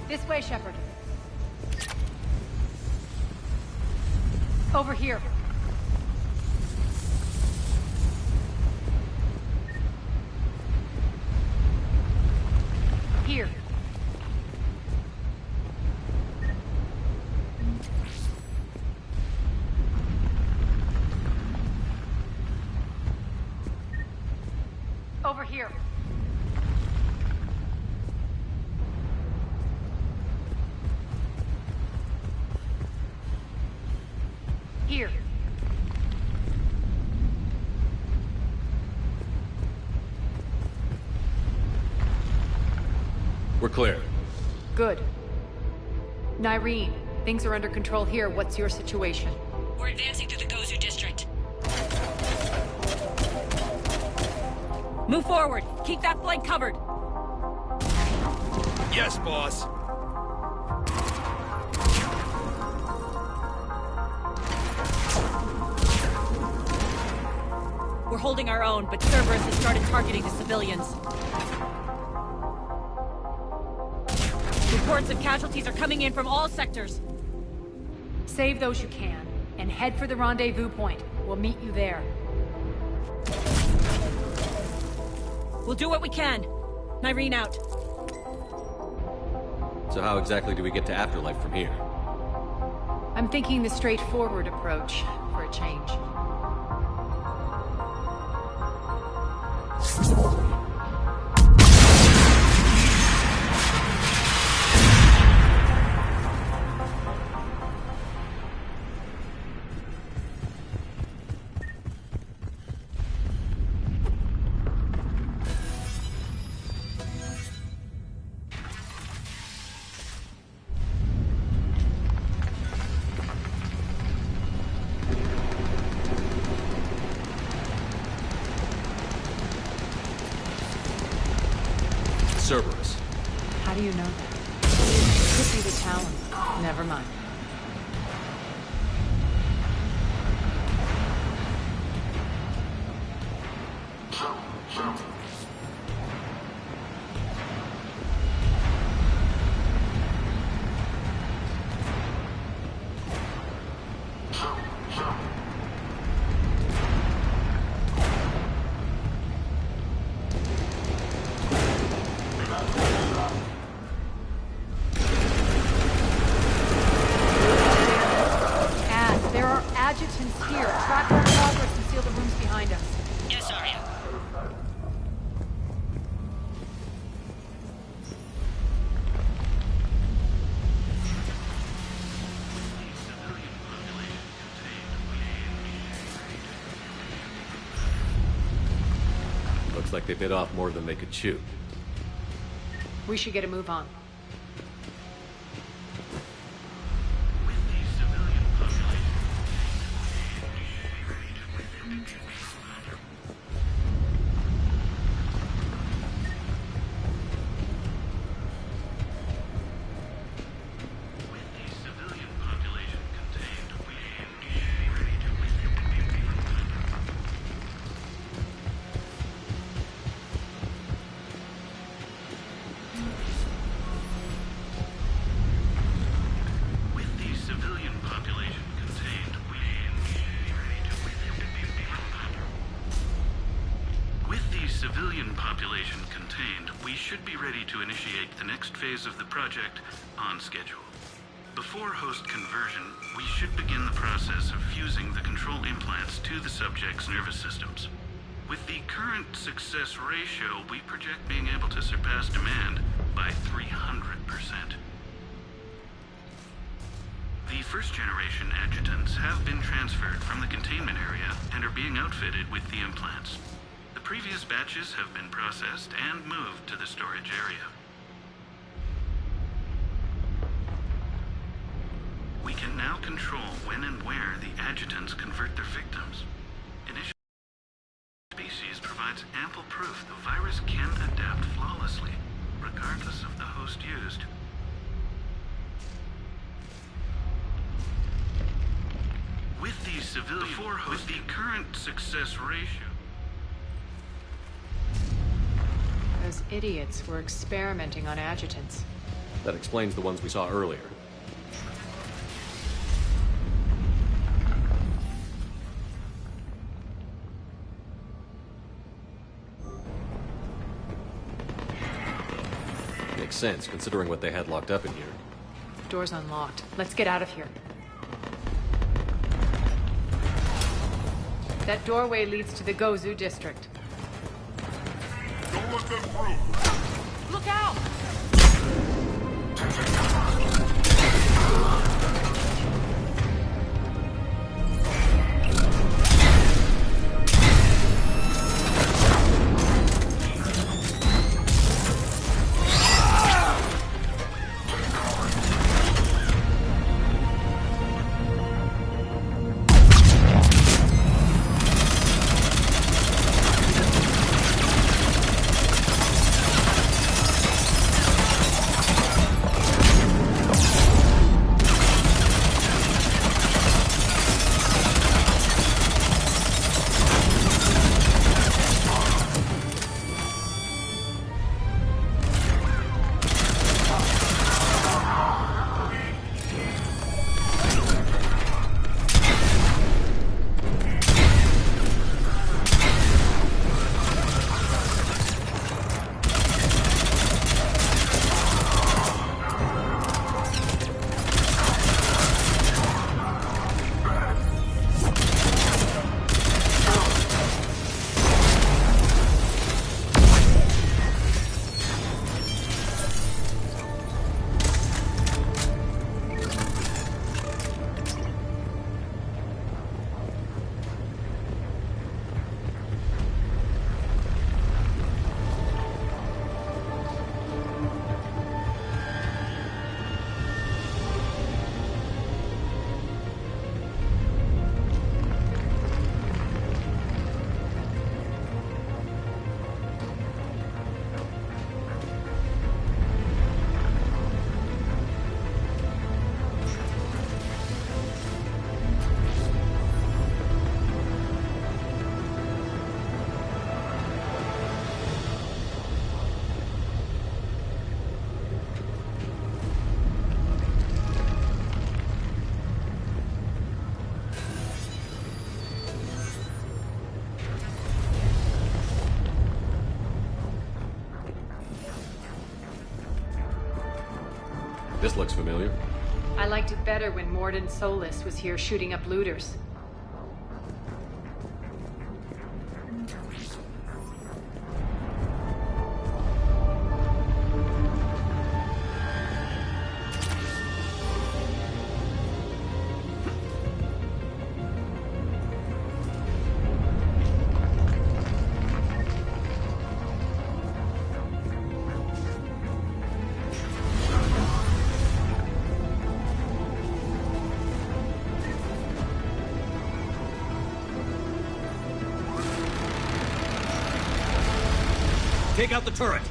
This way, Shepard. Over here. Here. Over here. Here. We're clear. Good. Nyreen, things are under control here. What's your situation? We're advancing through the Gozu district. Move forward. Keep that flank covered. Yes, boss. We're holding our own, but Cerberus has started targeting the civilians. Reports of casualties are coming in from all sectors. Save those you can, and head for the rendezvous point. We'll meet you there. We'll do what we can. Nyreen out. So how exactly do we get to Afterlife from here? I'm thinking the straightforward approach, for a change. Cerberus. How do you know that? Could be the Talon. Never mind. Adjutants here. Track our progress and seal the rooms behind us. Yes, Arya. Looks like they bit off more than they could chew. We should get a move on. Civilian population contained, we should be ready to initiate the next phase of the project on schedule. Before host conversion, we should begin the process of fusing the control implants to the subject's nervous systems. With the current success ratio, we project being able to surpass demand by 300%. The first-generation adjutants have been transferred from the containment area and are being outfitted with the implants. The previous batches have been processed and moved to the storage area. We can now control when and where the adjutants convert their victims. Initial species provides ample proof the virus can adapt flawlessly, regardless of the host used. With the civilian, with the current success ratio. Those idiots were experimenting on adjutants. That explains the ones we saw earlier. Makes sense, considering what they had locked up in here. Door's unlocked. Let's get out of here. That doorway leads to the Gozu district. Don't let them through! Look out! This looks familiar. I liked it better when Mordin Solus was here shooting up looters. Take out the turret!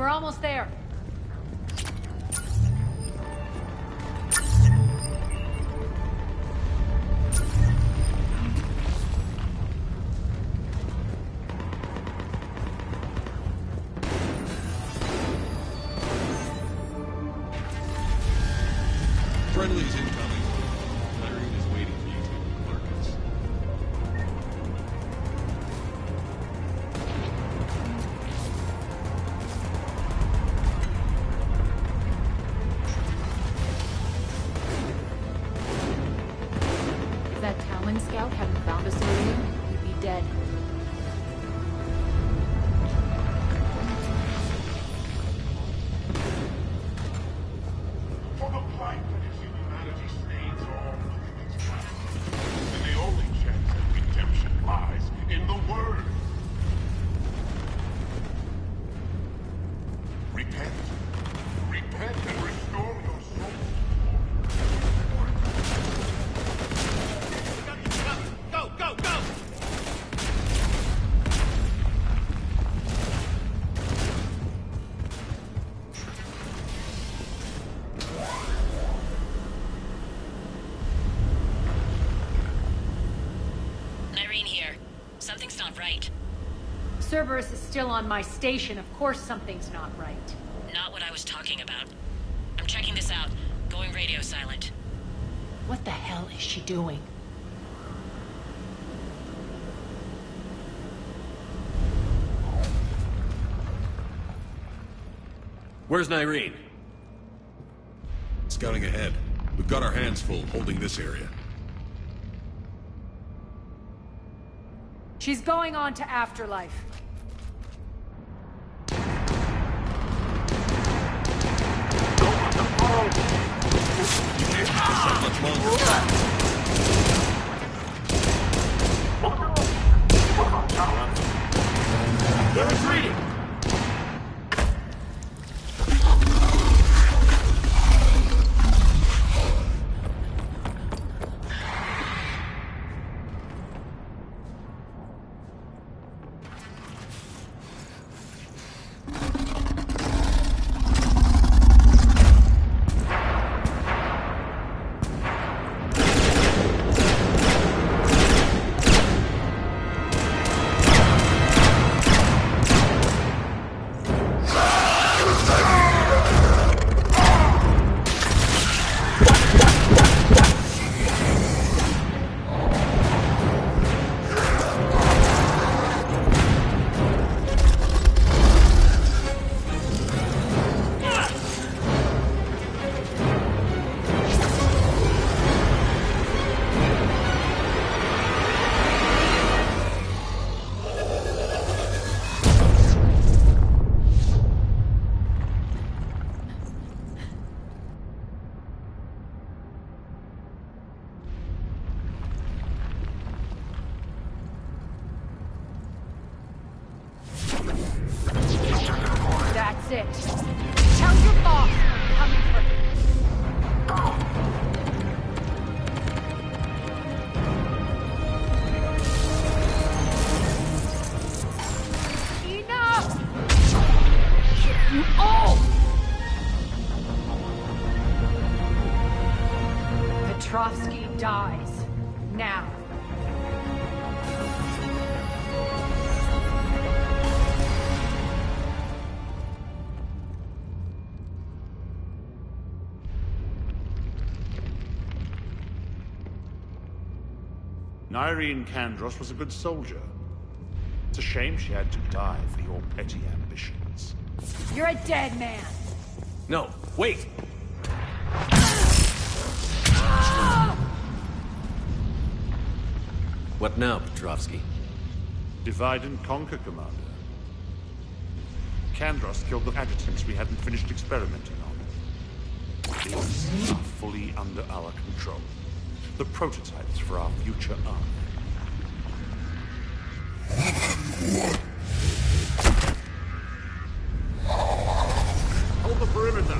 We're almost there. Friendly's incoming. Irene is waiting for you to alert us. If that Talon scout hadn't found us earlier, we'd be dead. For the plankton is humanity stains all its tracks. And the only chance at redemption lies in the Word. Repent. Repent and restore your soul. Go, go, go! Irene here. Something's not right. Cerberus is still on my station. Of course something's not right. Not what I was talking about. I'm checking this out. Going radio silent. What the hell is she doing? Where's Nyreen? Scouting ahead. We've got our hands full holding this area. She's going on to Afterlife. Not much longer. They're retreating! That's it. Tell your boss I'm coming for him. Enough! You all! Petrovsky dies. Now. Nyreen Kandros was a good soldier. It's a shame she had to die for your petty ambitions. You're a dead man. No, wait! What now, Petrovsky? Divide and conquer, Commander. Kandros killed the adjutants we hadn't finished experimenting on. These are fully under our control. The prototypes for our future army. Hold the perimeter.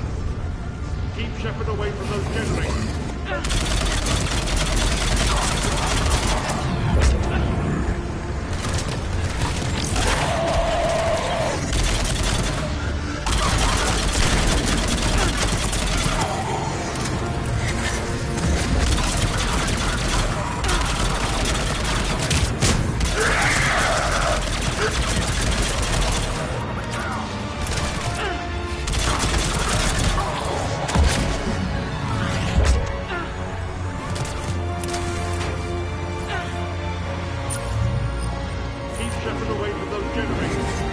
Keep Shepard away from those generators. away from those generators.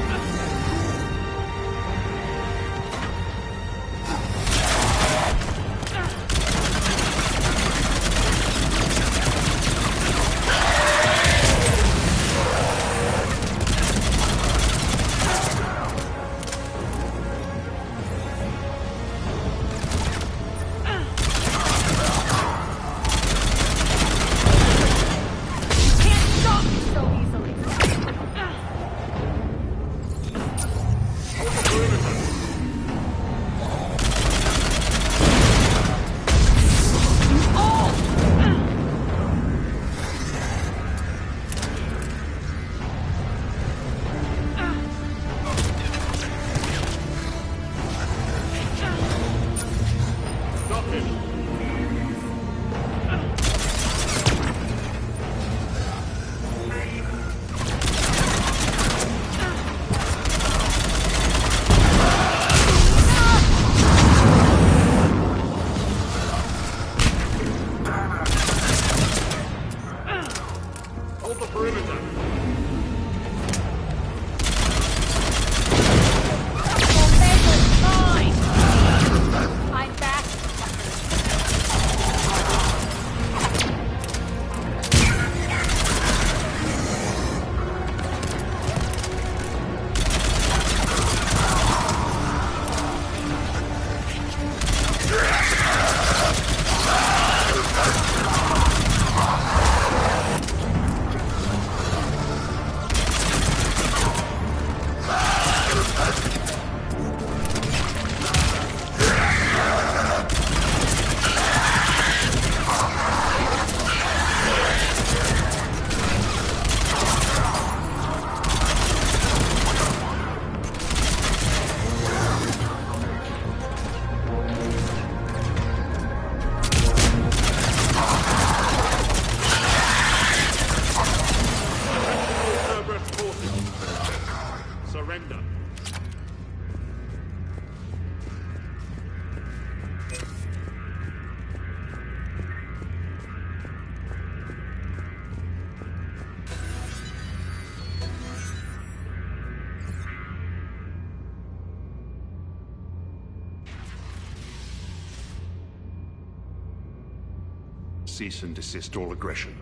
Cease and desist all aggression.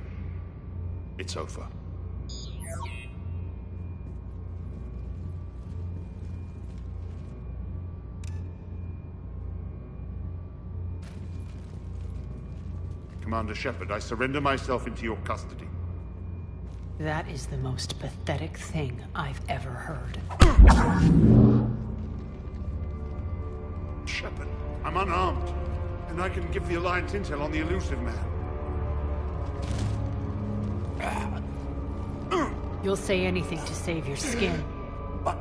It's over. Commander Shepard, I surrender myself into your custody. That is the most pathetic thing I've ever heard. Shepard, I'm unarmed, and I can give the Alliance intel on the elusive man. You'll say anything to save your skin. But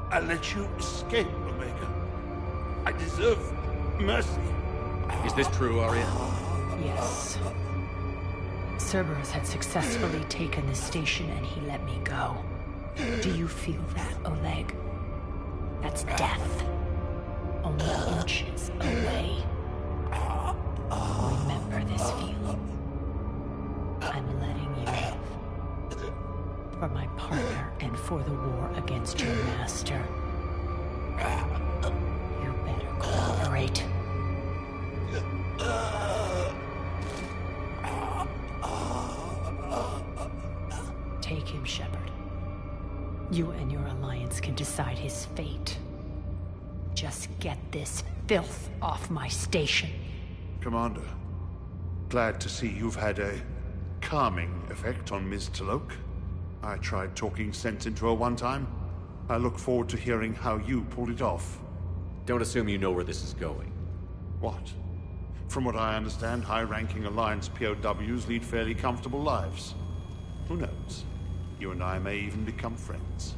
I let you escape, Omega. I deserve mercy. Is this true, Aria? Yes. Cerberus had successfully taken the station and he let me go. Do you feel that, Oleg? That's death. Only inches away. Remember this feeling. I'm letting you live. For my partner and for the war against your master. You better cooperate. Take him, Shepard. You and your Alliance can decide his fate. Just get this filth off my station. Commander, glad to see you've had a calming effect on Ms. T'Loak. I tried talking sense into her one time. I look forward to hearing how you pulled it off. Don't assume you know where this is going. What? From what I understand, high-ranking Alliance POWs lead fairly comfortable lives. Who knows? You and I may even become friends.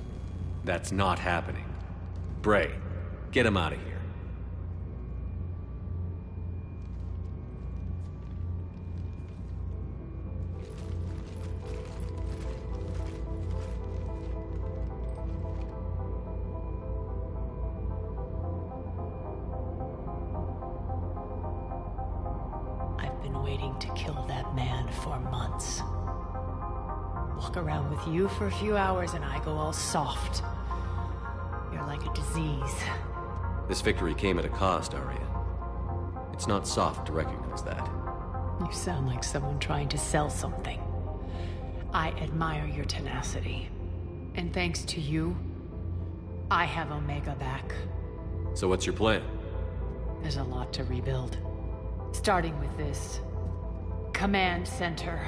That's not happening. Bray, get him out of here. I've been waiting to kill that man for months. What walk around with you for a few hours and I go all soft. You're like a disease. This victory came at a cost, Arya. It's not soft to recognize that. You sound like someone trying to sell something. I admire your tenacity. And thanks to you, I have Omega back. So what's your plan? There's a lot to rebuild. Starting with this command center.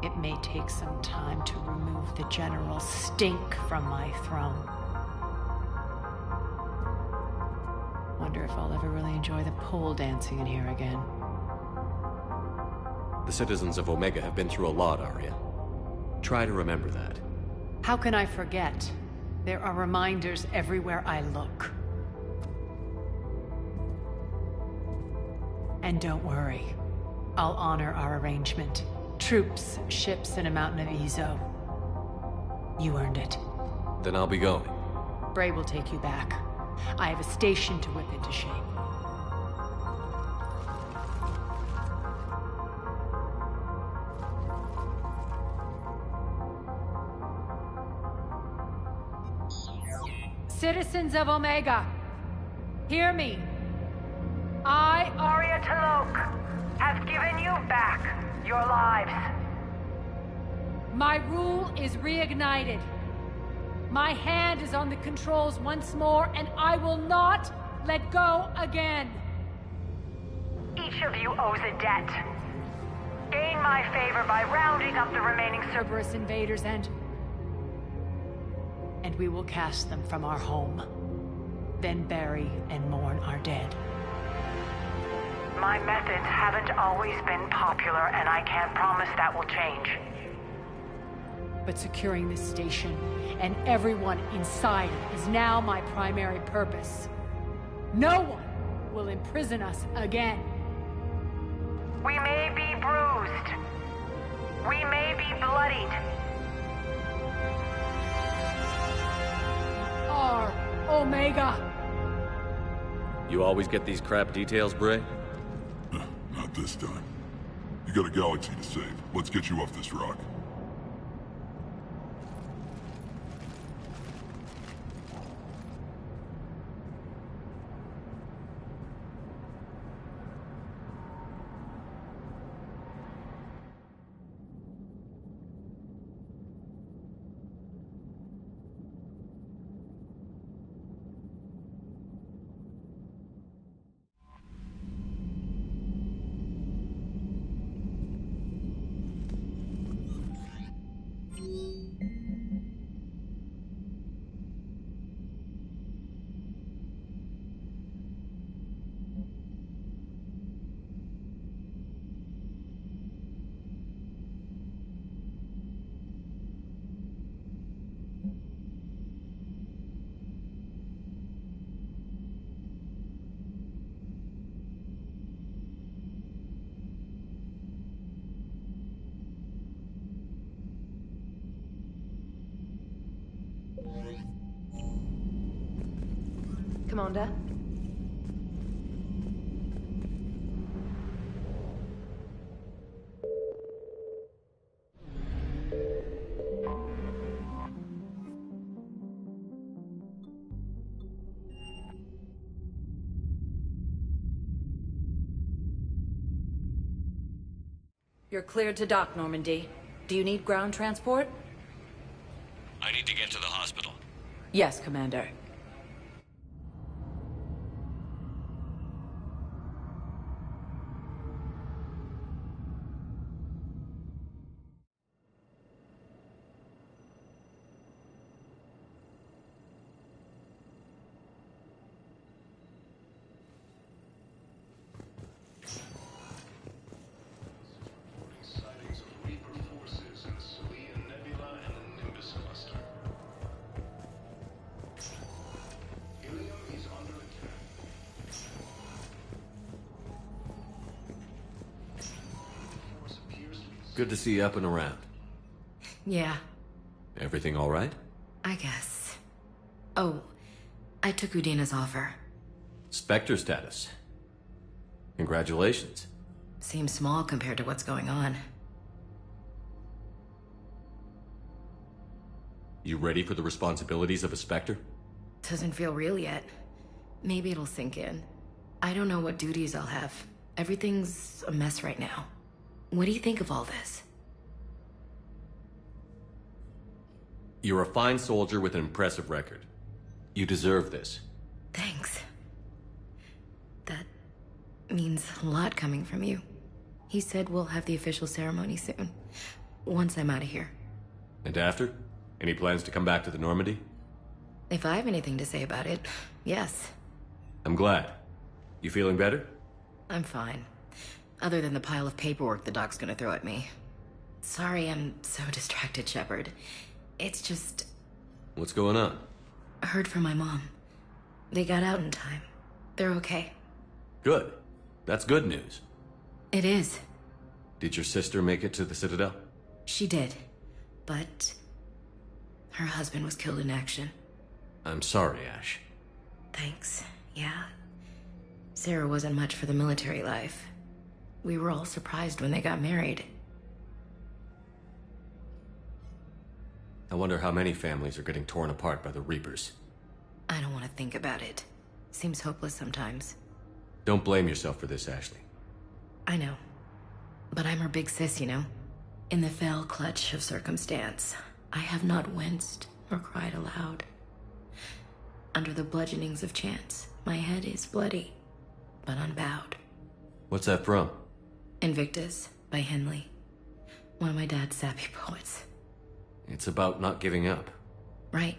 It may take some time to remove the general stink from my throne. Wonder if I'll ever really enjoy the pole dancing in here again. The citizens of Omega have been through a lot, Arya. Try to remember that. How can I forget? There are reminders everywhere I look. And don't worry, I'll honor our arrangement. Troops, ships, and a mountain of Ezo. You earned it. Then I'll be going. Bray will take you back. I have a station to whip into shape. Citizens of Omega, hear me. I, Arya T'Loak, have given you back your lives. My rule is reignited. My hand is on the controls once more, and I will not let go again. Each of you owes a debt. Gain my favor by rounding up the remaining Cerberus invaders and we will cast them from our home. Then bury and mourn our dead. My methods haven't always been popular, and I can't promise that will change. But securing this station and everyone inside it is now my primary purpose. No one will imprison us again. We may be bruised. We may be bloodied. Our Omega. You always get these crap details, Bray? Not this time. You got a galaxy to save. Let's get you off this rock. Commander? You're cleared to dock, Normandy. Do you need ground transport? I need to get to the hospital. Yes, Commander. Good to see you up and around. Yeah, Everything all right? I guess. Oh, I took Udina's offer. Spectre status. Congratulations. Seems small compared to what's going on. You ready for the responsibilities of a Spectre? Doesn't feel real yet. Maybe it'll sink in. I don't know what duties I'll have. Everything's a mess right now. What do you think of all this? You're a fine soldier with an impressive record. You deserve this. Thanks. That means a lot coming from you. He said we'll have the official ceremony soon, once I'm out of here. And after? Any plans to come back to the Normandy? If I have anything to say about it, yes. I'm glad. You feeling better? I'm fine. Other than the pile of paperwork the doc's gonna throw at me. Sorry I'm so distracted, Shepard. It's just... What's going on? I heard from my mom. They got out in time. They're okay. Good. That's good news. It is. Did your sister make it to the Citadel? She did. But... her husband was killed in action. I'm sorry, Ash. Thanks. Yeah. Sarah wasn't much for the military life. We were all surprised when they got married. I wonder how many families are getting torn apart by the Reapers. I don't want to think about it. Seems hopeless sometimes. Don't blame yourself for this, Ashley. I know. But I'm her big sis, you know? In the fell clutch of circumstance, I have not winced or cried aloud. Under the bludgeonings of chance, my head is bloody, but unbowed. What's that from? Invictus by Henley. One of my dad's sappy poets. It's about not giving up. Right.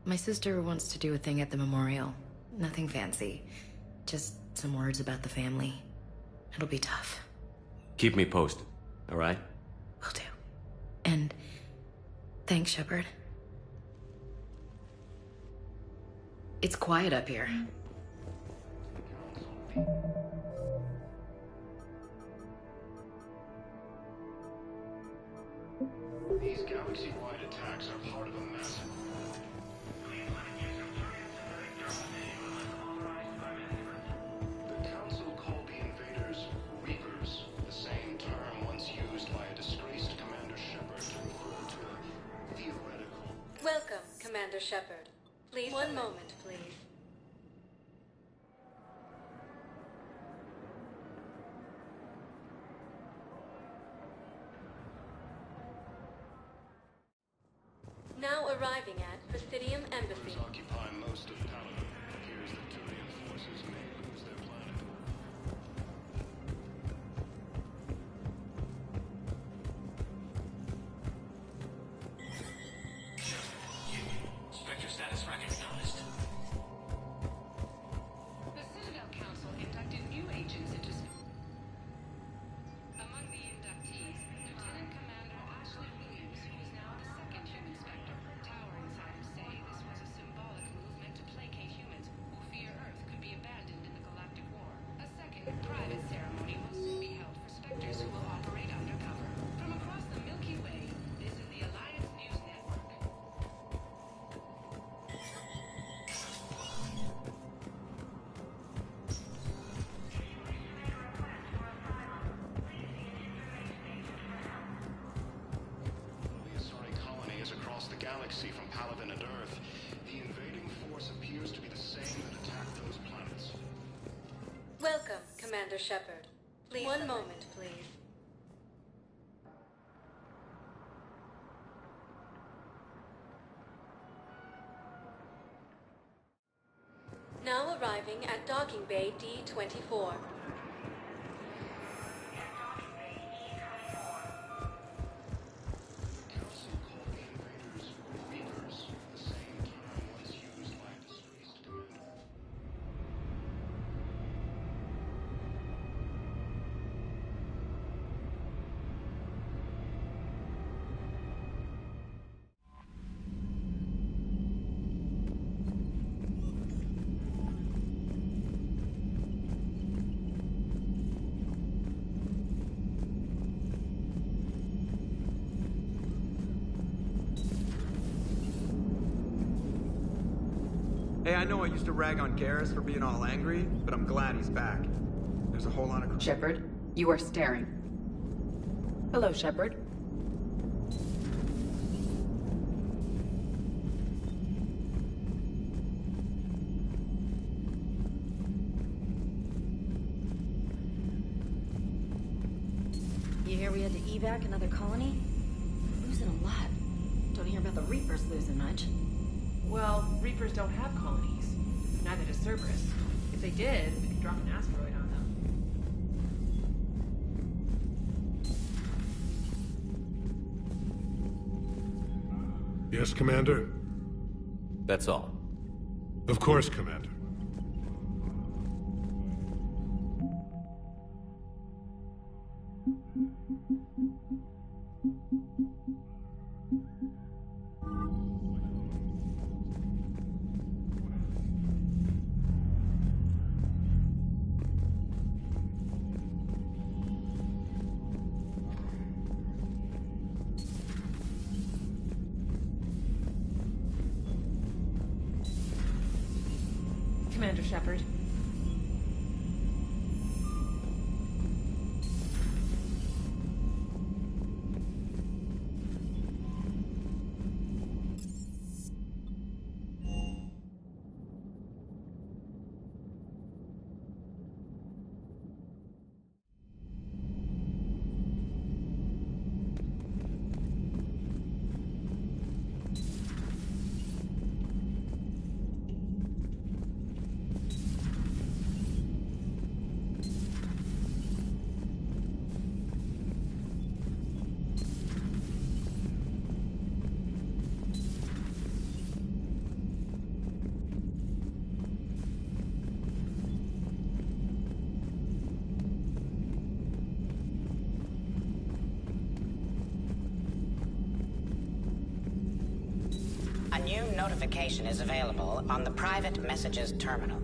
My sister wants to do a thing at the memorial. Nothing fancy. Just some words about the family. It'll be tough. Keep me posted, all right? Will do. And thanks, Shepard. It's quiet up here. These galaxy-wide attacks are part of a massive... The Council called the invaders Reapers, the same term once used by a disgraced Commander Shepard to refer to a theoretical... Welcome, Commander Shepard. Please, one moment, please. Now arriving at Presidium Embassy. Occupy most of Paladin. It appears that Turian forces may lose their planet. Spectre status recognized. The Citadel Council inducted new agents into... Among the inductees, Lieutenant Commander Ashley Williams, who is now the second human Spectre. Tower insiders say this was a symbolic movement to placate humans who fear Earth could be abandoned in the galactic war. A second, private ceremony will soon be held for Spectres who will operate undercover. From across the Milky Way, this is the Alliance News Network. The Asari colony is across the galaxy from Paladin and Earth. The invading force appears to be the same that attacked those planets. Welcome, Commander Shepard. Please, one moment, please. Now arriving at Docking Bay D-24. Hey, I know I used to rag on Garrus for being all angry, but I'm glad he's back. There's a whole lot of... Shepard, you are staring. Hello, Shepard. You hear we had to evac another colony? We're losing a lot. Don't hear about the Reapers losing much. Well, Reapers don't have colonies. Neither does Cerberus. If they did, we could drop an asteroid on them. Yes, Commander? That's all. Of course, Commander. Commander Shepard. A new notification is available on the private messages terminal.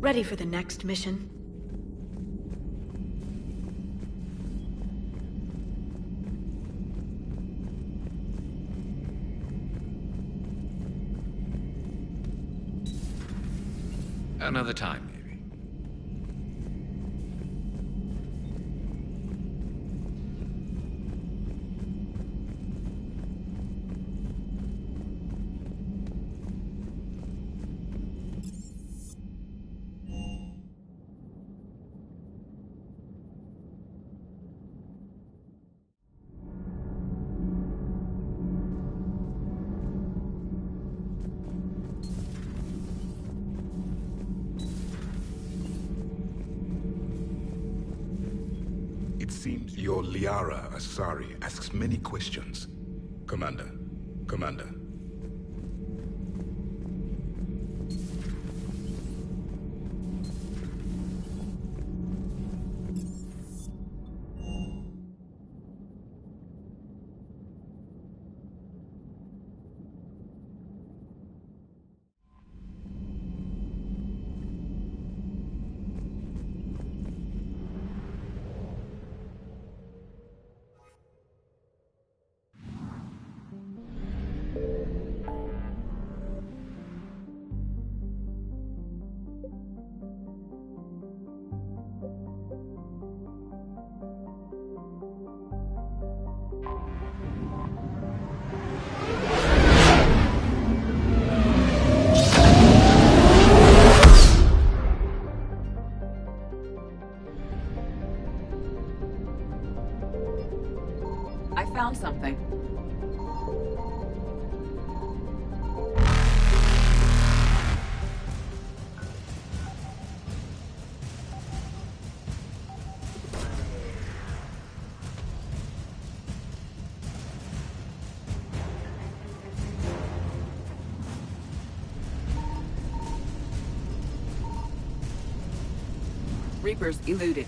Ready for the next mission? Another time, maybe. It seems your Liara Asari asks many questions. Commander. I found something. Reapers eluded.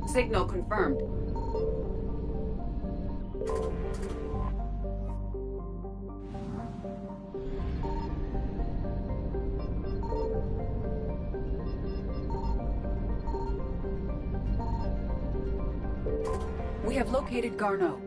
Signal confirmed. We have located Garneau.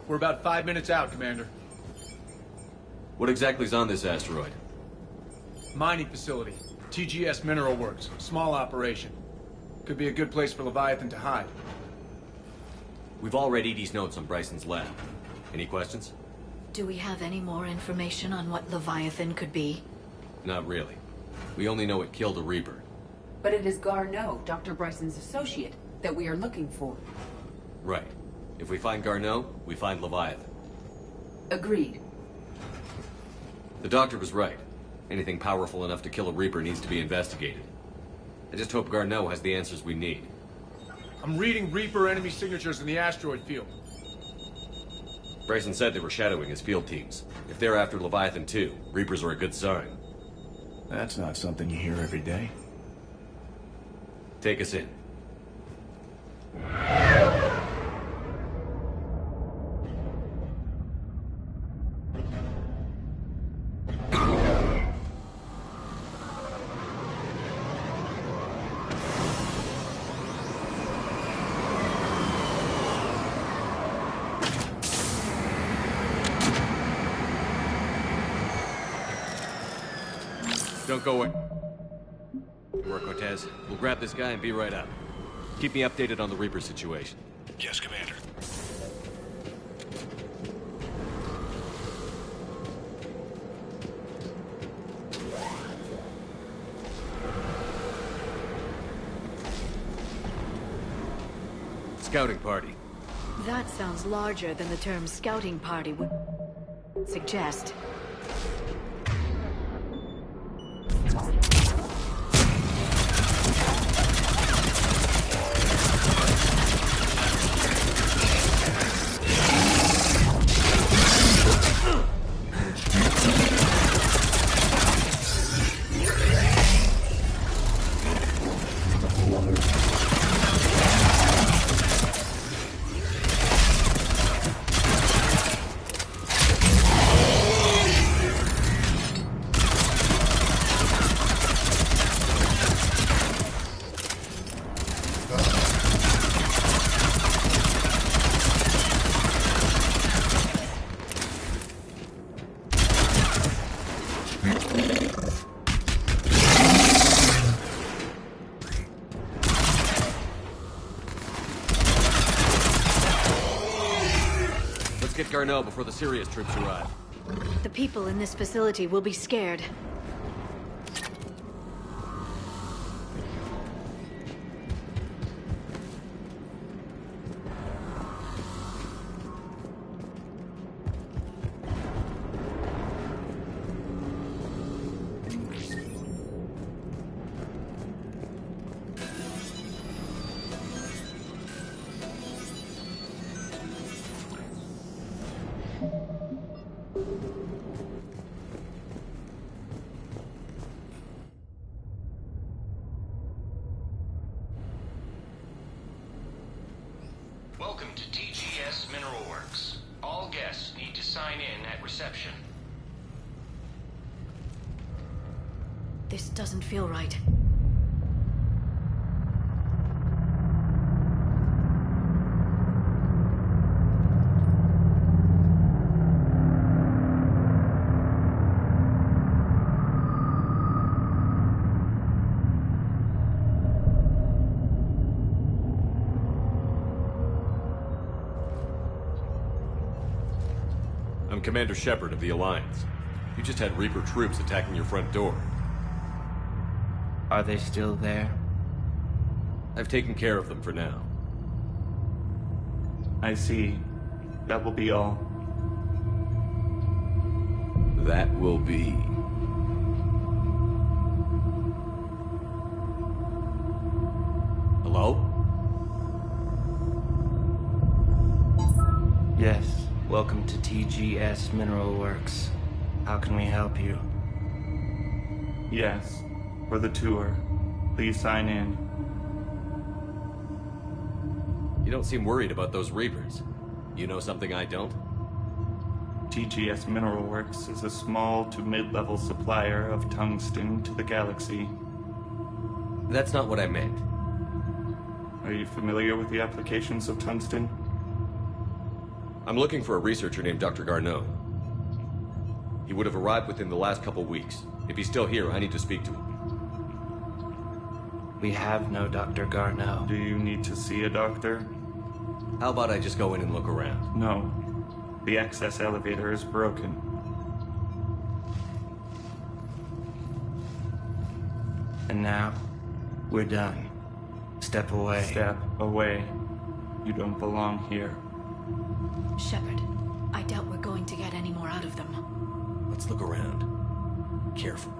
We're about 5 minutes out, Commander. What exactly is on this asteroid? Mining facility. TGS Mineral Works. Small operation. Could be a good place for Leviathan to hide. We've all read Edie's notes on Bryson's lab. Any questions? Do we have any more information on what Leviathan could be? Not really. We only know it killed a Reaper. But it is Garneau, Dr. Bryson's associate, that we are looking for. Right. If we find Garneau, we find Leviathan. Agreed. The doctor was right. Anything powerful enough to kill a Reaper needs to be investigated. I just hope Garneau has the answers we need. I'm reading Reaper enemy signatures in the asteroid field. Bryson said they were shadowing his field teams. If they're after Leviathan too, Reapers are a good sign. That's not something you hear every day. Take us in. Don't go away. Good work, Cortez. We'll grab this guy and be right up. Keep me updated on the Reaper situation. Yes, Commander. Scouting party. That sounds larger than the term scouting party would suggest. Get Garneau before the Sirius troops arrive. The people in this facility will be scared. Welcome to TGS Mineral Works. All guests need to sign in at reception. This doesn't feel right. I'm Commander Shepard of the Alliance. You just had Reaper troops attacking your front door. Are they still there? I've taken care of them for now. I see. That will be all. That will be. Hello? Yes. Welcome to TGS Mineral Works. How can we help you? Yes. For the tour. Please sign in. You don't seem worried about those Reapers. You know something I don't? TGS Mineral Works is a small to mid-level supplier of tungsten to the galaxy. That's not what I meant. Are you familiar with the applications of tungsten? I'm looking for a researcher named Dr. Garneau. He would have arrived within the last couple weeks. If he's still here, I need to speak to him. We have no Dr. Garneau. Do you need to see a doctor? How about I just go in and look around? No. The access elevator is broken. And now, we're done. Step away. Step away. You don't belong here. Shepard, I doubt we're going to get any more out of them. Let's look around. Careful.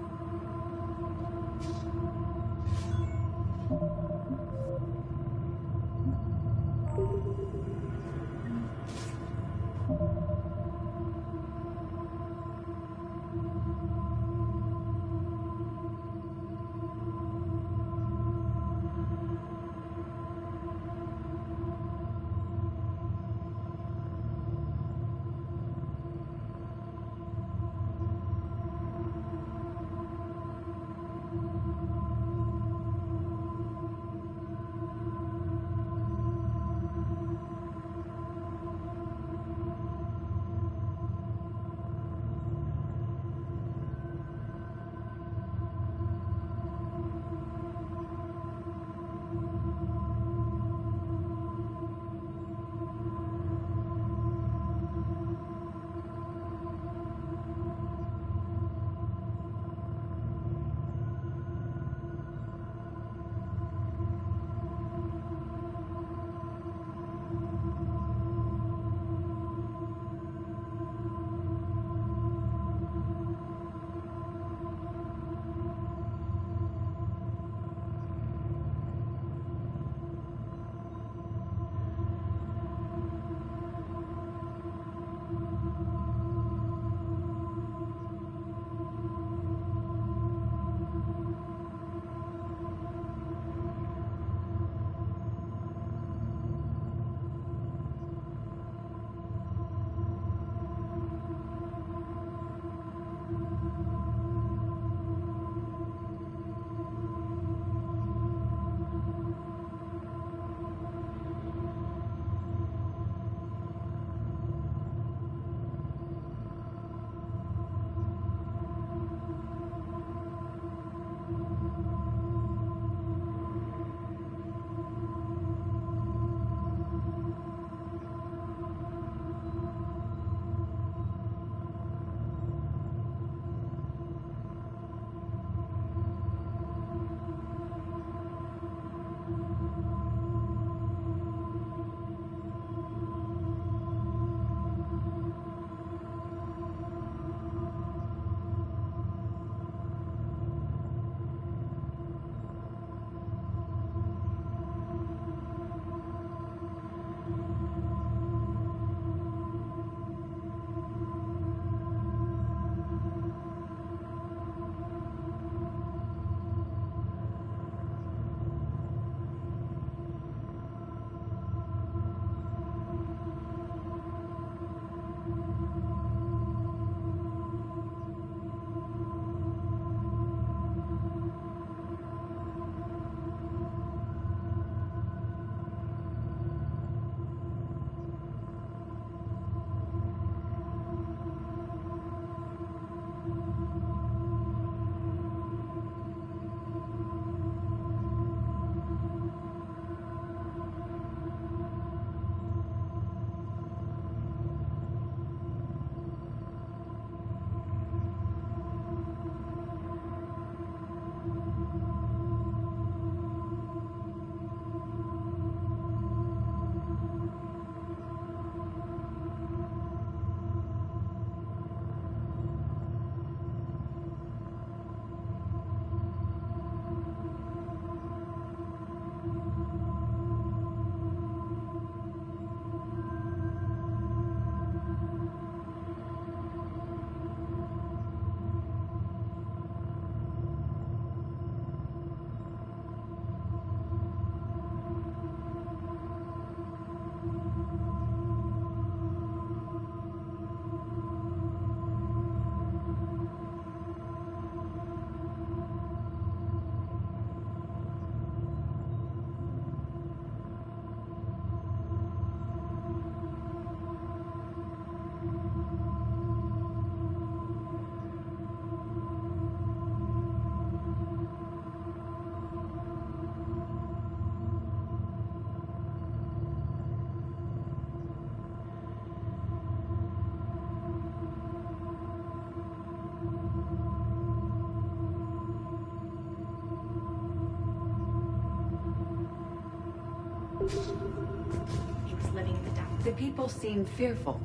The people seem fearful.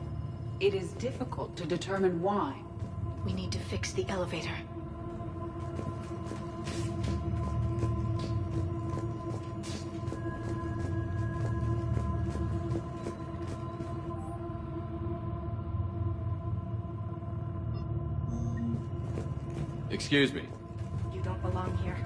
It is difficult to determine why. We need to fix the elevator. Excuse me. You don't belong here.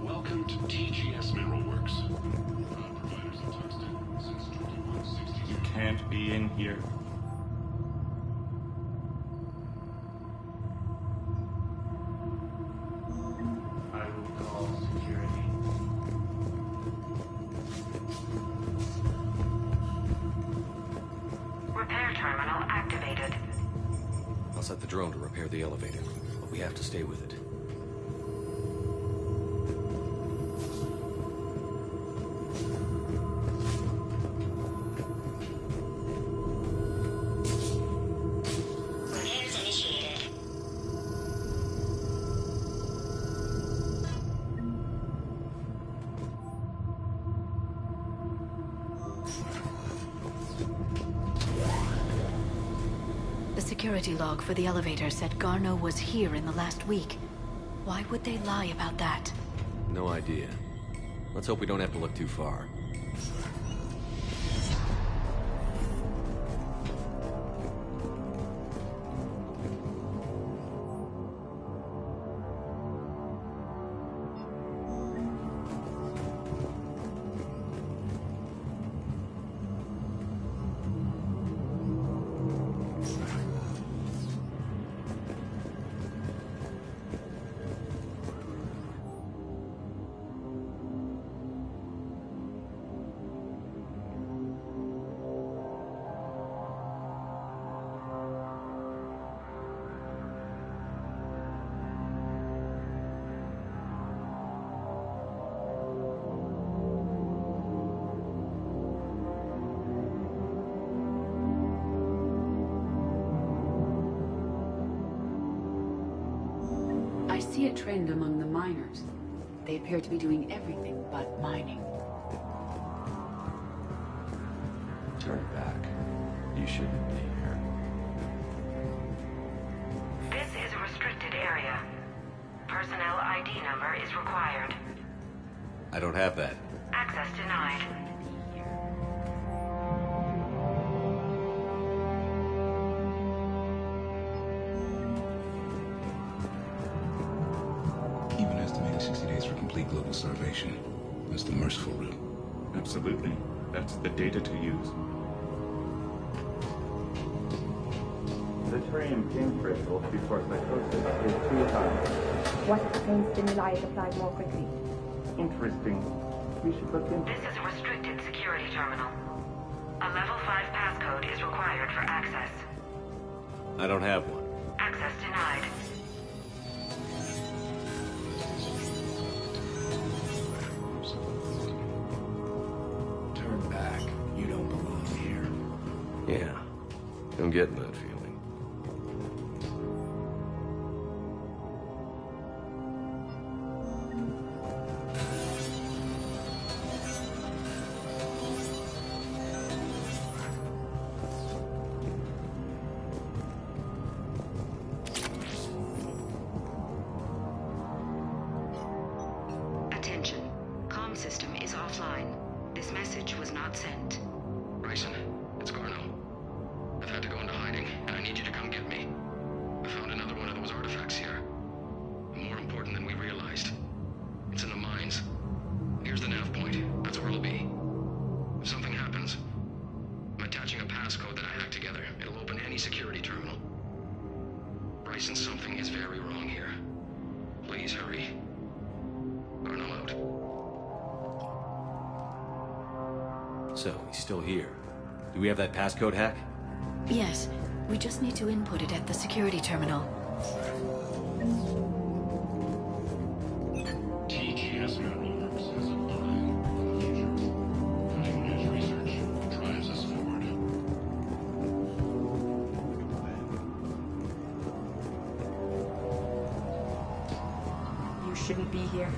Welcome to TGS Mineral Works. Providers of tungsten since 2160. You can't be in here. I will call security. Repair terminal activated. I'll set the drone to repair the elevator, but we have to stay with it. Repairs initiated. The security log for the elevator said Garno was here in the last week. Why would they lie about that? No idea. Let's hope we don't have to look too far. I see a trend among the miners. They appear to be doing everything but mining. Turn back. You shouldn't be here. This is a restricted area. Personnel ID number is required. I don't have that. Access denied. Even estimated 60 days for complete global starvation. That's the merciful route. Absolutely. That's the data to use. The tritium pain threshold before psychosis is too high. What pain stimuli is applied more quickly? Interesting. We should look into This is a restricted security terminal. A level 5 passcode is required for access. I don't have one. Access denied. Turn back. You don't belong here. Yeah. I'm getting that feeling. Attention. Comm system is offline. This message was not sent. Bryson, it's Garno. I've had to go into hiding, and I need you to come get me. I found another one of those artifacts here. More important than we realized. It's in the mines. Here's the nav point. That's where it'll be. If something happens, I'm attaching a passcode that I hacked together. It'll open any security terminal. Bryson, something is very wrong here. Please hurry. Garno out. So, he's still here. Do we have that passcode hack? Yes, we just need to input it at the security terminal. TGS Mineral Works is aligned with the future. Cutting-edge research drives us forward. You shouldn't be here.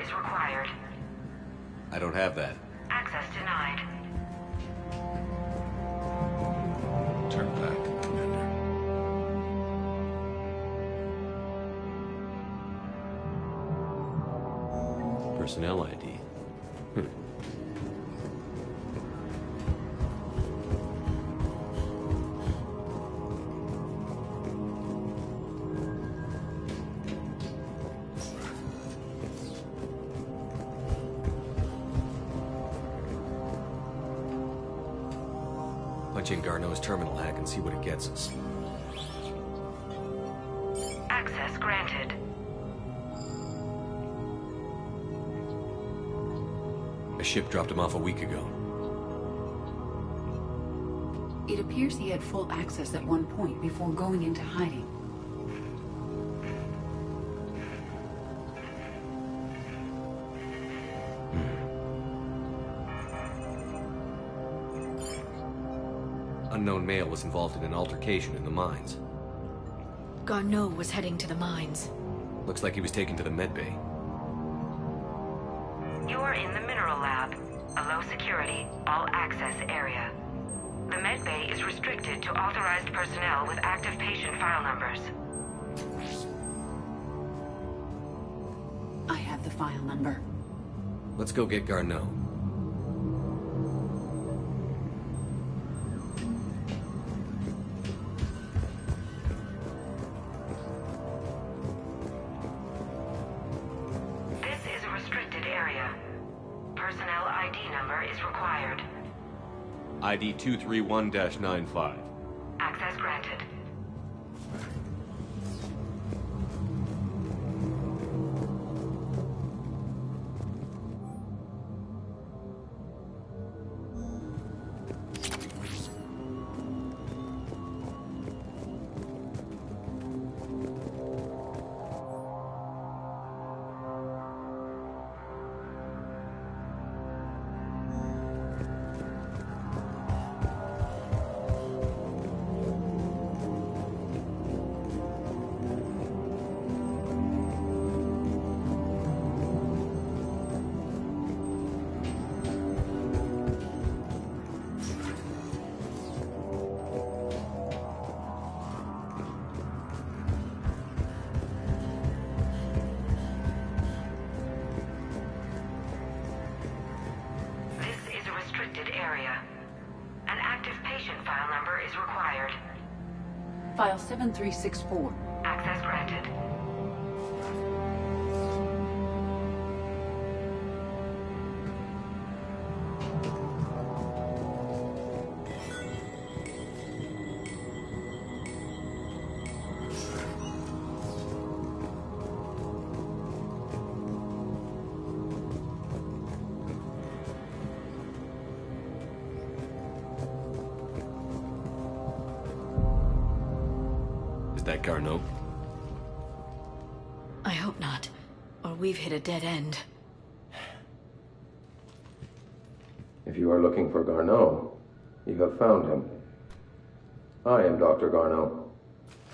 is required. I don't have that. Access denied. Turn back, Commander. Personnel ID. Punch in Garneau's terminal hack and see what it gets us. Access granted. A ship dropped him off a week ago. It appears he had full access at one point before going into hiding. Unknown male was involved in an altercation in the mines. Garneau was heading to the mines. Looks like he was taken to the medbay. You are in the mineral lab, a low-security, all-access area. The medbay is restricted to authorized personnel with active patient file numbers. I have the file number. Let's go get Garneau. This is a restricted area. Personnel ID number is required. ID 231-95. Access granted. File 7364. Access granted. Is that Garneau? I hope not. Or we've hit a dead end. If you are looking for Garneau, you have found him. I am Dr. Garneau.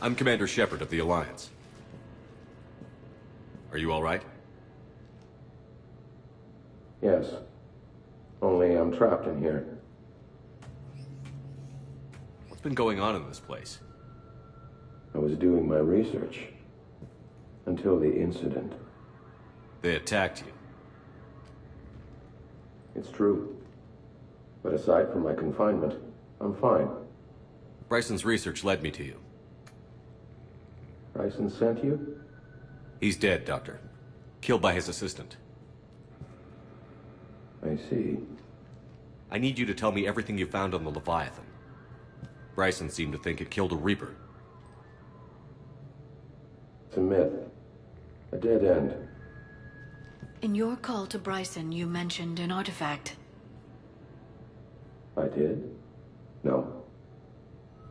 I'm Commander Shepard of the Alliance. Are you all right? Yes. Only I'm trapped in here. What's been going on in this place? I was doing my research. Until the incident. They attacked you. It's true. But aside from my confinement, I'm fine. Bryson's research led me to you. Bryson sent you? He's dead, Doctor. Killed by his assistant. I see. I need you to tell me everything you found on the Leviathan. Bryson seemed to think it killed a Reaper. It's a myth. A dead end. In your call to Bryson, you mentioned an artifact. I did? No.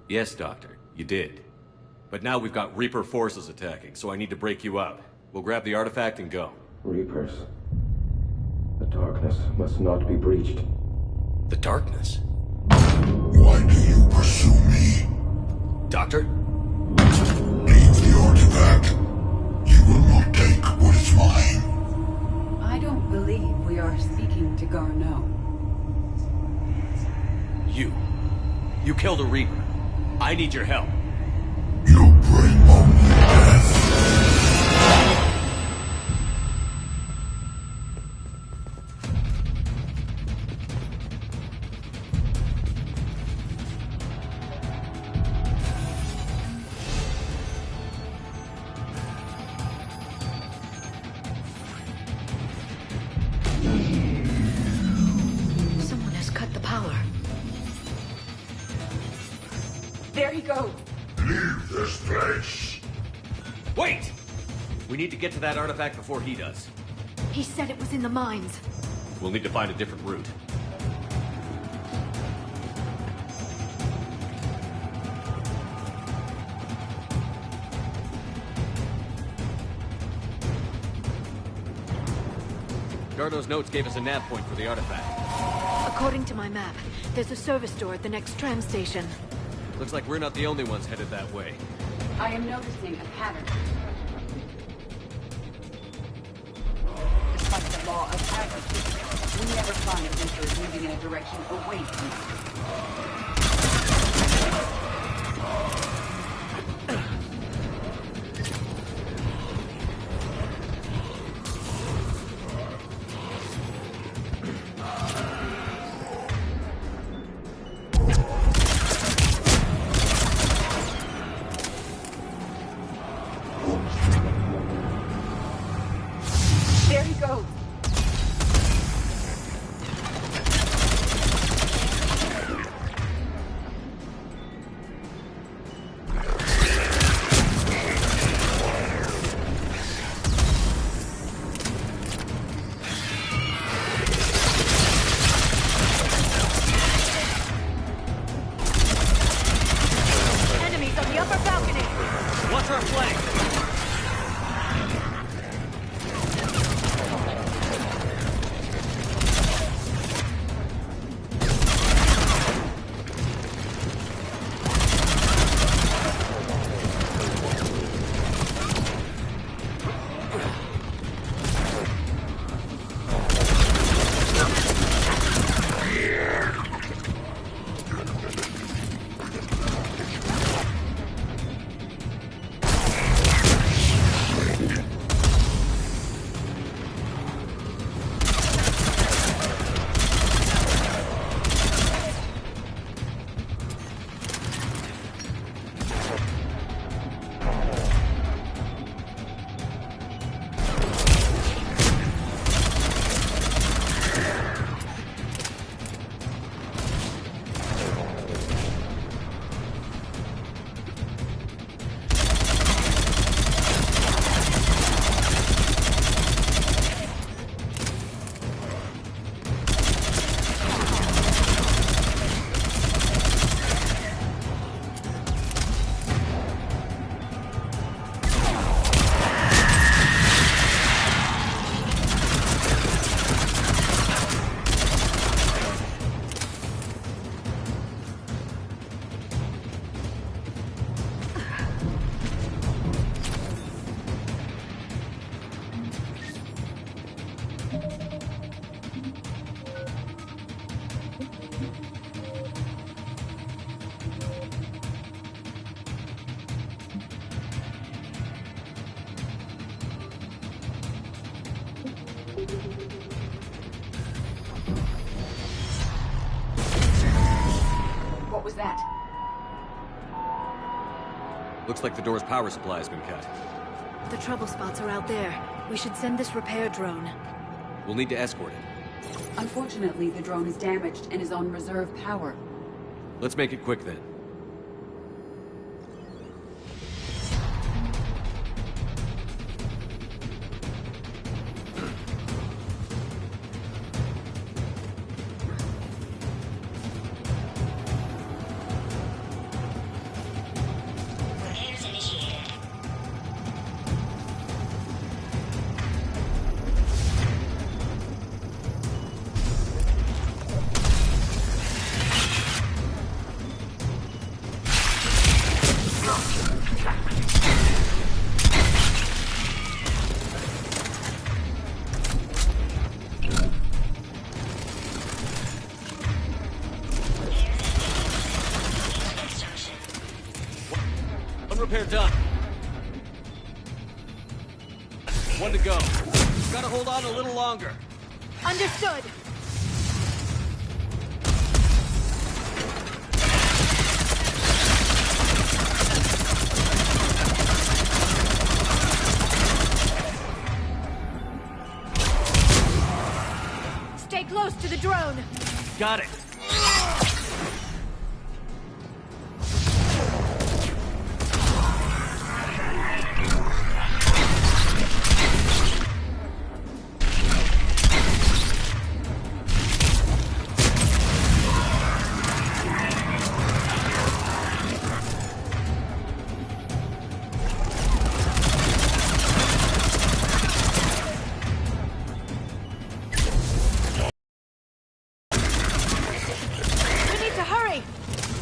Yes, Doctor, you did. But now we've got Reaper forces attacking, so I need to break you up. We'll grab the artifact and go. Reapers. The darkness must not be breached. The darkness? Why do you pursue me? Doctor? Leave the artifact. You will not take what is mine. I You killed a Reaper. I need your help. Someone has cut the power. There he goes. Leave this place. Wait! We need to get to that artifact before he does. He said it was in the mines. We'll need to find a different route. Garno's notes gave us a nav point for the artifact. According to my map, there's a service door at the next tram station. Looks like we're not the only ones headed that way. I am noticing a pattern. Despite the law of averages, we never find adventurers moving in a direction away from us. There he goes. Enemies on the upper balcony! Watch our flank! What was that? Looks like the door's power supply has been cut. The trouble spots are out there. We should send this repair drone. We'll need to escort it. Unfortunately, the drone is damaged and is on reserve power. Let's make it quick then. Drone repair done. One to go. Gotta hold on a little longer. Understood. Stay close to the drone. Got it.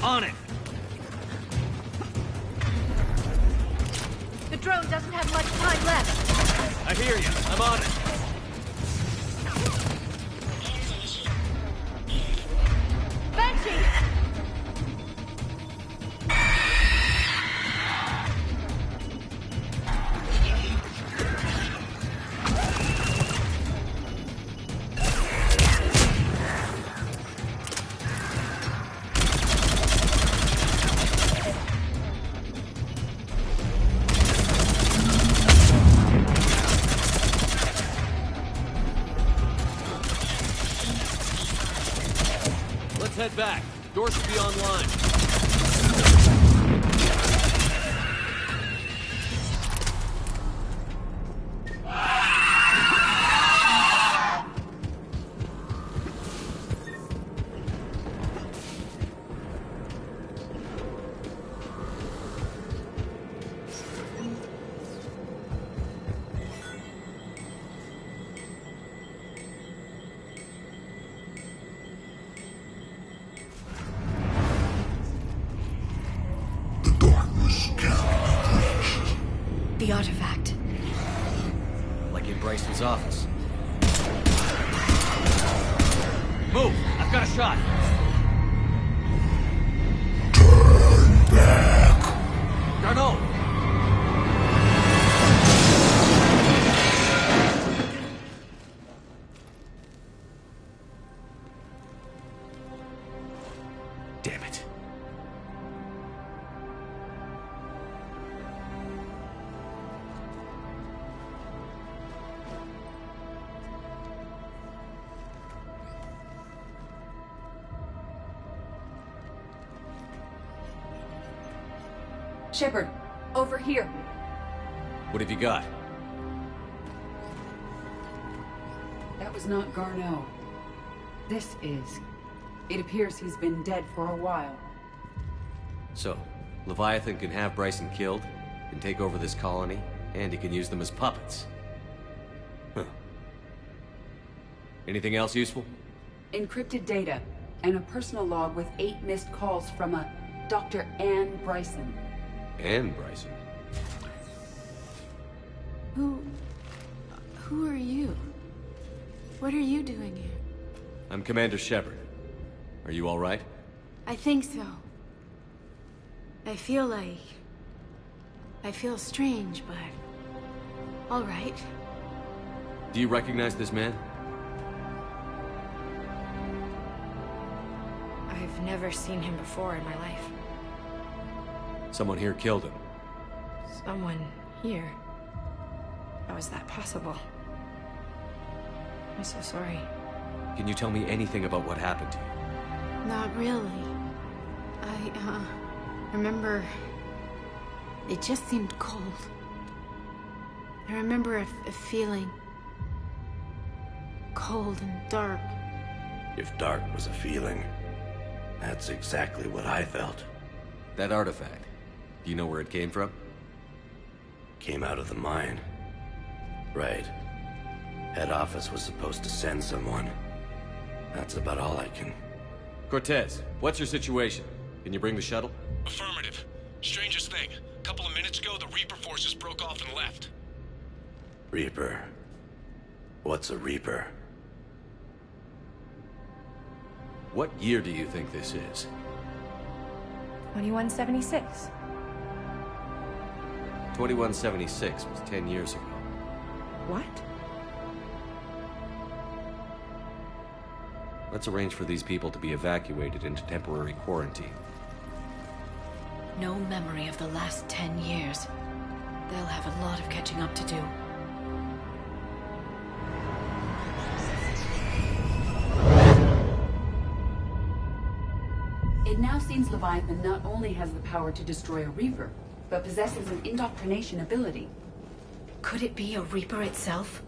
On it! The drone doesn't have much time left. I hear you. I'm on it. Banshee! Head back. Door should be online. The artifact. Like in Bryson's office. Move! I've got a shot! Turn back! Garneau! Damn it. Shepard, over here. What have you got? That was not Garneau. This is. It appears he's been dead for a while. So, Leviathan can have Bryson killed, can take over this colony, and he can use them as puppets. Huh. Anything else useful? Encrypted data, and a personal log with 8 missed calls from a Dr. Anne Bryson. Anne Bryson? Who are you? What are you doing here? I'm Commander Shepard. Are you all right? I think so. I feel strange, but... all right. Do you recognize this man? I've never seen him before in my life. Someone here killed him. Someone here? How is that possible? I'm so sorry. Can you tell me anything about what happened to you? Not really. I remember... it just seemed cold. I remember a feeling... cold and dark. If dark was a feeling, that's exactly what I felt. That artifact, do you know where it came from? Came out of the mine. Right. Head office was supposed to send someone. That's about all I can... Cortez, what's your situation? Can you bring the shuttle? Affirmative. Strangest thing. A couple of minutes ago, the Reaper forces broke off and left. Reaper? What's a Reaper? What year do you think this is? 2176. 2176 was 10 years ago. What? Let's arrange for these people to be evacuated into temporary quarantine. No memory of the last 10 years. They'll have a lot of catching up to do. It now seems Leviathan not only has the power to destroy a Reaper, but possesses an indoctrination ability. Could it be a Reaper itself?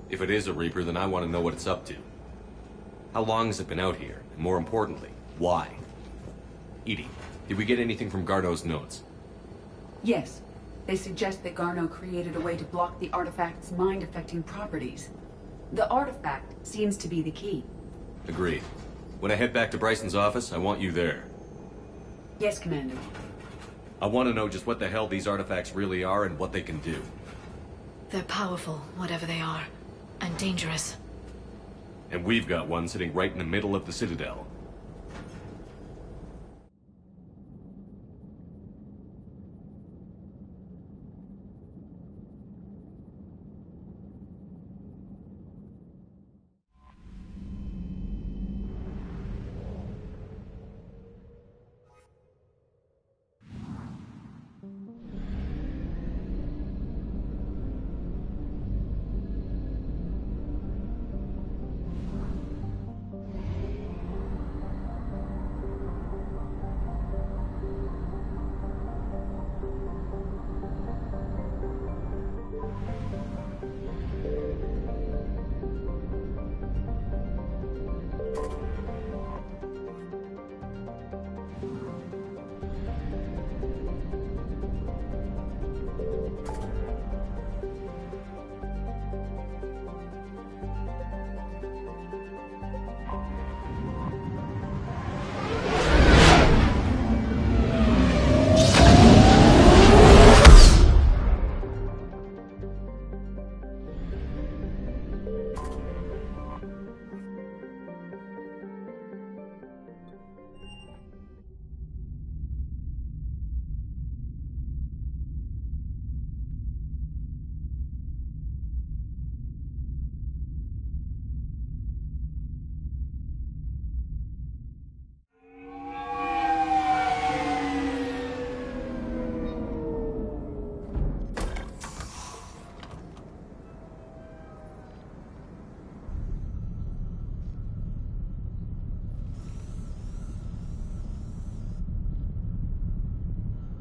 If it is a Reaper, then I want to know what it's up to. How long has it been out here? And more importantly, why? EDI, did we get anything from Garneau's notes? Yes. They suggest that Garneau created a way to block the artifact's mind-affecting properties. The artifact seems to be the key. Agreed. When I head back to Bryson's office, I want you there. Yes, Commander. I want to know just what the hell these artifacts really are and what they can do. They're powerful, whatever they are. And dangerous. And we've got one sitting right in the middle of the Citadel.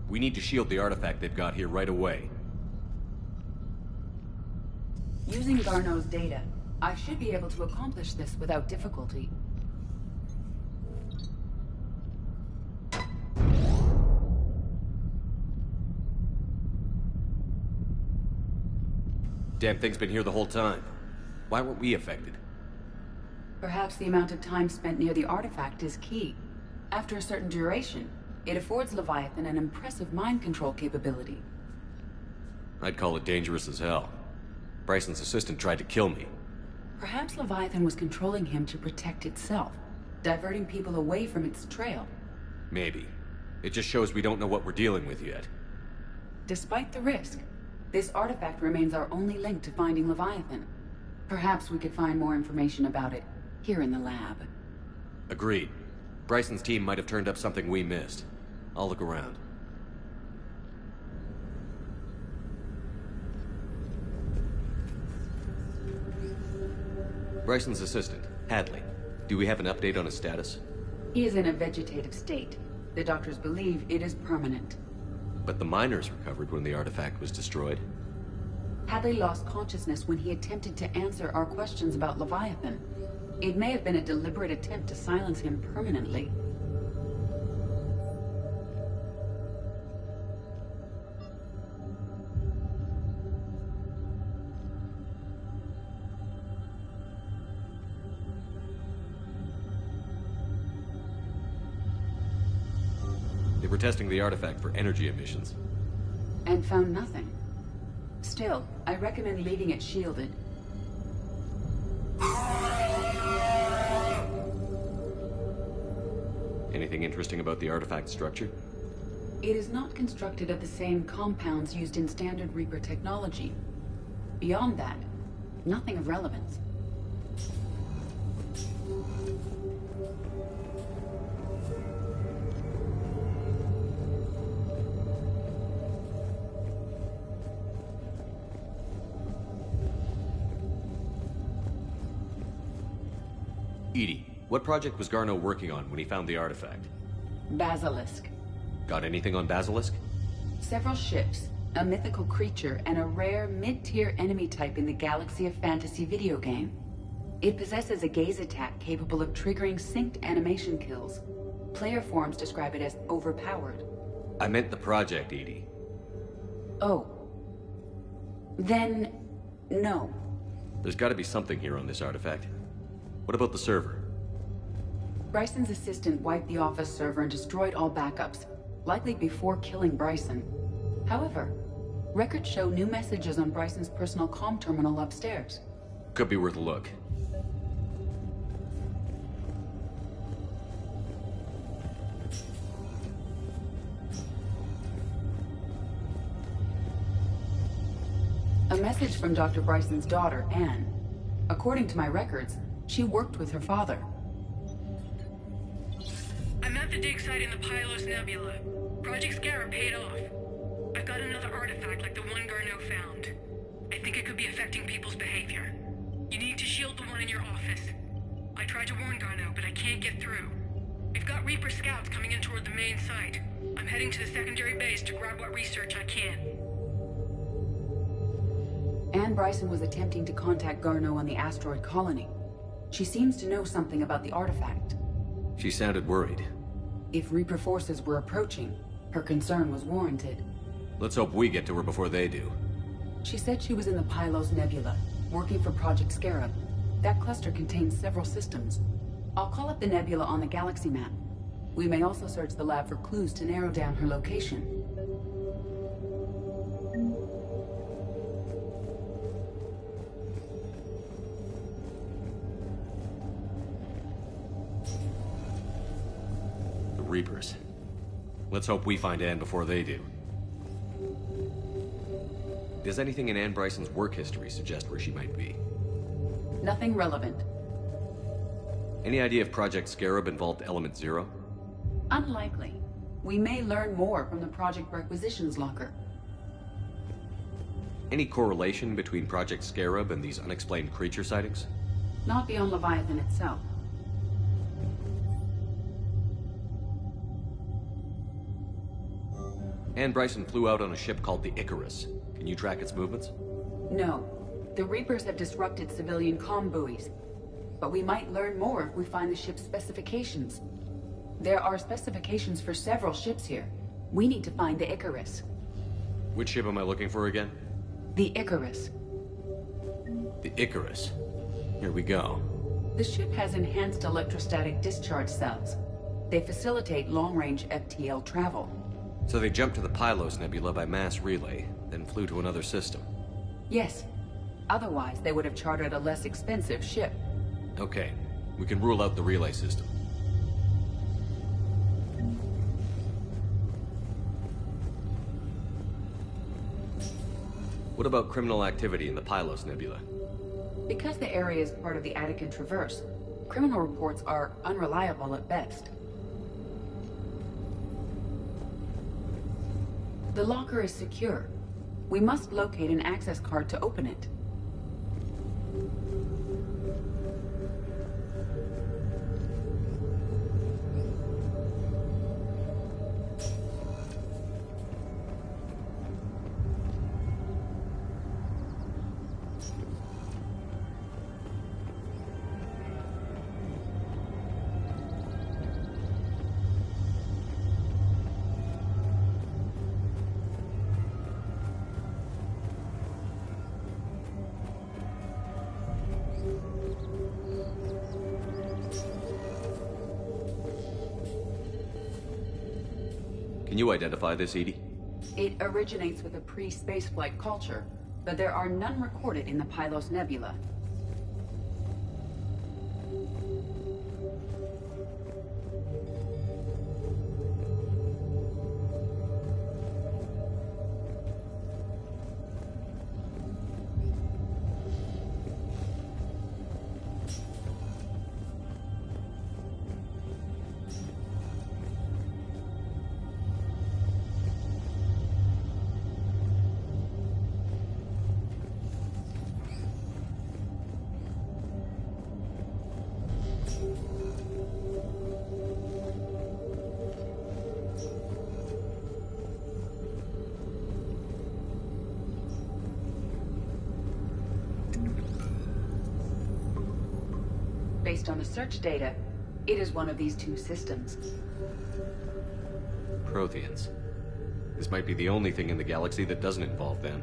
We need to shield the artifact they've got here right away. Using Garneau's data, I should be able to accomplish this without difficulty. Damn thing's been here the whole time. Why weren't we affected? Perhaps the amount of time spent near the artifact is key. After a certain duration, it affords Leviathan an impressive mind control capability. I'd call it dangerous as hell. Bryson's assistant tried to kill me. Perhaps Leviathan was controlling him to protect itself, diverting people away from its trail. Maybe. It just shows we don't know what we're dealing with yet. Despite the risk, this artifact remains our only link to finding Leviathan. Perhaps we could find more information about it here in the lab. Agreed. Bryson's team might have turned up something we missed. I'll look around. Bryson's assistant, Hadley. Do we have an update on his status? He is in a vegetative state. The doctors believe it is permanent. But the miners recovered when the artifact was destroyed. Hadley lost consciousness when he attempted to answer our questions about Leviathan. It may have been a deliberate attempt to silence him permanently. They were testing the artifact for energy emissions. And found nothing. Still, I recommend leaving it shielded. Anything interesting about the artifact structure? It is not constructed of the same compounds used in standard Reaper technology. Beyond that, nothing of relevance. EDI, what project was Garneau working on when he found the artifact? Basilisk. Got anything on Basilisk? Several ships, a mythical creature, and a rare mid-tier enemy type in the Galaxy of Fantasy video game. It possesses a gaze attack capable of triggering synced animation kills. Player forums describe it as overpowered. I meant the project, EDI. Oh. Then, no. There's gotta be something here on this artifact. What about the server? Bryson's assistant wiped the office server and destroyed all backups, likely before killing Bryson. However, records show new messages on Bryson's personal comm terminal upstairs. Could be worth a look. A message from Dr. Bryson's daughter, Anne. According to my records, she worked with her father. I'm at the dig site in the Pylos Nebula. Project Scarab paid off. I've got another artifact like the one Garneau found. I think it could be affecting people's behavior. You need to shield the one in your office. I tried to warn Garneau, but I can't get through. We've got Reaper scouts coming in toward the main site. I'm heading to the secondary base to grab what research I can. Anne Bryson was attempting to contact Garneau on the asteroid colony. She seems to know something about the artifact. She sounded worried. If Reaper forces were approaching, her concern was warranted. Let's hope we get to her before they do. She said she was in the Pylos Nebula, working for Project Scarab. That cluster contains several systems. I'll call up the nebula on the galaxy map. We may also search the lab for clues to narrow down her location. Reapers. Let's hope we find Anne before they do. Does anything in Anne Bryson's work history suggest where she might be? Nothing relevant. Any idea if Project Scarab involved Element Zero? Unlikely. We may learn more from the Project Requisitions Locker. Any correlation between Project Scarab and these unexplained creature sightings? Not beyond Leviathan itself. Anne Bryson flew out on a ship called the Icarus. Can you track its movements? No. The Reapers have disrupted civilian comm buoys. But we might learn more if we find the ship's specifications. There are specifications for several ships here. We need to find the Icarus. Which ship am I looking for again? The Icarus. The Icarus. Here we go. The ship has enhanced electrostatic discharge cells. They facilitate long-range FTL travel. So they jumped to the Pylos Nebula by mass relay, then flew to another system. Yes. Otherwise, they would have chartered a less expensive ship. Okay. We can rule out the relay system. What about criminal activity in the Pylos Nebula? Because the area is part of the Attican Traverse, criminal reports are unreliable at best. The locker is secure. We must locate an access card to open it. Can you identify this, EDI? It originates with a pre-spaceflight culture, but there are none recorded in the Pylos Nebula. Based on the search data, it is one of these two systems. Protheans. This might be the only thing in the galaxy that doesn't involve them.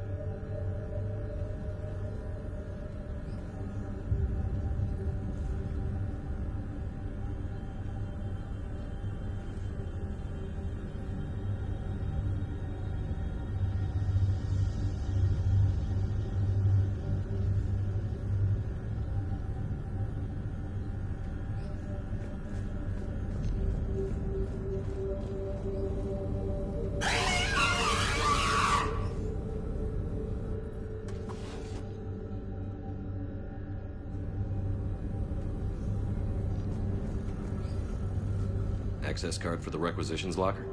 Access card for the requisitions locker?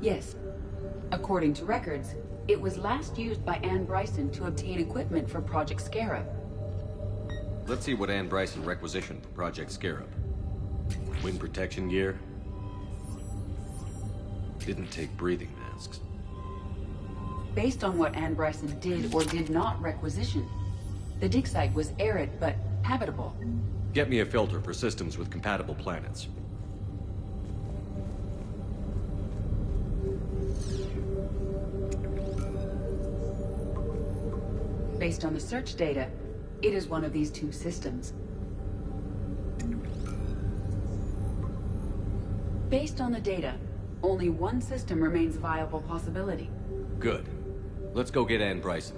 Yes. According to records, it was last used by Anne Bryson to obtain equipment for Project Scarab. Let's see what Anne Bryson requisitioned for Project Scarab. Wind protection gear. Didn't take breathing masks. Based on what Anne Bryson did or did not requisition, the dig site was arid but habitable. Get me a filter for systems with compatible planets. Based on the search data, it is one of these two systems. Based on the data, only one system remains a viable possibility. Good. Let's go get Anne Bryson.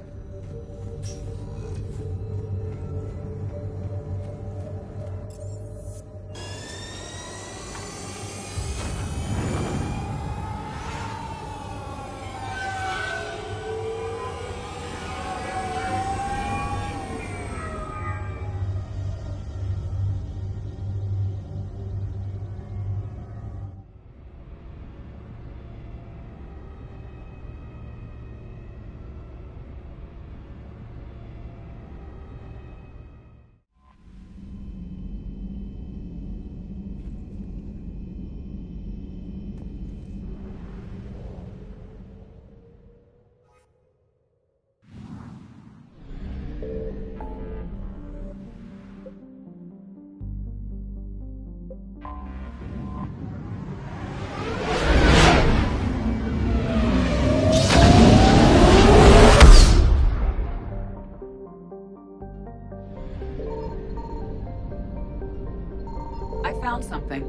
I found something.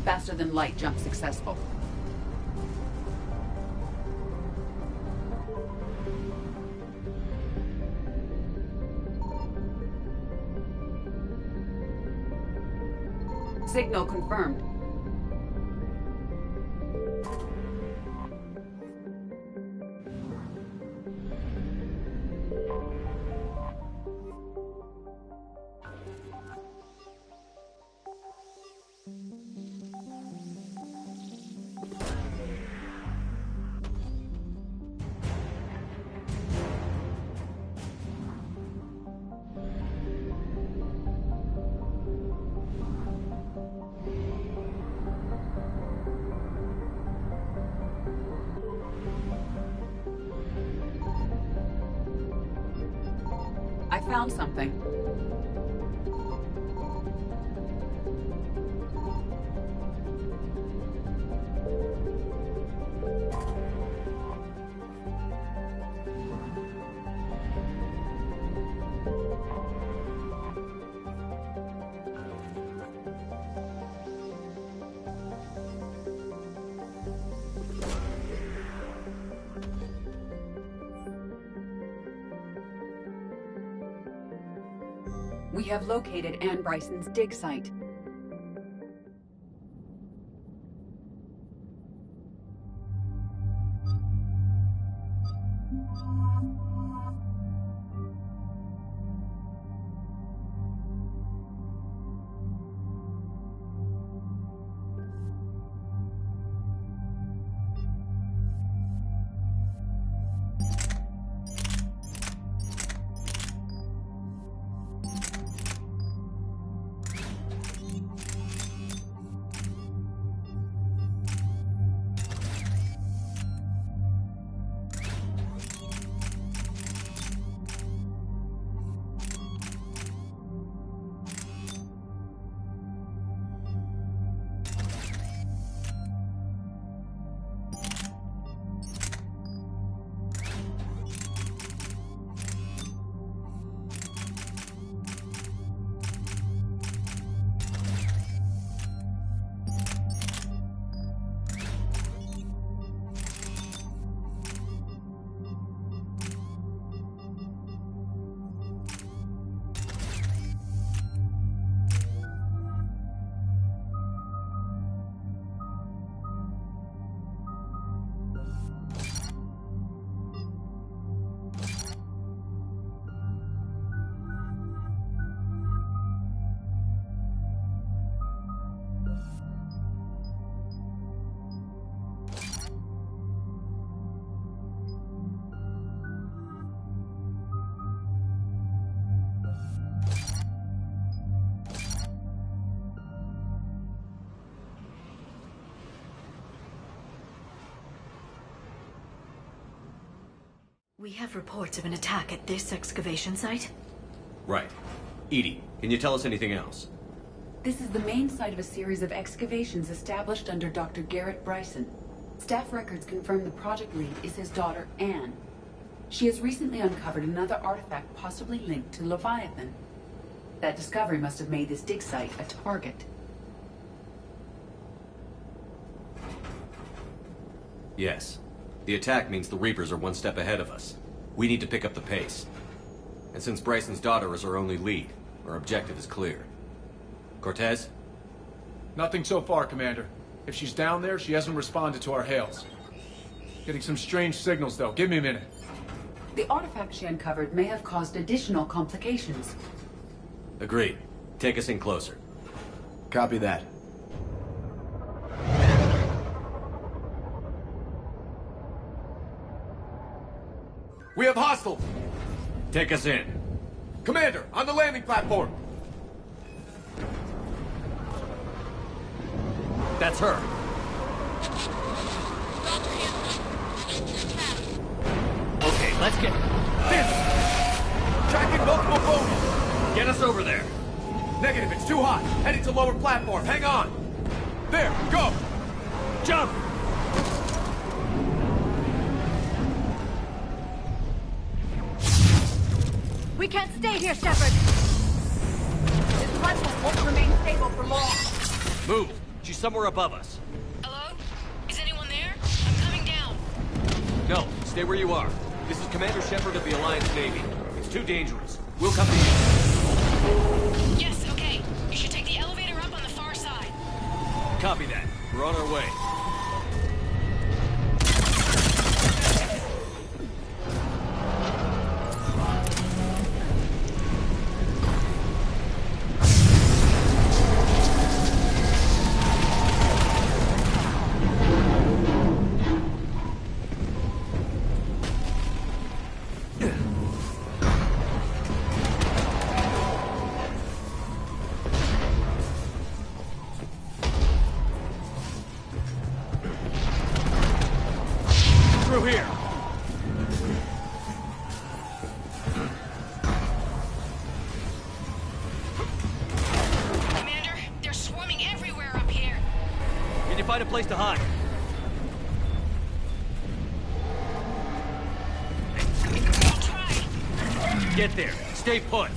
Faster than light jump successful. Signal confirmed. I found something. We have located Anne Bryson's dig site. We have reports of an attack at this excavation site. Right. EDI, can you tell us anything else? This is the main site of a series of excavations established under Dr. Garrett Bryson. Staff records confirm the project lead is his daughter, Anne. She has recently uncovered another artifact possibly linked to Leviathan. That discovery must have made this dig site a target. Yes. The attack means the Reapers are one step ahead of us. We need to pick up the pace. And since Bryson's daughter is our only lead, our objective is clear. Cortez? Nothing so far, Commander. If she's down there, she hasn't responded to our hails. Getting some strange signals, though. Give me a minute. The artifact she uncovered may have caused additional complications. Agreed. Take us in closer. Copy that. We have hostiles! Take us in. Commander, on the landing platform! That's her. Okay, let's get... This! Tracking multiple bogies! Get us over there. Negative, it's too hot. Heading to lower platform. Hang on. There, go! Jump! We can't stay here, Shepard! This platform won't remain stable for long. Move! She's somewhere above us. Hello? Is anyone there? I'm coming down. No, stay where you are. This is Commander Shepard of the Alliance Navy. It's too dangerous. We'll come to you. Yes, okay. You should take the elevator up on the far side. Copy that. We're on our way. Through here! Commander, they're swarming everywhere up here. Can you find a place to hide? I'll try. Get there. Stay put.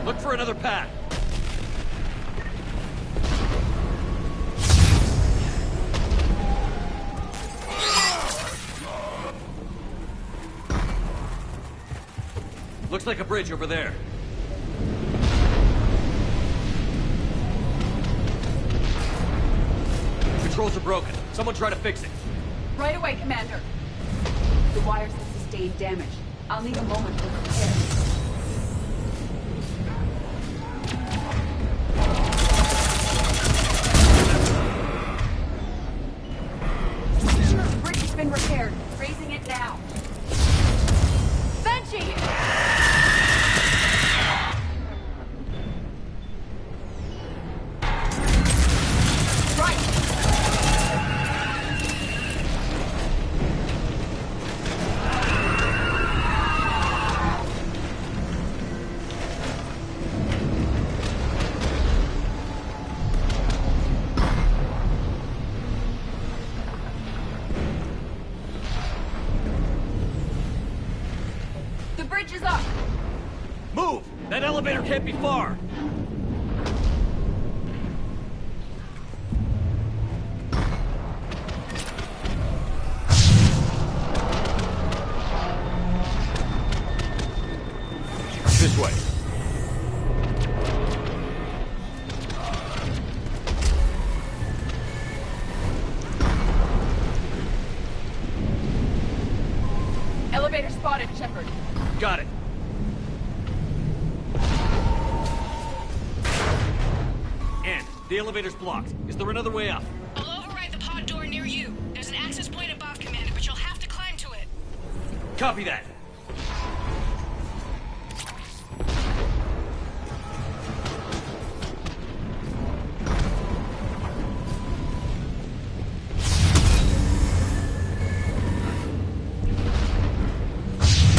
Look for another path. Looks like a bridge over there. Controls are broken. Someone try to fix it. Right away, Commander. The wires have sustained damage. I'll need a moment to repair. The bridge has been repaired. Raising it now. Banshee! The bridge is up! Move! That elevator can't be far! This way. Elevator spotted, Shepard. Got it. Ann, the elevator's blocked. Is there another way up? I'll override the pod door near you. There's an access point above, Commander, but you'll have to climb to it. Copy that.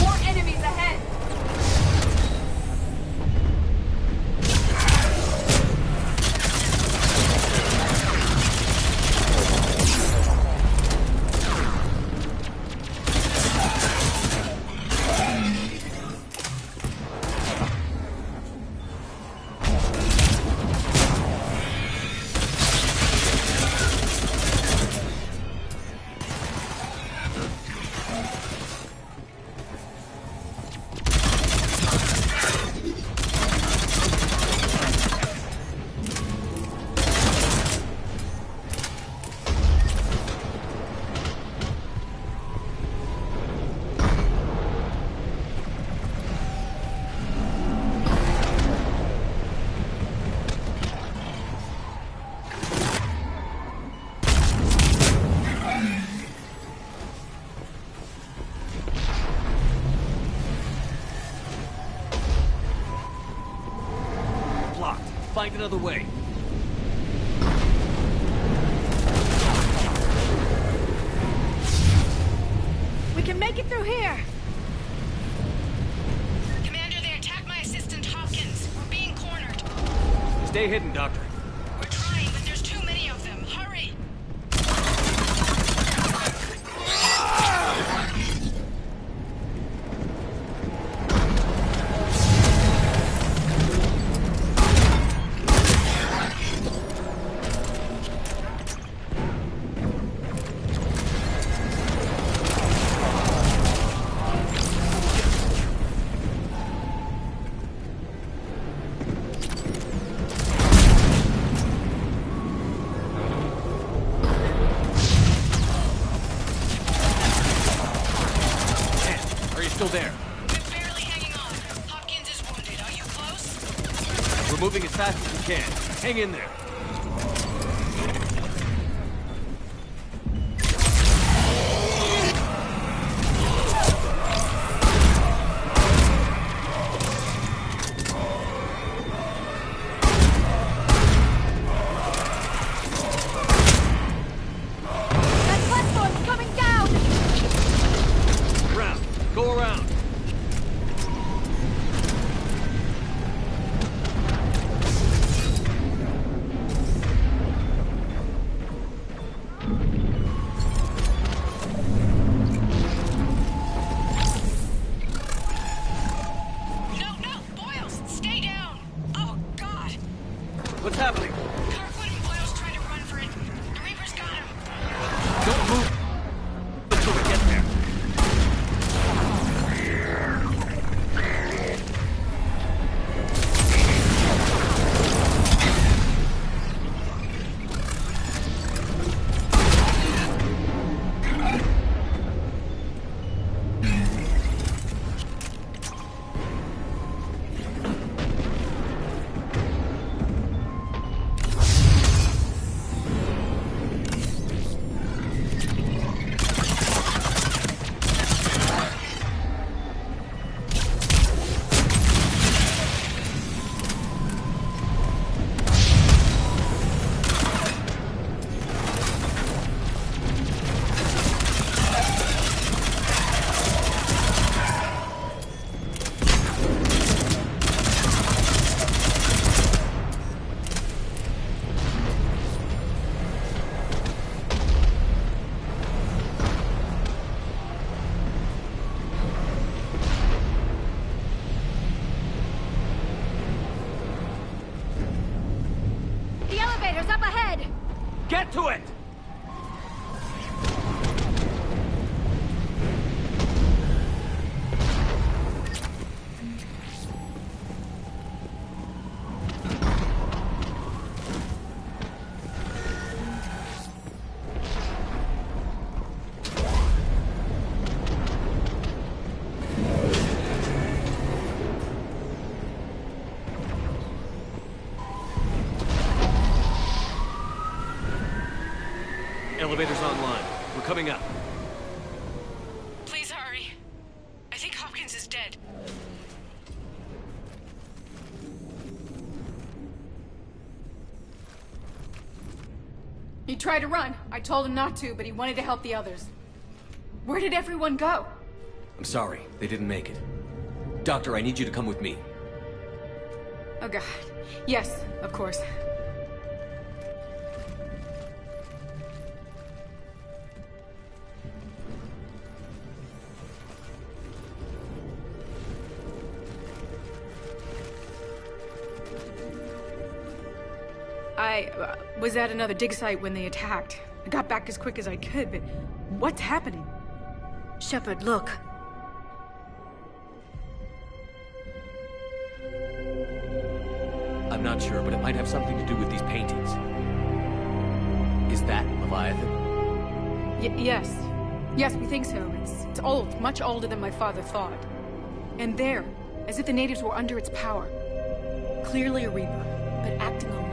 More enemies ahead! Blocked. Find another way. We can make it through here! Commander, they attacked my assistant, Hopkins. We're being cornered. Stay hidden, Doctor. We're trying, but there's too many of them. Hurry! Are you still there? We're barely hanging on. Hopkins is wounded. Are you close? We're moving as fast as we can. Hang in there. That platform's coming down! Around. Go around. No, Boyles, stay down. Oh, God. What's happening? Kirkwood and Boyles tried to run for it. The Reapers got him. Don't move until we get there. The elevator's up ahead! Get to it! coming up. Please hurry. I think Hopkins is dead. He tried to run. I told him not to, but he wanted to help the others. Where did everyone go? I'm sorry, they didn't make it. Doctor, I need you to come with me. Oh god. Yes, of course. I was at another dig site when they attacked. I got back as quick as I could, but what's happening? Shepard, look. I'm not sure, but it might have something to do with these paintings. Is that Leviathan? Yes. Yes, we think so. It's old, much older than my father thought. And there, as if the natives were under its power. Clearly a Reaper, but acting alone.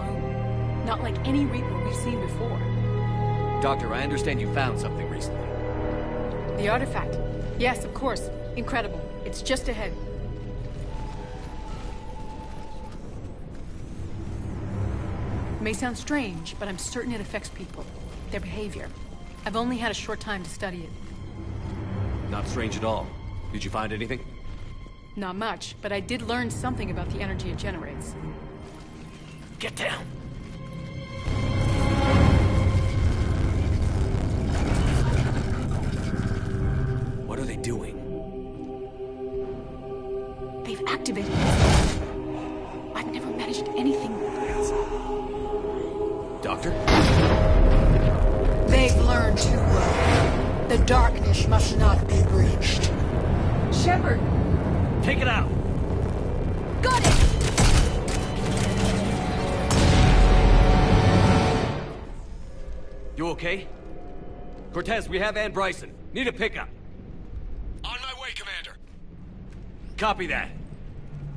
Not like any Reaper we've seen before. Doctor, I understand you found something recently. The artifact. Yes, of course. Incredible. It's just ahead. It may sound strange, but I'm certain it affects people. Their behavior. I've only had a short time to study it. Not strange at all. Did you find anything? Not much, but I did learn something about the energy it generates. Get down! What are they doing? They've activated it. I've never managed anything. Doctor? They've learned too well. The darkness must not be breached. Shepard! Take it out! Got it! You okay? Cortez, we have Ann Bryson. Need a pickup. On my way, Commander. Copy that.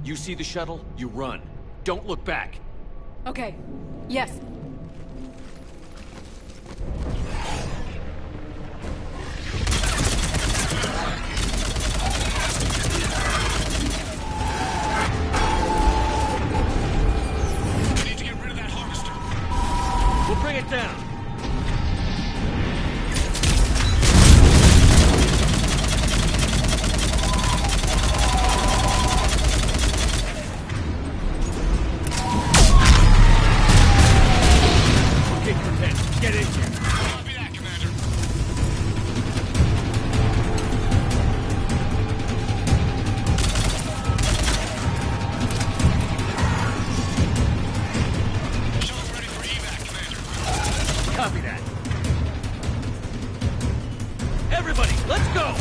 You see the shuttle, you run. Don't look back. Okay. Yes. We need to get rid of that harvester. We'll bring it down. Get in here. Copy that, Commander. Shuttle's ready for evac, Commander. Copy that. Everybody, let's go!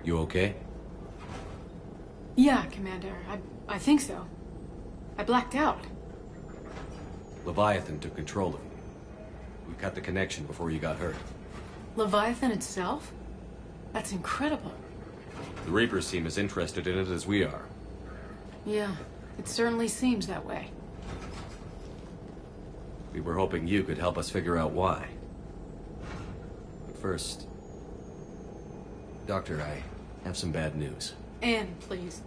You okay? Yeah, Commander. I think so. I blacked out. Leviathan took control of you. We cut the connection before you got hurt. Leviathan itself? That's incredible. The Reapers seem as interested in it as we are. Yeah, it certainly seems that way. We were hoping you could help us figure out why. But first... Doctor, I have some bad news. Anne, please.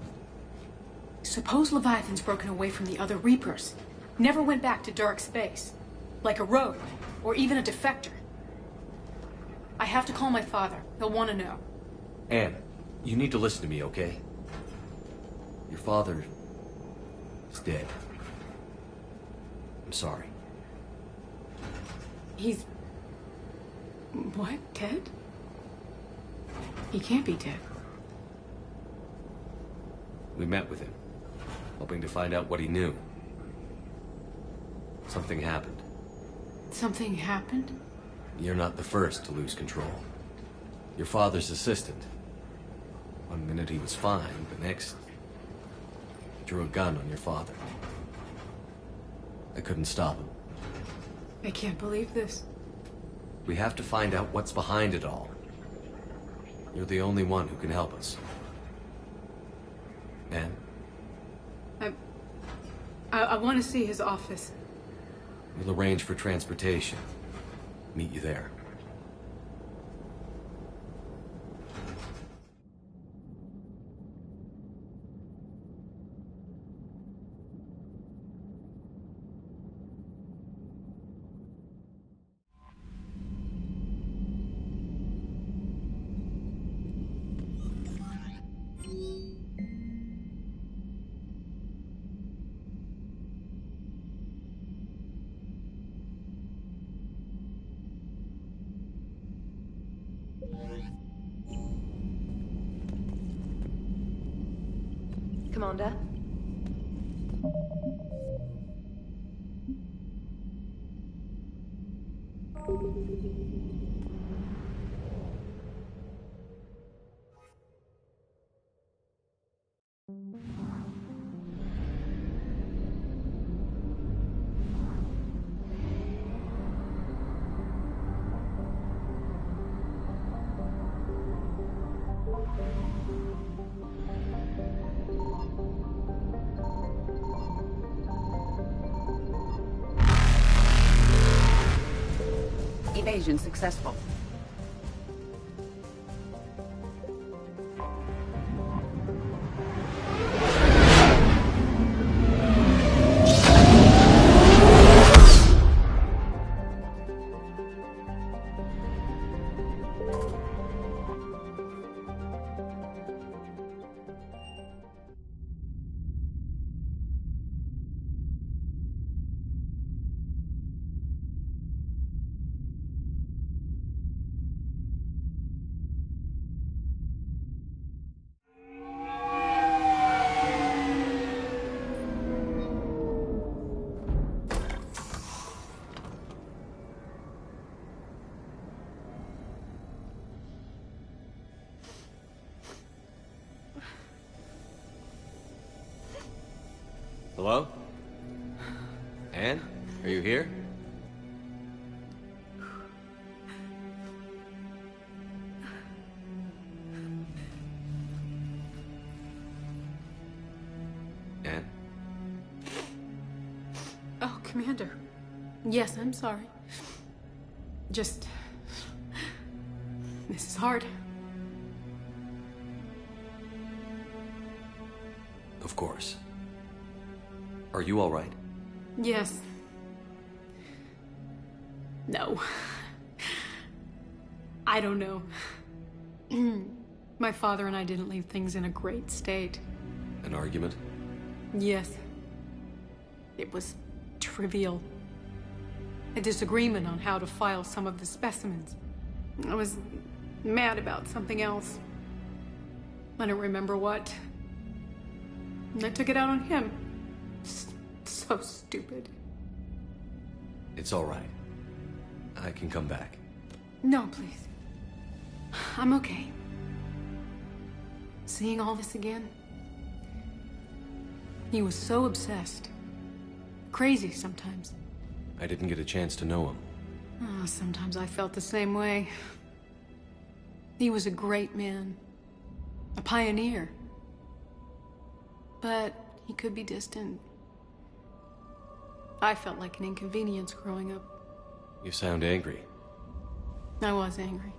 Suppose Leviathan's broken away from the other Reapers. Never went back to dark space. Like a rogue, or even a defector. I have to call my father. He'll want to know. Anne, you need to listen to me, okay? Your father... is dead. I'm sorry. He's... what? Dead? He can't be dead. We met with him, hoping to find out what he knew. Something happened. Something happened? You're not the first to lose control. Your father's assistant. One minute he was fine, the next... drew a gun on your father. I couldn't stop him. I can't believe this. We have to find out what's behind it all. You're the only one who can help us. Ann? I want to see his office. We'll arrange for transportation. Meet you there. Commander? Evasion successful. Hello? Ann? Are you here? Ann? Oh, Commander. Yes, I'm sorry. Just... this is hard. Of course. Are you all right? Yes. No. I don't know. My father and I didn't leave things in a great state. An argument? Yes. It was trivial. A disagreement on how to file some of the specimens. I was mad about something else. I don't remember what. And I took it out on him. So stupid. It's all right. I can come back. No, please. I'm okay. Seeing all this again? He was so obsessed. Crazy sometimes. I didn't get a chance to know him. Oh, sometimes I felt the same way. He was a great man. A pioneer. But he could be distant. I felt like an inconvenience growing up. You sound angry. I was angry.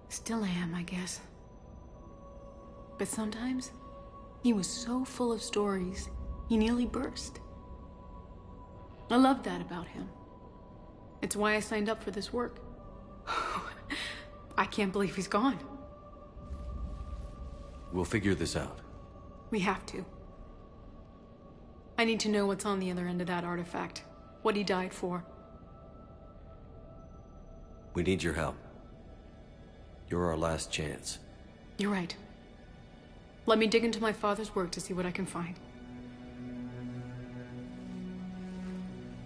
Still am, I guess. But sometimes, he was so full of stories, he nearly burst. I loved that about him. It's why I signed up for this work. I can't believe he's gone. We'll figure this out. We have to. I need to know what's on the other end of that artifact. What he died for. We need your help. You're our last chance. You're right. Let me dig into my father's work to see what I can find.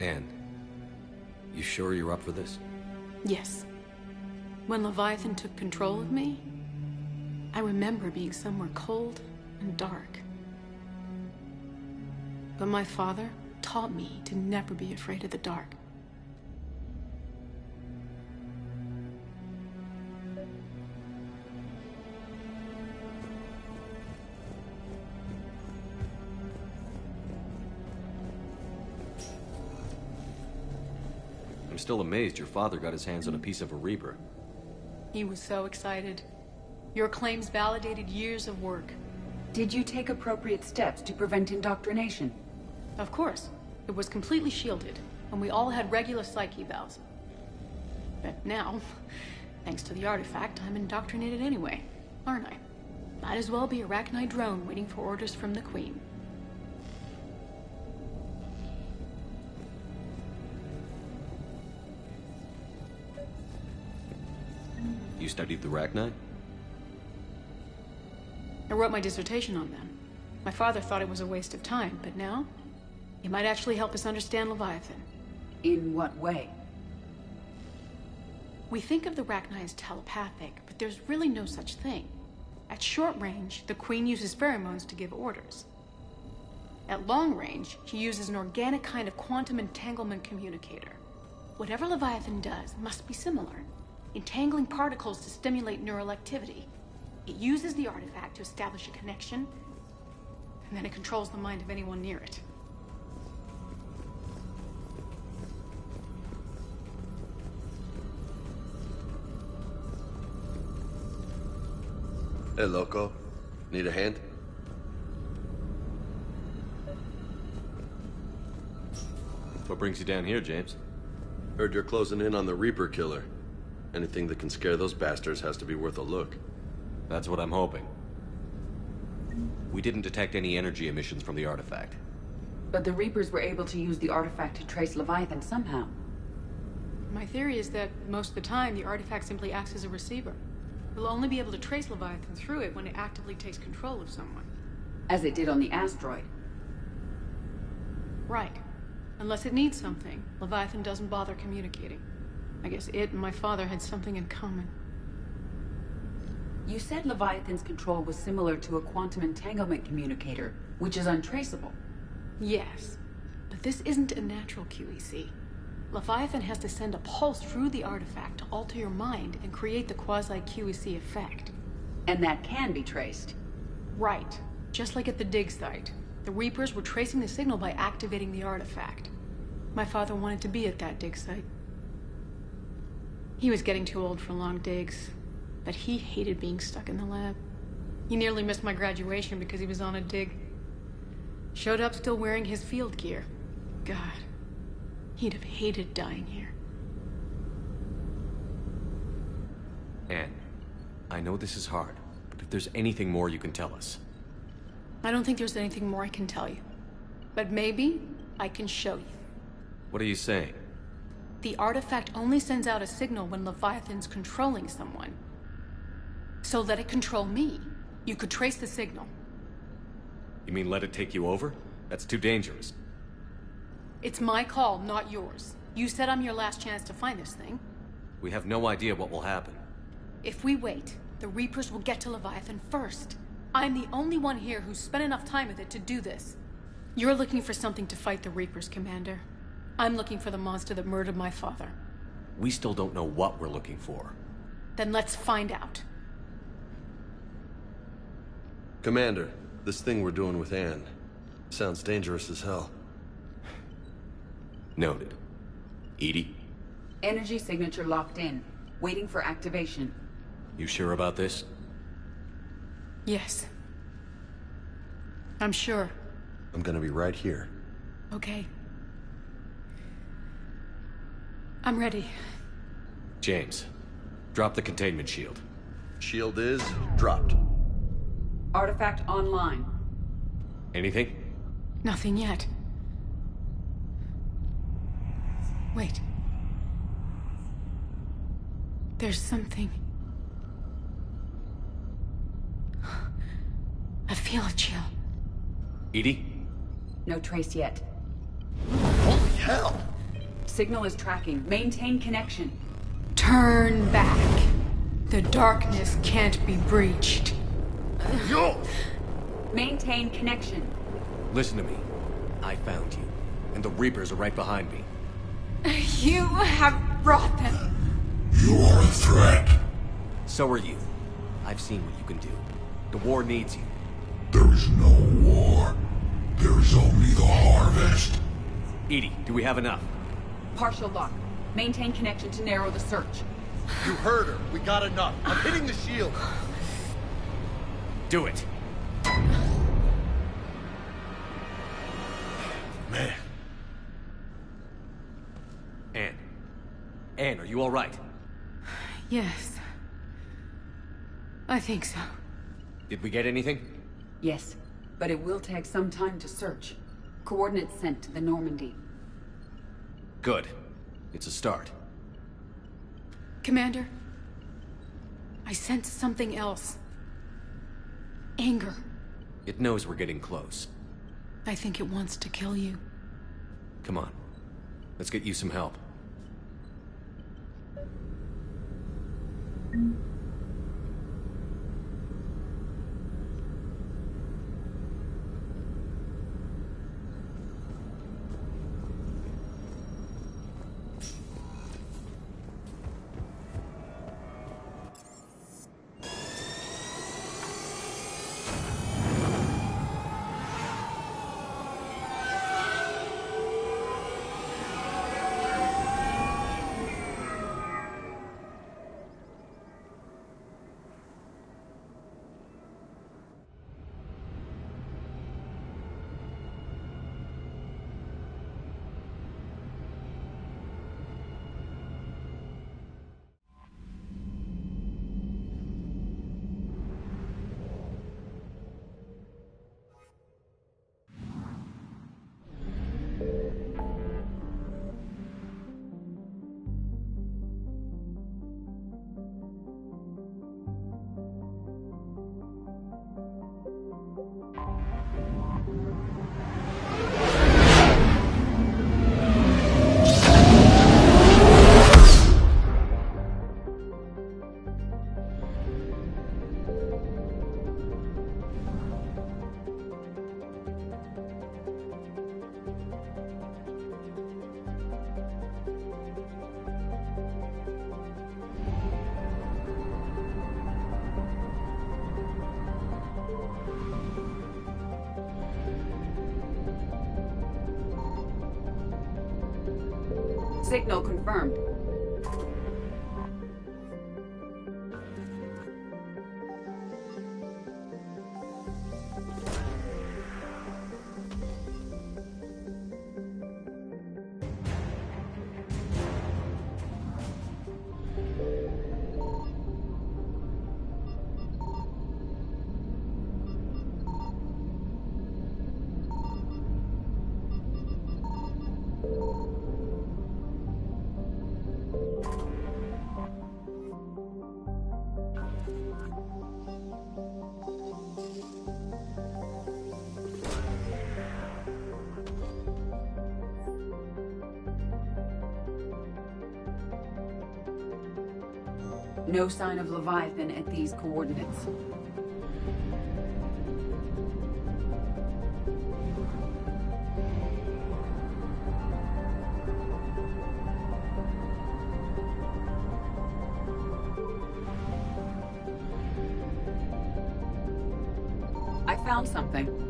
Anne, you sure you're up for this? Yes. When Leviathan took control of me, I remember being somewhere cold and dark. But my father taught me to never be afraid of the dark. I'm still amazed your father got his hands on a piece of a Reaper. He was so excited. Your claims validated years of work. Did you take appropriate steps to prevent indoctrination? Of course. It was completely shielded, and we all had regular psyche valves. But now, thanks to the artifact, I'm indoctrinated anyway, aren't I? Might as well be a Arachnite drone waiting for orders from the Queen. You studied the Arachnite? I wrote my dissertation on them. My father thought it was a waste of time, but now, it might actually help us understand Leviathan. In what way? We think of the Arachnite as telepathic, but there's really no such thing. At short range, the Queen uses pheromones to give orders. At long range, she uses an organic kind of quantum entanglement communicator. Whatever Leviathan does must be similar, entangling particles to stimulate neural activity. It uses the artifact to establish a connection, and then it controls the mind of anyone near it. Hey, Loco. Need a hand? What brings you down here, James? Heard you're closing in on the Reaper killer. Anything that can scare those bastards has to be worth a look. That's what I'm hoping. We didn't detect any energy emissions from the artifact. But the Reapers were able to use the artifact to trace Leviathan somehow. My theory is that most of the time, the artifact simply acts as a receiver. We'll only be able to trace Leviathan through it when it actively takes control of someone. As it did on the asteroid. Right. Unless it needs something, Leviathan doesn't bother communicating. I guess it and my father had something in common. You said Leviathan's control was similar to a quantum entanglement communicator, which is untraceable. Yes, but this isn't a natural QEC. Leviathan has to send a pulse through the artifact to alter your mind and create the quasi-QEC effect. And that can be traced. Right. Just like at the dig site. The Reapers were tracing the signal by activating the artifact. My father wanted to be at that dig site. He was getting too old for long digs, but he hated being stuck in the lab. He nearly missed my graduation because he was on a dig. Showed up still wearing his field gear. God, he'd have hated dying here. Anne, I know this is hard, but if there's anything more you can tell us. I don't think there's anything more I can tell you. But maybe I can show you. What are you saying? The artifact only sends out a signal when Leviathan's controlling someone. So let it control me. You could trace the signal. You mean let it take you over? That's too dangerous. It's my call, not yours. You said I'm your last chance to find this thing. We have no idea what will happen. If we wait, the Reapers will get to Leviathan first. I'm the only one here who's spent enough time with it to do this. You're looking for something to fight the Reapers, Commander. I'm looking for the monster that murdered my father. We still don't know what we're looking for. Then let's find out. Commander, this thing we're doing with Anne sounds dangerous as hell. Noted. EDI? Energy signature locked in, waiting for activation. You sure about this? Yes. I'm sure. I'm gonna be right here. Okay. I'm ready. James, drop the containment shield. Shield is dropped. Artifact online. Anything? Nothing yet. Wait. There's something. I feel a chill. EDI? No trace yet. Holy hell? Signal is tracking. Maintain connection. Turn back. The darkness can't be breached. Yo! Maintain connection. Listen to me. I found you, and the Reapers are right behind me. You have brought them. You are a threat. So are you. I've seen what you can do. The war needs you. There is no war. There is only the harvest. EDI, do we have enough? Partial lock. Maintain connection to narrow the search. You heard her. We got enough. I'm hitting the shield. Do it. Man. Anne, are you all right? Yes. I think so. Did we get anything? Yes, but it will take some time to search. Coordinates sent to the Normandy. Good. It's a start. Commander, I sense something else. Anger. It knows we're getting close. I think it wants to kill you. Come on. Let's get you some help. Signal confirmed. No sign of Leviathan at these coordinates. I found something.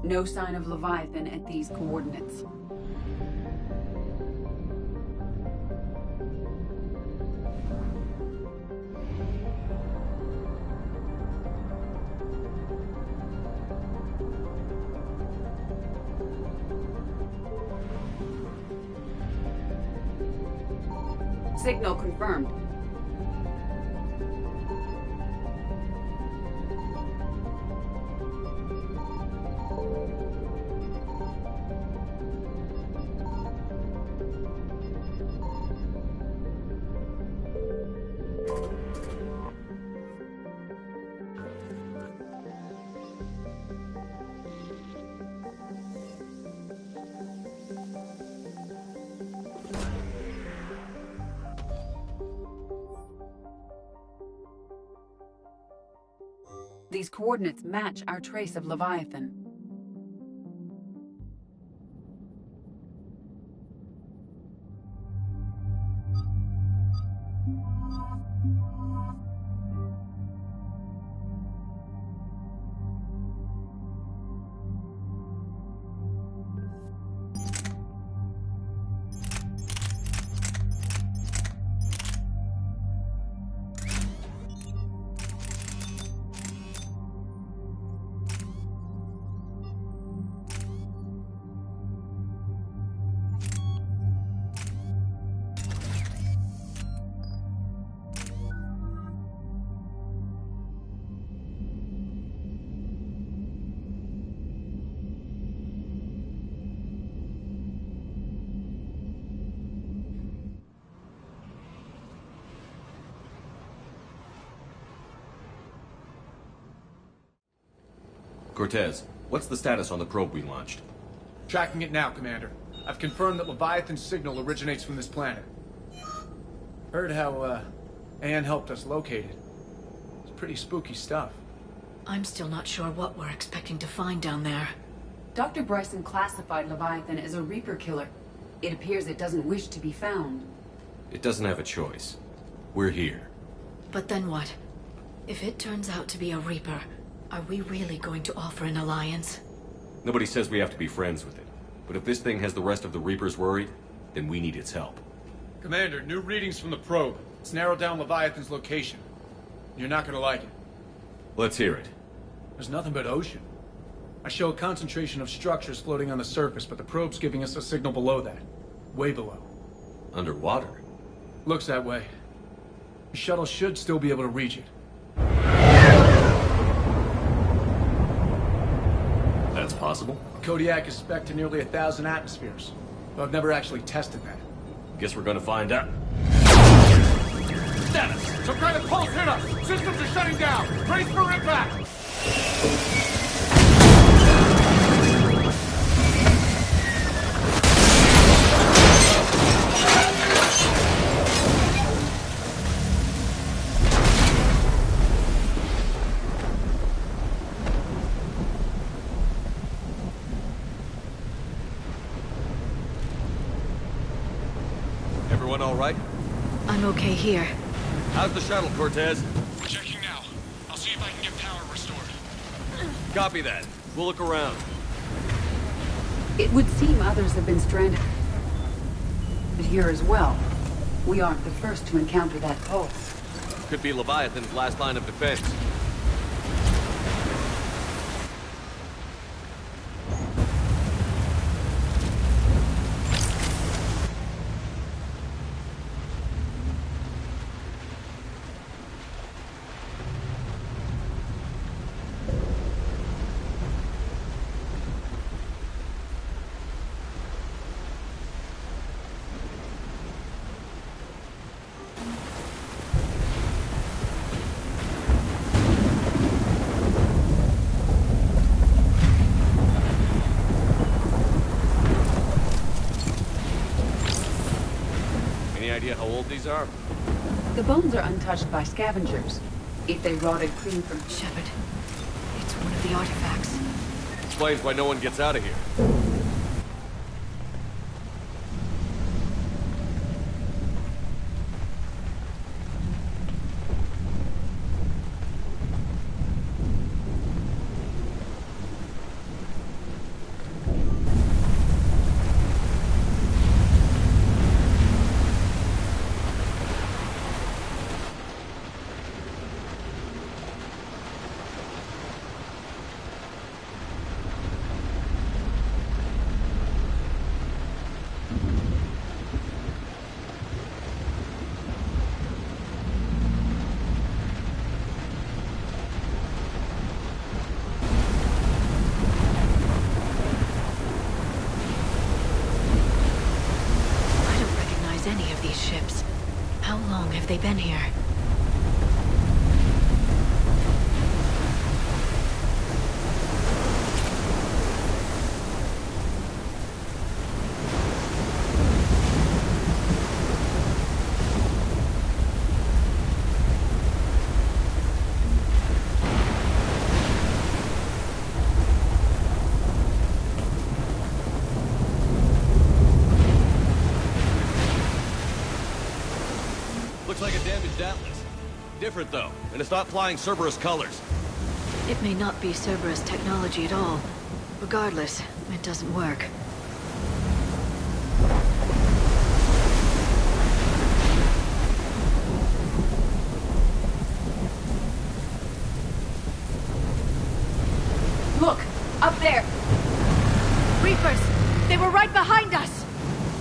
No sign of Leviathan at these coordinates. Signal confirmed. These coordinates match our trace of Leviathan. Cortez, what's the status on the probe we launched? Tracking it now, Commander. I've confirmed that Leviathan's signal originates from this planet. Heard how, Anne helped us locate it. It's pretty spooky stuff. I'm still not sure what we're expecting to find down there. Dr. Bryson classified Leviathan as a Reaper killer. It appears it doesn't wish to be found. It doesn't have a choice. We're here. But then what? If it turns out to be a Reaper, are we really going to offer an alliance? Nobody says we have to be friends with it. But if this thing has the rest of the Reapers worried, then we need its help. Commander, new readings from the probe. It's narrowed down Leviathan's location. You're not gonna like it. Let's hear it. There's nothing but ocean. I show a concentration of structures floating on the surface, but the probe's giving us a signal below that. Way below. Underwater? Looks that way. The shuttle should still be able to reach it. That's possible? Kodiak is spec'd to nearly 1,000 atmospheres, but I've never actually tested that. Guess we're gonna find out. Status! Some kind of pulse hit us! Systems are shutting down! Brace for impact! Everyone all right? I'm okay here. How's the shuttle, Cortez? Checking now. I'll see if I can get power restored. Copy that. We'll look around. It would seem others have been stranded here as well. We aren't the first to encounter that pulse. Could be Leviathan's last line of defense. Any idea how old these are? The bones are untouched by scavengers. If they rotted clean from... Shepard, it's one of the artifacts. Explains why no one gets out of here. long have they been here? Looks like a damaged Atlas. Different, though, and it's not flying Cerberus colors. It may not be Cerberus technology at all. Regardless, it doesn't work. Look! Up there! Reapers! They were right behind us!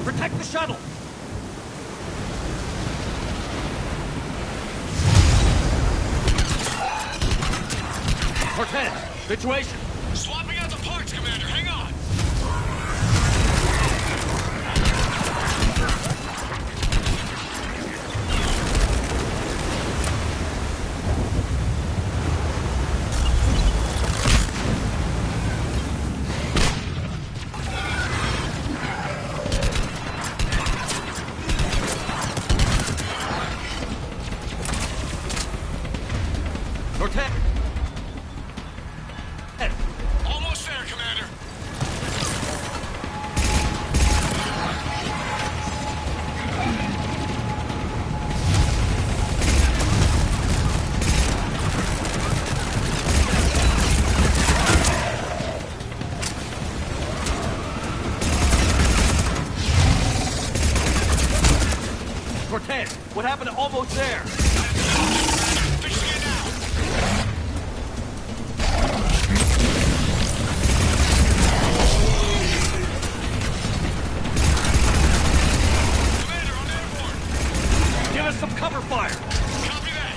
Protect the shuttle! Cortez, situation! Swapping out the parts, Commander. Hang on. Cortez! Almost there, Commander. Cortez, what happened to almost there? Fixing it now. Give us some cover fire! Copy that.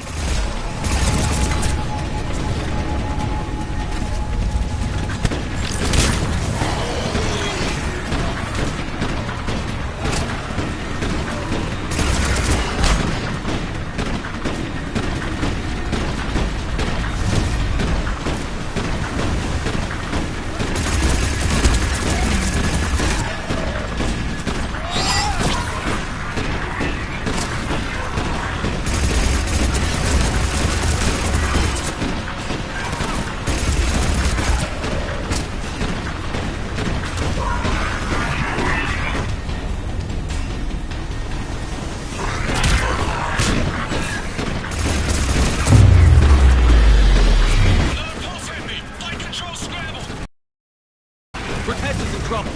Cortez is in trouble!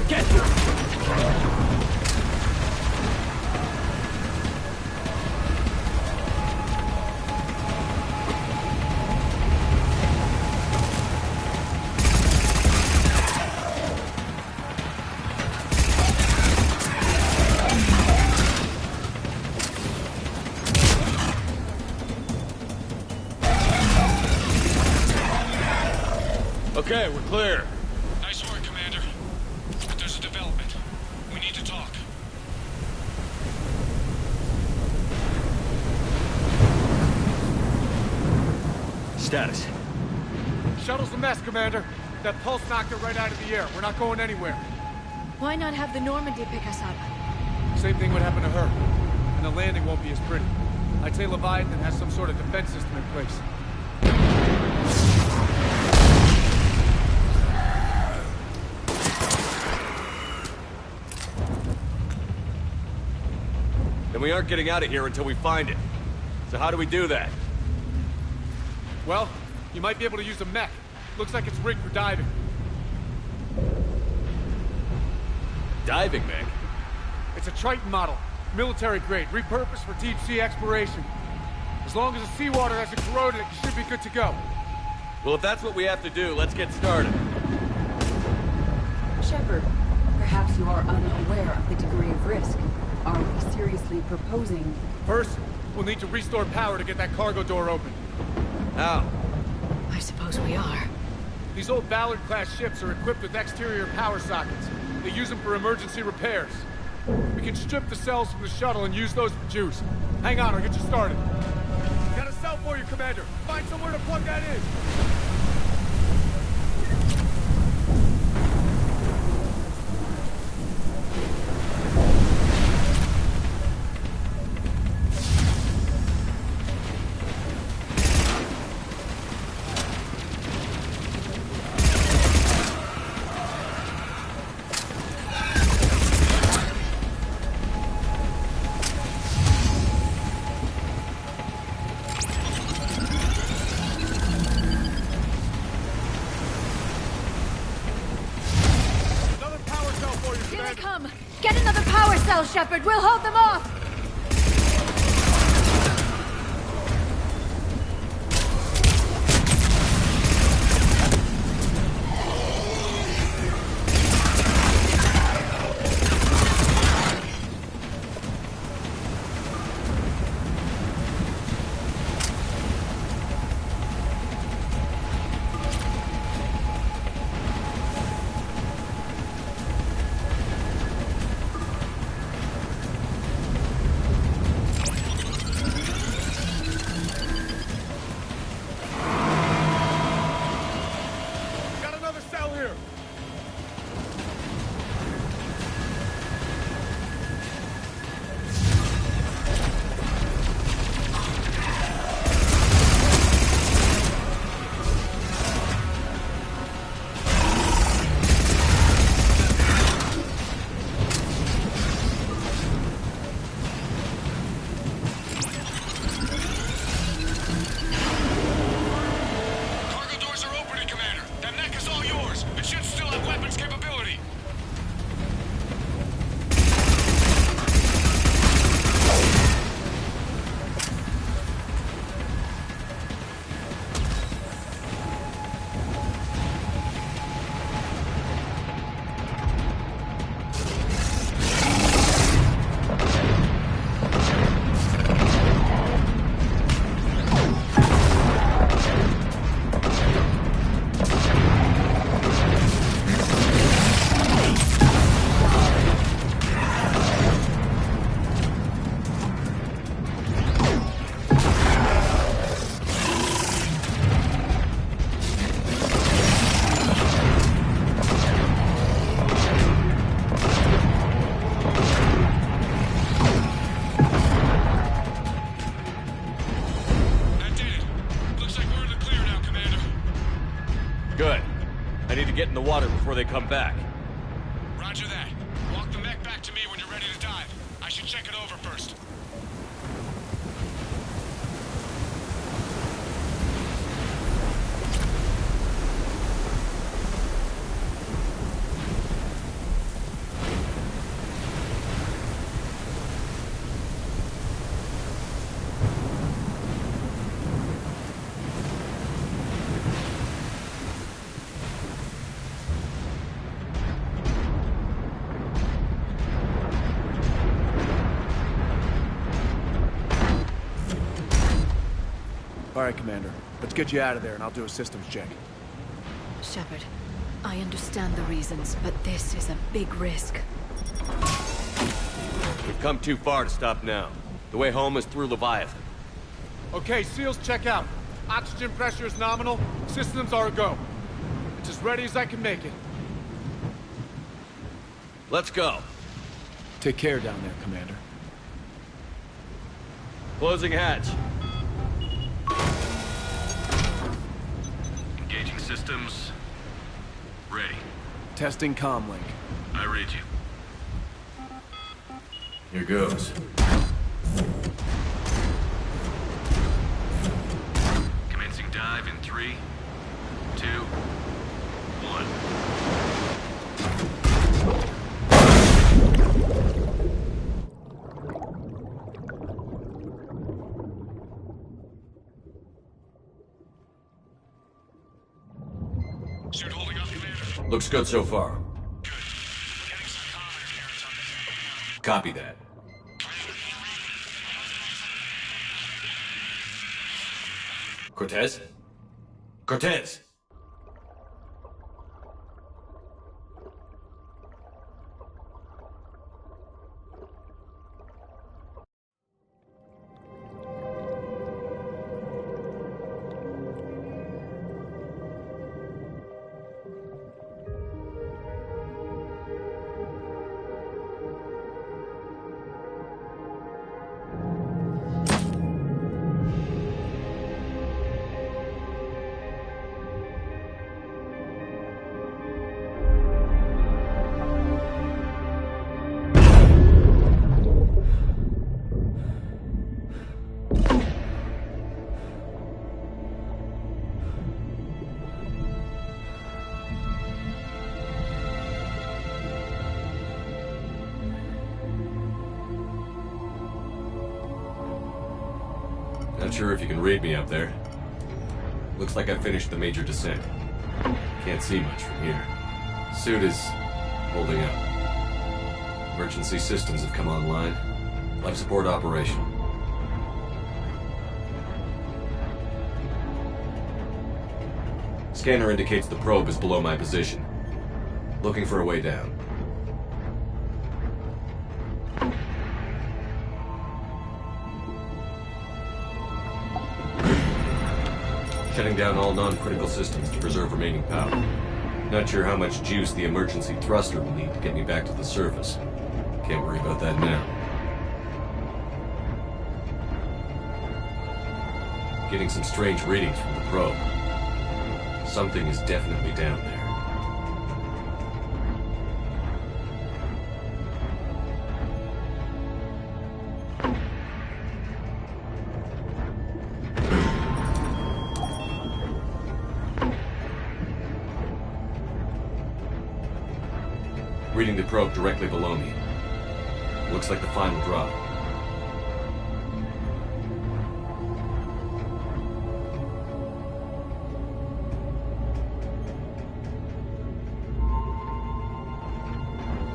Get! Okay, we're clear. Nice work, Commander. But there's a development. We need to talk. Status. Shuttle's a mess, Commander. That pulse knocked it right out of the air. We're not going anywhere. Why not have the Normandy pick us up? Same thing would happen to her. And the landing won't be as pretty. I'd say Leviathan has some sort of defense system in place. Then we aren't getting out of here until we find it. So how do we do that? Well, you might be able to use a mech. Looks like it's rigged for diving. Diving mech? It's a Triton model. Military grade, repurposed for deep sea exploration. As long as the seawater hasn't corroded it, you should be good to go. Well, if that's what we have to do, let's get started. Shepard, perhaps you are unaware of the degree of risk. Are we seriously proposing... First, we'll need to restore power to get that cargo door open. How? I suppose we are. These old Ballard-class ships are equipped with exterior power sockets. They use them for emergency repairs. We can strip the cells from the shuttle and use those for juice. Hang on, I'll get you started. Got a cell for you, Commander. Find somewhere to plug that in. Get another power cell, Shepard! We'll hold them off! Get in the water before they come back. Roger that. Walk the mech back to me when you're ready to dive. I should check it over first. All right, Commander. Let's get you out of there and I'll do a systems check. Shepard, I understand the reasons, but this is a big risk. We've come too far to stop now. The way home is through Leviathan. Okay, SEALs check out. Oxygen pressure is nominal. Systems are a go. It's as ready as I can make it. Let's go. Take care down there, Commander. Closing hatch. Engaging systems. Ready. Testing comlink. I read you. Here goes. Commencing dive in 3, 2, 1. Looks good so far. Copy that. Cortez? Cortez! Not sure if you can read me up there. Looks like I finished the major descent. Can't see much from here. Suit is holding up. Emergency systems have come online. Life support operational. Scanner indicates the probe is below my position. Looking for a way down. Shutting down all non-critical systems to preserve remaining power. Not sure how much juice the emergency thruster will need to get me back to the surface. Can't worry about that now. Getting some strange readings from the probe. Something is definitely down there. Reading the probe directly below me. Looks like the final drop.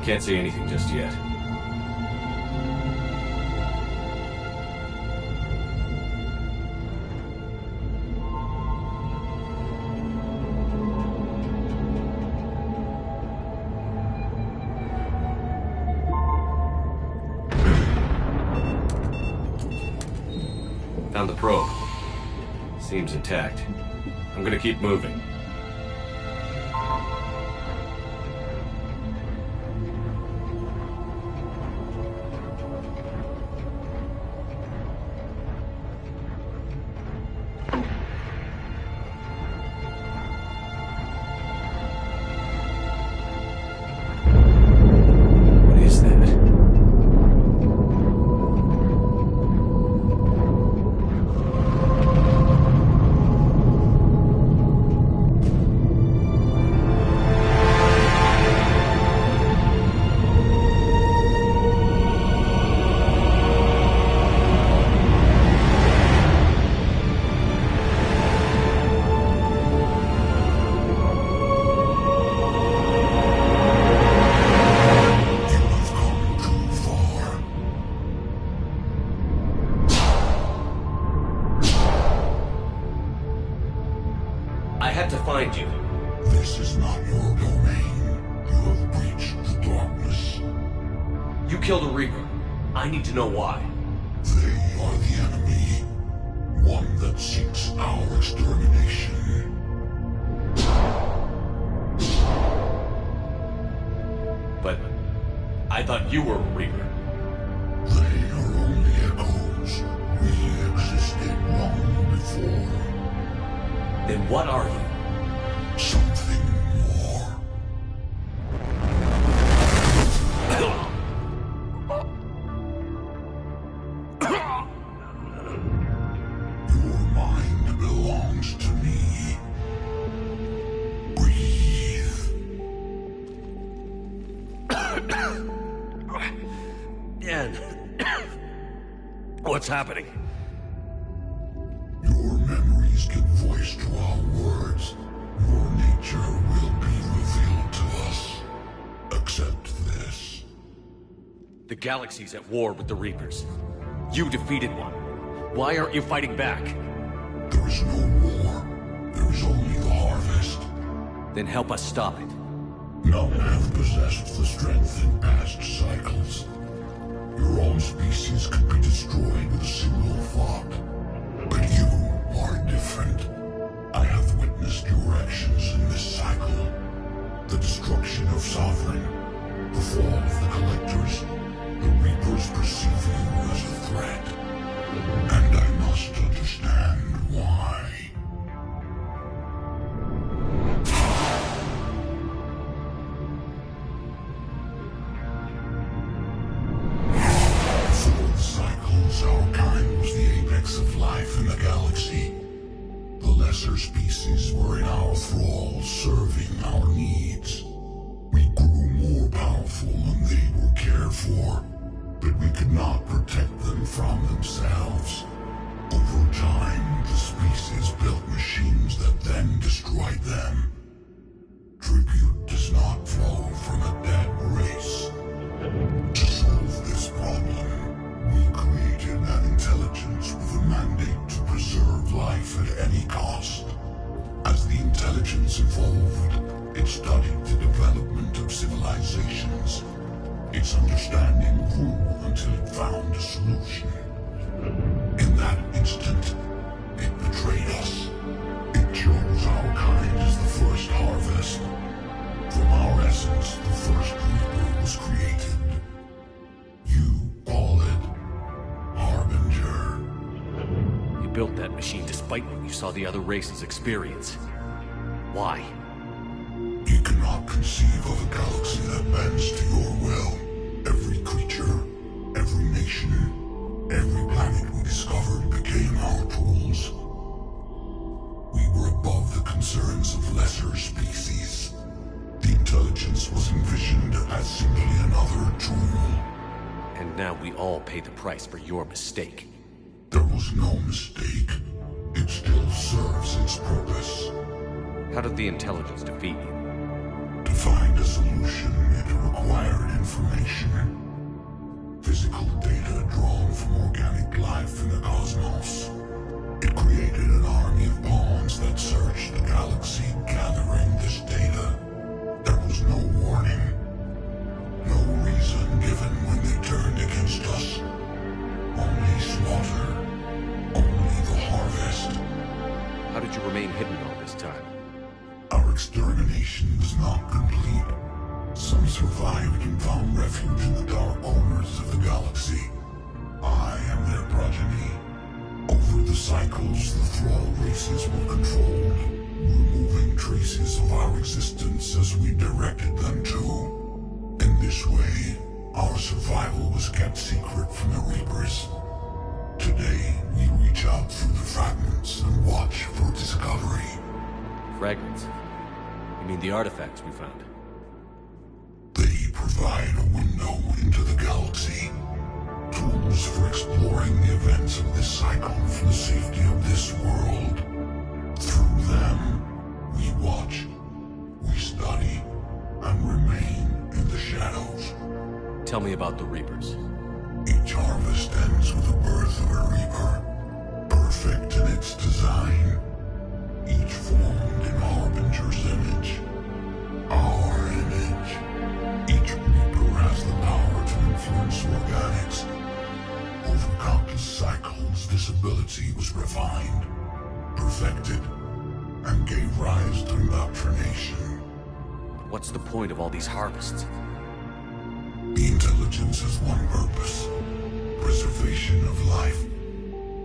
Can't see anything just yet. Found the probe. Seems intact. I'm gonna keep moving. I had to find you. This is not your domain. You have breached the darkness. You killed a Reaper. I need to know why. They are the enemy. One that seeks our extermination. But I thought you were a Reaper. They are only echoes. We existed long before. Then what are you? Something more. Your mind belongs to me. Breathe. Dan. What's happening? Your memories give voice to our words. Your nature will be revealed to us. Accept this. The galaxy's at war with the Reapers. You defeated one. Why aren't you fighting back? There is no war. There is only the harvest. Then help us stop it. None have possessed the strength in past cycles. Your own species could be destroyed with a single thought. But you are different. I have witnessed your actions in this cycle. The destruction of Sovereign, the fall of the Collectors, the Reapers perceive you as a threat. And I must understand why. For cycles, our kind was the apex of life in the galaxy. The lesser species were in our thrall, serving our needs. We grew more powerful and they were cared for, but we could not protect them from themselves. Over time, the species built machines that then destroyed them. Tribute does not flow from a dead race. To solve this problem, we created an intelligence with a mandate to preserve life at any cost. As the intelligence evolved, it studied the development of civilizations. Its understanding grew until it found a solution. In that instant, it betrayed us. It chose our kind as the first harvest. From our essence, the first Reaper was created. You call it Harbinger. You built that machine despite what you saw the other races experience. Why? You cannot conceive of a galaxy that bends to your will. Every creature, every nation, every planet we discovered became our tools. We were above the concerns of lesser species. The intelligence was envisioned as simply another tool. And now we all pay the price for your mistake. There was no mistake. It still serves its purpose. How did the intelligence defeat you? To find a solution, it required information. Physical data drawn from organic life in the cosmos. It created an army of pawns that searched the galaxy, gathering this data. There was no warning. No reason given when they turned against us. Only slaughter. Only the harvest. How did you remain hidden all this time? Our extermination was not complete. Some survived and found refuge in the dark corners of the galaxy. I am their progeny. Over the cycles, the Thrall races were controlled, removing traces of our existence as we directed them to. In this way, our survival was kept secret from the Reapers. Today, we reach out through the fragments and watch for discovery. Fragments? You mean the artifacts we found? They provide a window into the galaxy. Tools for exploring the events of this cycle for the safety of this world. Through them, we watch, we study, and remain in the shadows. Tell me about the Reapers. Each harvest ends with the birth of a Reaper, perfect in its design. Each formed in Harbinger's image. Our image. Each Reaper has the power to influence organics. Over countless cycles, this ability was refined, perfected, and gave rise to indoctrination. What's the point of all these harvests? The intelligence has one purpose. Preservation of life.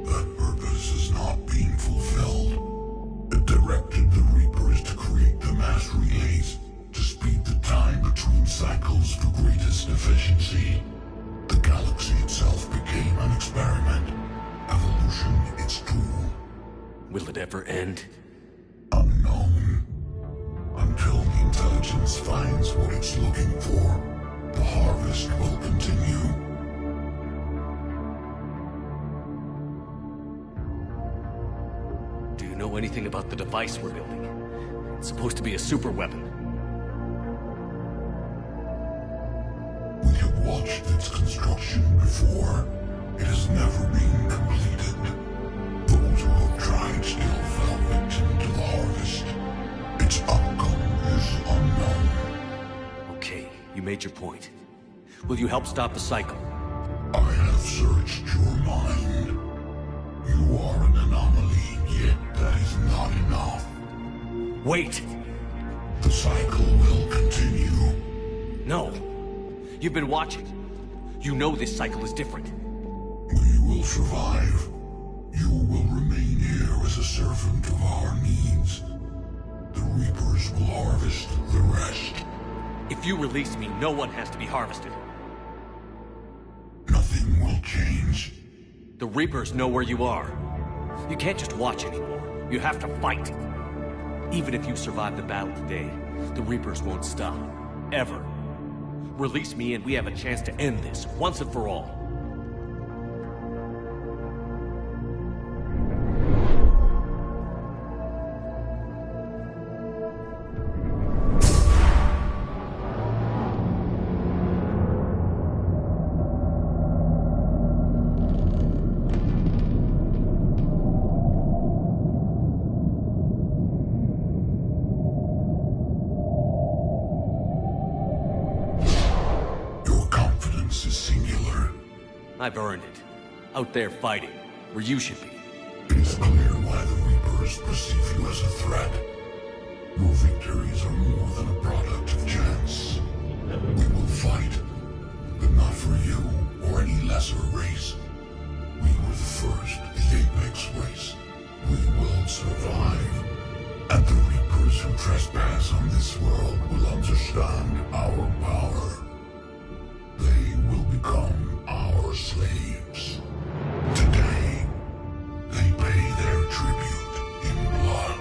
That purpose is not being fulfilled. It directed the Reapers to create the mass relays to speed the time between cycles for greatest efficiency. The galaxy itself became an experiment. Evolution its tool. Will it ever end? Unknown. Until the intelligence finds what it's looking for, the harvest will continue. Do you know anything about the device we're building? It's supposed to be a super weapon. We have watched its construction before. It has never been completed. Those who have tried still fell victim to the harvest. Its outcome is unknown. Okay, you made your point. Will you help stop the cycle? I have searched your mind. You are an anomaly, yet that is not enough. Wait! The cycle will continue. No. You've been watching. You know this cycle is different. We will survive. You will remain here as a servant of our needs. The Reapers will harvest the rest. If you release me, no one has to be harvested. Nothing will change. The Reapers know where you are. You can't just watch anymore. You have to fight. Even if you survive the battle today, the Reapers won't stop. Ever. Release me and we have a chance to end this, once and for all. presence is singular. I've earned it. Out there fighting, where you should be. It is clear why the Reapers perceive you as a threat. Your victories are more than a product of chance. We will fight, but not for you or any lesser race. We were the first, the Apex race. We will survive. And the Reapers who trespass on this world will understand our power. They will become our slaves. Today, they pay their tribute in blood.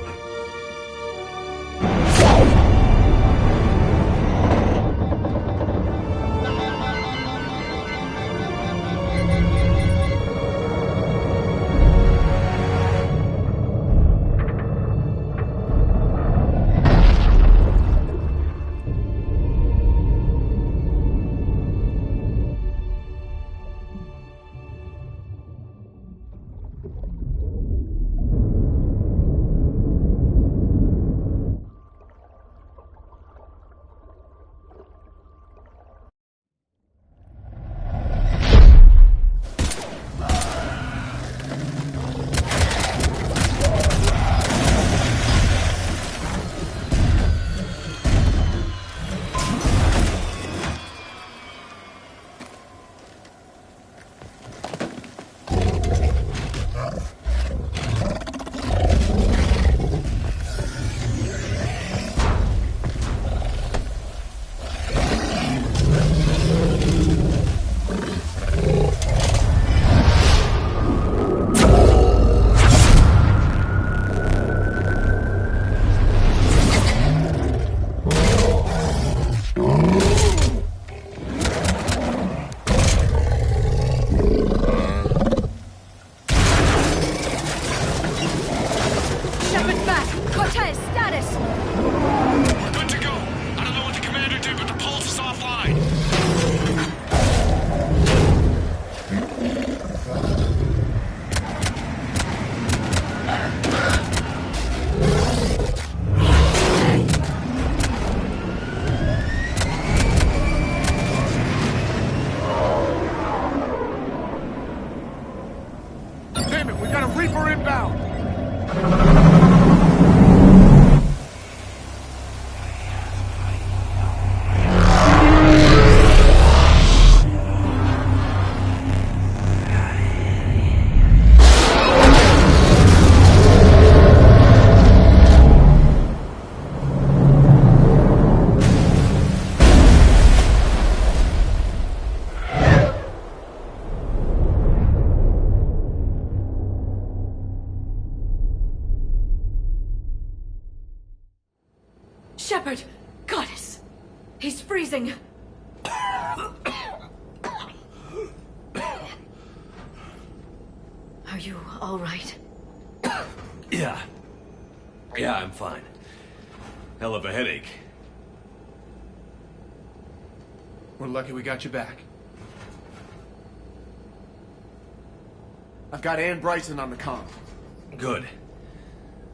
Shepard! Goddess! He's freezing! Are you all right? Yeah, I'm fine. Hell of a headache. We're lucky we got you back. I've got Ann Bryson on the comm. Good.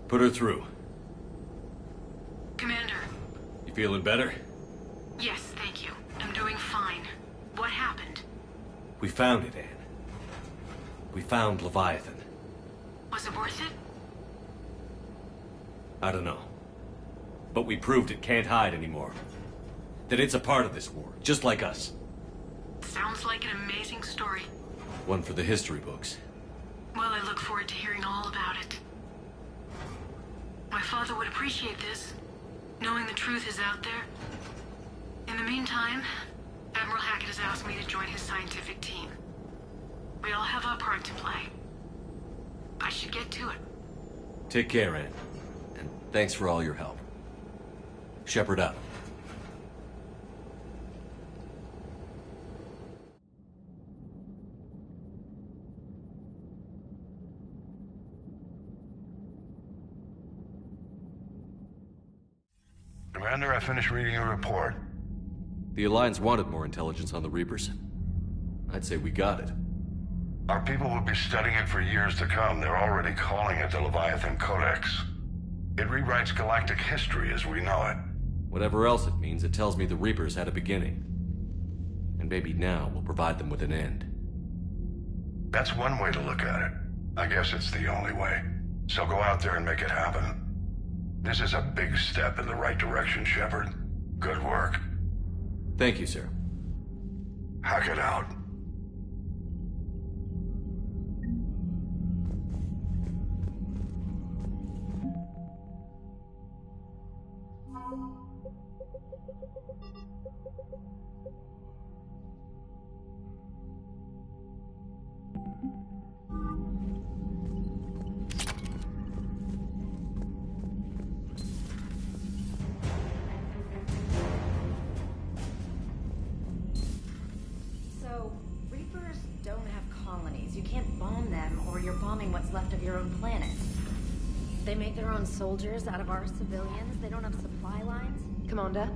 Put her through. Commander. You feeling better? Yes, thank you. I'm doing fine. What happened? We found it, Ann. We found Leviathan. Was it worth it? I don't know. But we proved it can't hide anymore. That it's a part of this war, just like us. Sounds like an amazing story. One for the history books. Well, I look forward to hearing all about it. My father would appreciate this, knowing the truth is out there. In the meantime, Admiral Hackett has asked me to join his scientific team. We all have our part to play. I should get to it. Take care, Ann. And thanks for all your help. Shepard out. Commander, I finished reading your report. The Alliance wanted more intelligence on the Reapers. I'd say we got it. Our people will be studying it for years to come. They're already calling it the Leviathan Codex. It rewrites galactic history as we know it. Whatever else it means, it tells me the Reapers had a beginning. And and maybe now will provide them with an end. That's one way to look at it. I guess it's the only way. So go out there and make it happen. This is a big step in the right direction, Shepard. Good work. Thank you, sir. Hack it out. So, Reapers don't have colonies. You can't bomb them, or you're bombing what's left of your own planet. They make their own soldiers out of our civilians. They don't have supply lines. Commander,